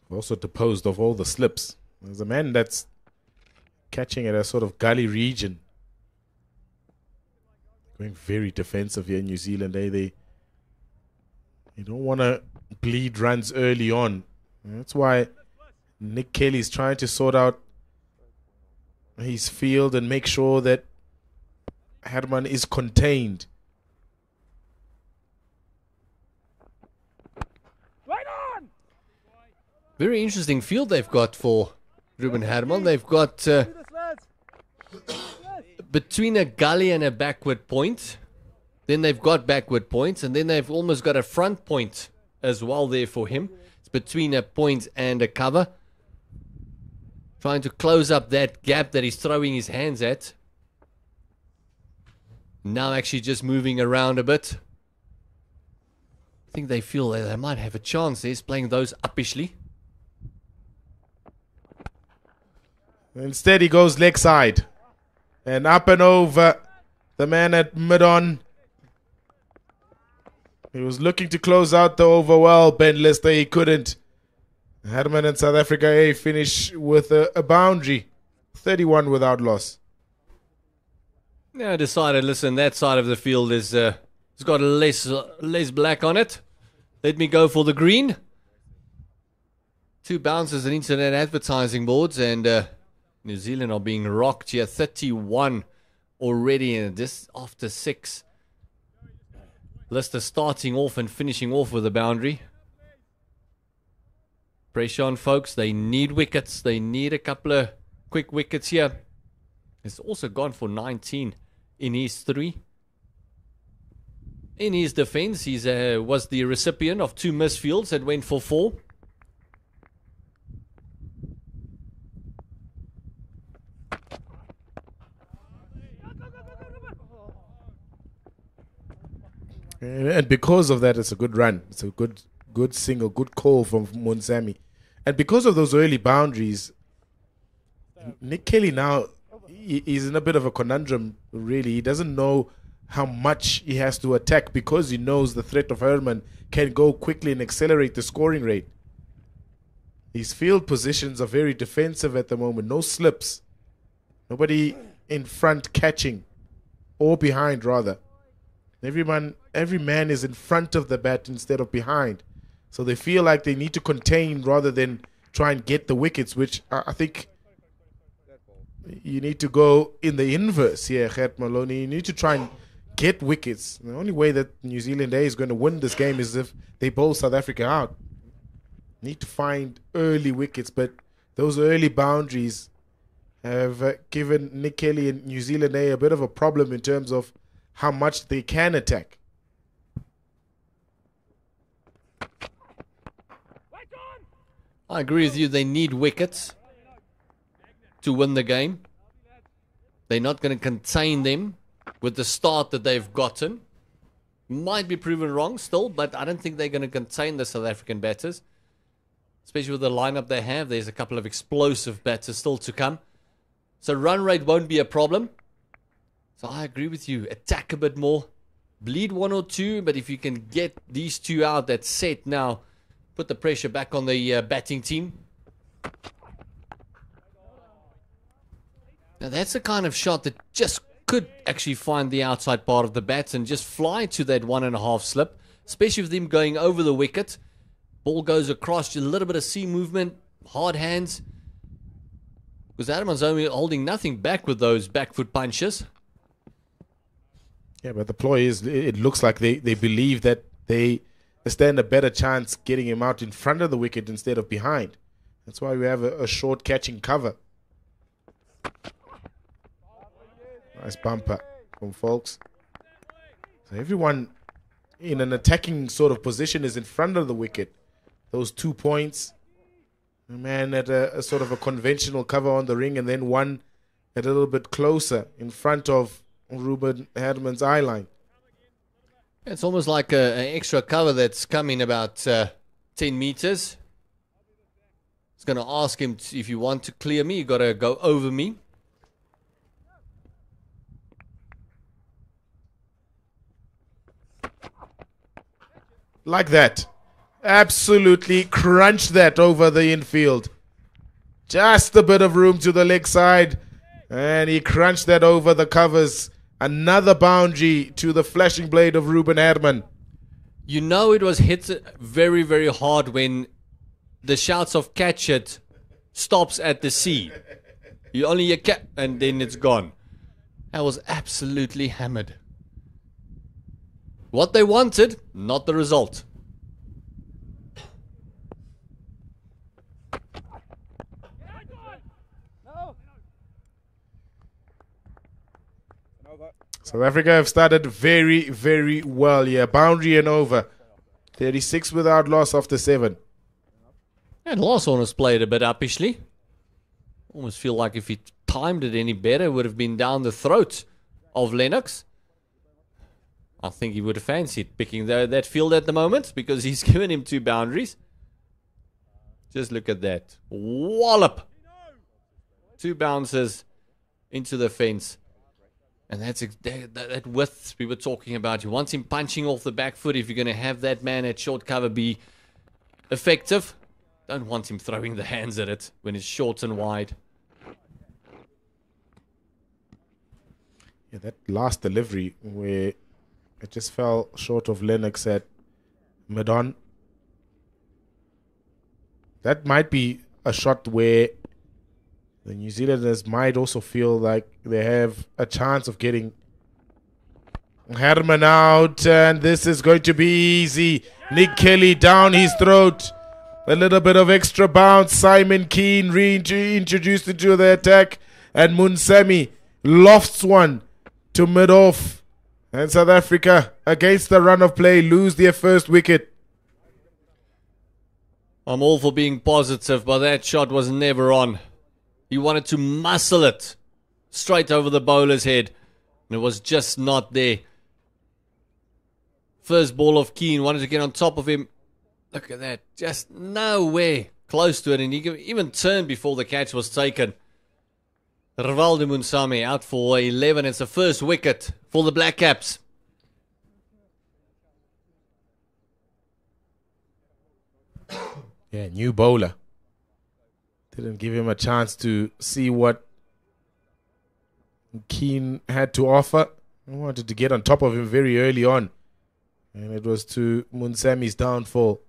Also deposed of all the slips. There's a man that's catching at a sort of gully region. Going very defensive here in New Zealand. They don't want to bleed runs early on. That's why Nick Kelly's trying to sort out his field and make sure that Herman is contained. Very interesting field they've got for Ruben Herman. They've got between a gully and a backward point. Then they've got backward points, and then they've almost got a front point as well there for him. It's between a point and a cover. Trying to close up that gap that he's throwing his hands at. Now actually just moving around a bit. I think they feel that they might have a chance. He's playing those uppishly. Instead, he goes leg side. And up and over the man at mid-on. He was looking to close out the over well, Ben Lister. He couldn't. Herman and South Africa A finish with a boundary. 31 without loss. Yeah, I decided, listen, that side of the field is it's got less black on it. Let me go for the green. 2 bounces and internet advertising boards, and New Zealand are being rocked here. 31 already, and just after 6. Lister starting off and finishing off with a boundary. Pressure on, folks. They need wickets. They need a couple of quick wickets here. He's also gone for 19 in his 3. In his defense, he was the recipient of 2 missed fields that went for 4. And because of that, it's a good run. It's a good single, good call from Monsami. And because of those early boundaries, Nick Kelly now is in a bit of a conundrum, really. He doesn't know how much he has to attack because he knows the threat of Herman can go quickly and accelerate the scoring rate. His field positions are very defensive at the moment. No slips. Nobody in front catching, or behind rather. Every man is in front of the bat instead of behind. So they feel like they need to contain rather than try and get the wickets, which I think you need to go in the inverse here, Gert Maloney. You need to try and get wickets. The only way that New Zealand A is going to win this game is if they bowl South Africa out. Need to find early wickets, but those early boundaries have given Nick Kelly and New Zealand A a bit of a problem in terms of how much they can attack. I agree with you. They need wickets to win the game. They're not going to contain them with the start that they've gotten. Might be proven wrong still, but I don't think they're going to contain the South African batters. Especially with the lineup they have. There's a couple of explosive batters still to come. So run rate won't be a problem. So I agree with you. Attack a bit more. Bleed 1 or 2, but if you can get these 2 out, that's set now. Put the pressure back on the batting team. Now that's the kind of shot that just could actually find the outside part of the bat and just fly to that 1.5 slip. Especially with him going over the wicket. Ball goes across, just a little bit of sea movement, hard hands. Because Herman's only holding nothing back with those back foot punches. Yeah, but the ploy is, it looks like they believe that they stand a better chance getting him out in front of the wicket instead of behind. That's why we have a short catching cover. Nice bumper from Folks. So everyone in an attacking sort of position is in front of the wicket. Those 2 points. A man at a sort of a conventional cover on the ring, and then one a little bit closer in front of Ruben Herman's eye line. It's almost like an extra cover that's coming about 10 meters. It's going to ask him, if you want to clear me, you got to go over me. Like that. Absolutely crunched that over the infield. Just a bit of room to the leg side. And he crunched that over the covers. Another boundary to the flashing blade of Ruben Herman. You know it was hit very, very hard when the shouts of catch it stops at the sea. You only a cap, and then it's gone. I was absolutely hammered. What they wanted, not the result. South Africa have started very, very well here. Boundary and over. 36 without loss after 7. And Lawson has played a bit uppishly. Almost feel like if he timed it any better, it would have been down the throat of Lennox. I think he would have fancied picking that field at the moment because he's given him 2 boundaries. Just look at that. Wallop! 2 bounces into the fence. And that's that width we were talking about. You want him punching off the back foot if you're going to have that man at short cover be effective. Don't want him throwing the hands at it when it's short and wide. Yeah, that last delivery where it just fell short of Lennox at mid-on. That might be a shot where the New Zealanders might also feel like they have a chance of getting Herman out, and this is going to be easy. Nick Kelly down his throat. A little bit of extra bounce. Simon Keane reintroduced into the attack, and Munsemi lofts one to mid-off. And South Africa, against the run of play, lose their first wicket. I'm all for being positive, but that shot was never on. He wanted to muscle it straight over the bowler's head, and it was just not there. First ball of Keane, wanted to get on top of him. Look at that, just nowhere close to it, and he even turned before the catch was taken. Rivaldo Munsami out for 11. It's the first wicket for the Black Caps. Yeah, new bowler. Didn't give him a chance to see what Keane had to offer. I wanted to get on top of him very early on, and it was to Munsami's downfall.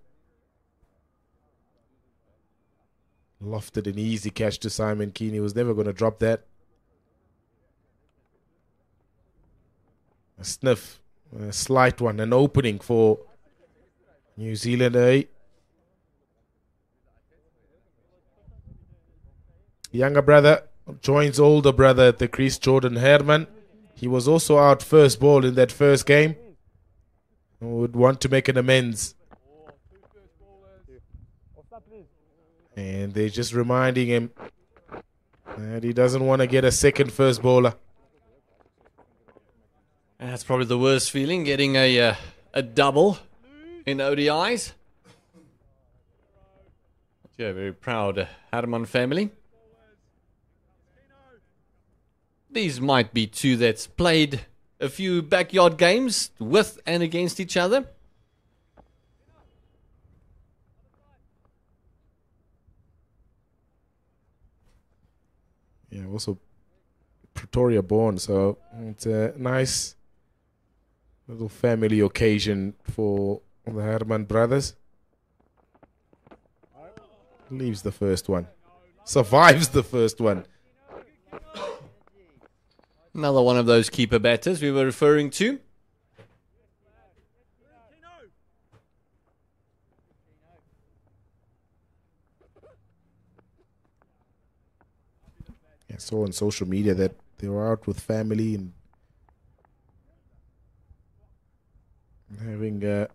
Lofted an easy catch to Simon Keane. He was never going to drop that. A sniff, a slight one, an opening for New Zealand. Younger brother joins older brother at the crease, Jordan Herman. He was also out first ball in that first game. Would want to make an amends. And they're just reminding him that he doesn't want to get a second first bowler. That's probably the worst feeling, getting a double in ODIs. Yeah, very proud Herman family. These might be 2 that's played a few backyard games with and against each other. Yeah, also Pretoria born, so it's a nice little family occasion for the Herman brothers. Leaves the first one. Survives the first one. Another one of those keeper batters we were referring to. I saw on social media that they were out with family and having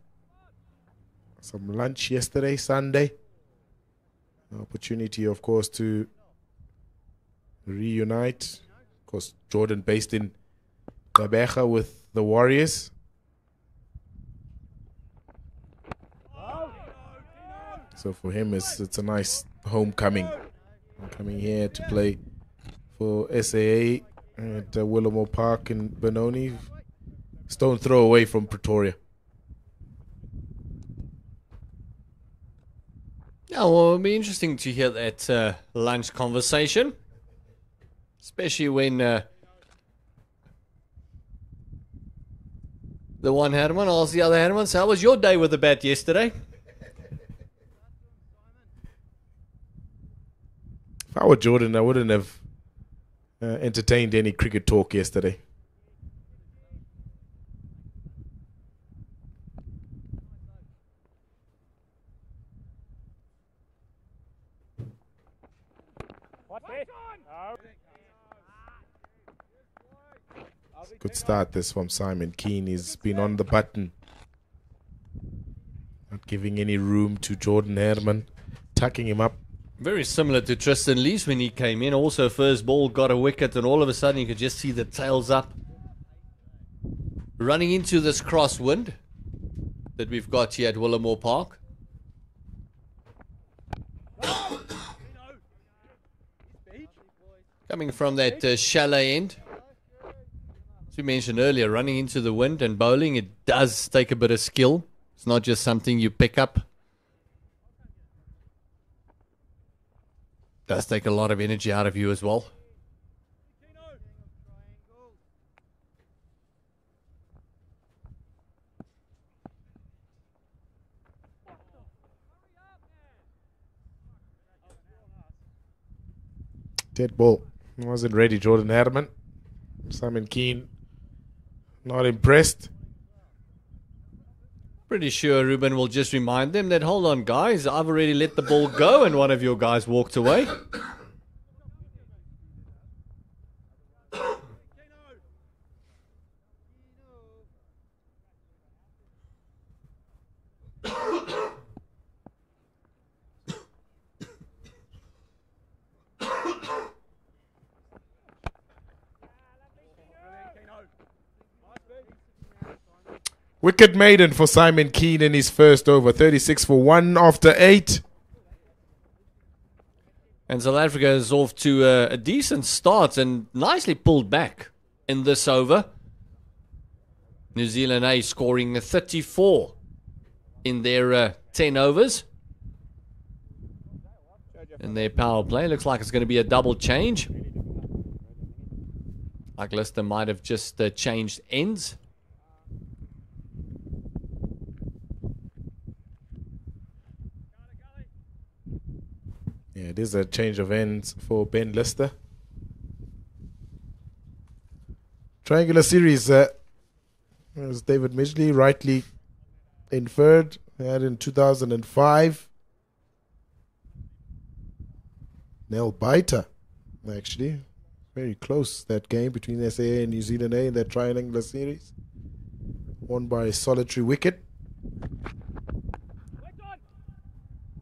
some lunch yesterday, Sunday. An opportunity, of course, to reunite. Of course, Jordan based in Gqeberha with the Warriors. So for him, it's a nice homecoming. Coming here to play for SAA at Willamore Park in Benoni. Stone throw away from Pretoria. Yeah, well, it'll be interesting to hear that lunch conversation. Especially when the one Herman asks the other Herman, so how was your day with the bat yesterday? If I were Jordan, I wouldn't have entertained any cricket talk yesterday. Good start this from Simon Keane. He's been on the button. Not giving any room to Jordan Herman. Tucking him up. Very similar to Tristan Lees when he came in. Also first ball, got a wicket, and all of a sudden you could just see the tails up. Running into this crosswind that we've got here at Willamore Park. Coming from that chalet end. As we mentioned earlier, running into the wind and bowling, it does take a bit of skill. It's not just something you pick up. It does take a lot of energy out of you as well. Dead ball. Wasn't ready, Jordan Herman. Simon Keane not impressed. Pretty sure Ruben will just remind them that, hold on guys, I've already let the ball go and one of your guys walked away. Wicket maiden for Simon Keane in his first over. 36 for 1 after 8. And South Africa is off to a decent start and nicely pulled back in this over. New Zealand A scoring 34 in their 10 overs. And their power play looks like it's going to be a double change. Like Lister might have just changed ends. Yeah, it is a change of ends for Ben Lister. Triangular series, as David Midgley rightly inferred, had in 2005. Nell Biter, actually. Very close, that game between SAA and New Zealand A in that triangular series. Won by a solitary wicket.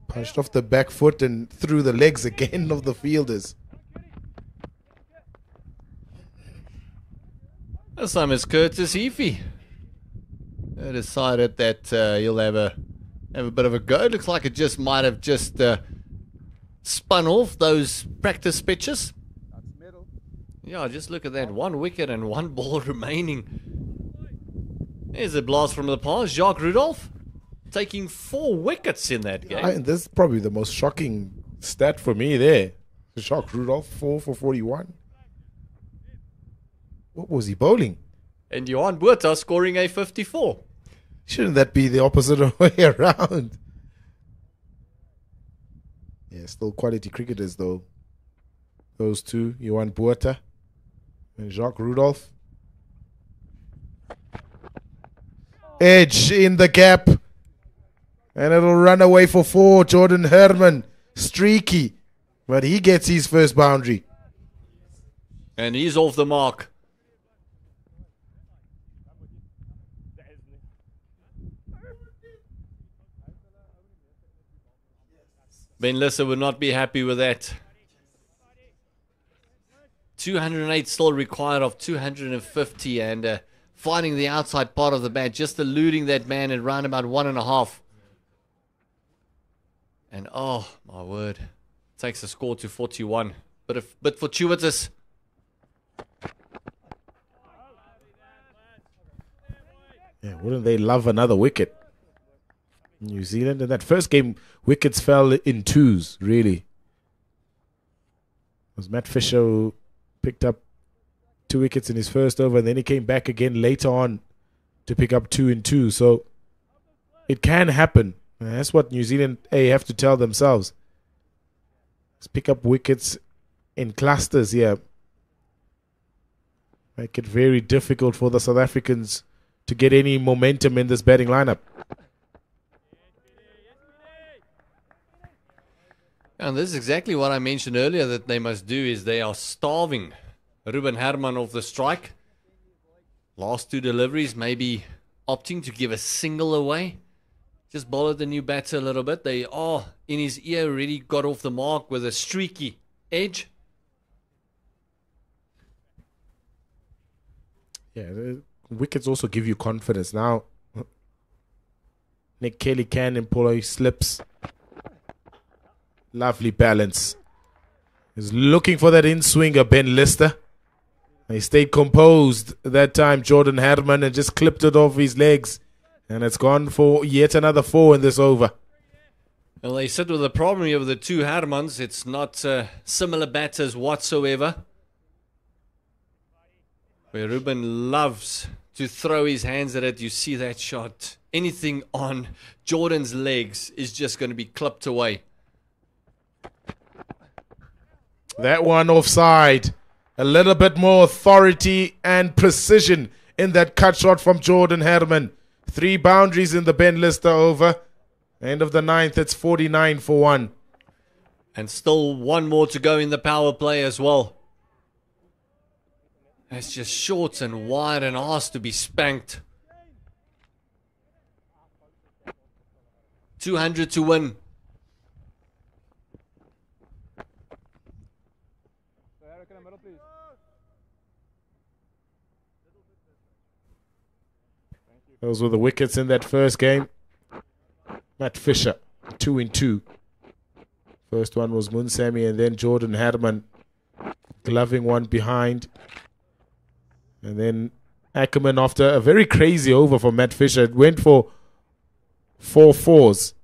Punched off the back foot and through the legs again of the fielders. This time it's Curtis Heafy. They decided that he'll have a bit of a go. Looks like it just might have just spun off those practice pitches. That's middle. Yeah, just look at that. 1 wicket and 1 ball remaining. There's a blast from the past. Jacques Rudolph taking 4 wickets in that game. This is probably the most shocking stat for me there. Jacques Rudolph, 4 for 41. What was he bowling? And Johan Botha scoring a 54. Shouldn't that be the opposite way around? Yeah, still quality cricketers though. Those two, Johan Botha and Jacques Rudolph. Edge in the gap. And it'll run away for 4. Jordan Herman, streaky. But he gets his first boundary. And he's off the mark. Ben Lisser would not be happy with that. 208 still required of 250 and finding the outside part of the bat, just eluding that man at round about 1.5. And oh my word, takes the score to 41. But fortuitous. Yeah, wouldn't they love another wicket? New Zealand in that first game, wickets fell in 2s, really. It was Matt Fisher who picked up 2 wickets in his first over, and then he came back again later on to pick up 2 in 2. So it can happen. And that's what New Zealand have to tell themselves. Let's pick up wickets in clusters here. Make it very difficult for the South Africans to get any momentum in this batting lineup. And this is exactly what I mentioned earlier that they must do is they are starving Ruben Herman off the strike. Last two deliveries, maybe opting to give a single away. Just bothered the new batter a little bit. They are in his ear, already got off the mark with a streaky edge. Yeah, the wickets also give you confidence. Now, Nick Kelly can employ slips. Lovely balance. He's looking for that in-swinger, Ben Lister. He stayed composed that time, Jordan Herman, and just clipped it off his legs. And it's gone for yet another 4 in this over. Well, they sit with a problem here with the two Hermans. It's not similar batters whatsoever. Where Ruben loves to throw his hands at it. You see that shot. Anything on Jordan's legs is just going to be clipped away. That one offside. A little bit more authority and precision in that cut shot from Jordan Herman. 3 boundaries in the Ben Lister over. End of the 9th, it's 49 for 1. And still one more to go in the power play as well. It's just short and wide and asked to be spanked. 200 to win. Those were the wickets in that first game. Matt Fisher, 2 in 2. First one was Munsami and then Jordan Herman gloving one behind. And then Ackerman, after a very crazy over for Matt Fisher, went for 4 fours.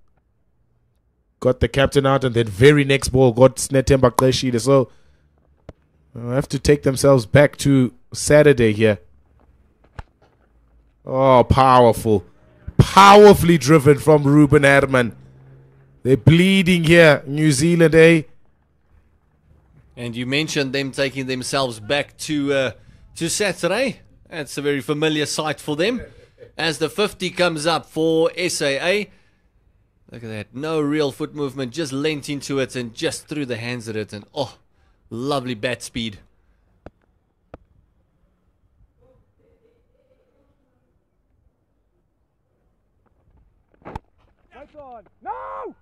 Got the captain out and then very next ball got Snetemba Qeshile. So they'll have to take themselves back to Saturday here. Oh, powerful. Powerfully driven from Ruben Herman. They're bleeding here, New Zealand, eh? And you mentioned them taking themselves back to Saturday. That's a very familiar sight for them. As the 50 comes up for SAA. Look at that. No real foot movement. Just leant into it and just threw the hands at it. And oh, lovely bat speed. No!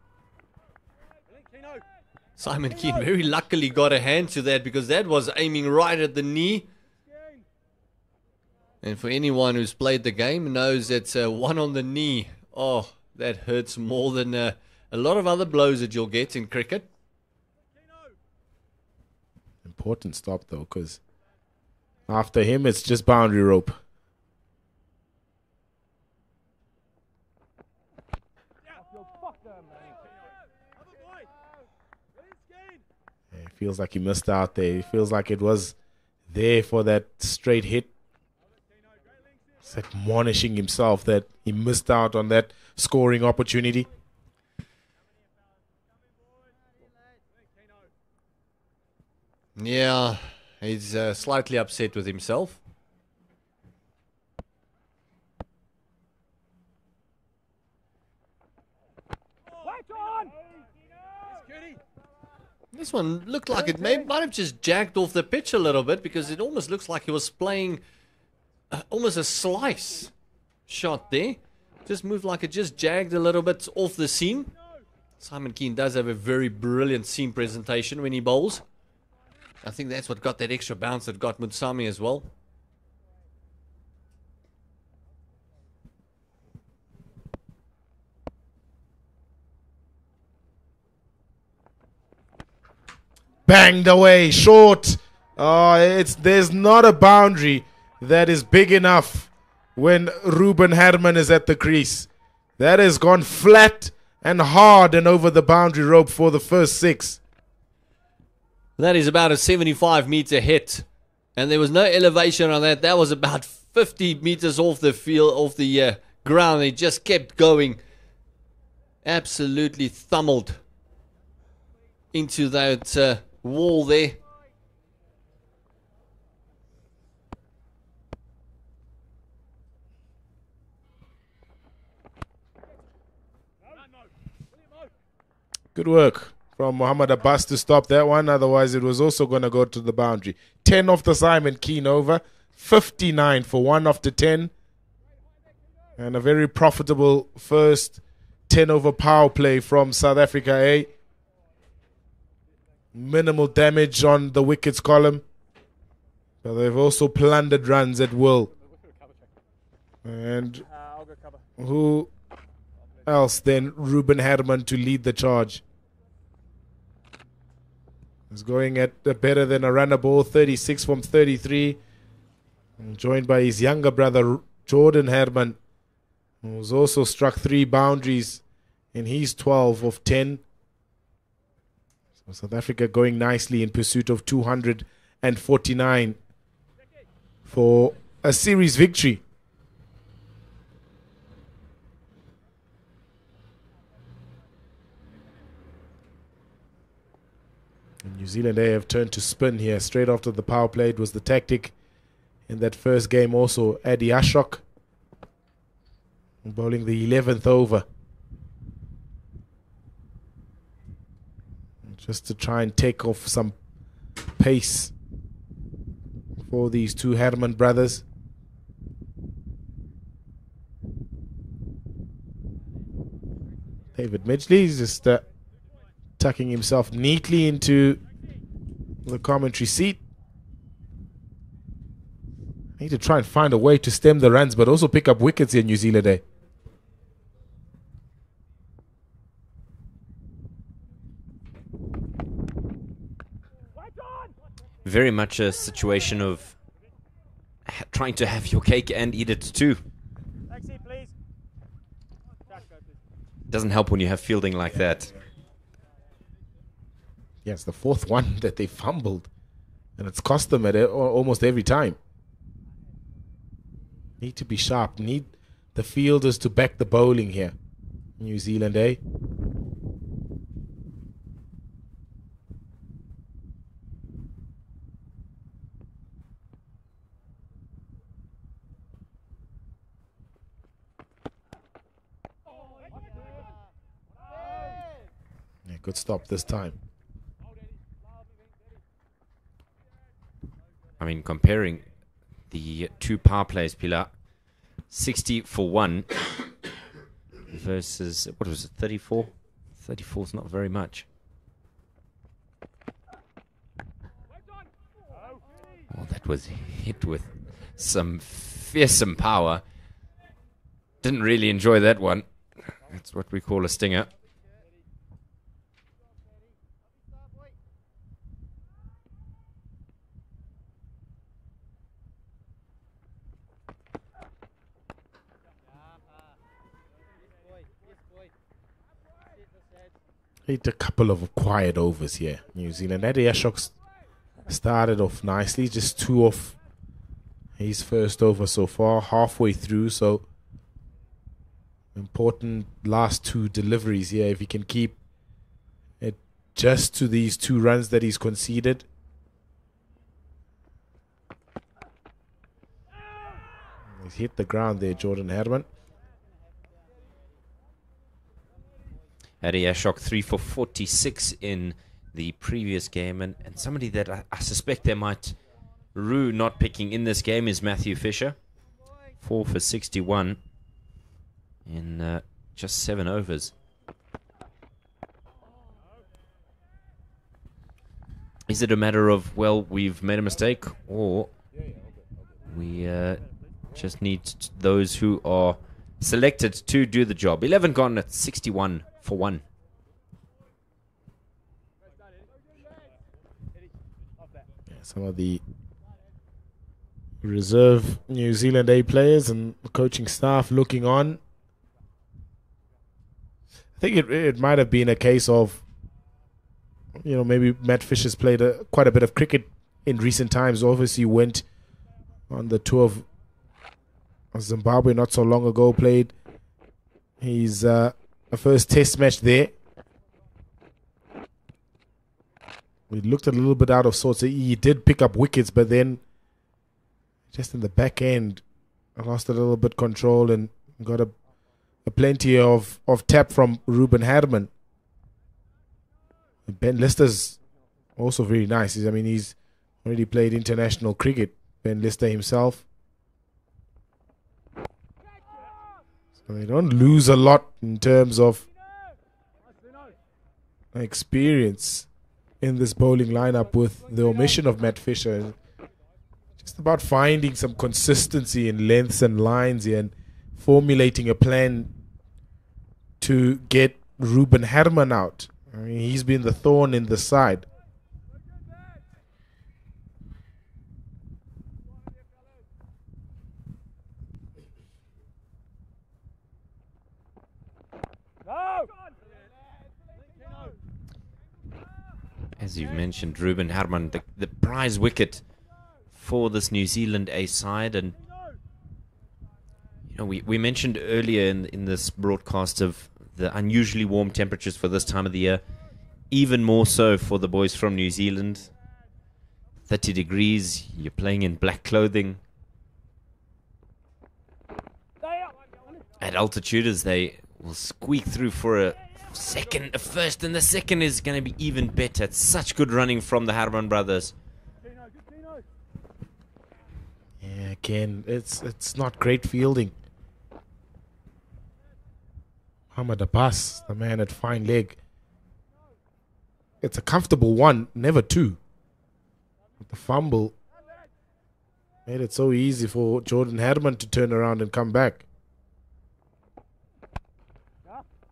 Simon Keane very luckily got a hand to that because that was aiming right at the knee. And for anyone who's played the game knows that one on the knee, oh, that hurts more than a lot of other blows that you'll get in cricket. Important stop though, because after him it's just boundary rope. It feels like he missed out there. It feels like it was there for that straight hit. He's admonishing himself that he missed out on that scoring opportunity. Yeah, he's slightly upset with himself. This one looked like it might have just jagged off the pitch a little bit because it almost looks like he was playing almost a slice shot there. Just moved like it just jagged a little bit off the seam. Simon Keane does have a very brilliant seam presentation when he bowls. I think that's what got that extra bounce that got Mutsami as well. Banged away, short. There's not a boundary that is big enough when Ruben Herman is at the crease. That has gone flat and hard and over the boundary rope for the first 6. That is about a 75-meter hit. And there was no elevation on that. That was about 50 meters off the field, off the ground. He just kept going. Absolutely thumbled into that wall there. Good work from Muhammad Abbas to stop that one. Otherwise, it was also going to go to the boundary. 10 off the Simon Keen over. 59 for 1 after 10. And a very profitable first 10 over power play from South Africa A. Minimal damage on the wickets column. But they've also plundered runs at will. And who else than Ruben Herman to lead the charge? He's going at better than a runner ball, 36 from 33. And joined by his younger brother, Jordan Herman, who's also struck 3 boundaries in his 12 of 10. So South Africa going nicely in pursuit of 249 for a series victory. And New Zealand A have turned to spin here straight after the power play. It was the tactic in that first game also. Adi Ashok bowling the 11th over. Just to try and take off some pace for these two Herman brothers. David Midgley is just tucking himself neatly into the commentary seat. Need to try and find a way to stem the runs, but also pick up wickets here in New Zealand. Very much a situation of trying to have your cake and eat it too. Doesn't help when you have fielding like that. Yes, the 4th one that they fumbled, and it's cost them at almost every time. Need to be sharp. Need the fielders to back the bowling here. New Zealand A. Yeah, good stop this time. I mean, comparing the 2 power plays, Pilar, 60 for 1 versus, what was it, 34? 34 is not very much. Oh, that was hit with some fearsome power. Didn't really enjoy that one. That's what we call a stinger. Hit a couple of quiet overs here, New Zealand. Adi Ashok started off nicely, just 2 off his first over so far, halfway through. So important last 2 deliveries here. If he can keep it just to these 2 runs that he's conceded. He's hit the ground there, Jordan Herman. Adi Ashok 3 for 46 in the previous game, and somebody that I suspect they might rue not picking in this game is Matthew Fisher. 4 for 61 in just 7 overs. Is it a matter of, well, we've made a mistake, or we just need those who are selected to do the job? 11 gone at 61 for 1. Yeah, some of the reserve New Zealand A players and the coaching staff looking on. I think it might have been a case of, you know, maybe Matt Fisher's played quite a bit of cricket in recent times. Obviously went on the tour of Zimbabwe not so long ago, played his first test match there. We looked a little bit out of sorts. He did pick up wickets, but then just in the back end, I lost a little bit control and got a plenty of tap from Ruben Herman. Ben Lister's also very nice. I mean, he's already played international cricket, Ben Lister himself. So they don't lose a lot in terms of experience in this bowling lineup with the omission of Matt Fisher. Just about finding some consistency in lengths and lines here and formulating a plan to get Ruben Herman out. I mean, he's been the thorn in the side. As you've mentioned, Ruben Herman, the prize wicket for this New Zealand A side. And you know, we mentioned earlier in this broadcast of the unusually warm temperatures for this time of the year, even more so for the boys from New Zealand. 30 degrees, you're playing in black clothing. At altitude, as they will squeak through for a first, and the second is going to be even better. It's such good running from the Herman brothers. Yeah, again, it's not great fielding. Muhammad Abbas, the man at fine leg. It's a comfortable one, never two. The fumble made it so easy for Jordan Herman to turn around and come back.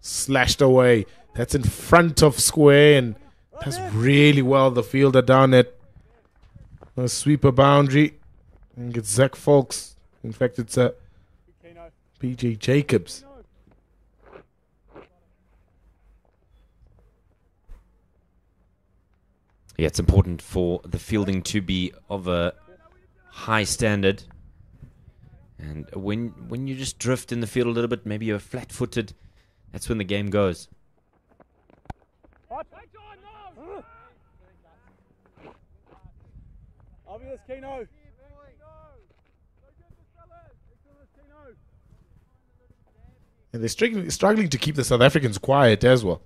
Slashed away. That's in front of square and does really well. The fielder down at a sweeper boundary. I think it's Zach Folks. In fact, it's a PJ Jacobs. Yeah, it's important for the fielding to be of a high standard. And when you just drift in the field a little bit, maybe you're flat-footed, that's when the game goes. And they're struggling to keep the South Africans quiet as well.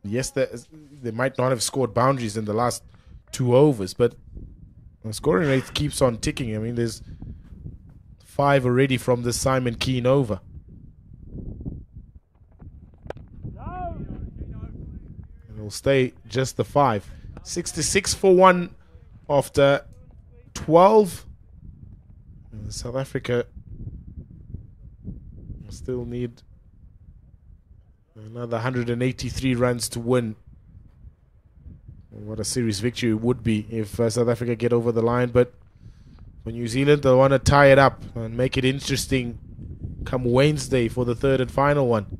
Yes, they might not have scored boundaries in the last 2 overs, but the scoring rate keeps on ticking. I mean, there's 5 already from the Simon Keane over. And it'll stay just the 5. 66 for 1 after 12. And South Africa still need another 183 runs to win. What a series victory it would be if South Africa get over the line. But for New Zealand, they want to tie it up and make it interesting come Wednesday for the third and final one.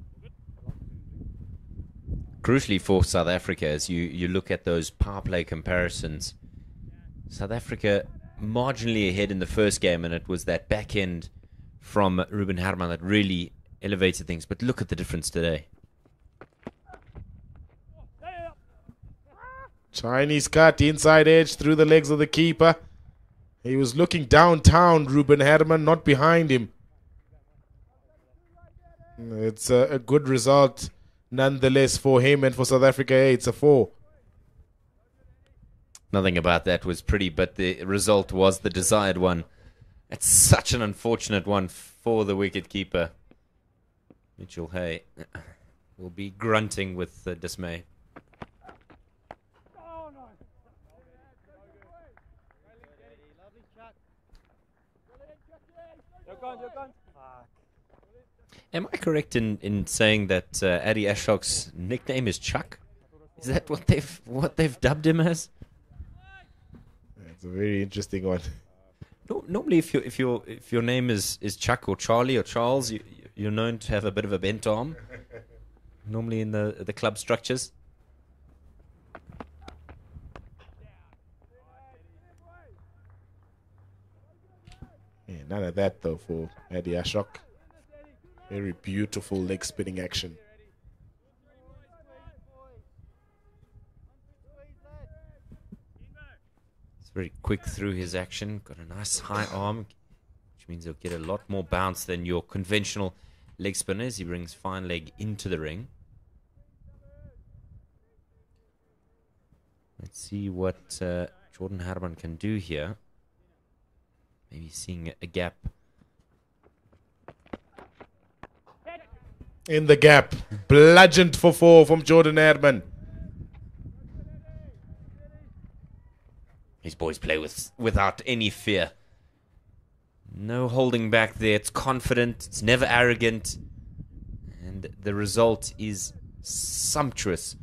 Crucially for South Africa, as you look at those power play comparisons, South Africa marginally ahead in the first game, and it was that back end from Ruben Herman that really elevated things. But look at the difference today. Chinese cut, inside edge, through the legs of the keeper. He was looking downtown, Ruben Herman, not behind him. It's a good result nonetheless for him, and for South Africa, it's a 4. Nothing about that was pretty, but the result was the desired one. It's such an unfortunate one for the wicketkeeper. Mitchell Hay will be grunting with dismay. Am I correct in saying that Addy Ashok's nickname is Chuck? Is that what they've dubbed him as? It's a very interesting one. No, normally, if your name is Chuck or Charlie or Charles, you're known to have a bit of a bent arm. Normally in the club structures. Yeah, none of that though for Addy Ashok. Very beautiful leg spinning action. It's very quick through his action. Got a nice high arm, which means he'll get a lot more bounce than your conventional leg spinners. He brings fine leg into the ring. Let's see what Jordan Herman can do here. Maybe seeing a gap. In the gap. Bludgeoned for 4 from Jordan Herman. These boys play without any fear. No holding back there. It's confident. It's never arrogant. And the result is sumptuous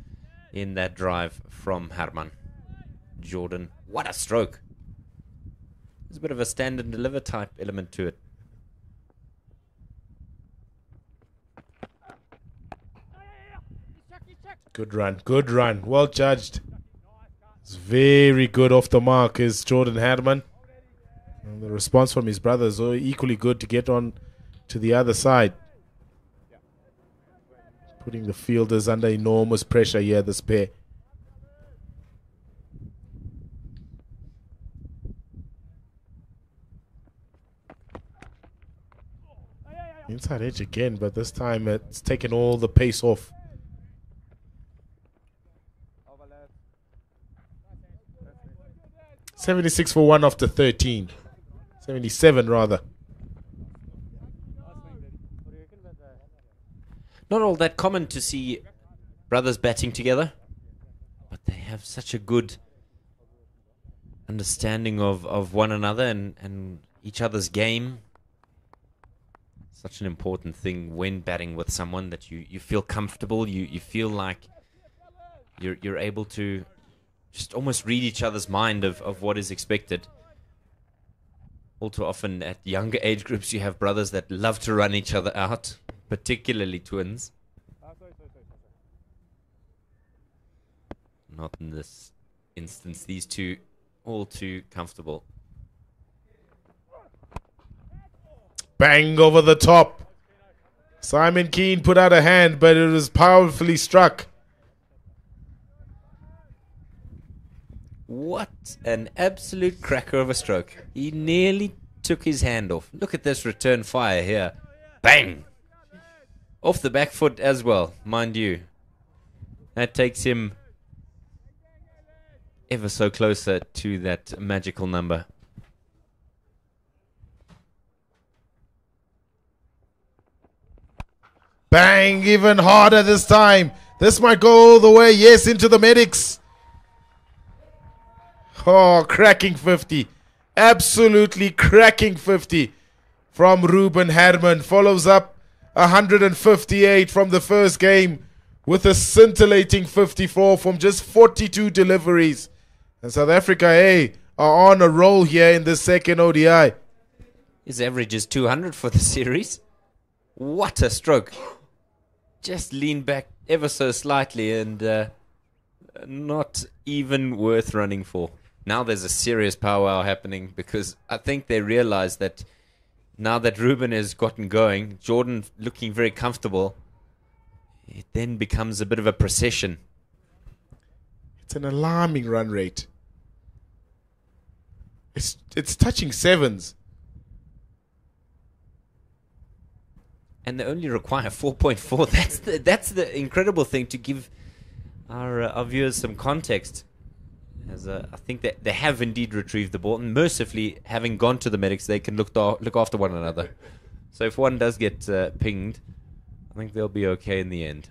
in that drive from Herman. Jordan, what a stroke. There's a bit of a stand and deliver type element to it. Good run, good run. Well judged. It's very good off the mark is Jordan Herman. And the response from his brothers are equally good to get on to the other side. Putting the fielders under enormous pressure here, this pair. Inside edge again, but this time it's taken all the pace off. 76 for 1 after 13. 77 rather. Not all that common to see brothers batting together, but they have such a good understanding of one another and each other's game. Such an important thing when batting with someone, that you feel comfortable, you feel like you're able to just almost read each other's mind of what is expected. All too often at younger age groups you have brothers that love to run each other out, particularly twins. Not in this instance. These two all too comfortable. Bang over the top. Simon Keane put out a hand, but it was powerfully struck. What an absolute cracker of a stroke. He nearly took his hand off. Look at this return fire here. Bang! Off the back foot as well, mind you. That takes him ever so closer to that magical number. Bang, even harder this time. This might go all the way, yes, into the medics. Oh, cracking 50. Absolutely cracking 50 from Ruben Herman. Follows up 158 from the first game with a scintillating 54 from just 42 deliveries. And South Africa are on a roll here in the second ODI. His average is 200 for the series. What a stroke. Just leaned back ever so slightly and not even worth running for. Now there's a serious powwow happening because I think they realize that now that Ruben has gotten going, Jordan looking very comfortable, it then becomes a bit of a procession. It's an alarming run rate. It's touching sevens. And they only require 4.4. That's the incredible thing, to give our viewers some context. As I think that they have indeed retrieved the ball, and mercifully, having gone to the medics, they can look after one another. So if one does get pinged, I think they'll be okay in the end.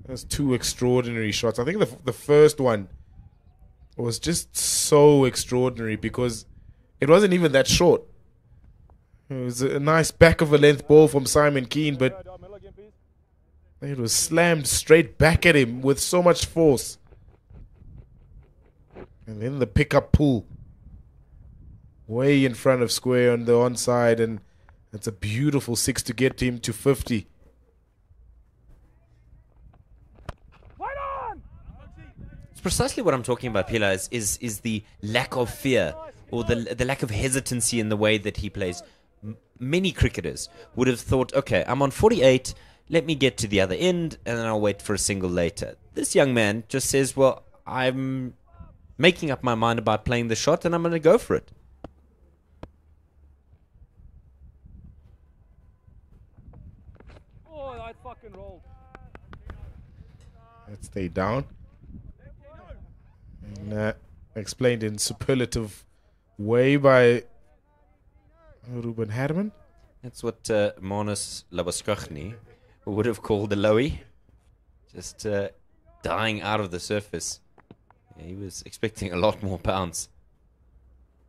There's two extraordinary shots. I think the first one was just so extraordinary because it wasn't even that short. It was a nice back of a length ball from Simon Keane, but it was slammed straight back at him with so much force. And then the pickup pull. Way in front of square on the onside, and it's a beautiful 6 to get him to 50. It's precisely what I'm talking about, Pila, is the lack of fear or the lack of hesitancy in the way that he plays. Many cricketers would have thought, okay, I'm on 48, let me get to the other end, and then I'll wait for a single later. This young man just says, well, I'm making up my mind about playing the shot, and I'm going to go for it. Oh, that fucking rolled. Let's stay down. And explained in superlative way by Ruben Herman. That's what Manus Labuschagne would have called the lowy. Just dying out of the surface. Yeah, he was expecting a lot more pounds.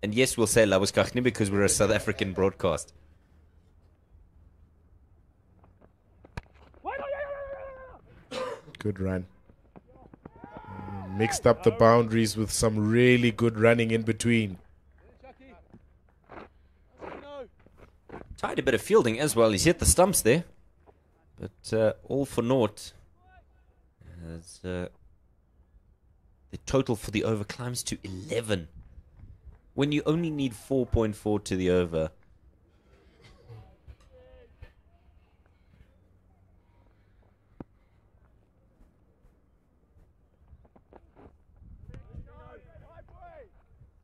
And yes, we'll say Labuschagne because we're a South African broadcast. Good run. Mixed up the boundaries with some really good running in between. Tried a bit of fielding as well. He's hit the stumps there. But all for naught. As the total for the over climbs to 11. When you only need 4.4 to the over.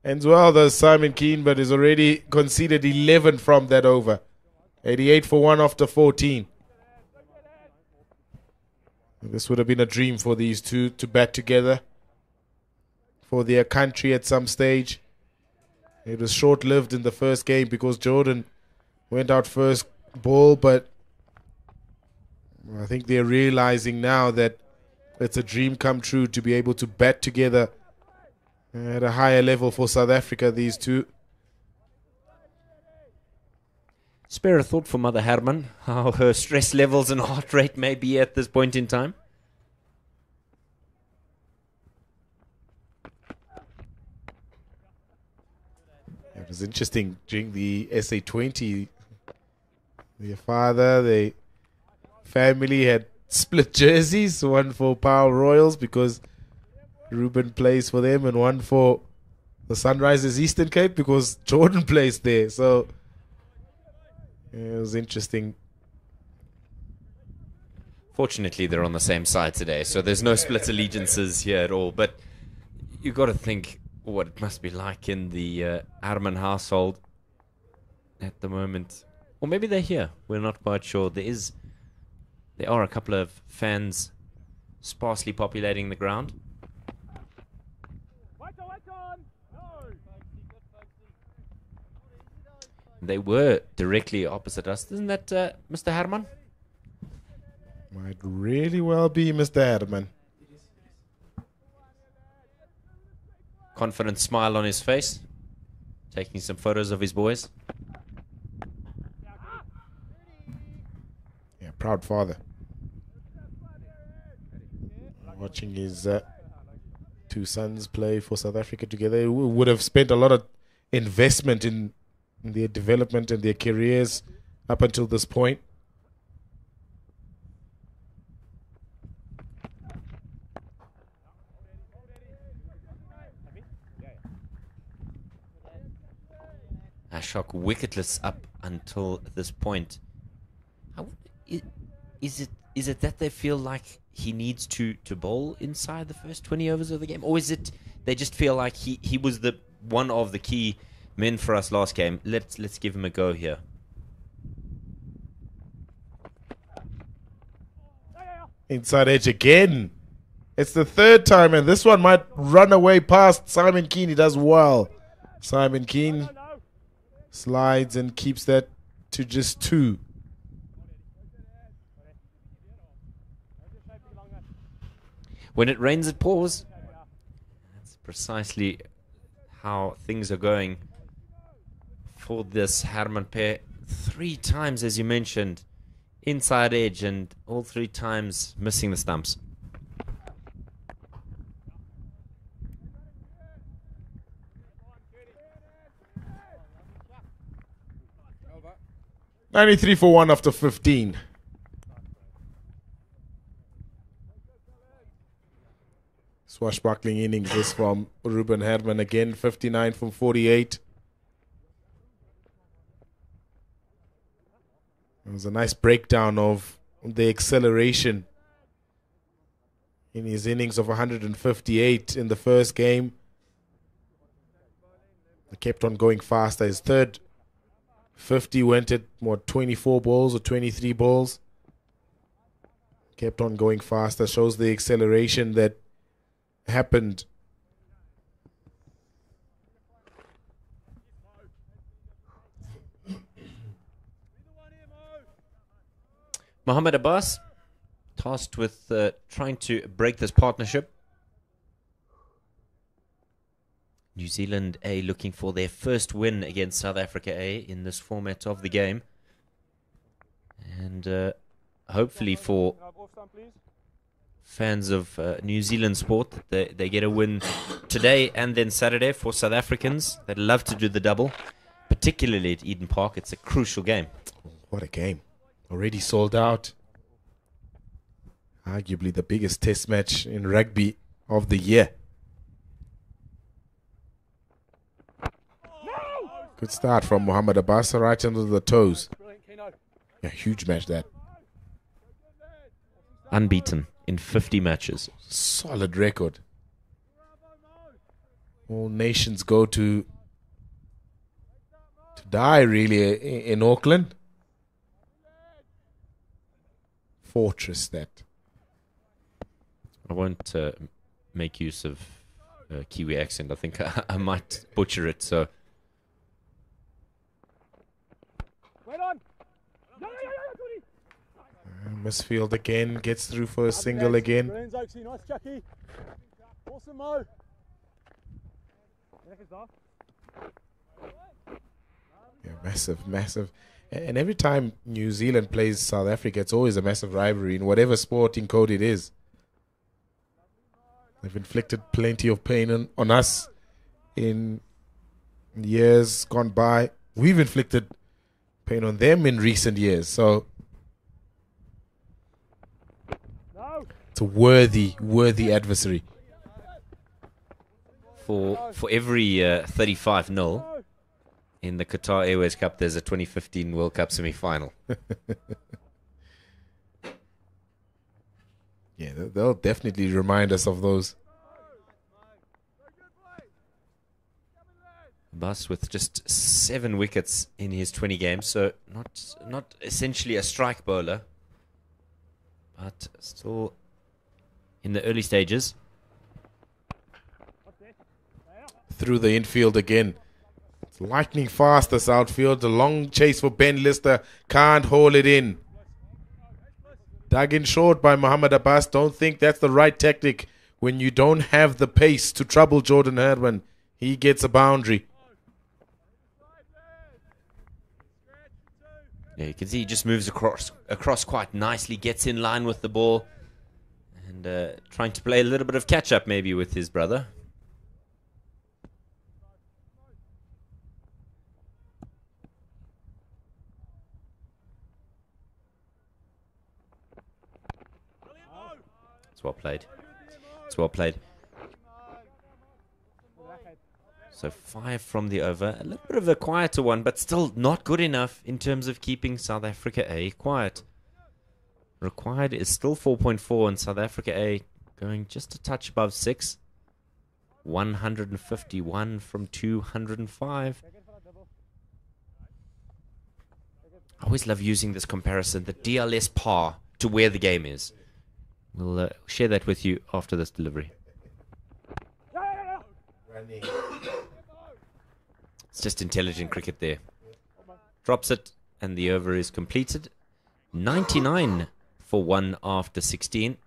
Ends well, though, Simon Keane, but has already conceded 11 from that over. 88 for 1 after 14. This would have been a dream for these two to bat together for their country at some stage. It was short-lived in the first game because Jordan went out first ball, but I think they're realizing now that it's a dream come true to be able to bat together at a higher level for South Africa, these two. Spare a thought for Mother Herman, how her stress levels and heart rate may be at this point in time. It was interesting during the SA20. Their father, the family had split jerseys, one for Power Royals because Ruben plays for them, and one for the Sunrisers Eastern Cape because Jordan plays there. So it was interesting. Fortunately, they're on the same side today, so there's no split allegiances here at all. But you got to think what it must be like in the Herman household at the moment. Or maybe they're here. We're not quite sure. There are a couple of fans sparsely populating the ground. They were directly opposite us. Isn't that Mr. Herman? Might really well be Mr. Herman. Confident smile on his face. Taking some photos of his boys. Yeah, proud father. Watching his two sons play for South Africa together. He would have spent a lot of investment in their development and their careers up until this point. Ashok wicketless up until this point. Is it that they feel like he needs to bowl inside the first 20 overs of the game? Or is it they just feel like he was the one of the key men for us last game? Let's give him a go here. Inside edge again. It's the third time, and this one might run away past Simon Keane. He does well. Simon Keane slides and keeps that to just 2. When it rains, it pours. That's precisely how things are going for this Herman pair. 3 times, as you mentioned, inside edge, and all 3 times missing the stumps. $93 for 1 after 15. Swashbuckling innings is from Ruben Herman again, 59 from 48. It was a nice breakdown of the acceleration in his innings of 158 in the first game. He kept on going faster. His third 50 went at, 24 balls or 23 balls. kept on going faster. Shows the acceleration that happened. Mohammed Abbas tasked with trying to break this partnership. New Zealand A looking for their first win against South Africa A in this format of the game. And hopefully for fans of New Zealand sport, they get a win today and then Saturday. For South Africans that love to do the double, particularly at Eden Park. It's a crucial game. What a game. Already sold out. Arguably the biggest test match in rugby of the year. Good start from Mohammed Abbas, right under the toes. Yeah, huge match that. Unbeaten in 50 matches. Solid record. All nations go to die really in Auckland. Fortress that. I won't make use of Kiwi accent. I think I might butcher it. So. Misfield again, gets through for a single again. Nice, Jackie. Awesome, Mo. Yeah, massive, massive. And every time New Zealand plays South Africa, it's always a massive rivalry in whatever sporting code it is. They've inflicted plenty of pain on us in years gone by. We've inflicted pain on them in recent years. So it's a worthy adversary. For every 35-0 in the Qatar Airways Cup, there's a 2015 World Cup semi-final. Yeah, they'll definitely remind us of those. Bus with just 7 wickets in his 20 games, so not essentially a strike bowler, but still in the early stages. Through the infield again. It's lightning fast, this outfield. The long chase for Ben Lister. Can't hold it in. Dug in short by Mohammed Abbas. Don't think that's the right tactic when you don't have the pace to trouble Jordan Herman. He gets a boundary. Yeah, you can see he just moves across quite nicely, gets in line with the ball, and trying to play a little bit of catch-up maybe with his brother. It's well played. It's well played. So 5 from the over. A little bit of a quieter one, but still not good enough in terms of keeping South Africa A quiet. Required is still 4.4, and South Africa A going just a touch above 6. 151 from 205. I always love using this comparison, the DLS par to where the game is. We'll share that with you after this delivery. It's just intelligent cricket there. Drops it, and the over is completed. 99 for 1 after 16.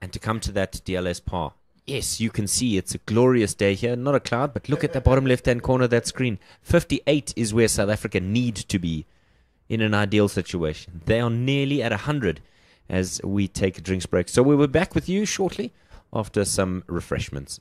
And to come to that DLS par. Yes, you can see it's a glorious day here. Not a cloud, but look at the bottom left-hand corner of that screen. 58 is where South Africa need to be in an ideal situation. They are nearly at 100 as we take a drinks break. So we will be back with you shortly after some refreshments.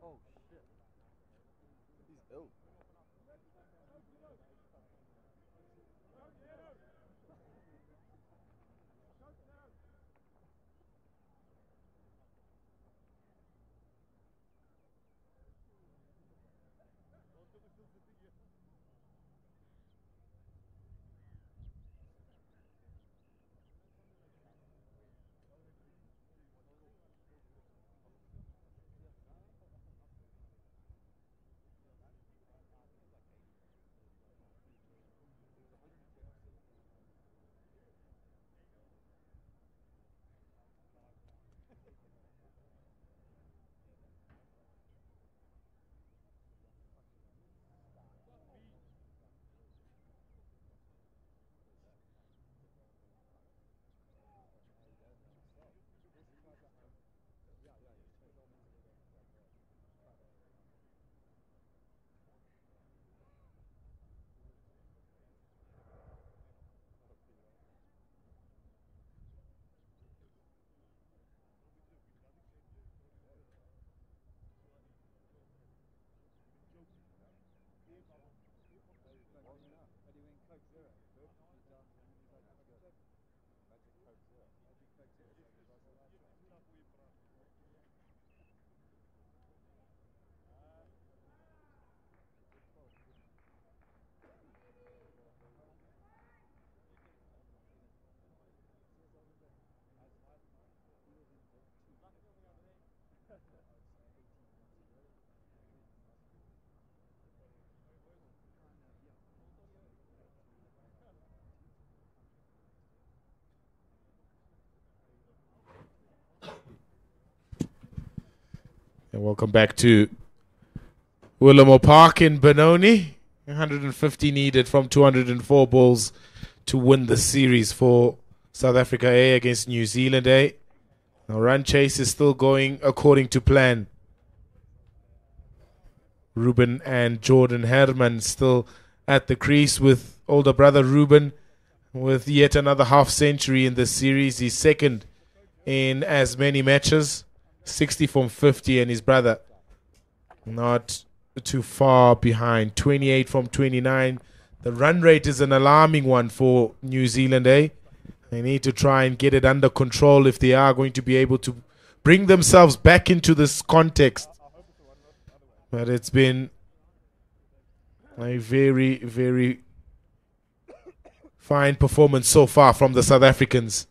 Oh shit. He's ill. And welcome back to Willamo Park in Benoni. 150 needed from 204 balls to win the series for South Africa A against New Zealand A. Now run chase is still going according to plan. Ruben and Jordan Herman still at the crease with older brother Ruben with yet another half century in this series. His second in as many matches. 60 from 50, and his brother not too far behind. 28 from 29. The run rate is an alarming one for New Zealand, eh? They need to try and get it under control if they are going to be able to bring themselves back into this context. But it's been a very, very fine performance so far from the South Africans.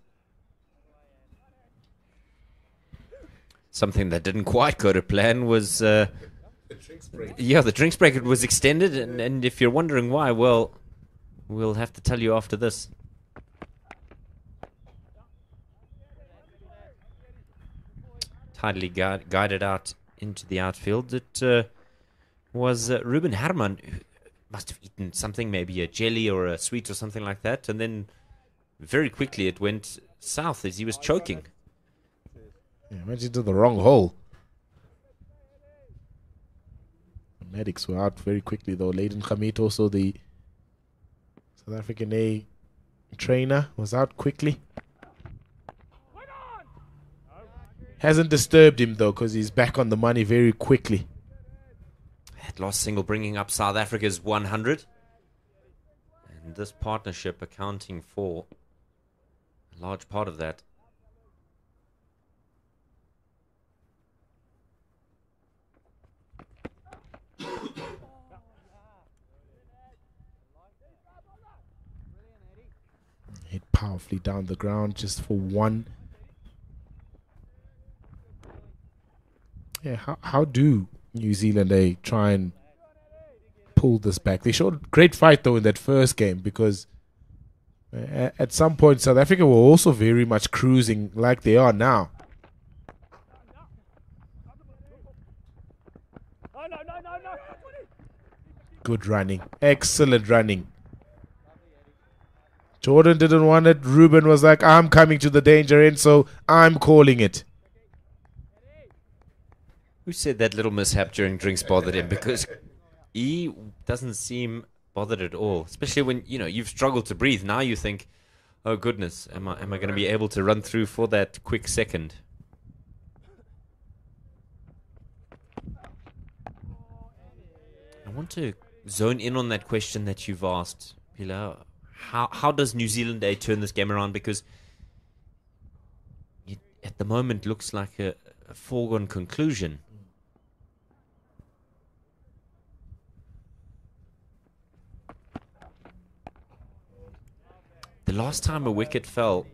Something that didn't quite go to plan was the drinks break. It was extended, and if you're wondering why, well, we'll have to tell you after this. Tidily guided out into the outfield. It was Ruben Herman, who must have eaten something, maybe a jelly or a sweet or something like that, and then very quickly it went south as he was choking. Yeah, went into the wrong hole. The medics were out very quickly, though. Layden Khamit, also the South African A trainer, was out quickly. Hasn't disturbed him, though, because he's back on the money very quickly. That last single bringing up South Africa's 100. And this partnership accounting for a large part of that. Hit powerfully down the ground just for one. Yeah, how do New Zealand try and pull this back? They showed great fight, though, in that first game, because at some point South Africa were also very much cruising like they are now. Good running. Excellent running. Jordan didn't want it. Ruben was like, I'm coming to the danger end, so I'm calling it. Who said that little mishap during drinks bothered him? Because he doesn't seem bothered at all. Especially when, you know, you've struggled to breathe. Now you think, oh goodness, am I going to be able to run through for that quick second? I want to zone in on that question that you've asked, Pilar. How does New Zealand turn this game around? Because it, at the moment, looks like a foregone conclusion. The last time a wicket fell,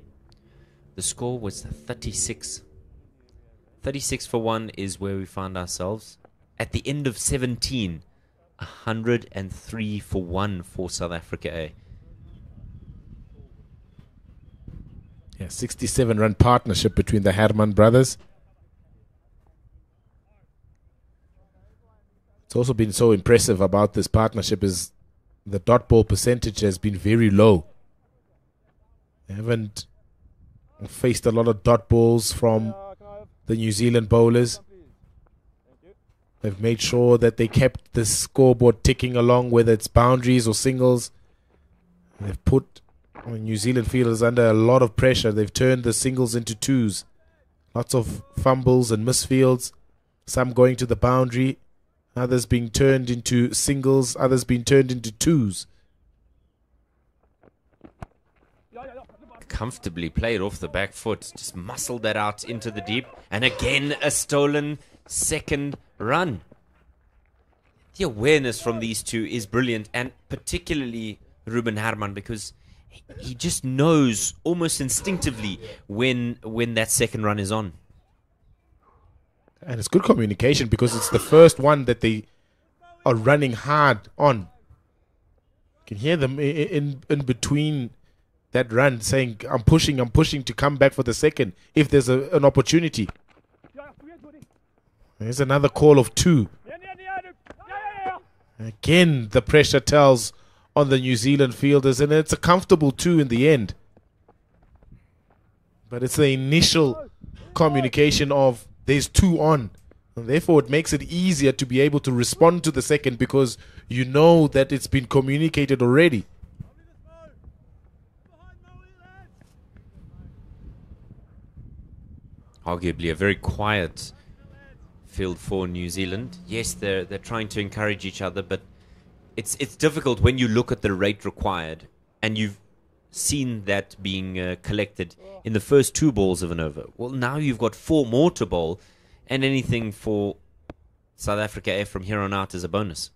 the score was 36. 36 for 1 is where we found ourselves. At the end of 17, 103 for 1 for South Africa. Yeah, 67-run partnership between the Herman brothers. It's also been so impressive about this partnership is the dot ball percentage has been very low. They haven't faced a lot of dot balls from the New Zealand bowlers. They've made sure that they kept the scoreboard ticking along, whether it's boundaries or singles. They've put New Zealand fielders under a lot of pressure. They've turned the singles into twos. Lots of fumbles and misfields. Some going to the boundary. Others being turned into singles. Others being turned into twos. Comfortably played off the back foot. Just muscled that out into the deep. And again, a stolen second run. The awareness from these two is brilliant. And particularly Ruben Herman, because he just knows almost instinctively when that second run is on. And it's good communication because it's the first one that they are running hard on. You can hear them in between that run saying, I'm pushing to come back for the second if there's an opportunity. There's another call of 2. Again, the pressure tells on the New Zealand fielders, and it's a comfortable 2 in the end. But it's the initial communication of there's 2 on. And therefore, it makes it easier to be able to respond to the second because you know that it's been communicated already. Arguably a very quiet field for New Zealand. Yes, they're trying to encourage each other, but it's difficult when you look at the rate required and you've seen that being collected in the first 2 balls of an over. Well, now you've got 4 more to bowl, and anything for South Africa A from here on out is a bonus.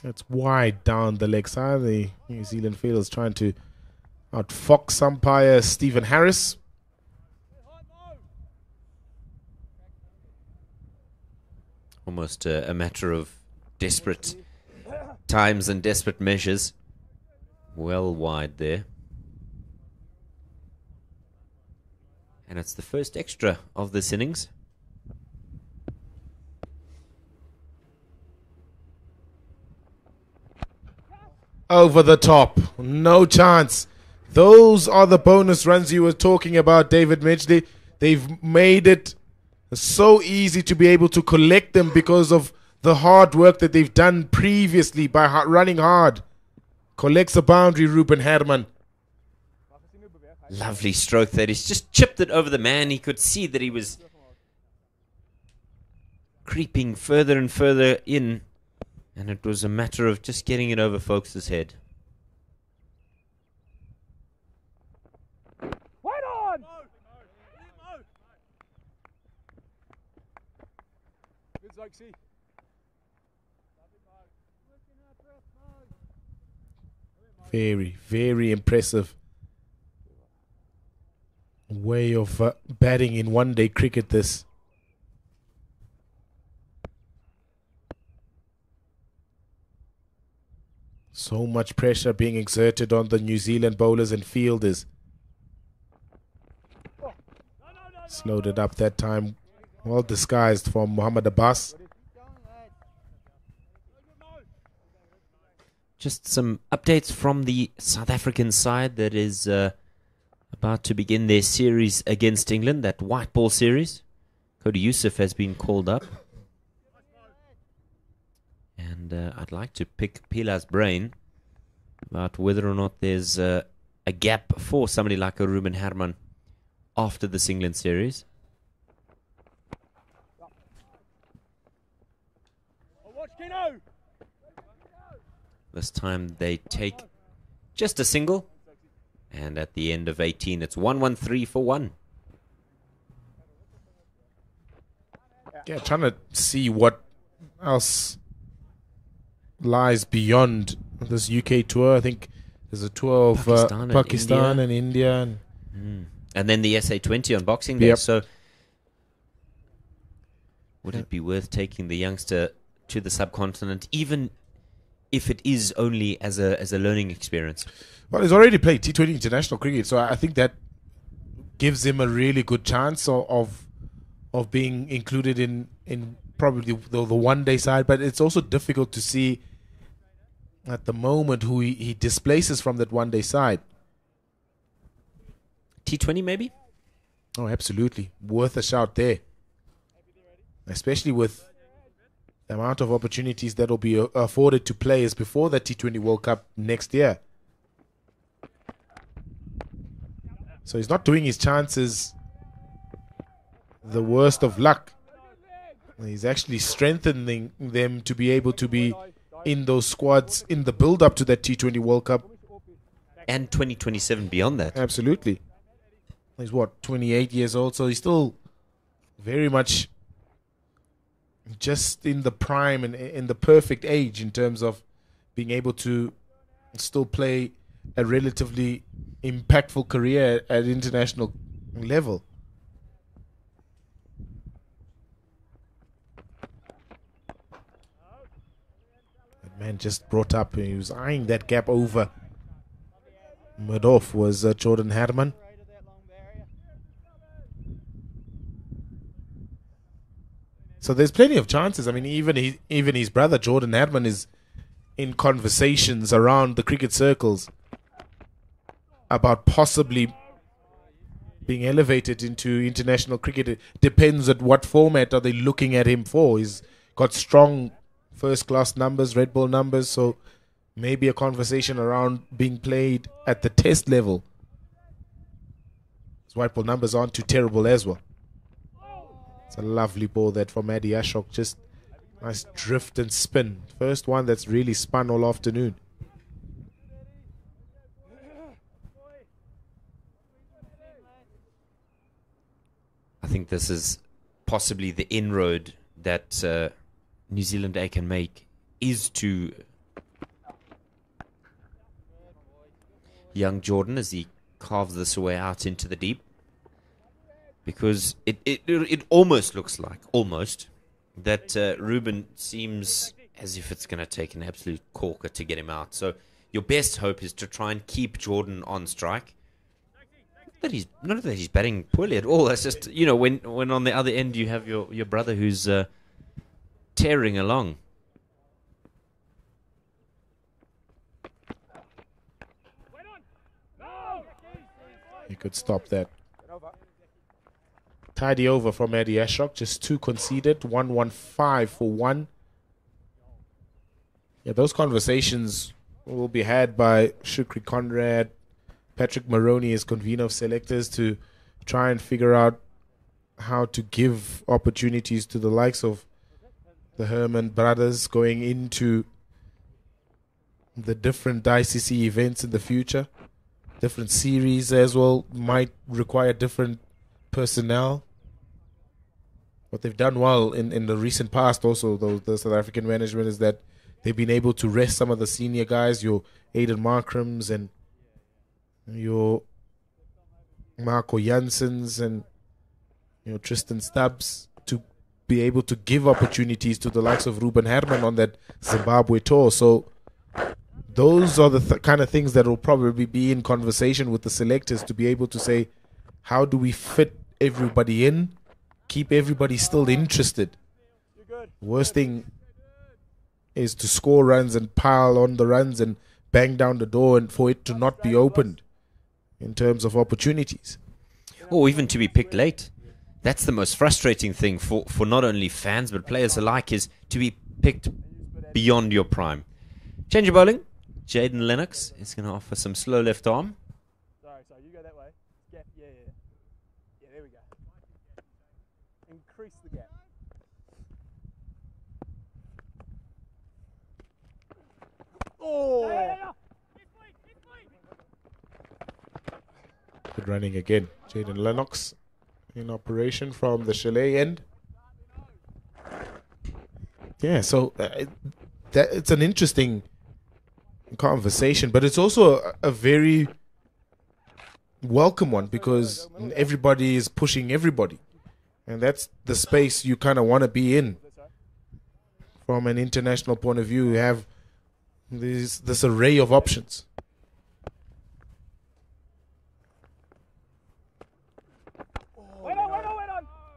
It's wide down the leg side. The New Zealand fielders trying to outfox umpire Stephen Harris. Almost a matter of desperate times and desperate measures. Well wide there. And it's the first extra of this innings. Over the top. No chance. Those are the bonus runs you were talking about, David Midgley. They've made it so easy to be able to collect them because of the hard work that they've done previously by running hard. Collects a boundary, Ruben Herman. Lovely stroke there. He's just chipped it over the man. He could see that he was creeping further and further in. And it was a matter of just getting it over folks' head. Wait on! Good, Zoxy. Very, very impressive way of batting in one-day cricket, this. So much pressure being exerted on the New Zealand bowlers and fielders. Slowed it up that time. Well disguised from Mohammad Abbas. Just some updates from the South African side that is about to begin their series against England, that white ball series. Cody Youssef has been called up. And I'd like to pick Pila's brain about whether or not there's a gap for somebody like a Ruben Herman after this England series. This time they take just a single. And at the end of 18, it's 1-1-3 for 1. Yeah, trying to see what else lies beyond this UK tour. I think there's a tour of Pakistan and India. And then the SA20 on Boxing Day. Yep. So would it be worth taking the youngster to the subcontinent, even if it is only as a learning experience? Well, he's already played T20 international cricket, so I think that gives him a really good chance of being included in probably the one-day side. But it's also difficult to see at the moment who he displaces from that one-day side. T20 maybe? Oh, absolutely. Worth a shout there. Especially with the amount of opportunities that will be afforded to players before the T20 World Cup next year. So he's not doing his chances the worst of luck. He's actually strengthening them to be able to be in those squads in the build-up to that T20 World Cup. And 2027 beyond that. Absolutely. He's, 28 years old, so he's still very much just in the prime and in the perfect age in terms of being able to still play a relatively impactful career at international level. That man just brought up, he was eyeing that gap over. Mid-off was Jordan Herman. So there's plenty of chances. I mean, even his brother Jordan Herman is in conversations around the cricket circles about possibly being elevated into international cricket. It depends at what format are they looking at him for. He's got strong first-class numbers, red ball numbers, so maybe a conversation around being played at the test level. His white ball numbers aren't too terrible as well. It's a lovely ball that from Eddie Ashok. Just nice drift and spin. First one that's really spun all afternoon. I think this is possibly the inroad that New Zealand A can make, is to young Jordan as he carves this away out into the deep. Because it almost looks like, that Ruben seems as if it's going to take an absolute corker to get him out. So your best hope is to try and keep Jordan on strike. Not that he's batting poorly at all. That's just, you know, when on the other end you have your brother who's tearing along. He could stop that. Tidy over from Eddie Ashok. Just 2 conceded. 1-1-5 for 1. Yeah, those conversations will be had by Shukri Conrad, Patrick Maroney as convener of selectors, to try and figure out how to give opportunities to the likes of the Herman brothers going into the different ICC events in the future. Different series as well might require different personnel. What they've done well in the recent past also, though, the South African management, is that they've been able to rest some of the senior guys, your Aiden Markrams and your Marco Janssens and your Tristan Stubbs, to be able to give opportunities to the likes of Ruben Herman on that Zimbabwe tour. So those are the kind of things that will probably be in conversation with the selectors, to be able to say, how do we fit everybody in, keep everybody still interested. Worst thing is to score runs and pile on the runs and bang down the door, and for it to not be opened in terms of opportunities. Or even to be picked late. That's the most frustrating thing for not only fans but players alike, is to be picked beyond your prime. Change of bowling. Jaden Lennox is going to offer some slow left arm. Sorry, you go that way. Yeah, there we go. Increase the gap. Oh! Good running again. Jaden Lennox in operation from the Chalet end. Yeah, so it's an interesting conversation, but it's also a very welcome one, because everybody is pushing everybody, and that's the space you kind of want to be in. From an international point of view, you have this array of options.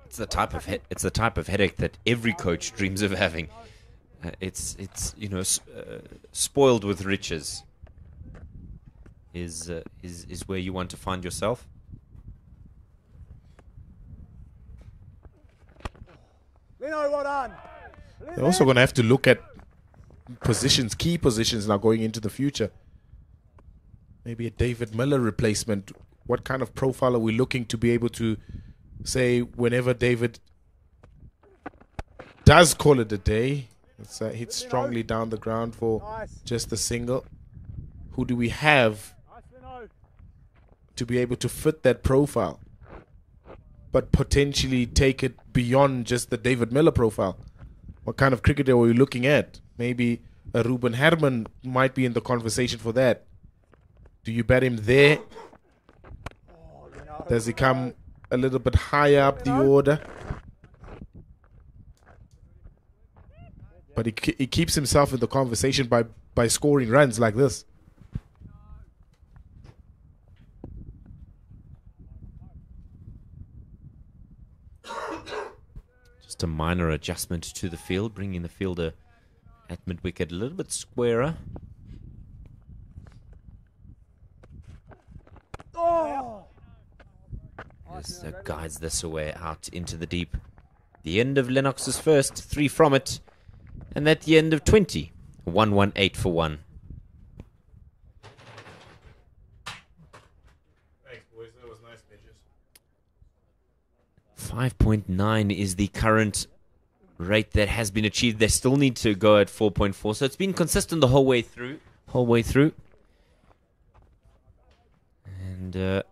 It's the type of headache that every coach dreams of having. It's spoiled with riches is where you want to find yourself. Lino, well done. They're also going to have to look at positions, key positions now going into the future. Maybe a David Miller replacement. What kind of profile are we looking to be able to say whenever David does call it a day? It's hit strongly down the ground for just a single. Who do we have to be able to fit that profile, but potentially take it beyond just the David Miller profile? What kind of cricketer are we looking at? Maybe a Ruben Herman might be in the conversation for that. Do you bat him there? Does he come a little bit higher up the order? But he keeps himself in the conversation by scoring runs like this. Just a minor adjustment to the field, bringing the fielder at mid-wicket a little bit squarer. As guides this away out into the deep. The end of Lennox's first, 3 from it. And at the end of 20, 1-1-8 for 1. 5.9 is the current rate that has been achieved. They still need to go at 4.4. So it's been consistent the whole way through. And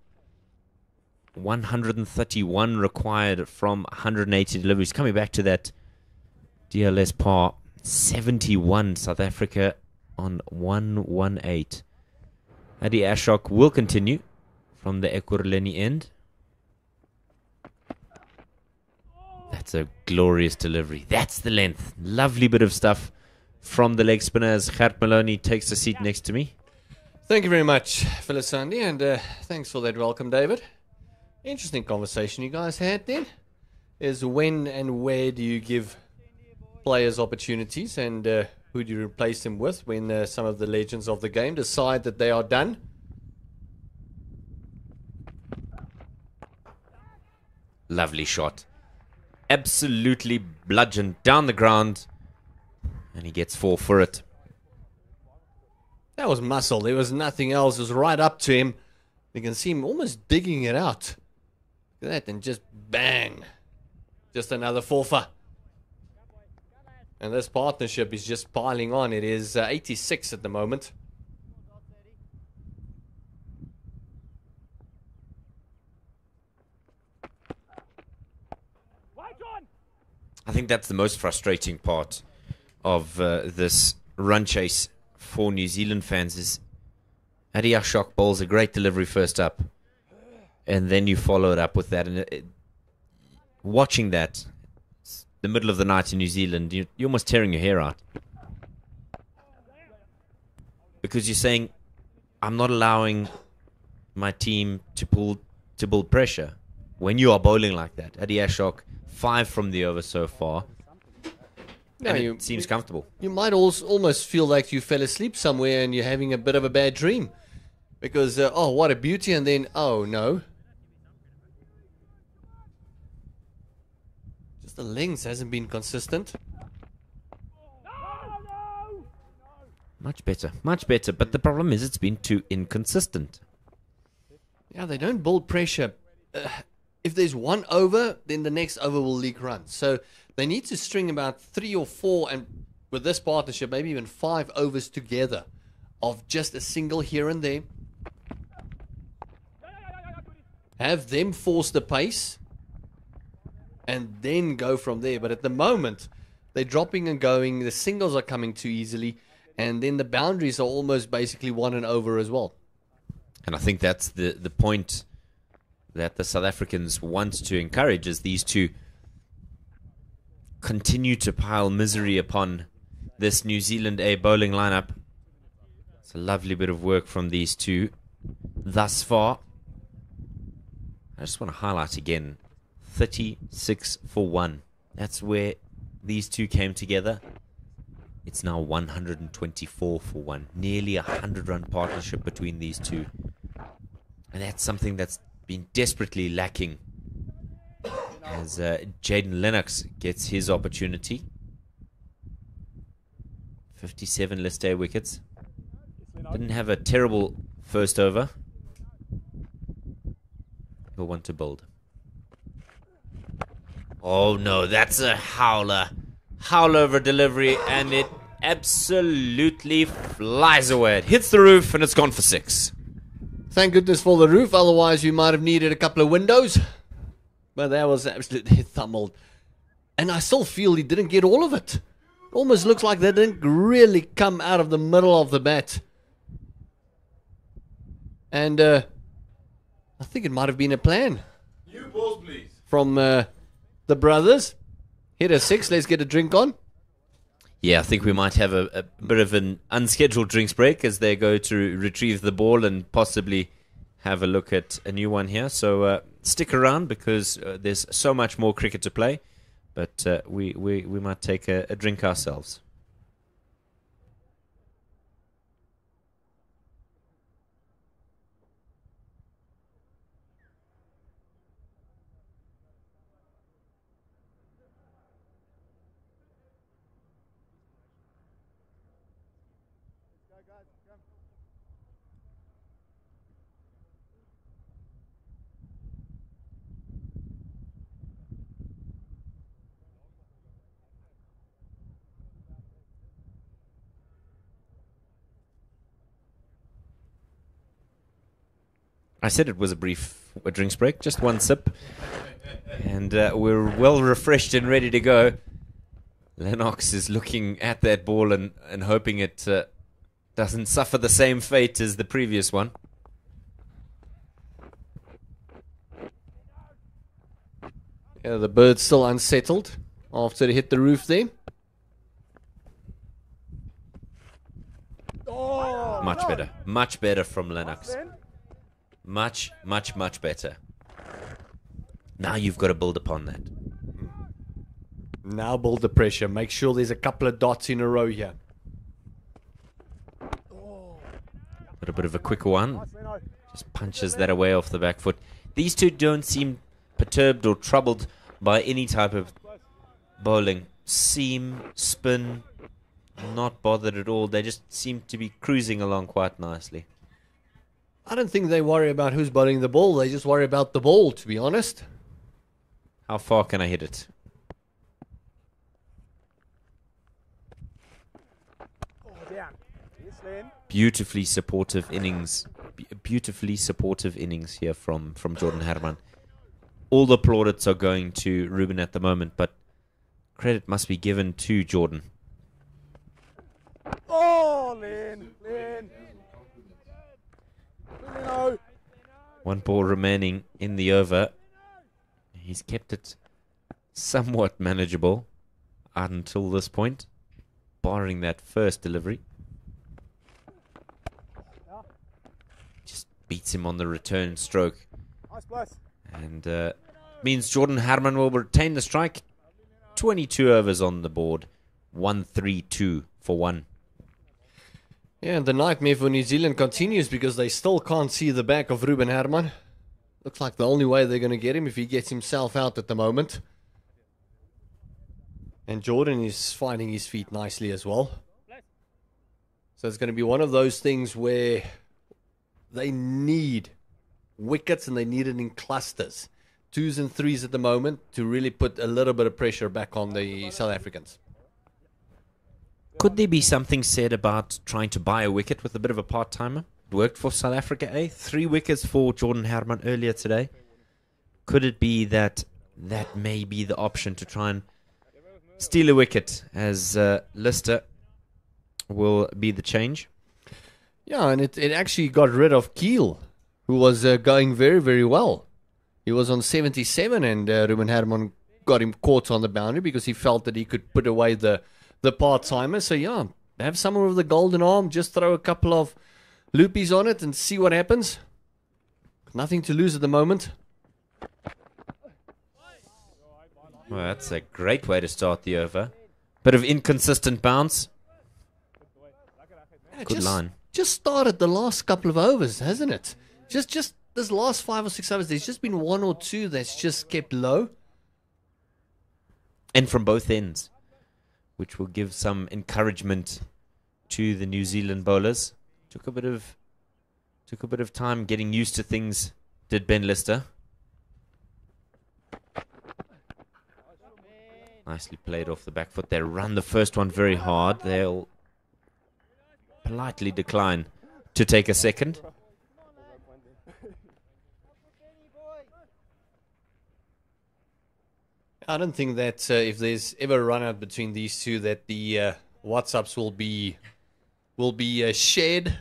131 required from 180 deliveries. Coming back to that DLS par, 71 South Africa on 118. Adi Ashok will continue from the Ekurhuleni end. That's a glorious delivery. That's the length. Lovely bit of stuff from the leg spinner as Gert Maloney takes a seat next to me. Thank you very much, Philisandi, and thanks for that welcome, David. Interesting conversation you guys had then. Is when and where do you give players opportunities, and who do you replace them with when some of the legends of the game decide that they are done? Lovely shot. Absolutely bludgeoned down the ground, and he gets 4 for it. That was muscle. There was nothing else. It was right up to him. You can see him almost digging it out. Look at that, and just bang. Just another 4-for. And this partnership is just piling on. It is 86 at the moment. I think that's the most frustrating part of this run chase for New Zealand fans is Adi Ashok bowls a great delivery first up, and then you follow it up with that. And watching that, the middle of the night in New Zealand, you're almost tearing your hair out. Because you're saying, I'm not allowing my team to build pressure. When you are bowling like that, Adi Ashok, 5 from the over so far. No, And it seems comfortable. You might almost feel like you fell asleep somewhere and you're having a bit of a bad dream. Because, oh, what a beauty, and then, oh, no. Just the length hasn't been consistent. Much better. But the problem is it's been too inconsistent. Yeah, they don't build pressure. If there's one over, then the next over will leak runs. So they need to string about 3 or 4, and with this partnership, maybe even 5 overs together of just a single here and there. Have them force the pace and then go from there. But at the moment, they're dropping and going. The singles are coming too easily, and then the boundaries are almost basically 1 and over as well. And I think that's the point that the South Africans want to encourage, is these two continue to pile misery upon this New Zealand A bowling lineup. It's a lovely bit of work from these two thus far. I just want to highlight again, 36 for 1. That's where these two came together. It's now 124 for 1. Nearly a 100-run partnership between these two. And that's something that's been desperately lacking as Jaden Lennox gets his opportunity. 57 list A wickets. Didn't have a terrible first over. He'll want to build. Oh no, that's a howler. Howler over delivery, and it absolutely flies away. It hits the roof and it's gone for 6. Thank goodness for the roof, otherwise we might have needed a couple of windows. But that was absolutely thumbled. And I still feel he didn't get all of it. Almost looks like they didn't really come out of the middle of the bat. And I think it might have been a plan. New balls, please. From the brothers. Hit a 6, let's get a drink on. Yeah, I think we might have a bit of an unscheduled drinks break as they go to retrieve the ball and possibly have a look at a new one here. So stick around because there's so much more cricket to play. But we might take a drink ourselves. I said it was a drinks break, just one sip. And we're well refreshed and ready to go. Lennox is looking at that ball and hoping it doesn't suffer the same fate as the previous one. Yeah, the bird's still unsettled after it hit the roof there. Much better from Lennox. Much better. Now you've got to build upon that. Now build the pressure. Make sure there's a couple of dots in a row here. Got a bit of a quicker one. Just punches that away off the back foot. These two don't seem perturbed or troubled by any type of bowling. Seam, spin, not bothered at all. They just seem to be cruising along quite nicely. I don't think they worry about who's bowling the ball. They just worry about the ball, to be honest. How far can I hit it? Beautifully supportive innings. Beautifully supportive innings here from Jordan Herman. All the plaudits are going to Ruben at the moment, but credit must be given to Jordan. Oh, Lynn. One ball remaining in the over. He's kept it somewhat manageable until this point, barring that first delivery. Just beats him on the return stroke. And means Jordan Herman will retain the strike. 22 overs on the board. 1-3-2 for 1. Yeah, and the nightmare for New Zealand continues because they still can't see the back of Ruben Herman. Looks like the only way they're going to get him if he gets himself out at the moment. And Jordan is finding his feet nicely as well. So it's going to be one of those things where they need wickets and they need it in clusters. 2s and 3s at the moment to really put a little bit of pressure back on the South Africans. Could there be something said about trying to buy a wicket with a bit of a part-timer? It worked for South Africa, eh? 3 wickets for Jordan Herman earlier today. Could it be that may be the option to try and steal a wicket as Lister will be the change? Yeah, and it actually got rid of Keel, who was going very, very well. He was on 77 and Ruben Herman got him caught on the boundary because he felt that he could put away the part-timer. So yeah, have someone with a golden arm, just throw a couple of loopies on it and see what happens. Nothing to lose at the moment. Well, that's a great way to start the over. Bit of inconsistent bounce. Yeah, Good line. Just started the last couple of overs, hasn't it? Just this last 5 or 6 overs, there's just been 1 or 2 that's just kept low. And from both ends, which will give some encouragement to the New Zealand bowlers. Took a bit of time getting used to things, did Ben Lister. Nicely played off the back foot. They run the first one very hard. They'll politely decline to take a second. I don't think that if there's ever a run out between these two, that the WhatsApps will be shared. You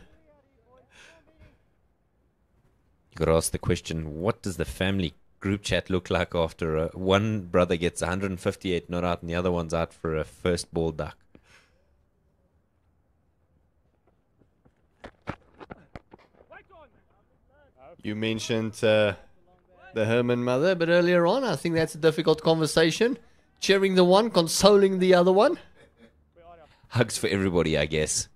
got to ask the question: what does the family group chat look like after one brother gets 158 not out and the other one's out for a first ball duck? You mentioned the Herman mother a bit earlier on. I think that's a difficult conversation. Cheering the one, consoling the other one. Hugs for everybody, I guess.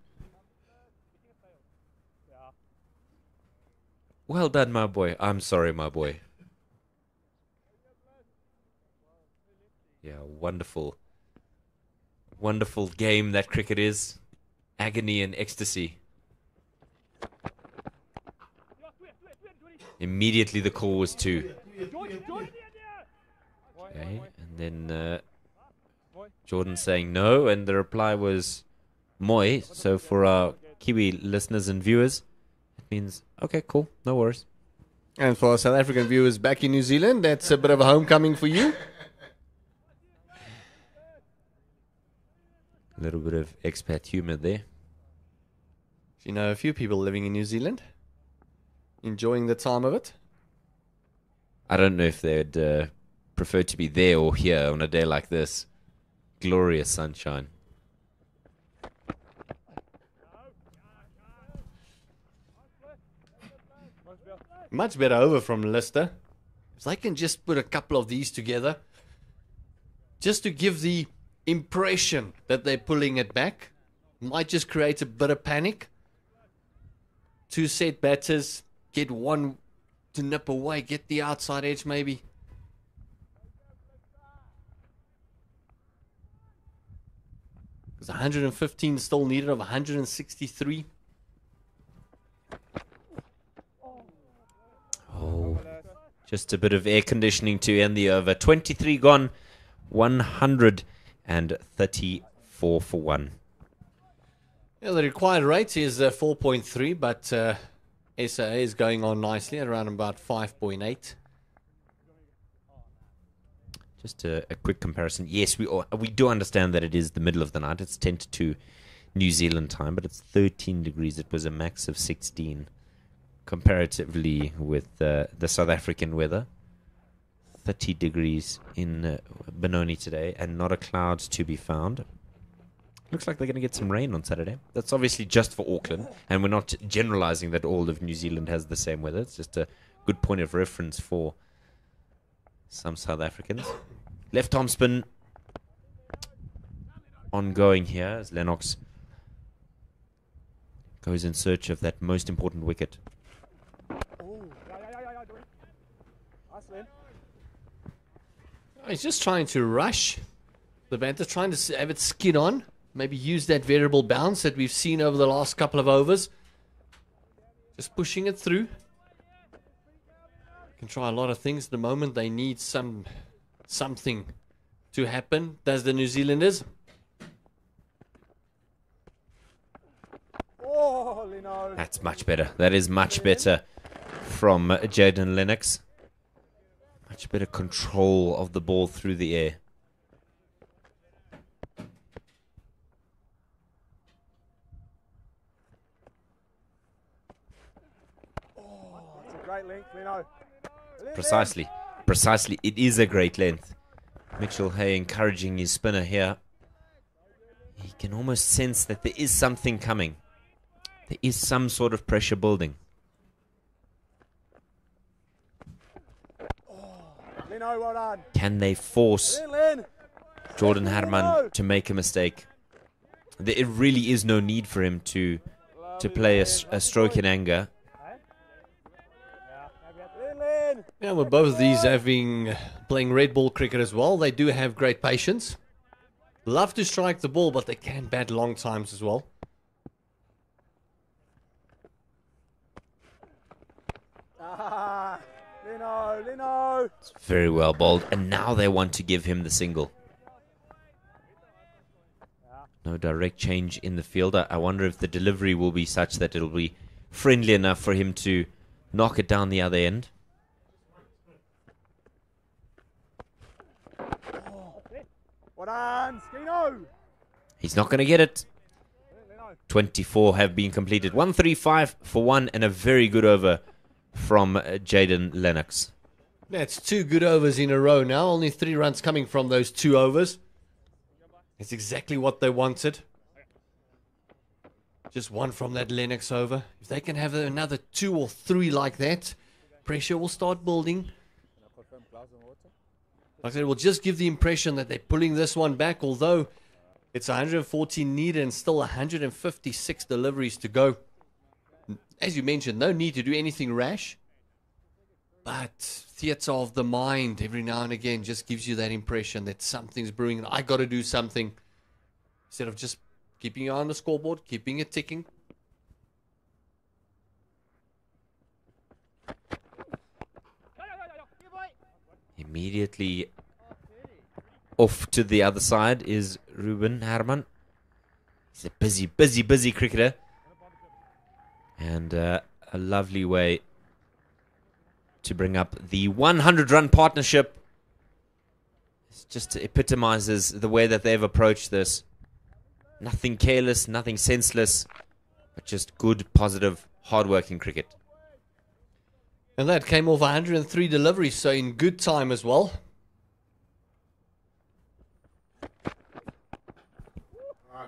Well done, my boy. I'm sorry, my boy. Yeah, wonderful. Wonderful game that cricket is. Agony and ecstasy. Immediately the call was 2. Okay, and then Jordan saying no, and the reply was Moy. So for our Kiwi listeners and viewers, it means, okay, cool, no worries. And for South African viewers back in New Zealand, that's a bit of a homecoming for you. A little bit of expat humor there. You know a few people living in New Zealand, enjoying the time of it. I don't know if they'd prefer to be there or here on a day like this. Glorious sunshine. Much better over from Lister. If they can just put a couple of these together, just to give the impression that they're pulling it back, might just create a bit of panic. Two set batters, get one to nip away, get the outside edge maybe. There's 115 still needed of 163. Oh, just a bit of air conditioning to end the over. 23 gone, 134 for one. Yeah, the required rate is 4.3, but SA is going on nicely at around about 5.8. Just a quick comparison. Yes, we do understand that it is the middle of the night. It's 10 to 2 New Zealand time, but it's 13 degrees. It was a max of 16 comparatively with the South African weather. 30 degrees in Benoni today and not a cloud to be found. Looks like they're going to get some rain on Saturday. That's obviously just for Auckland, and we're not generalizing that all of New Zealand has the same weather. It's just a good point of reference for some South Africans. Left arm spin ongoing here as Lennox goes in search of that most important wicket. He's just trying to rush the batter, trying to have it skid on. Maybe use that variable bounce that we've seen over the last couple of overs. Just pushing it through. Can try a lot of things at the moment. They need something to happen. Does the New Zealanders? That's much better. That is much better from Jaden Lennox. Much better control of the ball through the air. Great length, Leno. Precisely. It is a great length. Mitchell Hay encouraging his spinner here. He can almost sense that there is something coming. There is some sort of pressure building. Leno, well done. Can they force Jordan Herman to make a mistake? There really is no need for him to play a stroke in anger. Yeah, well, both of these playing red ball cricket as well. They do have great patience. Love to strike the ball, but they can bat long times as well. Leno. Very well bowled, and now they want to give him the single. No direct change in the field. I wonder if the delivery will be such that it'll be friendly enough for him to knock it down the other end. Well done, Skino. He's not going to get it. 24 have been completed. 135 for one, and a very good over from Jaden Lennox. That's 2 good overs in a row now. Only 3 runs coming from those 2 overs. It's exactly what they wanted. Just 1 from that Lennox over. If they can have another 2 or 3 like that, pressure will start building. Like I said, it will just give the impression that they're pulling this one back, although it's 114 needed and still 156 deliveries to go. As you mentioned, no need to do anything rash. But theatre of the mind every now and again just gives you that impression that something's brewing and I got to do something. Instead of just keeping your eye on the scoreboard, keeping it ticking. Immediately off to the other side is Ruben Herman. He's a busy cricketer. And a lovely way to bring up the 100-run partnership. It just epitomizes the way that they've approached this. Nothing careless, nothing senseless, but just good, positive, hard-working cricket. And that came off 103 deliveries, so in good time as well.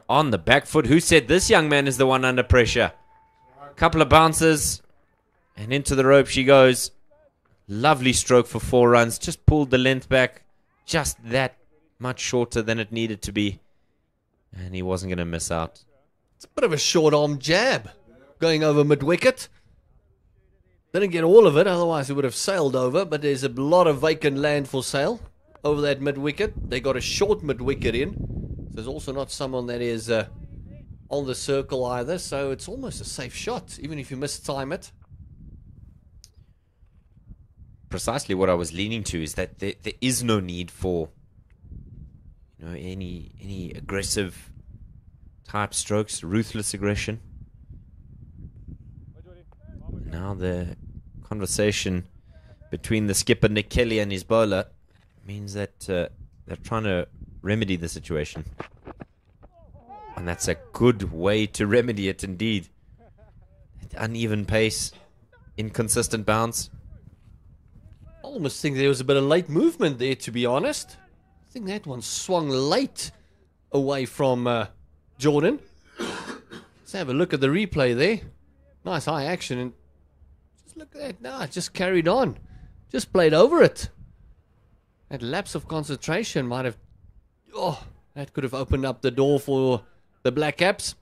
On the back foot. Who said this young man is the one under pressure? Couple of bounces, and into the rope she goes. Lovely stroke for 4 runs. Just pulled the length back just that much shorter than it needed to be. And he wasn't going to miss out. It's a bit of a short arm jab going over mid-wicket. Didn't get all of it, otherwise it would have sailed over. But there's a lot of vacant land for sail over that mid-wicket. They got a short mid-wicket in. There's also not someone that is on the circle either. So it's almost a safe shot, even if you mistime it. Precisely what I was leaning to is that there is no need for any aggressive type strokes, ruthless aggression. Now the conversation between the skipper Nick Kelly and his bowler means that they're trying to remedy the situation, and that's a good way to remedy it indeed. Uneven pace, inconsistent bounce. I almost think there was a bit of late movement there, to be honest. I think that one swung late away from Jordan. Let's have a look at the replay there. Nice high action. And just look at that. No, it just carried on. Just played over it. That lapse of concentration might have... Oh, that could have opened up the door for the Black Caps.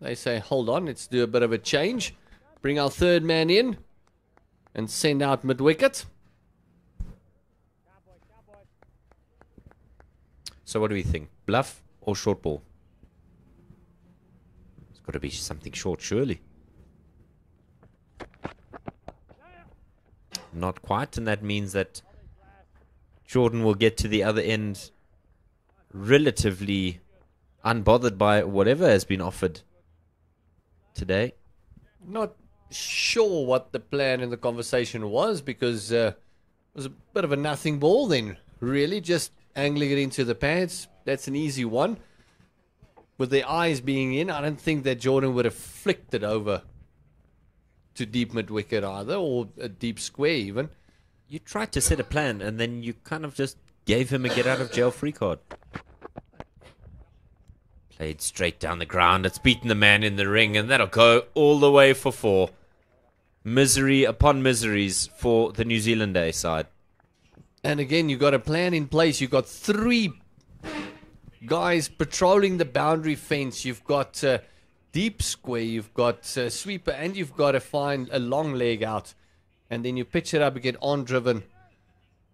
They say, hold on, let's do a bit of a change. Bring our third man in. And send out mid-wicket. So what do we think? Bluff or short ball? It's got to be something short, surely. Not quite, and that means that Jordan will get to the other end relatively unbothered by whatever has been offered today. Not sure what the plan in the conversation was, because it was a bit of a nothing ball then, really, just angling it into the pads. That's an easy one. With the eyes being in, I don't think that Jordan would have flicked it over to deep mid-wicket either, or a deep square even. You tried to set a plan, and then you kind of just gave him a get-out-of-jail-free card. Played straight down the ground. It's beaten the man in the ring, and that'll go all the way for 4. Misery upon miseries for the New Zealand A side. And again, you got a plan in place. You've got 3 guys patrolling the boundary fence. You've got deep square, you've got sweeper, and you've got to find a long leg out. And then you pitch it up and get on-driven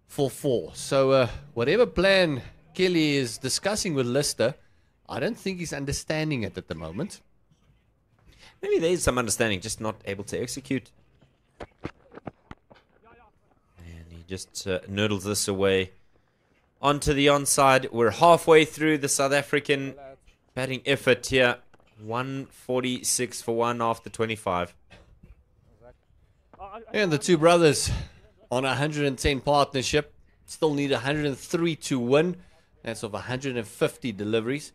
for 4. So whatever plan Kelly is discussing with Lister, I don't think he's understanding it at the moment. Maybe there is some understanding, just not able to execute. And he just nurdles this away onto the onside. We're halfway through the South African batting effort here. 146 for 1 after 25. And the two brothers on a 110 partnership. Still need 103 to win. That's of 150 deliveries.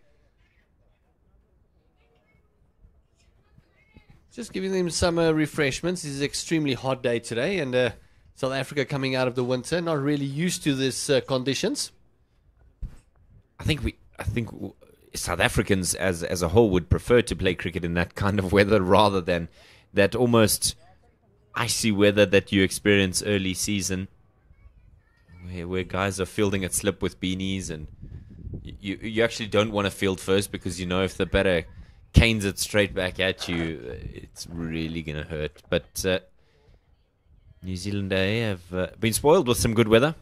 Just giving them some refreshments. This is an extremely hot day today, and South Africa coming out of the winter, not really used to these conditions. I think South Africans as a whole would prefer to play cricket in that kind of weather rather than that almost icy weather that you experience early season, where guys are fielding at slip with beanies, and you actually don't want to field first, because you know if the batter canes it straight back at you, it's really going to hurt. But New Zealand A have been spoiled with some good weather.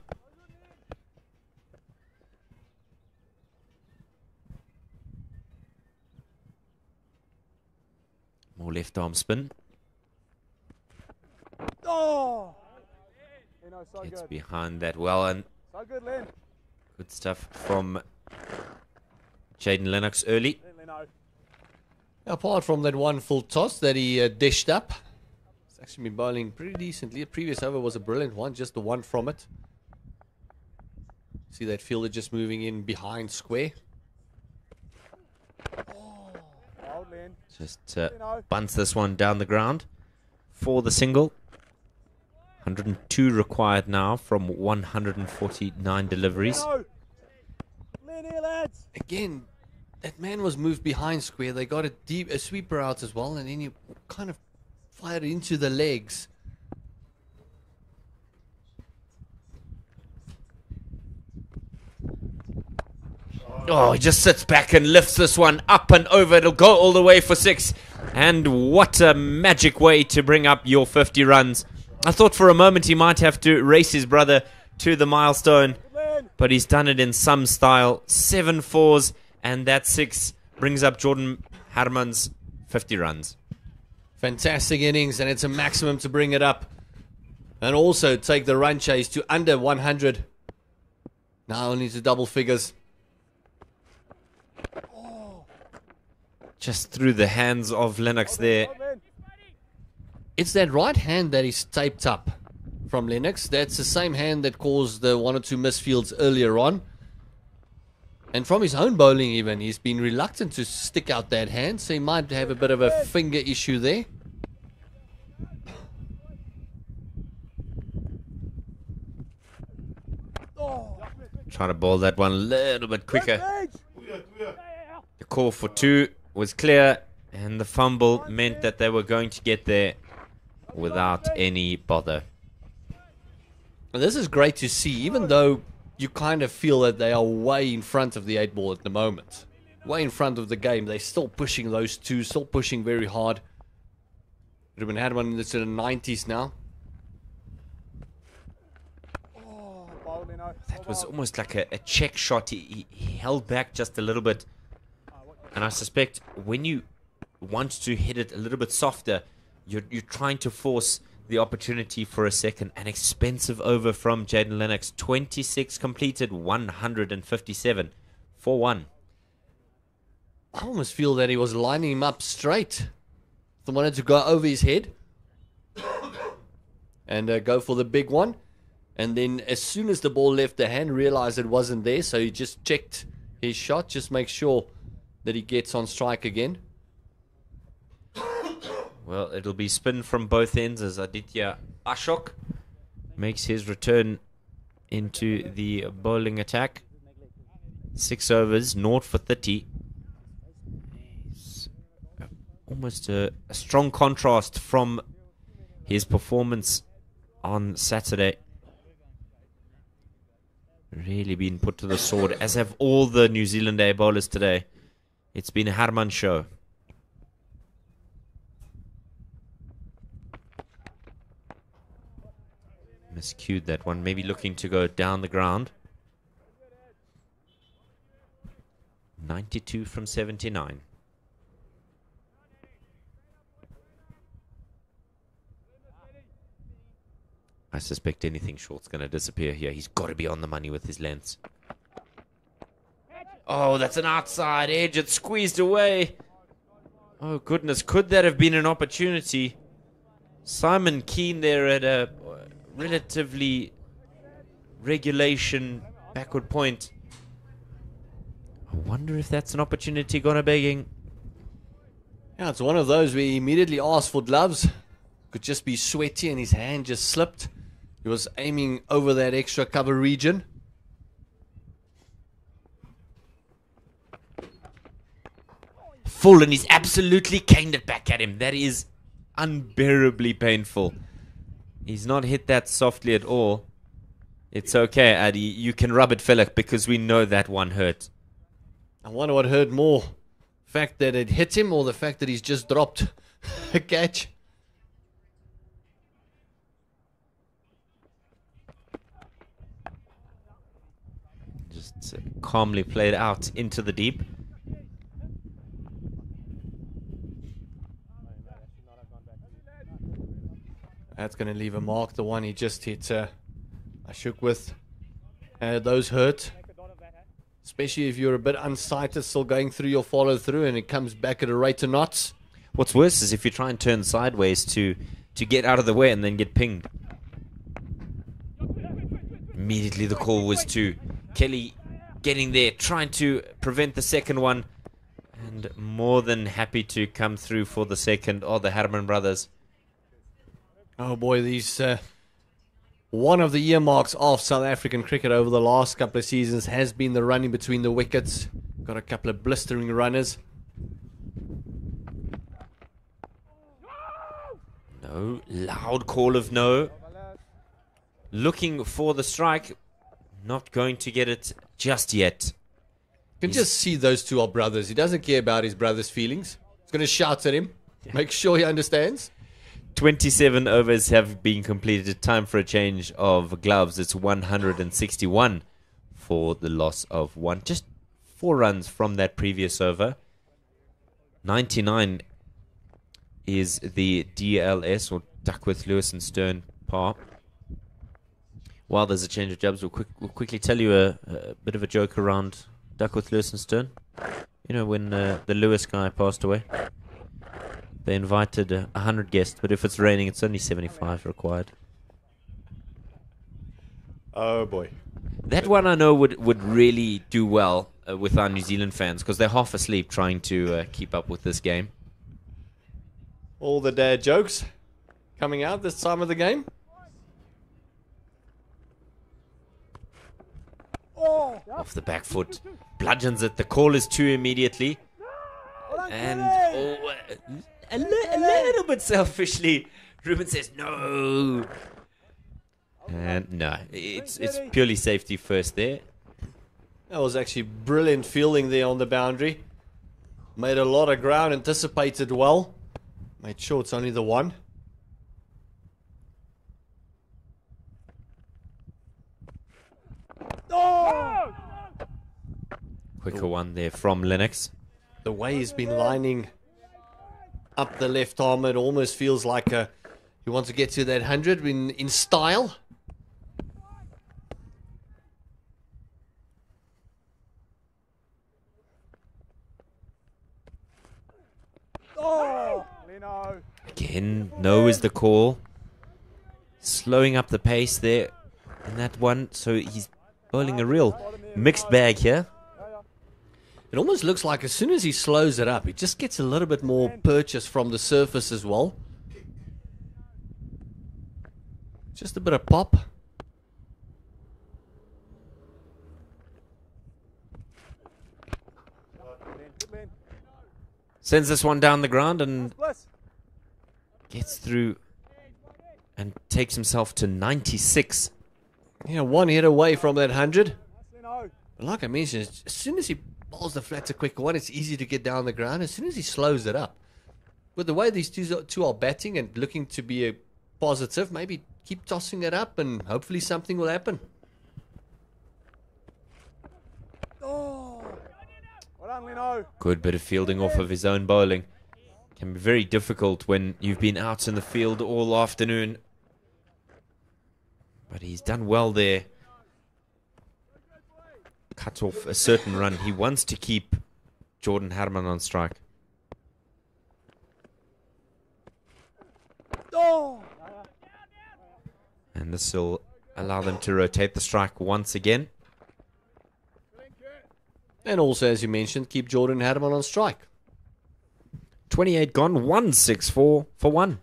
More left arm spin. Oh! So Gets good. behind that well, and So good, Len. good stuff from Jaden Lennox early. Leno. Apart from that one full toss that he dished up, actually been bowling pretty decently. The previous over was a brilliant one, just the one from it. See that fielder just moving in behind square. Just bunts this one down the ground for the single. 102 required now from 149 deliveries. Again, that man was moved behind square. They got a sweeper out as well, and then he kind of fired into the legs. Oh, he just sits back and lifts this one up and over. It'll go all the way for 6. And what a magic way to bring up your 50 runs. I thought for a moment he might have to race his brother to the milestone, but he's done it in some style. 7 fours, and that 6 brings up Jordan Herman's 50 runs. Fantastic innings, and it's a maximum to bring it up. And also take the run chase to under 100. Now only to double figures. Just through the hands of Lennox there. It's that right hand that is taped up from Lennox. That's the same hand that caused the 1 or 2 misfields earlier on. And from his own bowling even, he's been reluctant to stick out that hand, so he might have a bit of a finger issue there. Trying to bowl that one a little bit quicker. The call for 2 was clear, and the fumble meant that they were going to get there without any bother. And this is great to see, even though you kind of feel that they are way in front of the 8 ball at the moment. Way in front of the game. They're still pushing those 2, still pushing very hard. Ruben had one in the 90s now. That was almost like a check shot. He held back just a little bit. And I suspect when you want to hit it a little bit softer, you're trying to force the opportunity for a second. An expensive over from Jaden Lennox. 26 completed, 157 for 1. I almost feel that he was lining him up straight. He wanted to go over his head and go for the big one. And then as soon as the ball left the hand, realized it wasn't there. So he just checked his shot, just make sure that he gets on strike again. Well, it'll be spin from both ends as Aditya Ashok makes his return into the bowling attack. 6 overs, 0 for 30. Almost a strong contrast from his performance on Saturday. Really been put to the sword, as have all the New Zealand A bowlers today. It's been a Herman show. Miscued that one, maybe looking to go down the ground. 92 from 79. I suspect anything short's going to disappear here. He's got to be on the money with his lengths. Oh, that's an outside edge. It's squeezed away. Oh, goodness. Could that have been an opportunity? Simon Keane there at a relatively regulation backward point. I wonder if that's an opportunity gone begging. Yeah, it's one of those where he immediately asked for gloves. Could just be sweaty and his hand just slipped. He was aiming over that extra cover region. Full, and he's absolutely caned it back at him. That is unbearably painful. He's not hit that softly at all. It's okay, Addy. You can rub it, Philip, because we know that one hurt. I wonder what hurt more. The fact that it hit him or the fact that he's just dropped a catch. Just calmly played out into the deep. That's going to leave a mark. The one he just hit, I shook with. Those hurt. Especially if you're a bit unsighted, still going through your follow through and it comes back at a rate of knots. What's worse is if you try and turn sideways to to get out of the way and then get pinged. Immediately the call was to Kelly getting there, trying to prevent the second one, and more than happy to come through for the second. Oh, the Herman brothers. Oh boy, these one of the earmarks of South African cricket over the last couple of seasons has been the running between the wickets. Got a couple of blistering runners. No, loud call of no. Looking for the strike. Not going to get it just yet. You can just see those two are brothers. He doesn't care about his brother's feelings. He's going to shout at him. Make sure he understands. 27 overs have been completed. Time for a change of gloves. It's 161 for the loss of one. Just 4 runs from that previous over. 99 is the DLS, or Duckworth, Lewis and Stern par. While there's a change of jobs, we'll quickly tell you a bit of a joke around Duckworth, Lewis and Stern. You know, when the Lewis guy passed away, they invited 100 guests, but if it's raining, it's only 75 required. Oh boy. That one I know would really do well with our New Zealand fans, because they're half asleep trying to keep up with this game. All the dad jokes coming out this time of the game. Off the back foot, bludgeons it. The call is 2 immediately. And a little bit selfishly, Ruben says no. And no, it's purely safety first there. That was actually brilliant fielding there on the boundary. Made a lot of ground, anticipated well. Made sure it's only the one. Quicker one there from Lennox. The way he's been lining up the left arm, it almost feels like he wants to get to that 100 in style. Again, no is the call. Slowing up the pace there in that one, so he's bowling a real mixed bag here. It almost looks like as soon as he slows it up, he just gets a little bit more purchase from the surface as well. Just a bit of pop. Sends this one down the ground and gets through and takes himself to 96. Yeah, 1 hit away from that 100. But like I mentioned, as soon as he bowls the flat to quick one, it's easy to get down the ground. As soon as he slows it up, with the way these two are batting and looking to be a positive, maybe keep tossing it up and hopefully something will happen. Good bit of fielding off of his own bowling. Can be very difficult when you've been out in the field all afternoon. But he's done well there. Cut off a certain run. He wants to keep Jordan Herman on strike. And this will allow them to rotate the strike once again. And also, as you mentioned, keep Jordan Herman on strike. 28 gone, 164 for 1.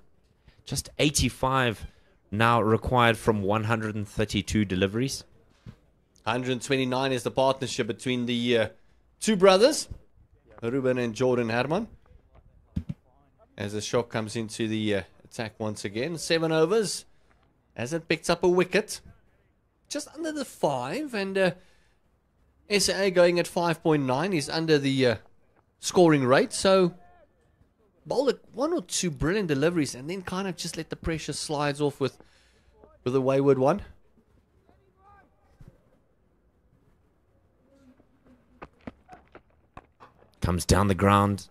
Just 85 now required from 132 deliveries. 129 is the partnership between the two brothers, Ruben and Jordan Herman. As the shot comes into the attack once again. 7 overs as it picks up a wicket. Just under the 5, and SA going at 5.9 is under the scoring rate. So bowl 1 or 2 brilliant deliveries and then kind of just let the pressure slides off with a wayward one. Comes down the ground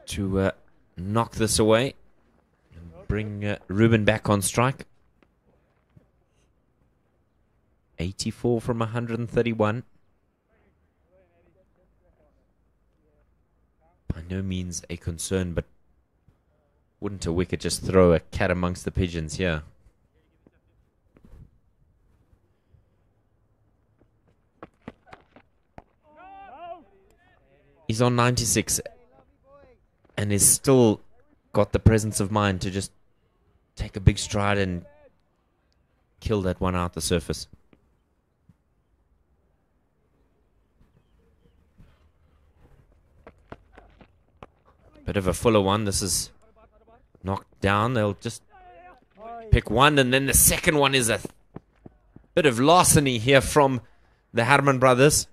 to knock this away and bring Ruben back on strike. 84 from 131. By no means a concern, but Wouldn't a wicket just throw a cat amongst the pigeons here? He's on 96 and is still got the presence of mind to just take a big stride and kill that one out the surface. Bit of a fuller one. This is knocked down. They'll just pick one, and then the second one is a bit of larceny here from the Harman brothers.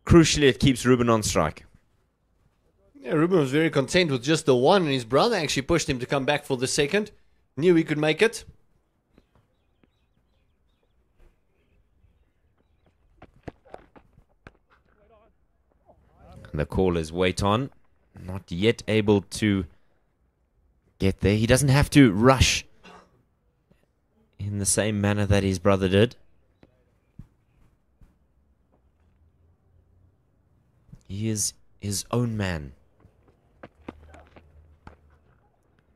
Crucially, it keeps Ruben on strike. Yeah, Ruben was very content with just the one, and his brother actually pushed him to come back for the second. Knew he could make it. And the call is wait on. Not yet able to get there. He doesn't have to rush in the same manner that his brother did. He is his own man.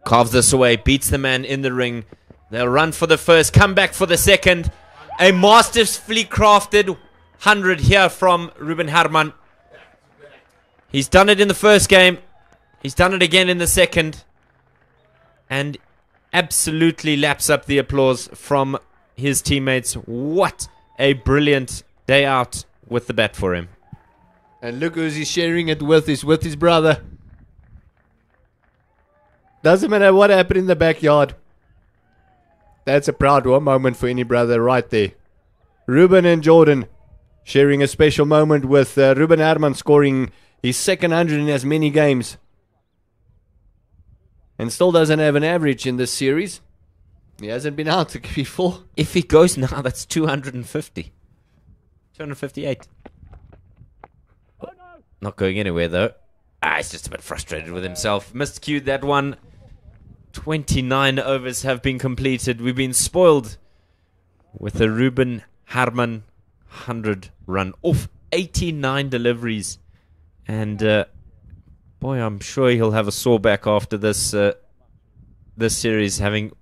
Carves this away, beats the man in the ring. They'll run for the first, come back for the second. A masterfully crafted 100 here from Ruben Harman. He's done it in the first game. He's done it again in the second. And absolutely laps up the applause from his teammates. What a brilliant day out with the bat for him. And look who's he sharing it with. He's with his brother. Doesn't matter what happened in the backyard. That's a proud moment for any brother right there. Ruben and Jordan sharing a special moment with Ruben Harman scoring his second 100 in as many games. And still doesn't have an average in this series. He hasn't been out before. If he goes now, that's 250. 258. Not going anywhere, though. He's just a bit frustrated with himself. Miscued that one. 29 overs have been completed. We've been spoiled with a Ruben Harman 100 run off 89 deliveries. And, boy, I'm sure he'll have a sore back after this this series, having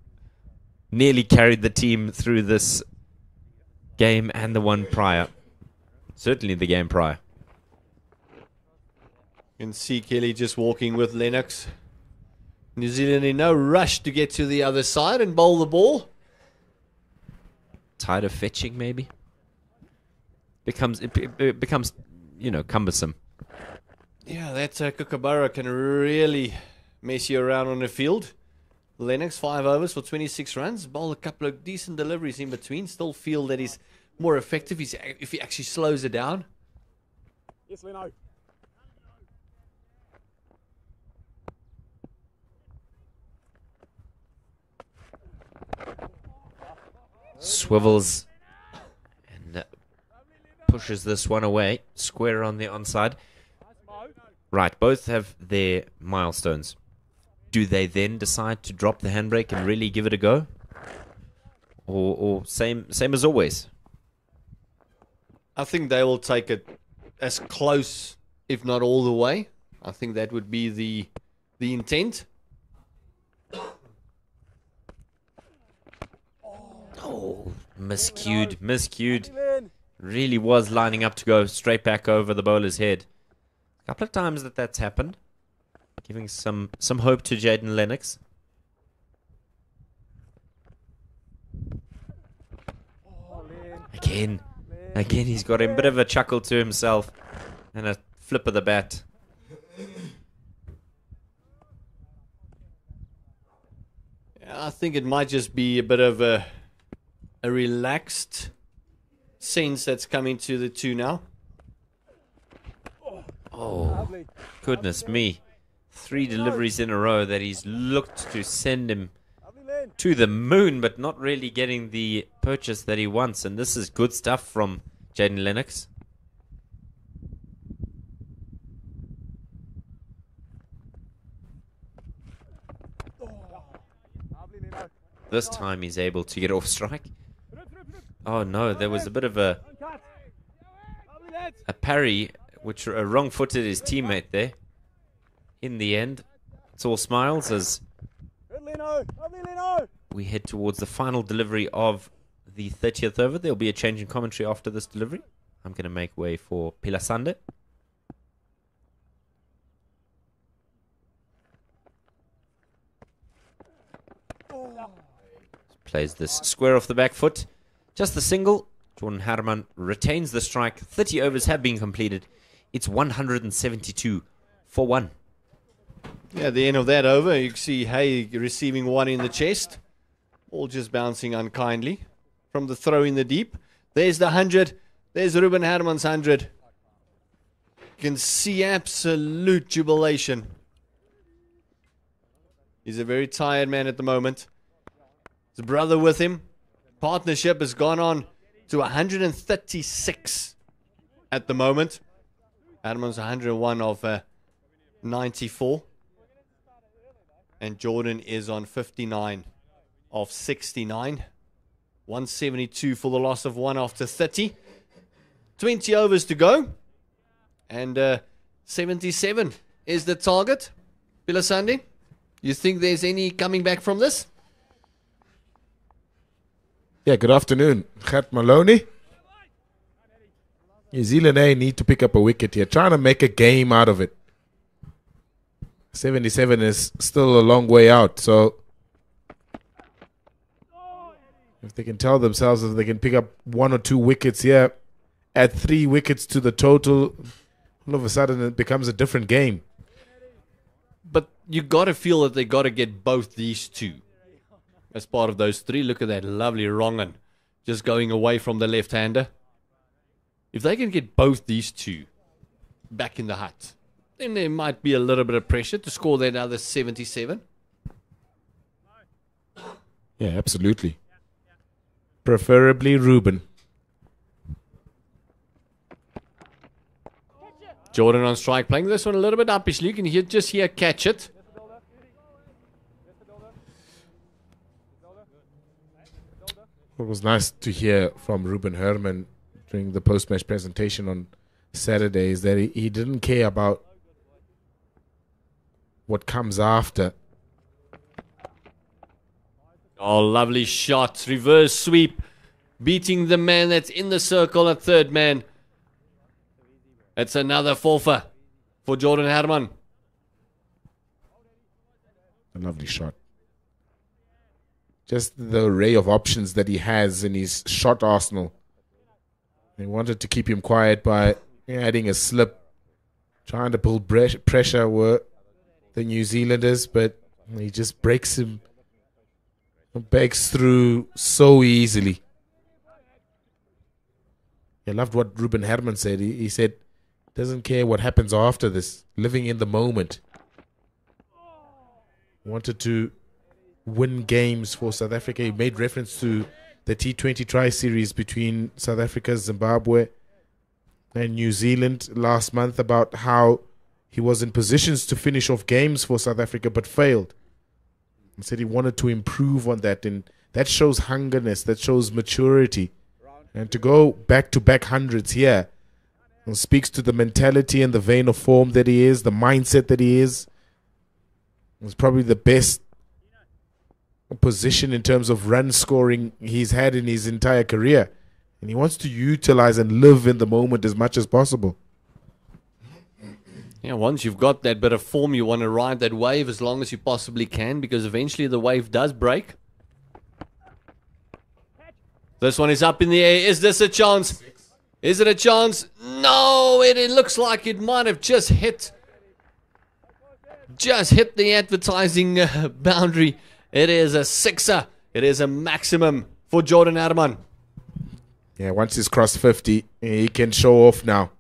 nearly carried the team through this game and the one prior. Certainly the game prior. You can see Kelly just walking with Lennox. New Zealand in no rush to get to the other side and bowl the ball. Tired of fetching, maybe? It becomes, you know, cumbersome. Yeah, that Kookaburra can really mess you around on the field. Lennox, 5 overs for 26 runs. Bowled a couple of decent deliveries in between. Still feel that he's more effective if he actually slows it down. Yes, Leno. Swivels and pushes this one away. Square on the onside. Right, both have their milestones. Do they then decide to drop the handbrake and really give it a go? Or same as always? I think they will take it as close, if not all the way. I think that would be the intent. Oh, miscued. Really was lining up to go straight back over the bowler's head. A couple of times that's happened. Giving some hope to Jaden Lennox. Again he's got a bit of a chuckle to himself and a flip of the bat. I think it might just be a bit of a relaxed sense that's coming to the two now. Oh, goodness me. 3 deliveries in a row that he's looked to send him to the moon, but not really getting the purchase that he wants. And this is good stuff from Jaden Lennox. This time he's able to get off strike. Oh no, there was a bit of a parry, which wrong-footed his teammate there. In the end, It's all smiles as Good, Leno. Lovely, Leno. we head towards the final delivery of the 30th over. There'll be a change in commentary after this delivery. I'm going to make way for Pilasande. Plays this square off the back foot. Just the single. Jordan Herman retains the strike. 30 overs have been completed. It's 172 for 1. Yeah, at the end of that over, you can see Hay receiving one in the chest. All just bouncing unkindly from the throw in the deep. There's the 100. There's Ruben Herman's 100. You can see absolute jubilation. He's a very tired man at the moment. His brother with him. Partnership has gone on to 136 at the moment. Herman's 101 of 94. And Jordan is on 59 of 69. 172 for the loss of 1 after 30. 20 overs to go. And 77 is the target. Pilasande, you think there's any coming back from this? Yeah, good afternoon. Gert Maloney. New Zealand A need to pick up a wicket here. Trying to make a game out of it. 77 is still a long way out. So if they can tell themselves if they can pick up 1 or 2 wickets here, add 3 wickets to the total, all of a sudden it becomes a different game. But you got to feel that they got to get both these two as part of those 3. Look at that lovely wrong-un just going away from the left-hander. If they can get both these two back in the hut, then there might be a little bit of pressure to score that other 77. Yeah, absolutely. Preferably Ruben. Jordan on strike, playing this one a little bit uppishly. You can just hear catch it. It was nice to hear from Ruben Herman during the post-match presentation on Saturday is that he didn't care about what comes after. Oh, lovely shot. Reverse sweep. Beating the man that's in the circle at third man. It's another forfeit for Jordan Herman. A lovely shot. Just the array of options that he has in his shot arsenal. They wanted to keep him quiet by adding a slip, trying to build pressure were the New Zealanders, but he just breaks through so easily. I loved what Ruben Herman said. He said, doesn't care what happens after this, living in the moment. Wanted to win games for South Africa. He made reference to the T20 tri-series between South Africa, Zimbabwe and New Zealand last month about how he was in positions to finish off games for South Africa but failed. He said he wanted to improve on that, and that shows hungerness, that shows maturity. And to go back-to-back hundreds here speaks to the mentality and the vein of form that he is, the mindset that he is. It's probably the best position in terms of run scoring he's had in his entire career, and he wants to utilize and live in the moment as much as possible. Yeah, once you've got that bit of form, you want to ride that wave as long as you possibly can, because eventually the wave does break. This one is up in the air. Is this a chance? Is it a chance? No, it looks like it might have just hit the advertising boundary. It is a sixer. It is a maximum for Jordan Herman. Yeah, once he's crossed 50, he can show off now.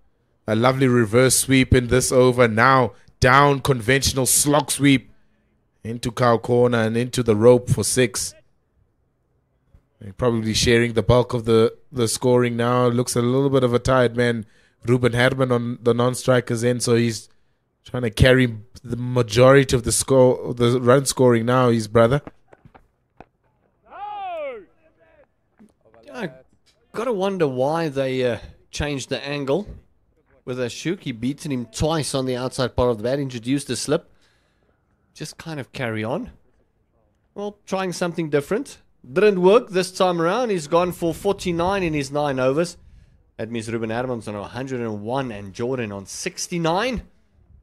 A lovely reverse sweep in this over. Now down conventional slog sweep into cow corner and into the rope for 6. Probably sharing the bulk of the scoring now. Looks a little bit of a tired man, Ruben Herman, on the non-strikers end, so he's trying to carry the majority of the run scoring now, his brother. I gotta wonder why they changed the angle with Ashuki beating him twice on the outside part of the bat, introduced a slip. just kind of carry on. Well, trying something different. Didn't work this time around. He's gone for 49 in his 9 overs. That means Ruben Herman's on 101 and Jordan on 69.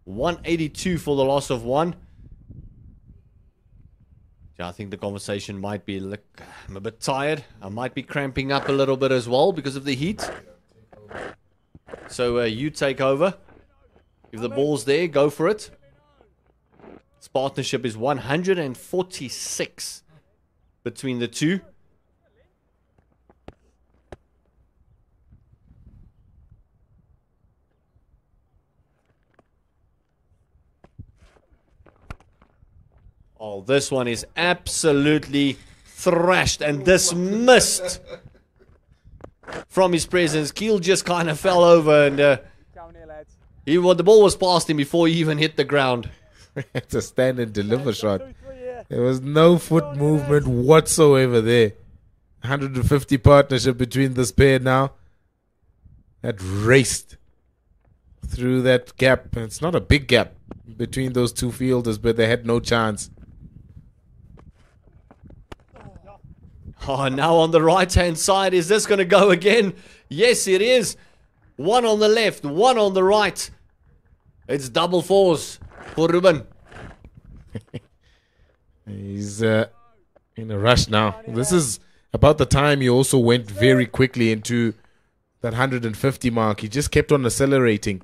182 for the loss of 1. Yeah, I think the conversation might be, look, I'm a bit tired. I might be cramping up a little bit as well because of the heat. So you take over. If the ball's there, go for it. This partnership is 146 between the two. Oh, this one is absolutely thrashed and dismissed from his presence. Keel just kind of fell over and the ball was past him before he even hit the ground. It's a stand and deliver shot. There was no foot movement whatsoever there. 150 partnership between this pair now. That raced through that gap. It's not a big gap between those two fielders, but they had no chance. Oh, now on the right-hand side, is this going to go again? Yes, it is. One on the left, one on the right. It's double fours for Ruben. He's in a rush now. This is about the time he also went very quickly into that 150 mark. He just kept on accelerating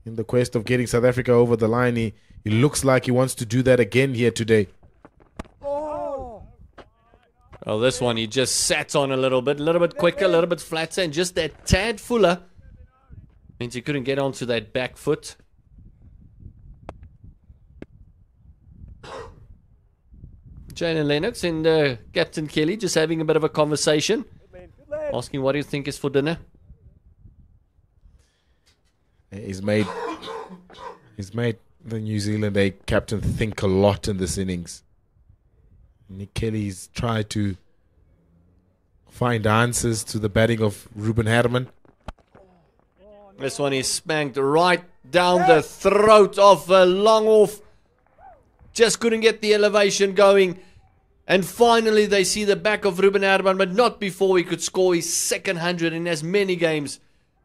in the quest of getting South Africa over the line. He looks like he wants to do that again here today. Oh, this one he just sat on a little bit quicker, a little bit flatter, and just that tad fuller means he couldn't get onto that back foot. Jane and Lennox and Captain Kelly just having a bit of a conversation, asking what do you think is for dinner. He's made the New Zealand A captain think a lot in this innings. Nick Kelly's tried to find answers to the batting of Ruben Herman. This one is spanked right down the throat of long off. Just couldn't get the elevation going. And finally they see the back of Ruben Herman, but not before he could score his second 100 in as many games.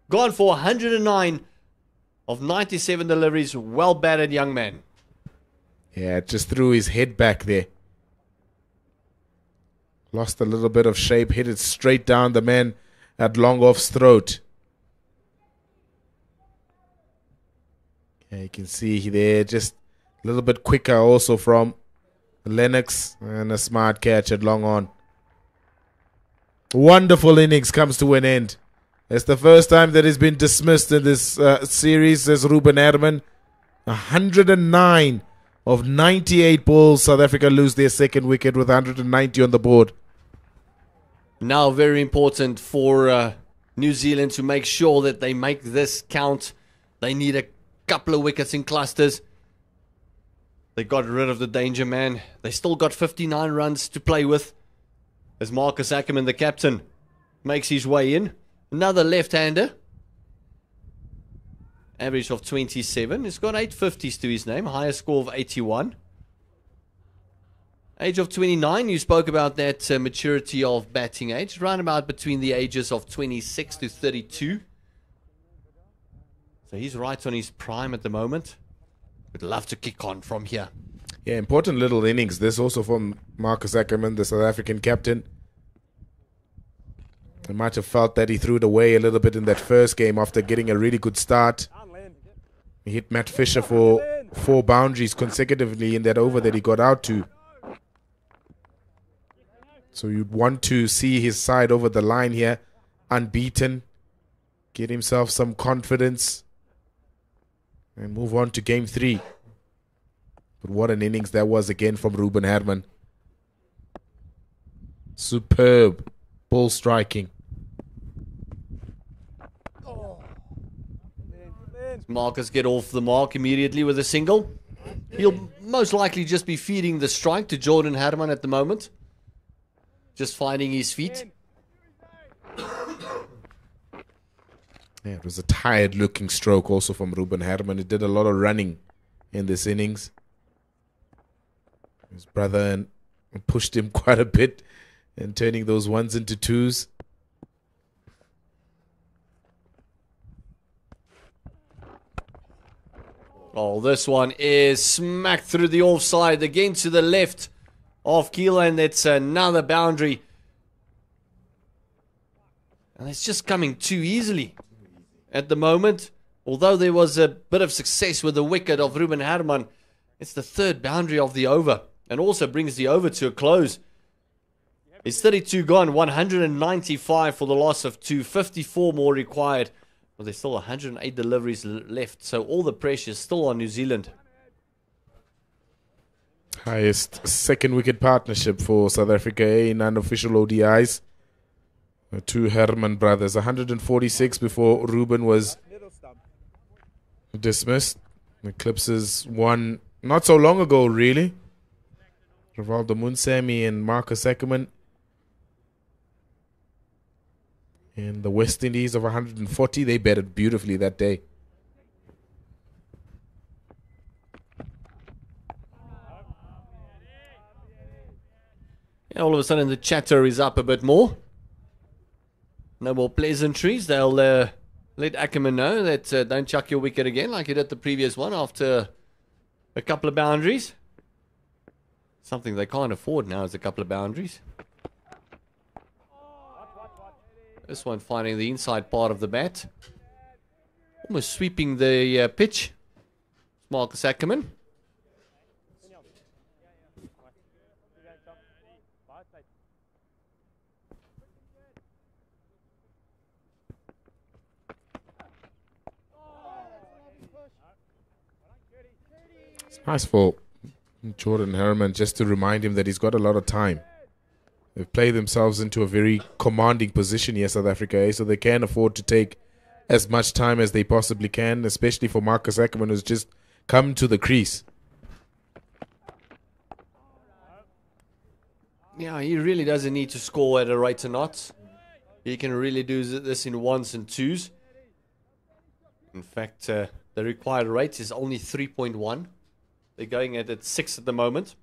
Gone for 109 of 97 deliveries. Well batted, young man. Yeah, just threw his head back there. Lost a little bit of shape, hit it straight down the man at Longoff's throat. Yeah, you can see there just a little bit quicker also from Lennox, and a smart catch at long on. Wonderful innings comes to an end. It's the first time that he's been dismissed in this series as Ruben Herman. 109 of 98 balls. South Africa lose their second wicket with 190 on the board. Now very important for New Zealand to make sure that they make this count. They need a couple of wickets in clusters. They got rid of the danger man. They still got 59 runs to play with as Marcus Ackerman, the captain, makes his way in. Another left-hander. Average of 27. He's got 850s to his name. Highest score of 81. Age of 29. You spoke about that maturity of batting age. Round about between the ages of 26 to 32. So he's right on his prime at the moment. Would love to kick on from here. Yeah, important little innings. This also from Marcus Ackerman, the South African captain. I might have felt that he threw it away a little bit in that first game after getting a really good start. He hit Matt Fisher for 4 boundaries consecutively in that over that he got out to. So you'd want to see his side over the line here, unbeaten, get himself some confidence, and move on to game 3. But what an innings that was again from Ruben Herman. Superb ball striking. Marcus get off the mark immediately with a single. He'll most likely just be feeding the strike to Jordan Herman at the moment. Just finding his feet. Yeah, it was a tired looking stroke also from Ruben Herman. He did a lot of running in this innings. His brother pushed him quite a bit and turning those ones into twos. Oh, this one is smacked through the offside again to the left of Keeler, and it's another boundary. And it's just coming too easily at the moment. Although there was a bit of success with the wicket of Ruben Herman, it's the third boundary of the over and also brings the over to a close. It's 32 gone, 195 for the loss of 254 more required. Well, there's still 108 deliveries left, so all the pressure is still on New Zealand. Highest second wicket partnership for South Africa in unofficial ODIs. The two Herman brothers, 146 before Ruben was dismissed. The Clipses won not so long ago, really. Rivaldo Munsemi and Marcus Ackerman. And the West Indies of 140, they batted beautifully that day. Yeah, all of a sudden the chatter is up a bit more. No more pleasantries. They'll let Ackerman know that don't chuck your wicket again like you did the previous one after a couple of boundaries. Something they can't afford now is a couple of boundaries. This one finding the inside part of the bat. Almost sweeping the pitch. Marcus Ackerman. It's nice for Jordan Herman just to remind him that he's got a lot of time. They've played themselves into a very commanding position here, South Africa, so they can afford to take as much time as they possibly can, especially for Marcus Ackerman, who's just come to the crease. Yeah, he really doesn't need to score at a rate or not. He can really do this in ones and twos. In fact, the required rate is only 3.1. They're going at 6 at the moment.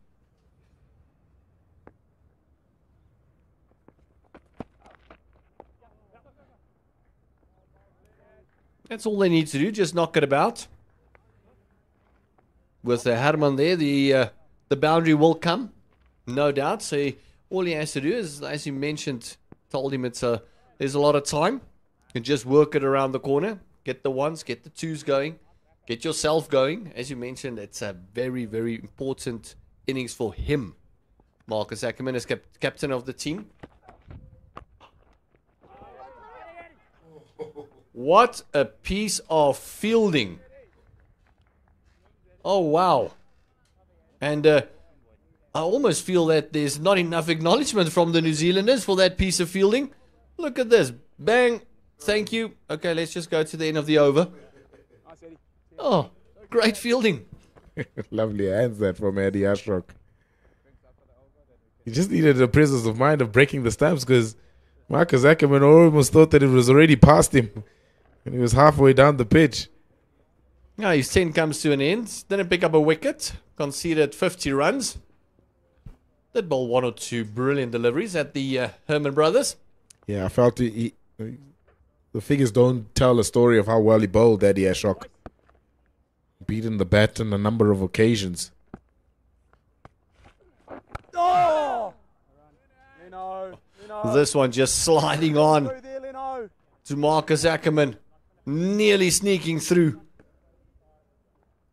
That's all they need to do, just knock it about. With Herman there, the boundary will come, no doubt. So all he has to do is, as you mentioned, told him there's a lot of time. You can just work it around the corner, get the ones, get the twos going, get yourself going. As you mentioned, it's a very, very important innings for him. Marcus Ackerman is captain of the team. What a piece of fielding. Oh, wow. And I almost feel that there's not enough acknowledgement from the New Zealanders for that piece of fielding. Look at this. Bang. Thank you. Okay, let's just go to the end of the over. Oh, great fielding. Lovely hands that from Eddie Ashrock. He just needed a presence of mind of breaking the stumps because Marcus Ackerman almost thought that it was already past him. And he was halfway down the pitch. Now his 10 comes to an end. Didn't pick up a wicket. Conceded 50 runs. Did bowl 1 or 2 brilliant deliveries at the Herman brothers. Yeah, I felt the figures don't tell a story of how well he bowled, Eddie Ashrock. Beaten the bat on a number of occasions. Oh! This one just sliding on to Marcus Ackerman. Nearly sneaking through.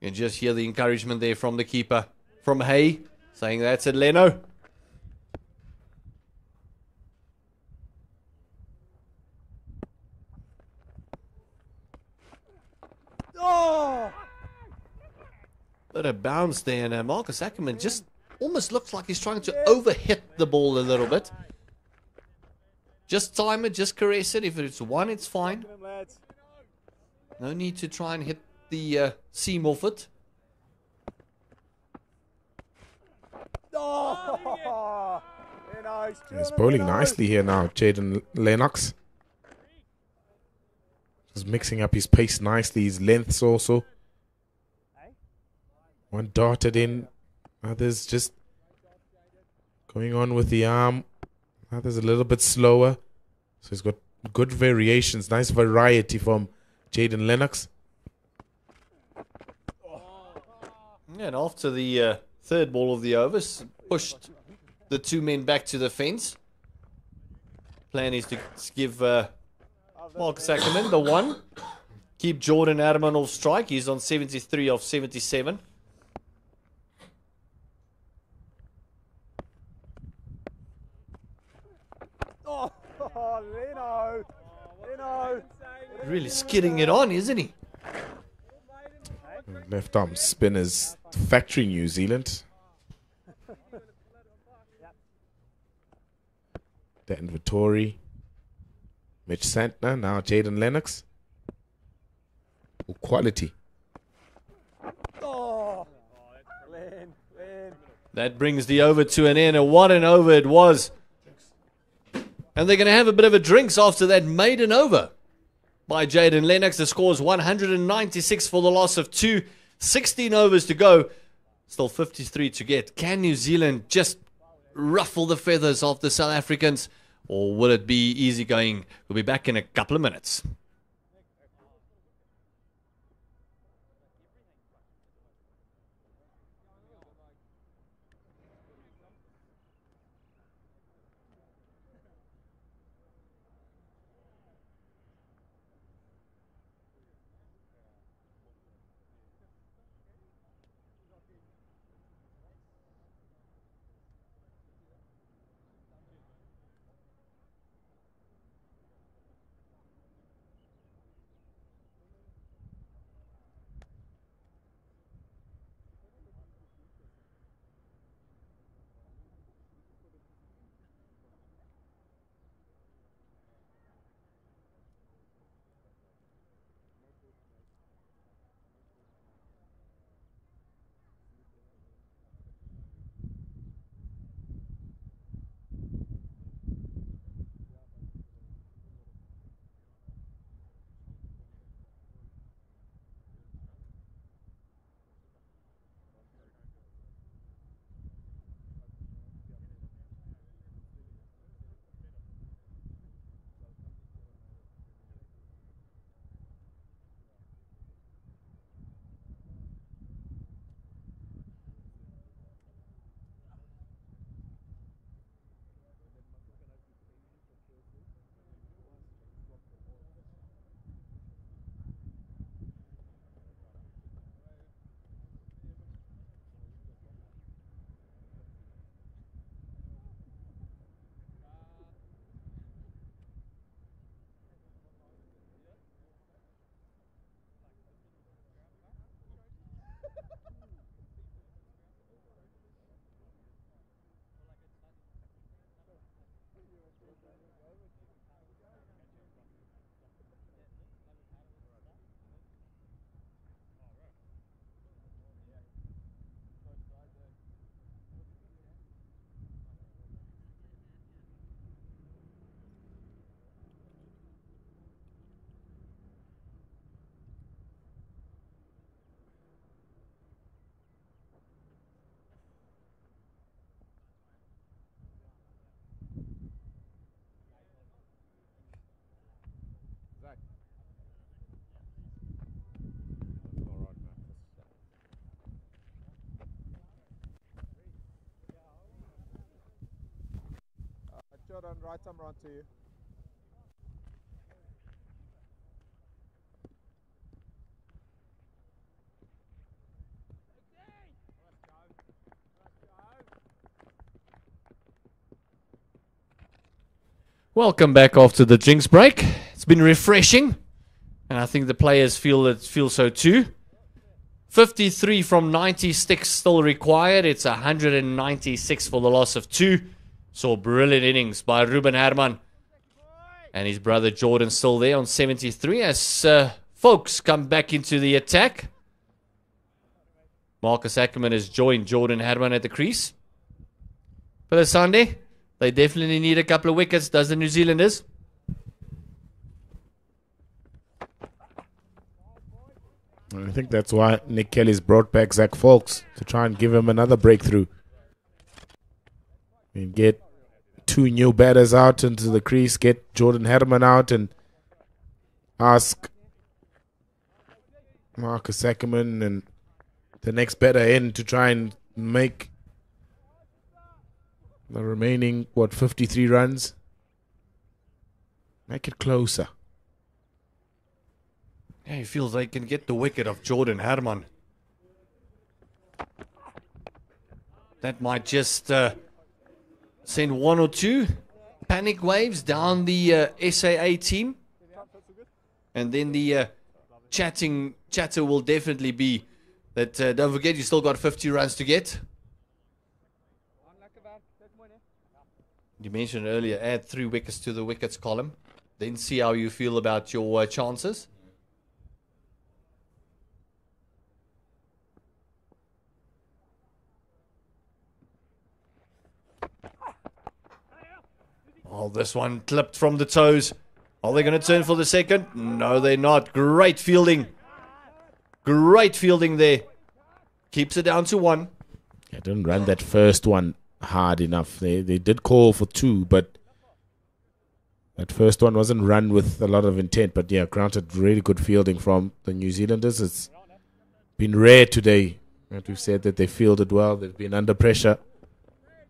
You can just hear the encouragement there from the keeper. From Hay. Saying that's it, Leno. Oh! But a bounce there, and Marcus Ackerman just almost looks like he's trying to overhit the ball a little bit. Just time it, just caress it. If it's one, it's fine. No need to try and hit the seam off it. Oh! He's bowling nicely here now, Jaden Lennox. Just mixing up his pace nicely, his lengths also. One darted in. Others just going on with the arm. Others a little bit slower. So he's got good variations. Nice variety from Jaden Lennox. Yeah, and after the third ball of the overs, pushed the two men back to the fence. Plan is to give Marcus Ackerman the one. Keep Jordan Herman off strike. He's on 73 of 77. Leno. Really skidding it on, isn't he? Left arm spinners factory New Zealand. Dan Vittori. Mitch Santner. Now Jaden Lennox. Quality. That brings the over to an end. And what an over it was. And they're going to have a bit of a drinks after that maiden over by Jaden Lennox. The score is 196 for the loss of 2. 16 overs to go. Still 53 to get. Can New Zealand just ruffle the feathers of the South Africans? Or will it be easy going? We'll be back in a couple of minutes. Jordan, right arm round to you. Welcome back after the drinks break. It's been refreshing, and I think the players feel so too. 53 from 90 sticks still required. It's 196 for the loss of 2. So brilliant innings by Ruben Herman. And his brother Jordan still there on 73 as folks come back into the attack. Marcus Ackerman has joined Jordan Herman at the crease. For the Sunday, they definitely need a couple of wickets, does the New Zealanders. And I think that's why Nick Kelly's brought back Zach Folks to try and give him another breakthrough. And get two new batters out into the crease, get Jordan Herman out and ask Marcus Ackerman and the next batter in to try and make the remaining, 53 runs. Make it closer. Yeah, he feels they can get the wicket of Jordan Herman. That might just send one or two panic waves down the SAA team. And then the chatter will definitely be that don't forget you still got 50 runs to get. You mentioned earlier, add 3 wickets to the wickets column. Then see how you feel about your chances. Oh, this one clipped from the toes. Are they going to turn for the second? No, they're not. Great fielding. Great fielding there. Keeps it down to 1. I didn't run that first one hard enough. They did call for 2, but that first one wasn't run with a lot of intent. But yeah, granted, really good fielding from the New Zealanders. It's been rare today that we've said that they fielded well. They've been under pressure.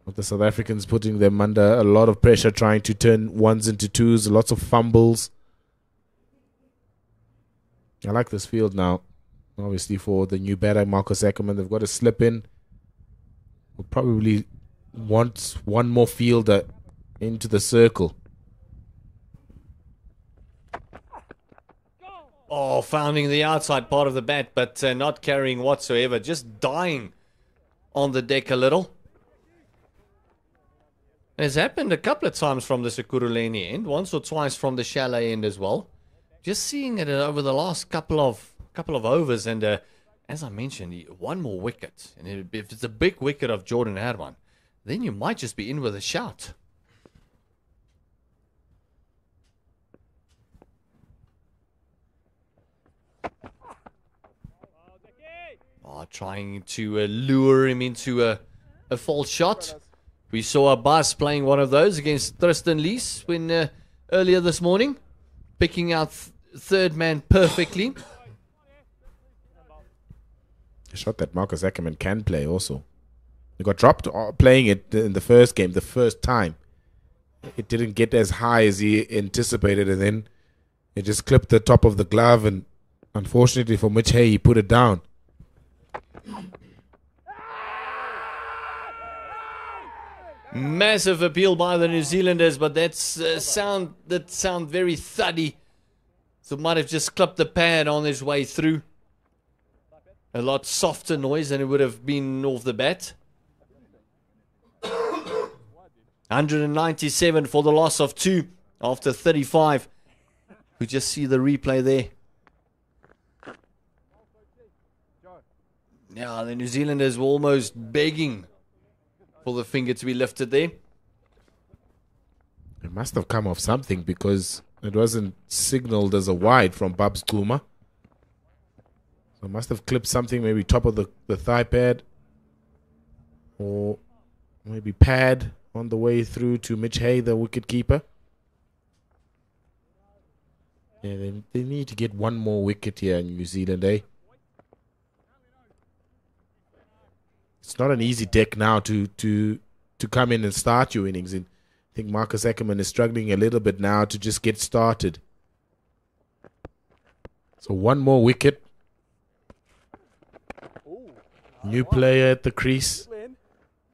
With the South Africans putting them under a lot of pressure, trying to turn ones into twos, lots of fumbles. I like this field now. Obviously, for the new batter, Marcus Ackerman, they've got to slip in. We'll probably want one more fielder into the circle. Oh, founding the outside part of the bat, but not carrying whatsoever. Just dying on the deck a little. It's happened a couple of times from the Sekuruleni end, once or twice from the Chalet end as well. Just seeing it over the last couple of overs, and as I mentioned, one more wicket. And if it's a big wicket of Jordan Herman, then you might just be in with a shout. Oh, trying to lure him into a false shot. We saw Abbas playing one of those against Tristan Lees when earlier this morning, picking out third man perfectly. A shot that Marcus Ackerman can play also. He got dropped playing it in the first game, the first time. It didn't get as high as he anticipated, and then it just clipped the top of the glove, and unfortunately for Mitch Hay, he put it down. Massive appeal by the New Zealanders, but that sound very thuddy. So might have just clipped the pad on his way through. A lot softer noise than it would have been off the bat. 197 for the loss of 2 after 35. We just see the replay there. Now the New Zealanders were almost begging for the finger to be lifted there. It must have come off something because it wasn't signaled as a wide from Babs Kuma. So it must have clipped something, maybe top of the thigh pad, or maybe pad on the way through to Mitch Hay, the wicket keeper. Yeah, they need to get one more wicket here in New Zealand, eh? It's not an easy deck now to come in and start your innings. And I think Marcus Ackerman is struggling a little bit now to just get started. So one more wicket. New player at the crease.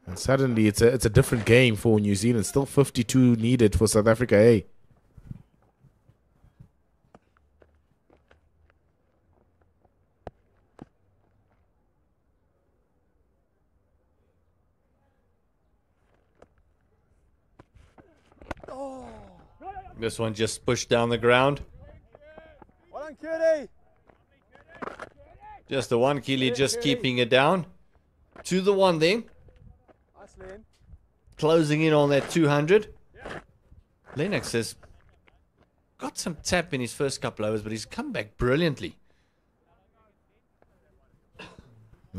And suddenly it's a different game for New Zealand. Still 52 needed for South Africa, eh? This one just pushed down the ground. Well done, Cutie. Just the one, Keely just keeping it down. To the one then. Nice, Len. Closing in on that 200. Lennox has got some tap in his first couple overs, but he's come back brilliantly.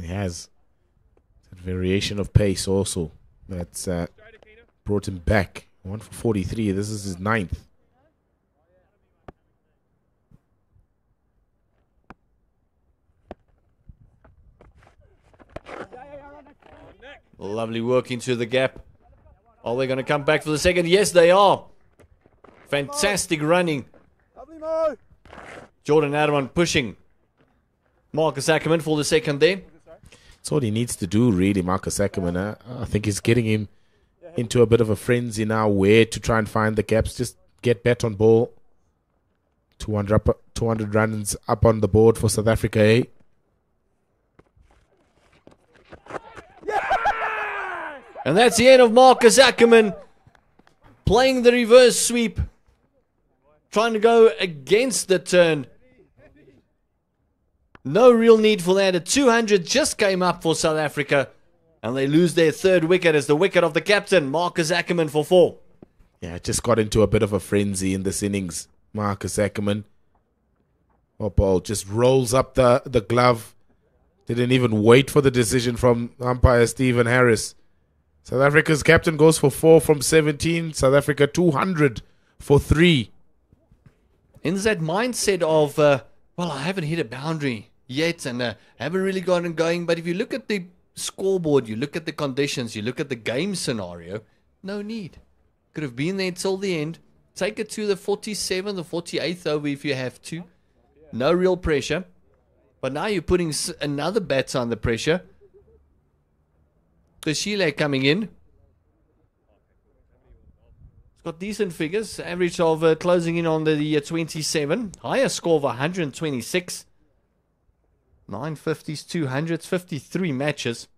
He has that variation of pace also. That's brought him back. 1 for 43. This is his 9th. Lovely work into the gap. Are they going to come back for the second? Yes, they are. Fantastic running. Jordan Adamant pushing Marcus Ackerman for the second there. That's all he needs to do, really, Marcus Ackerman. I think he's getting him into a bit of a frenzy now where to try and find the gaps. Just get bet on ball. 200 runs up on the board for South Africa, eh? And that's the end of Marcus Ackerman playing the reverse sweep. Trying to go against the turn. No real need for that. A 200 just came up for South Africa. And they lose their third wicket as the wicket of the captain, Marcus Ackerman, for 4. Yeah, just got into a bit of a frenzy in this innings. Marcus Ackerman. Oh, ball just rolls up the glove. Didn't even wait for the decision from umpire Stephen Harris. South Africa's captain goes for 4 from 17. South Africa 200 for 3. In that mindset of, well, I haven't hit a boundary yet and haven't really gotten going. But if you look at the scoreboard, you look at the conditions, you look at the game scenario, no need. Could have been there till the end. Take it to the 47th, the 48th over if you have to. No real pressure. But now you're putting another batter under pressure. Kashile coming in. It's got decent figures. Average of closing in on the 27. Higher score of 126. 950s, 200s, 53 matches.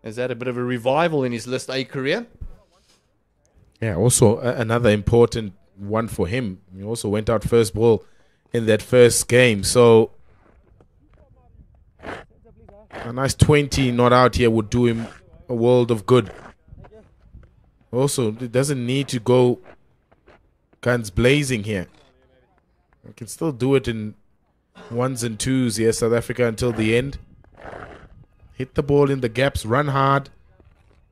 Is that a bit of a revival in his List A career? Yeah, also another important one for him. He also went out first ball in that first game. So a nice 20 not out here would do him a world of good. Also, it doesn't need to go guns blazing here. I can still do it in 1s and 2s here, South Africa, until the end. Hit the ball in the gaps, run hard.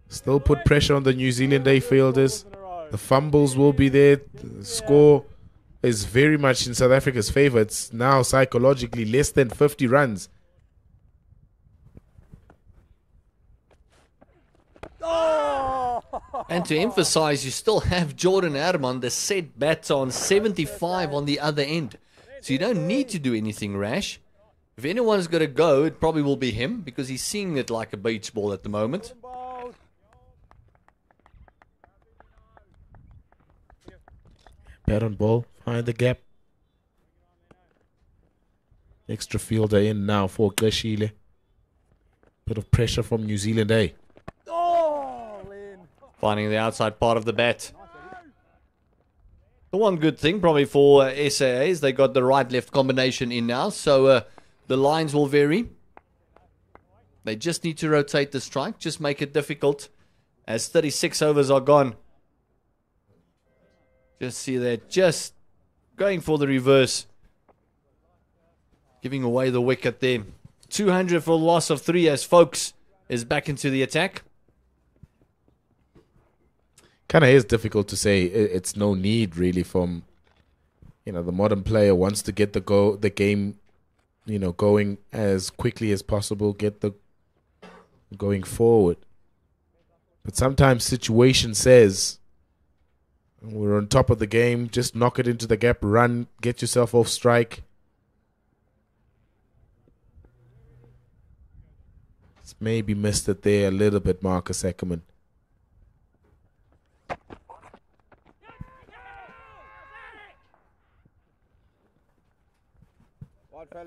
Still put pressure on the New Zealand A fielders. The fumbles will be there. The score is very much in South Africa's favor. It's now psychologically less than 50 runs. And to emphasize, you still have Jordan Adamant, the set batter on 75 on the other end. So you don't need to do anything rash. If anyone's going to go, it probably will be him because he's seeing it like a beach ball at the moment. Bat on ball, find the gap. Extra fielder in now for Kashile. Bit of pressure from New Zealand A. Finding the outside part of the bat. The one good thing probably for SAA is they got the right-left combination in now, so the lines will vary. They just need to rotate the strike, just make it difficult as 36 overs are gone. Just see that, just going for the reverse. Giving away the wicket there. 200 for a loss of 3 as Folks is back into the attack. Kind of is difficult to say. It's no need really from, the modern player wants to get the game, going as quickly as possible, get the going forward. But sometimes situation says we're on top of the game, just knock it into the gap, run, get yourself off strike. It's maybe missed it there a little bit, Marcus Ackerman.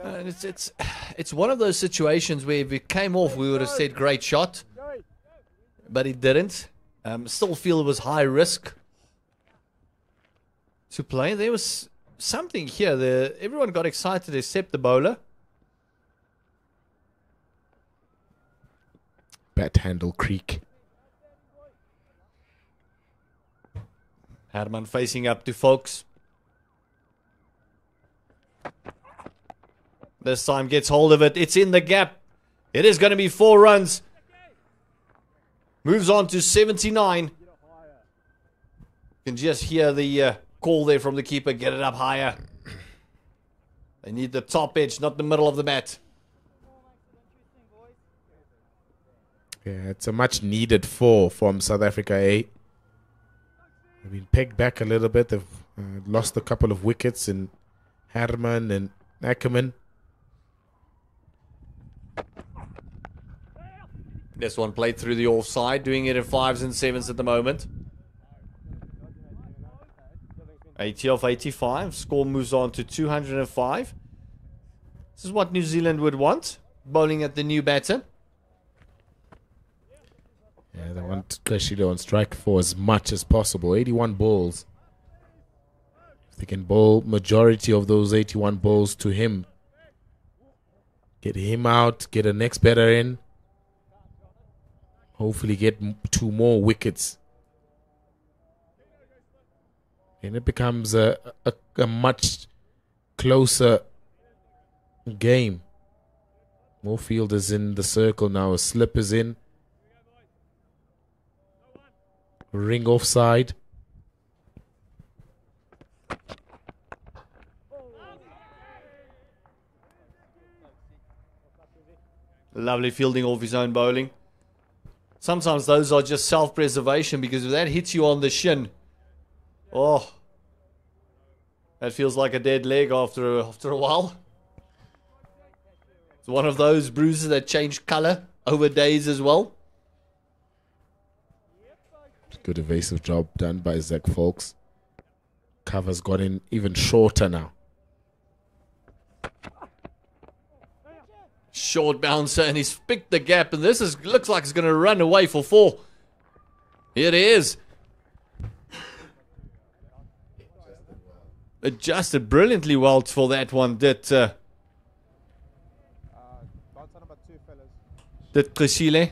And it's one of those situations where if it came off, we would have said great shot, but it didn't. Still feel it was high risk to play. There was something here. Everyone got excited except the bowler. Bat handle creak. Herman facing up to Folks. This time gets hold of it. It's in the gap. It is going to be 4 runs. Moves on to 79. You can just hear the call there from the keeper. Get it up higher. They need the top edge, not the middle of the bat. Yeah, it's a much needed 4 from South Africa A. They've been pegged back a little bit. They've lost a couple of wickets in Herman and Ackerman. This one played through the offside, doing it in 5s and 7s at the moment. 80 of 85. Score moves on to 205. This is what New Zealand would want. Bowling at the new batter. Yeah, they want Kreshilo on strike for as much as possible. 81 balls. If they can bowl majority of those 81 balls to him, get him out, get a next batter in, hopefully get 2 more wickets. And it becomes a much closer game. More fielders in the circle now. A slip is in. Ring offside. Lovely fielding off his own bowling. Sometimes those are just self-preservation, because if that hits you on the shin, oh, that feels like a dead leg after a while. It's one of those bruises that change color over days as well. Good evasive job done by Zach Folks. Cover's gotten even shorter now. Short bouncer, and he's picked the gap, and this looks like it's going to run away for 4. Here it is. Adjusted brilliantly well for that one. Did Kreshile.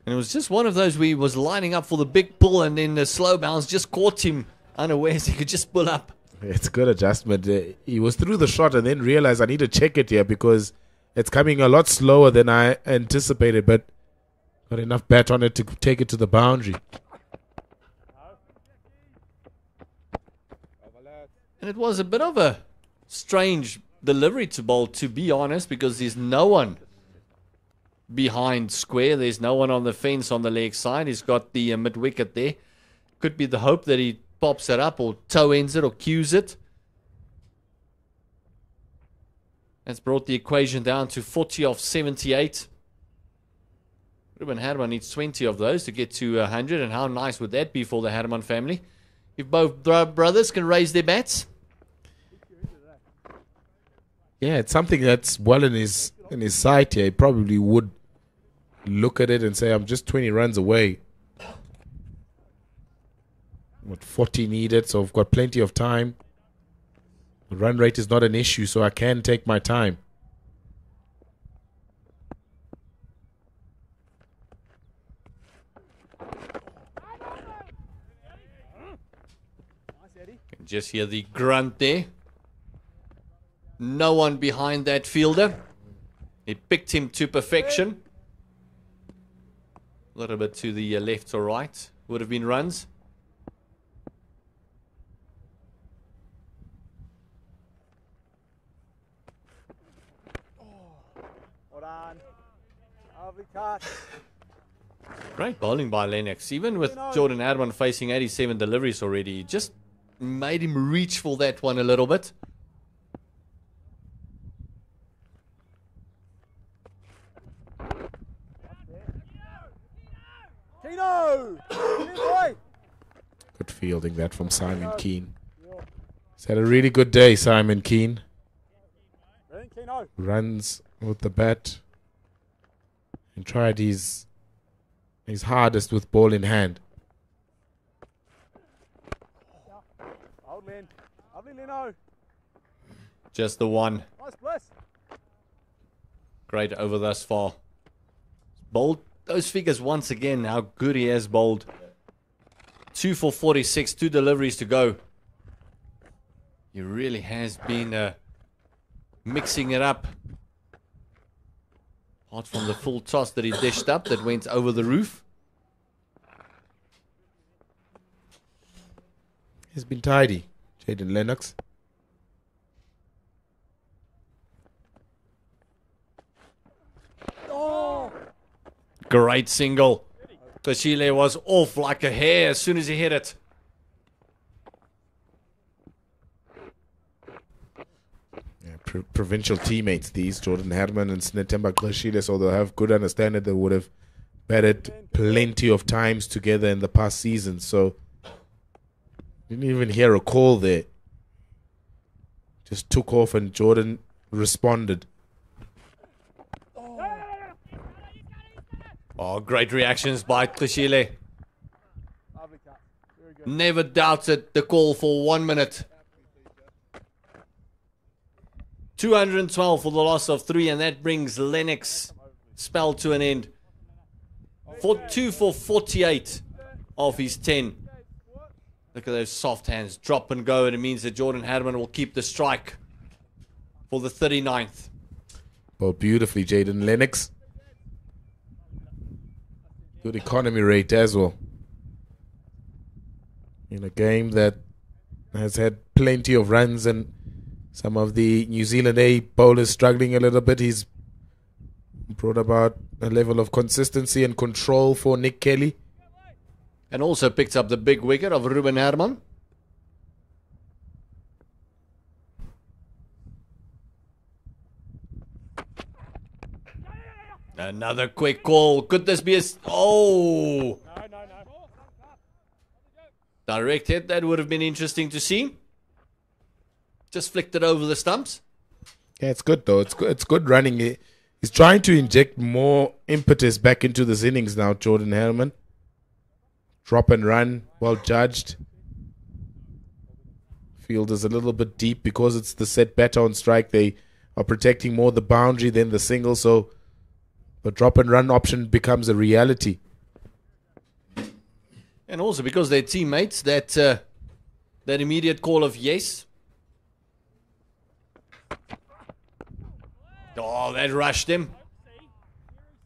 And it was just one of those where he was lining up for the big pull, and then the slow bounce just caught him unawares. He could just pull up. It's good adjustment. He was through the shot and then realized I need to check it here because it's coming a lot slower than I anticipated, but got enough bat on it to take it to the boundary. And it was a bit of a strange delivery to bowl, to be honest, because there's no one behind square. There's no one on the fence on the leg side. He's got the mid-wicket there. Could be the hope that he pops it up or toe ends it or cues it. That's brought the equation down to 40 of 78. Ruben Herman needs 20 of those to get to 100. And how nice would that be for the Herman family if both brothers can raise their bats? Yeah, it's something that's well in his sight here. He probably would look at it and say, I'm just 20 runs away. What, 40 needed, so I've got plenty of time. The run rate is not an issue, so I can take my time. Can just hear the grunt there. No one behind that fielder. He picked him to perfection. A little bit to the left or right would have been runs. Well done. Lovely cut. Great bowling by Lennox. Even with Jordan Adman facing 87 deliveries already, he just made him reach for that one a little bit. Keno! Good fielding that from Simon Keane. He's had a really good day, Simon Keane. Runs with the bat and tried his hardest with ball in hand. Just the one. Nice bless. Great over thus far. Bowled those figures once again, how good he has bowled. 2 for 46, 2 deliveries to go. He really has been mixing it up. Apart from the full toss that he dished up that went over the roof. He's been tidy, Jaden Lennox. Great single. Toshile was off like a hare as soon as he hit it. Yeah, provincial teammates, these, Jordan Herman and Snetemba Glashile, so they'll have good understanding. They would have batted plenty of times together in the past season, so didn't even hear a call there. Just took off and Jordan responded. Oh, great reactions by Toshile. Never doubted the call for 1 minute. 212 for the loss of 3, and that brings Lennox spell to an end. 2 for 48 of his 10. Look at those soft hands, drop and go, and it means that Jordan Herman will keep the strike for the 39th. Well, beautifully, Jaden Lennox. Good economy rate as well. In a game that has had plenty of runs and some of the New Zealand A bowlers struggling a little bit, he's brought about a level of consistency and control for Nick Kelly. And also picked up the big wicket of Ruben Herman. Another quick call. Could this be a... Oh! Direct hit. That would have been interesting to see. Just flicked it over the stumps. Yeah, it's good though. It's good running. He's trying to inject more impetus back into this innings now, Jordan Herman. Drop and run, well judged. Field is a little bit deep because it's the set batter on strike. They are protecting more the boundary than the single, so the drop and run option becomes a reality. And also because they're teammates, that immediate call of yes. Oh, that rushed him.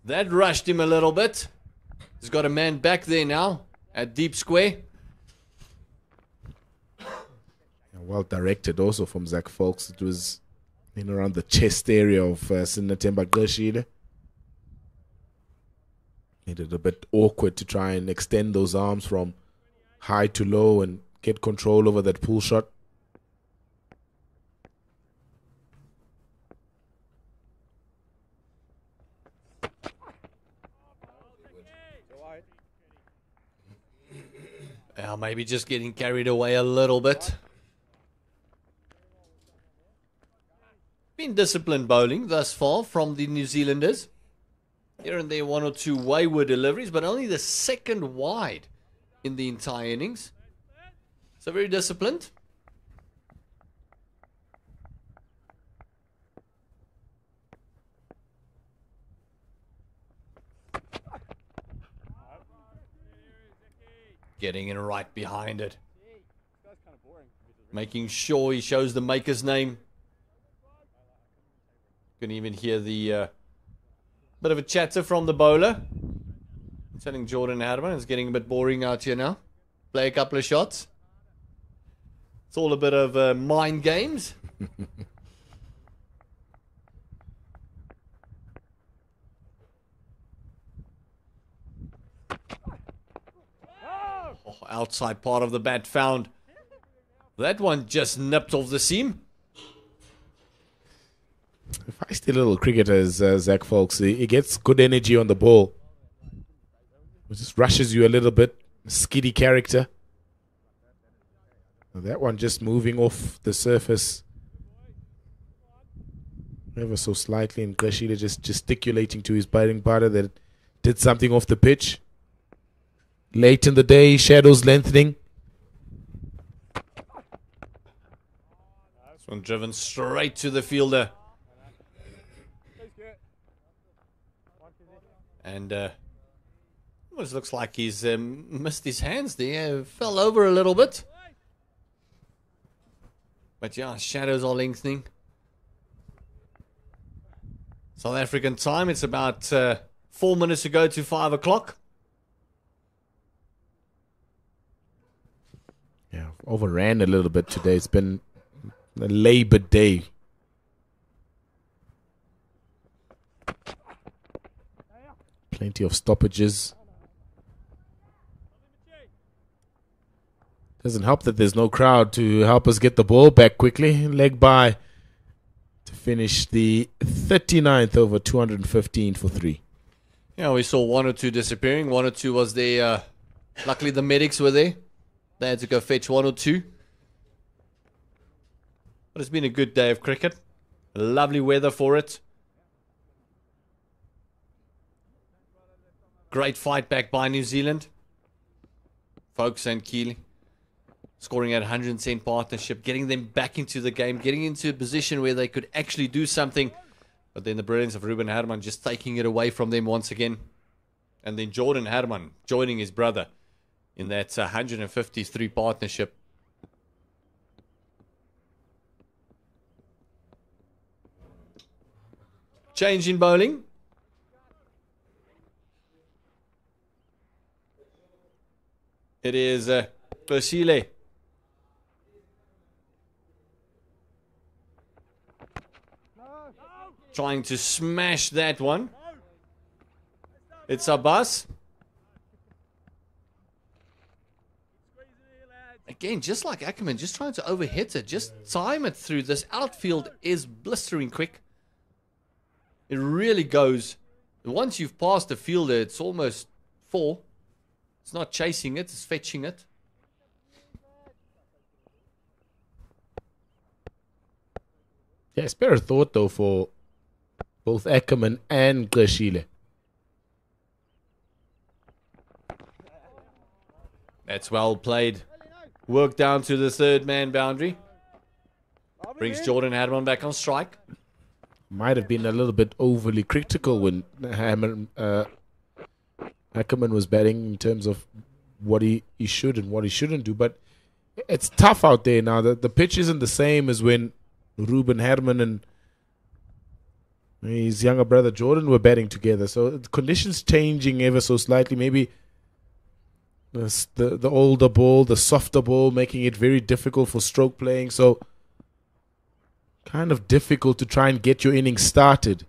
That rushed him a little bit. He's got a man back there now at deep square. Well directed also from Zach Folks. It was in around the chest area of Sinatemba Glashile. Made it a bit awkward to try and extend those arms from high to low and get control over that pull shot. Maybe just getting carried away a little bit. Been disciplined bowling thus far from the New Zealanders. Here and there, one or two wayward deliveries, but only the second wide in the entire innings. So very disciplined. Getting in right behind it. Making sure he shows the maker's name. Can even hear the bit of a chatter from the bowler. Telling Jordan Herman it's getting a bit boring out here now. Play a couple of shots. It's all a bit of mind games. Outside part of the bat found. That one just nipped off the seam. Feisty little cricketer is Zach Folks. He gets good energy on the ball. It just rushes you a little bit. Skiddy character. That one just moving off the surface ever so slightly, and Glashile just gesticulating to his batting partner that it did something off the pitch. Late in the day, shadows lengthening. This one driven straight to the fielder. And almost looks like he's missed his hands there. Fell over a little bit. But yeah, shadows are lengthening. South African time, it's about 4 minutes to go to 5 o'clock. Yeah, overran a little bit today. It's been a Labor Day. Plenty of stoppages. Doesn't help that there's no crowd to help us get the ball back quickly. Leg by to finish the 39th over 215 for 3. Yeah, we saw 1 or 2 disappearing. 1 or 2 was there. Luckily, the medics were there. They had to go fetch 1 or 2. But it's been a good day of cricket. Lovely weather for it. Great fight back by New Zealand. Folks and Keeley scoring at 100% partnership, getting them back into the game, getting into a position where they could actually do something. But then the brilliance of Ruben Herman just taking it away from them once again. And then Jordan Herman joining his brother in that 153 partnership. Change in bowling. It is Kosile. Trying to smash that one. It's Abbas. Again, just like Ackerman, just trying to overhit it. Just time it through. This outfield is blistering quick. It really goes. Once you've passed the fielder, it's almost 4. It's not chasing it, it's fetching it. Yeah, spare a thought though for both Ackerman and Glashile. That's well played. Work down to the 3rd man boundary. Brings Jordan Herman back on strike. Might have been a little bit overly critical when Ackerman was batting in terms of what he should and what he shouldn't do. But it's tough out there now. The pitch isn't the same as when Ruben Herman and his younger brother Jordan were batting together. So the conditions changing ever so slightly. Maybe the older ball, the softer ball, making it very difficult for stroke playing. So kind of difficult to try and get your innings started.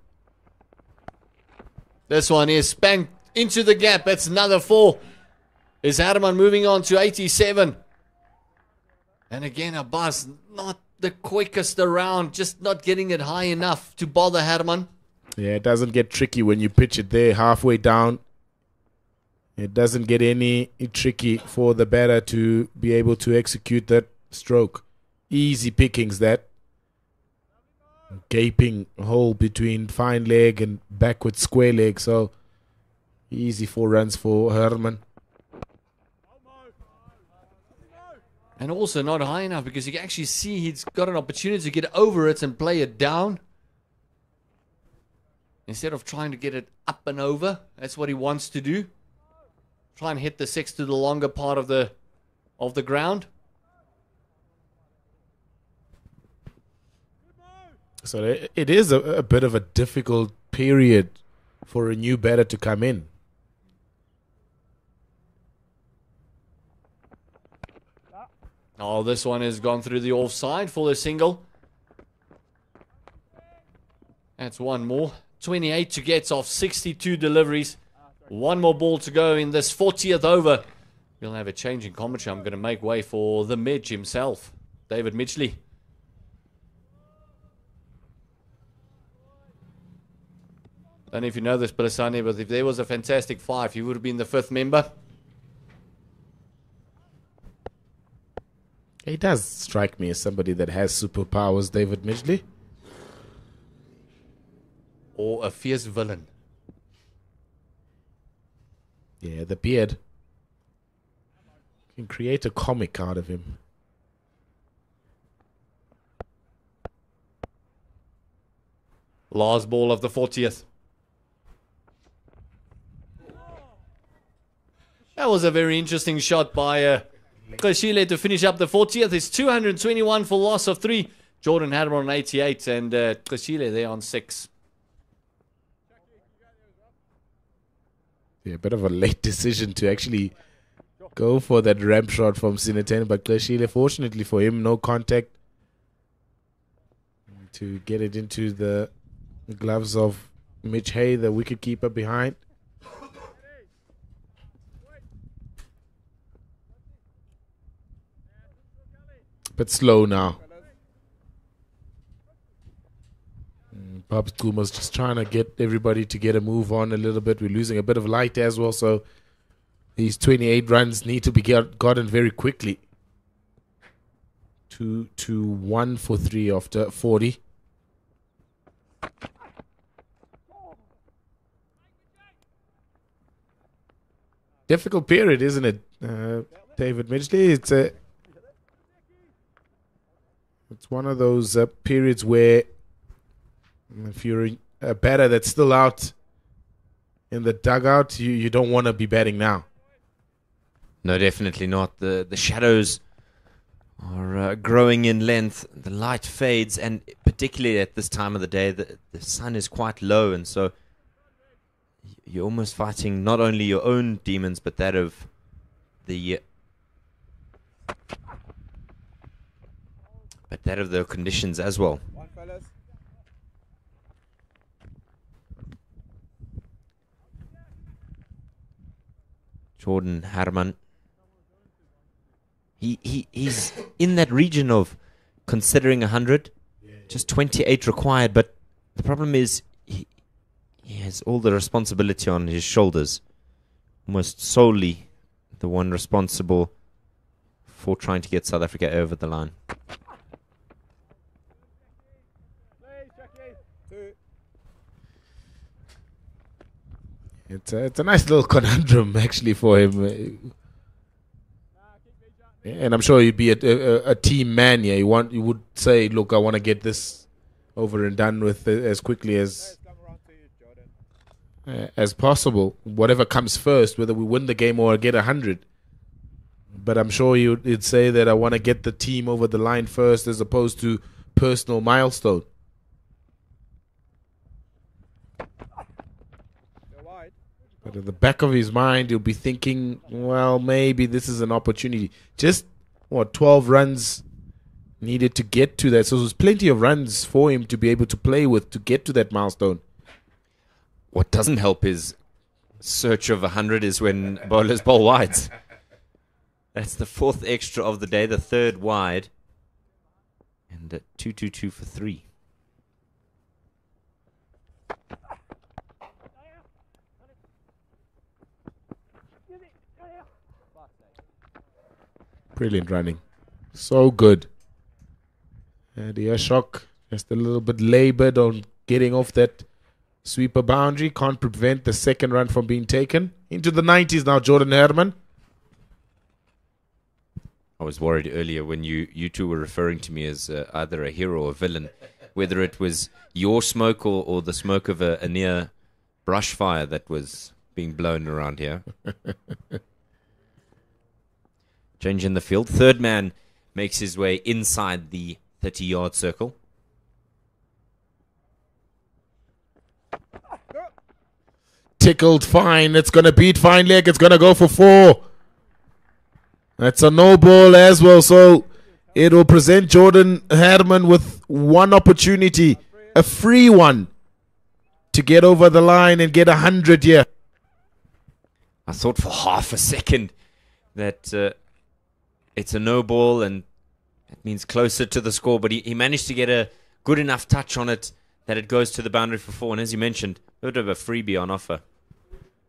This one is spanked into the gap. That's another 4. Is Herman moving on to 87. And again, Abbas not the quickest around, just not getting it high enough to bother Herman. Yeah, it doesn't get tricky when you pitch it there halfway down. It doesn't get any tricky for the batter to be able to execute that stroke. Easy pickings, that. Gaping hole between fine leg and backward square leg. So, easy 4 runs for Herman. And also not high enough because you can actually see he's got an opportunity to get over it and play it down. Instead of trying to get it up and over. That's what he wants to do. Try and hit the 6 to the longer part of the ground. So it is a bit of a difficult period for a new batter to come in. Oh, this one has gone through the offside for the single. That's one more. 28 to get off 62 deliveries. One more ball to go in this 40th over. We'll have a change in commentary. I'm going to make way for the Midge himself, David Midgley. Don't know if you know this, Belisani, but if there was a Fantastic Five, he would have been the 5th member. He does strike me as somebody that has superpowers, David Midgley. Or a fierce villain. Yeah, the beard. You can create a comic out of him. Last ball of the 40th. That was a very interesting shot by Koshile to finish up the 40th. It's 221 for loss of 3. Jordan Herman on 88 and Koshile there on 6. Yeah, a bit of a late decision to actually go for that ramp shot from Sinateni, but Kleshile, fortunately for him, no contact to get it into the gloves of Mitch Hay, the wicketkeeper behind. But slow now. Bob Kuma's just trying to get everybody to get a move on a little bit. We're losing a bit of light as well, so these 28 runs need to be gotten very quickly. 2-1 for 3 after 40. Difficult period, isn't it, David Midgley? It's one of those periods where if you're a batter that's still out in the dugout, you don't want to be batting now. No, definitely not. The shadows are growing in length. The light fades, and particularly at this time of the day, the sun is quite low, and so you're almost fighting not only your own demons, but that of the conditions as well. Jordan Herman. He's in that region of considering 100, just 28 required, but the problem is he has all the responsibility on his shoulders, almost solely the one responsible for trying to get South Africa over the line. It's a nice little conundrum actually for him. And I'm sure you'd be a team man. Yeah, you would say, look, I want to get this over and done with as quickly as possible. Whatever comes first, whether we win the game or get 100. But I'm sure you'd say that I want to get the team over the line first, as opposed to personal milestone. But at the back of his mind, he'll be thinking, well, maybe this is an opportunity. Just, 12 runs needed to get to that. So there's plenty of runs for him to be able to play with to get to that milestone. What doesn't help his search of 100 is when bowlers bowl wides. That's the 4th extra of the day, the 3rd wide. And 2-2-2 for 3. Brilliant running. So good. And the Ashok just a little bit labored on getting off that sweeper boundary. Can't prevent the 2nd run from being taken. Into the 90s now, Jordan Herman. I was worried earlier when you two were referring to me as either a hero or a villain, whether it was your smoke or the smoke of a near brush fire that was being blown around here. Change in the field. 3rd man makes his way inside the 30-yard circle. Tickled fine. It's going to beat fine leg. It's going to go for 4. That's a no ball as well. So it will present Jordan Herman with one opportunity, a free one, to get over the line and get 100 here. I thought for half a second that it's a no ball and that means closer to the score, but he managed to get a good enough touch on it that it goes to the boundary for 4. And as you mentioned, a bit of a freebie on offer.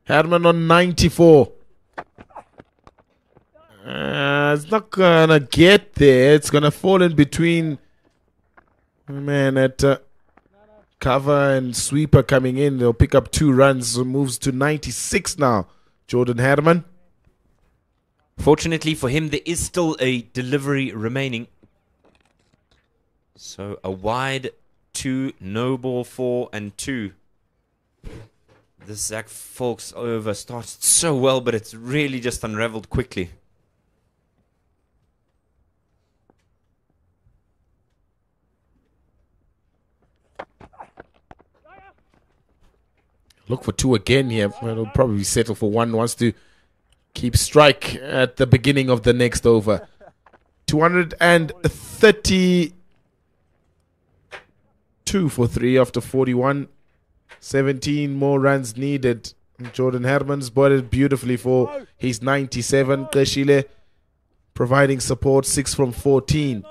Herman on 94. It's not going to get there. It's going to fall in between. Man, at cover and sweeper coming in. They'll pick up 2 runs. So moves to 96 now. Jordan Herman. Fortunately for him, there is still a delivery remaining. So a wide 2, no ball 4 and 2. This Zach Folks over started so well, but it's really just unraveled quickly. Look for two again here. Well, he'll probably settle for one. Wants to keep strike at the beginning of the next over. 232 for 3 after 41. 17 more runs needed. Jordan Herman's bought it beautifully for his 97. Keshile providing support, 6 from 14.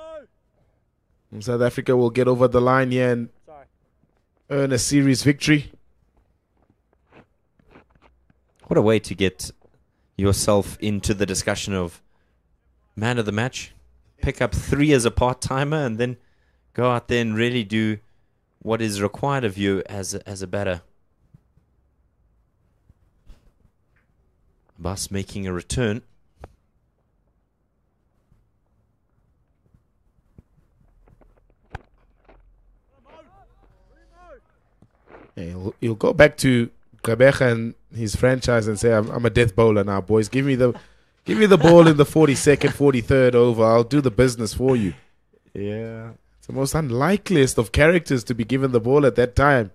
And South Africa will get over the line here and earn a series victory. What a way to get yourself into the discussion of man of the match. Pick up 3 as a part-timer and then go out there and really do what is required of you as a batter. Abbas making a return. He'll go back to Gqeberha and his franchise and say, I'm a death bowler now, boys. Give me the ball in the 42nd, 43rd over. I'll do the business for you. Yeah. It's the most unlikeliest of characters to be given the ball at that time.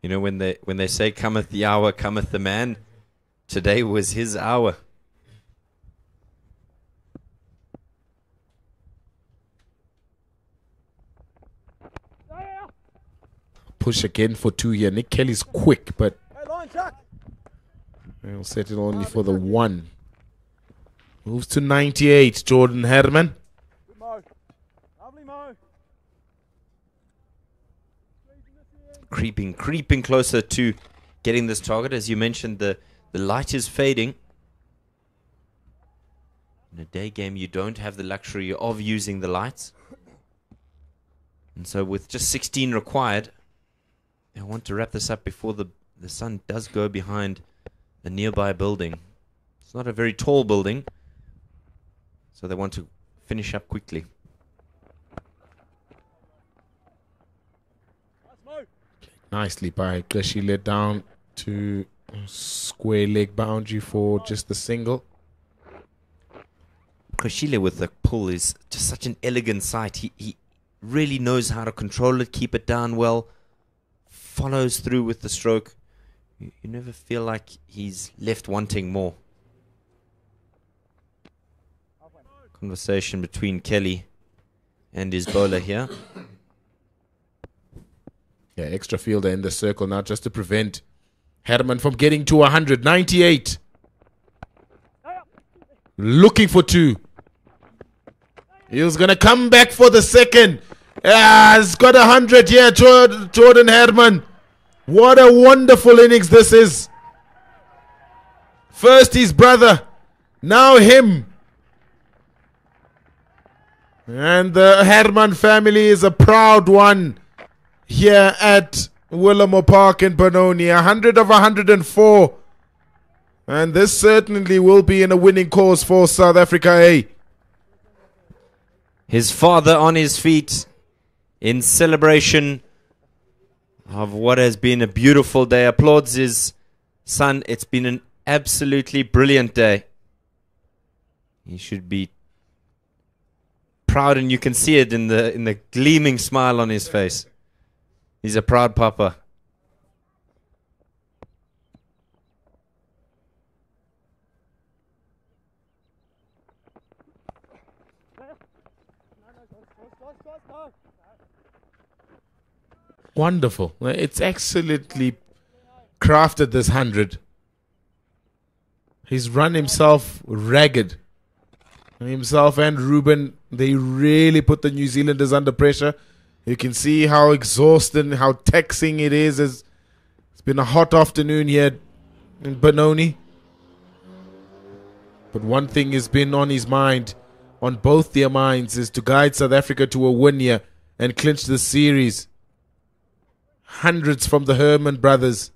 You know, when they say cometh the hour, cometh the man, today was his hour. Push again for 2 here. Nick Kelly's quick, but he'll set it only for the 1. Moves to 98, Jordan Herman. Creeping closer to getting this target. As you mentioned, the light is fading. In a day game, you don't have the luxury of using the lights. And so with just 16 required, I want to wrap this up before the sun does go behind a nearby building. It's not a very tall building, so they want to finish up quickly. Nicely by Keshile down to square leg boundary for just the single. Keshile with the pull is just such an elegant sight. He really knows how to control it, keep it down well, follows through with the stroke. You never feel like he's left wanting more. Conversation between Kelly and his bowler here. Yeah, extra fielder in the circle now just to prevent Herman from getting to 100. 98. Looking for 2. He's going to come back for the second. He's got 100 here, Jordan Herman. What a wonderful innings this is. First his brother, now him. And the Herman family is a proud one here at Willamore Park in Benoni. 100 of 104. And this certainly will be in a winning cause for South Africa A. His father on his feet in celebration of what has been a beautiful day. Applauds his son. It's been an absolutely brilliant day. He should be proud, and you can see it in the gleaming smile on his face. He's a proud papa. Wonderful. It's excellently crafted, this 100. He's run himself ragged. Himself and Ruben, they really put the New Zealanders under pressure. You can see how exhausting, how taxing it is. It's been a hot afternoon here in Benoni. But one thing has been on his mind, on both their minds, is to guide South Africa to a win here and clinch the series. Hundreds from the Herman brothers.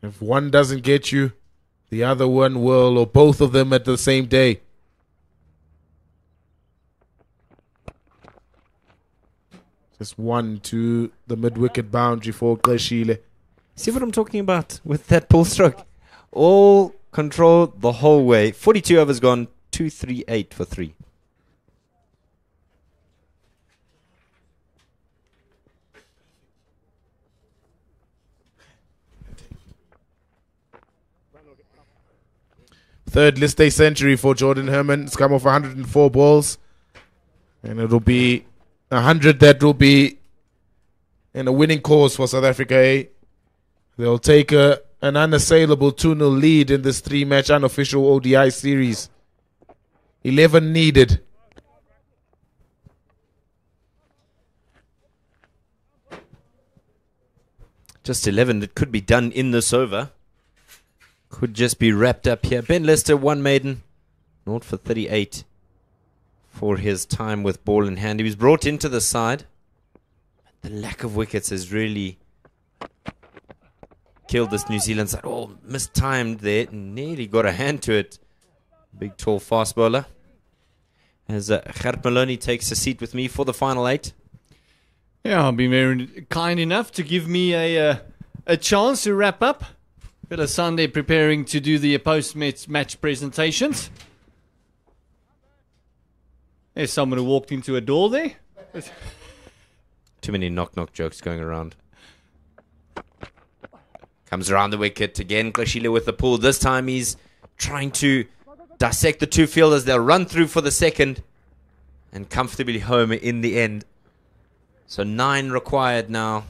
If one doesn't get you, the other one will, or both of them at the same day. Just 1 to the mid-wicket boundary for Keshile. See what I'm talking about with that pull stroke? All control the whole way. 42 overs gone, 238 for 3. third list day century for Jordan Herman. It's come off 104 balls. And it'll be 100 that will be in a winning cause for South Africa A. They'll take an unassailable 2-0 lead in this 3-match unofficial ODI series. 11 needed. Just 11 that could be done in this over. Could just be wrapped up here. Ben Lister, 1 maiden. 0 for 38 for his time with ball in hand. He was brought into the side. The lack of wickets has really killed this New Zealand side. Oh, mistimed there. Nearly got a hand to it. Big, tall, fast bowler. As Gert Maloney takes a seat with me for the final 8. Yeah, I've been very kind enough to give me a chance to wrap up. Phil Sunday preparing to do the post-match presentations. There's someone who walked into a door there. Too many knock-knock jokes going around. Comes around the wicket again. Klashile with the pull. This time he's trying to dissect the 2 fielders. They'll run through for the second and comfortably home in the end. So 9 required now,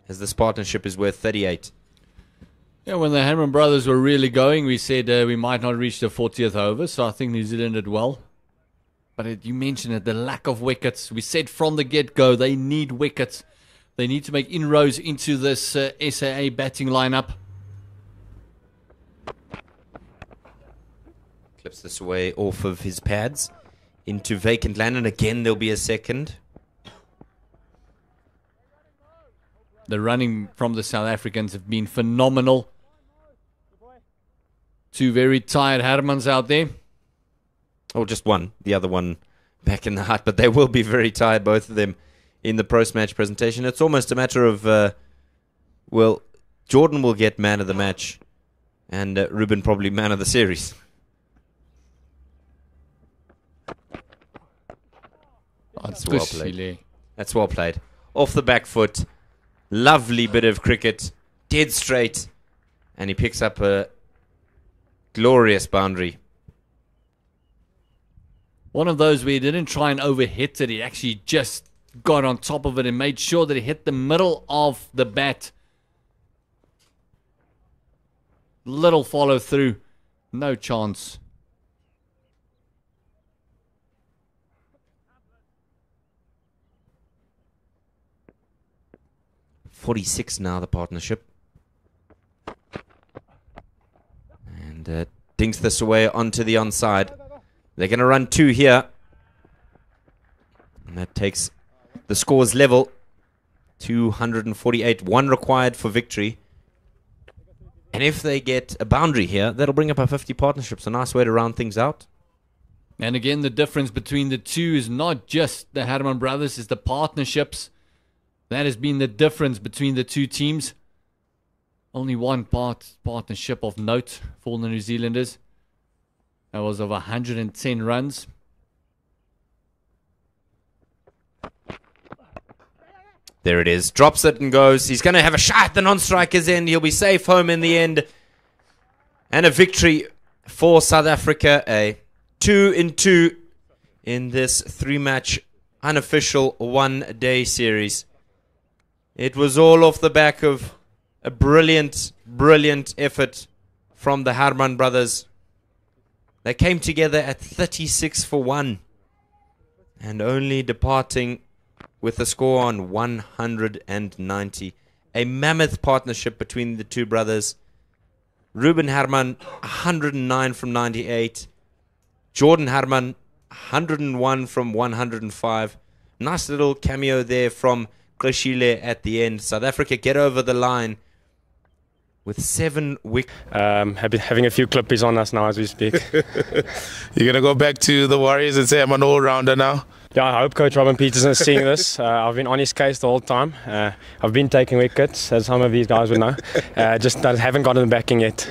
as this partnership is worth 38. Yeah, when the Harman brothers were really going, we said we might not reach the 40th over, so I think New Zealand did well. But you mentioned it, the lack of wickets. We said from the get-go they need wickets. They need to make inroads into this SAA batting lineup. Clips this away off of his pads into vacant land, and again there'll be a second. The running from the South Africans have been phenomenal. 2 very tired Hermans out there. Oh, just one. The other one back in the hut. But they will be very tired, both of them, in the post-match presentation. It's almost a matter of, well, Jordan will get man of the match and Ruben probably man of the series. That's well played. That's well played. Off the back foot. Lovely bit of cricket. Dead straight. And he picks up a glorious boundary. One of those where he didn't try and overhit it. He actually just got on top of it and made sure that he hit the middle of the bat. Little follow through. No chance. .46 now, the partnership. And dinks this away onto the onside. They're going to run 2 here. And that takes the scores level. 248. 1 required for victory. And if they get a boundary here, that'll bring up a 50 partnership. So a nice way to round things out. And again, the difference between the two is not just the Herman brothers, it's the partnerships. That has been the difference between the 2 teams. Only one partnership of note for the New Zealanders. That was of 110 runs. There it is. Drops it and goes. He's going to have a shot at the non-striker's end. He'll be safe home in the end. And a victory for South Africa. A 2-2 in this 3-match unofficial 1-day series. It was all off the back of a brilliant, brilliant effort from the Herman brothers. They came together at 36 for 1 and only departing with a score on 190. A mammoth partnership between the 2 brothers. Ruben Herman, 109 from 98. Jordan Herman, 101 from 105. Nice little cameo there from Klashile at the end. South Africa get over the line with 7 wickets. Having a few clippies on us now as we speak. You're going to go back to the Warriors and say I'm an all-rounder now? Yeah, I hope Coach Robin Peterson is seeing this. I've been on his case the whole time. I've been taking wickets, as some of these guys would know. Just haven't gotten the backing yet.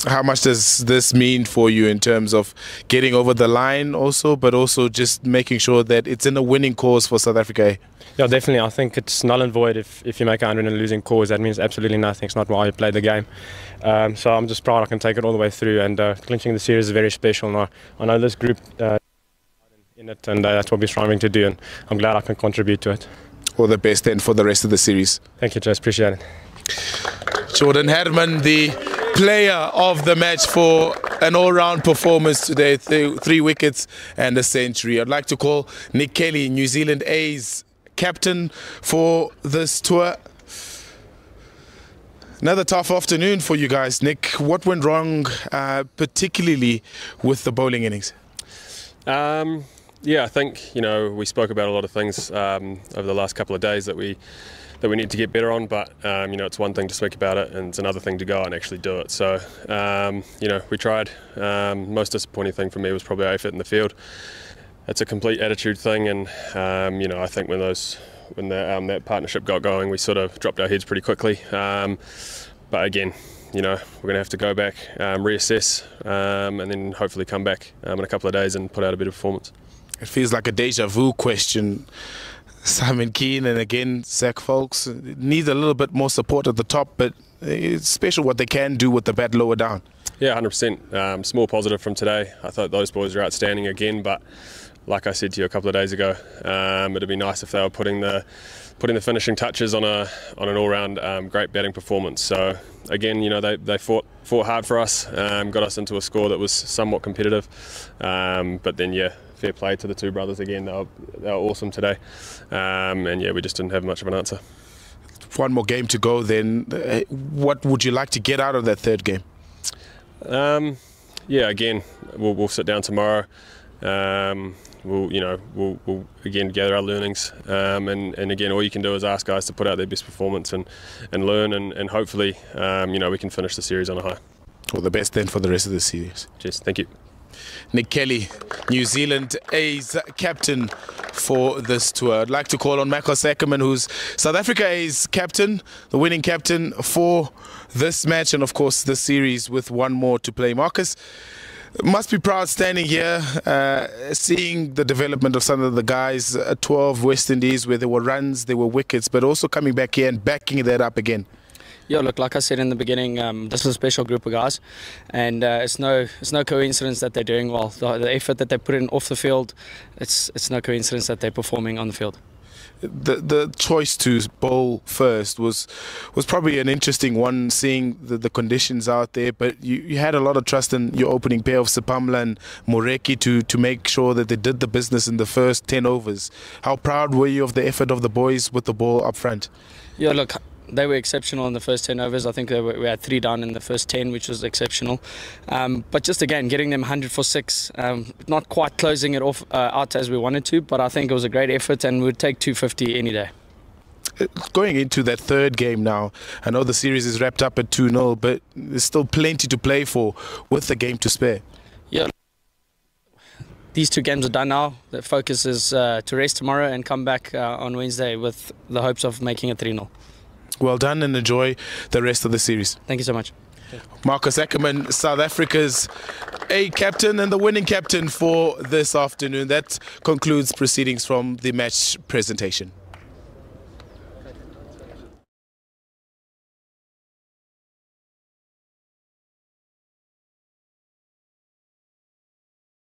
How much does this mean for you in terms of getting over the line also, but also just making sure that it's in a winning cause for South Africa? Yeah, definitely. I think it's null and void if you make 100 in a losing cause. That means absolutely nothing. It's not why you play the game. So I'm just proud I can take it all the way through, and clinching the series is very special. And I know this group in it, and that's what we're striving to do, and I'm glad I can contribute to it. All the best then for the rest of the series. Thank you, Jess. Appreciate it. Jordan Herman, the player of the match for an all-round performance today, 3 wickets and a century. I'd like to call Nick Kelly, New Zealand A's captain for this tour. Another tough afternoon for you guys. Nick, what went wrong, particularly with the bowling innings? Yeah, I think we spoke about a lot of things over the last couple of days that we need to get better on, but it's one thing to speak about it and it's another thing to go out and actually do it. So we tried. Most disappointing thing for me was probably our effort in the field. It's a complete attitude thing, and I think when that partnership got going, we sort of dropped our heads pretty quickly. But again, we're going to have to go back, reassess, and then hopefully come back in a couple of days and put out a better performance. It feels like a deja vu question. Simon Keane and again Zach Folks need a little bit more support at the top, but it's special what they can do with the bat lower down. Yeah, 100%. Small positive from today. I thought those boys were outstanding again, but like I said to you a couple of days ago, it'd be nice if they were putting the finishing touches on an all-round great batting performance. So again, they fought hard for us, got us into a score that was somewhat competitive, but then fair play to the two brothers again. They were awesome today, and we just didn't have much of an answer. One more game to go then. What would you like to get out of that third game? Again, we'll sit down tomorrow. We'll again gather our learnings, and again, all you can do is ask guys to put out their best performance and learn, and hopefully we can finish the series on a high. All the best then for the rest of the series. Cheers, thank you. Nick Kelly, New Zealand A's captain for this tour. I'd like to call on Marcus Ackerman, who's South Africa A's captain, the winning captain for this match and of course this series, with one more to play. Marcus, must be proud standing here, seeing the development of some of the guys, 12 West Indies, where there were runs, there were wickets, but also coming back here and backing that up again. Yeah, look, like I said in the beginning, this is a special group of guys, and it's no coincidence that they're doing well. The effort that they put in off the field, it's no coincidence that they're performing on the field. The choice to bowl first was probably an interesting one, seeing the conditions out there, but you had a lot of trust in your opening pair of Sepamla and Moreki to make sure that they did the business in the first 10 overs. How proud were you of the effort of the boys with the ball up front? Yeah, look, they were exceptional in the first 10 overs. I think we had 3 down in the first 10, which was exceptional. But just again, getting them 100 for 6, not quite closing it off out as we wanted to, but I think it was a great effort and we'd take 250 any day. Going into that third game now, I know the series is wrapped up at 2-0, but there's still plenty to play for with the game to spare. Yeah. These 2 games are done now. The focus is to rest tomorrow and come back on Wednesday with the hopes of making it 3-0. Well done and enjoy the rest of the series. Thank you so much. Marcus Ackerman, South Africa's A captain and the winning captain for this afternoon. That concludes proceedings from the match presentation.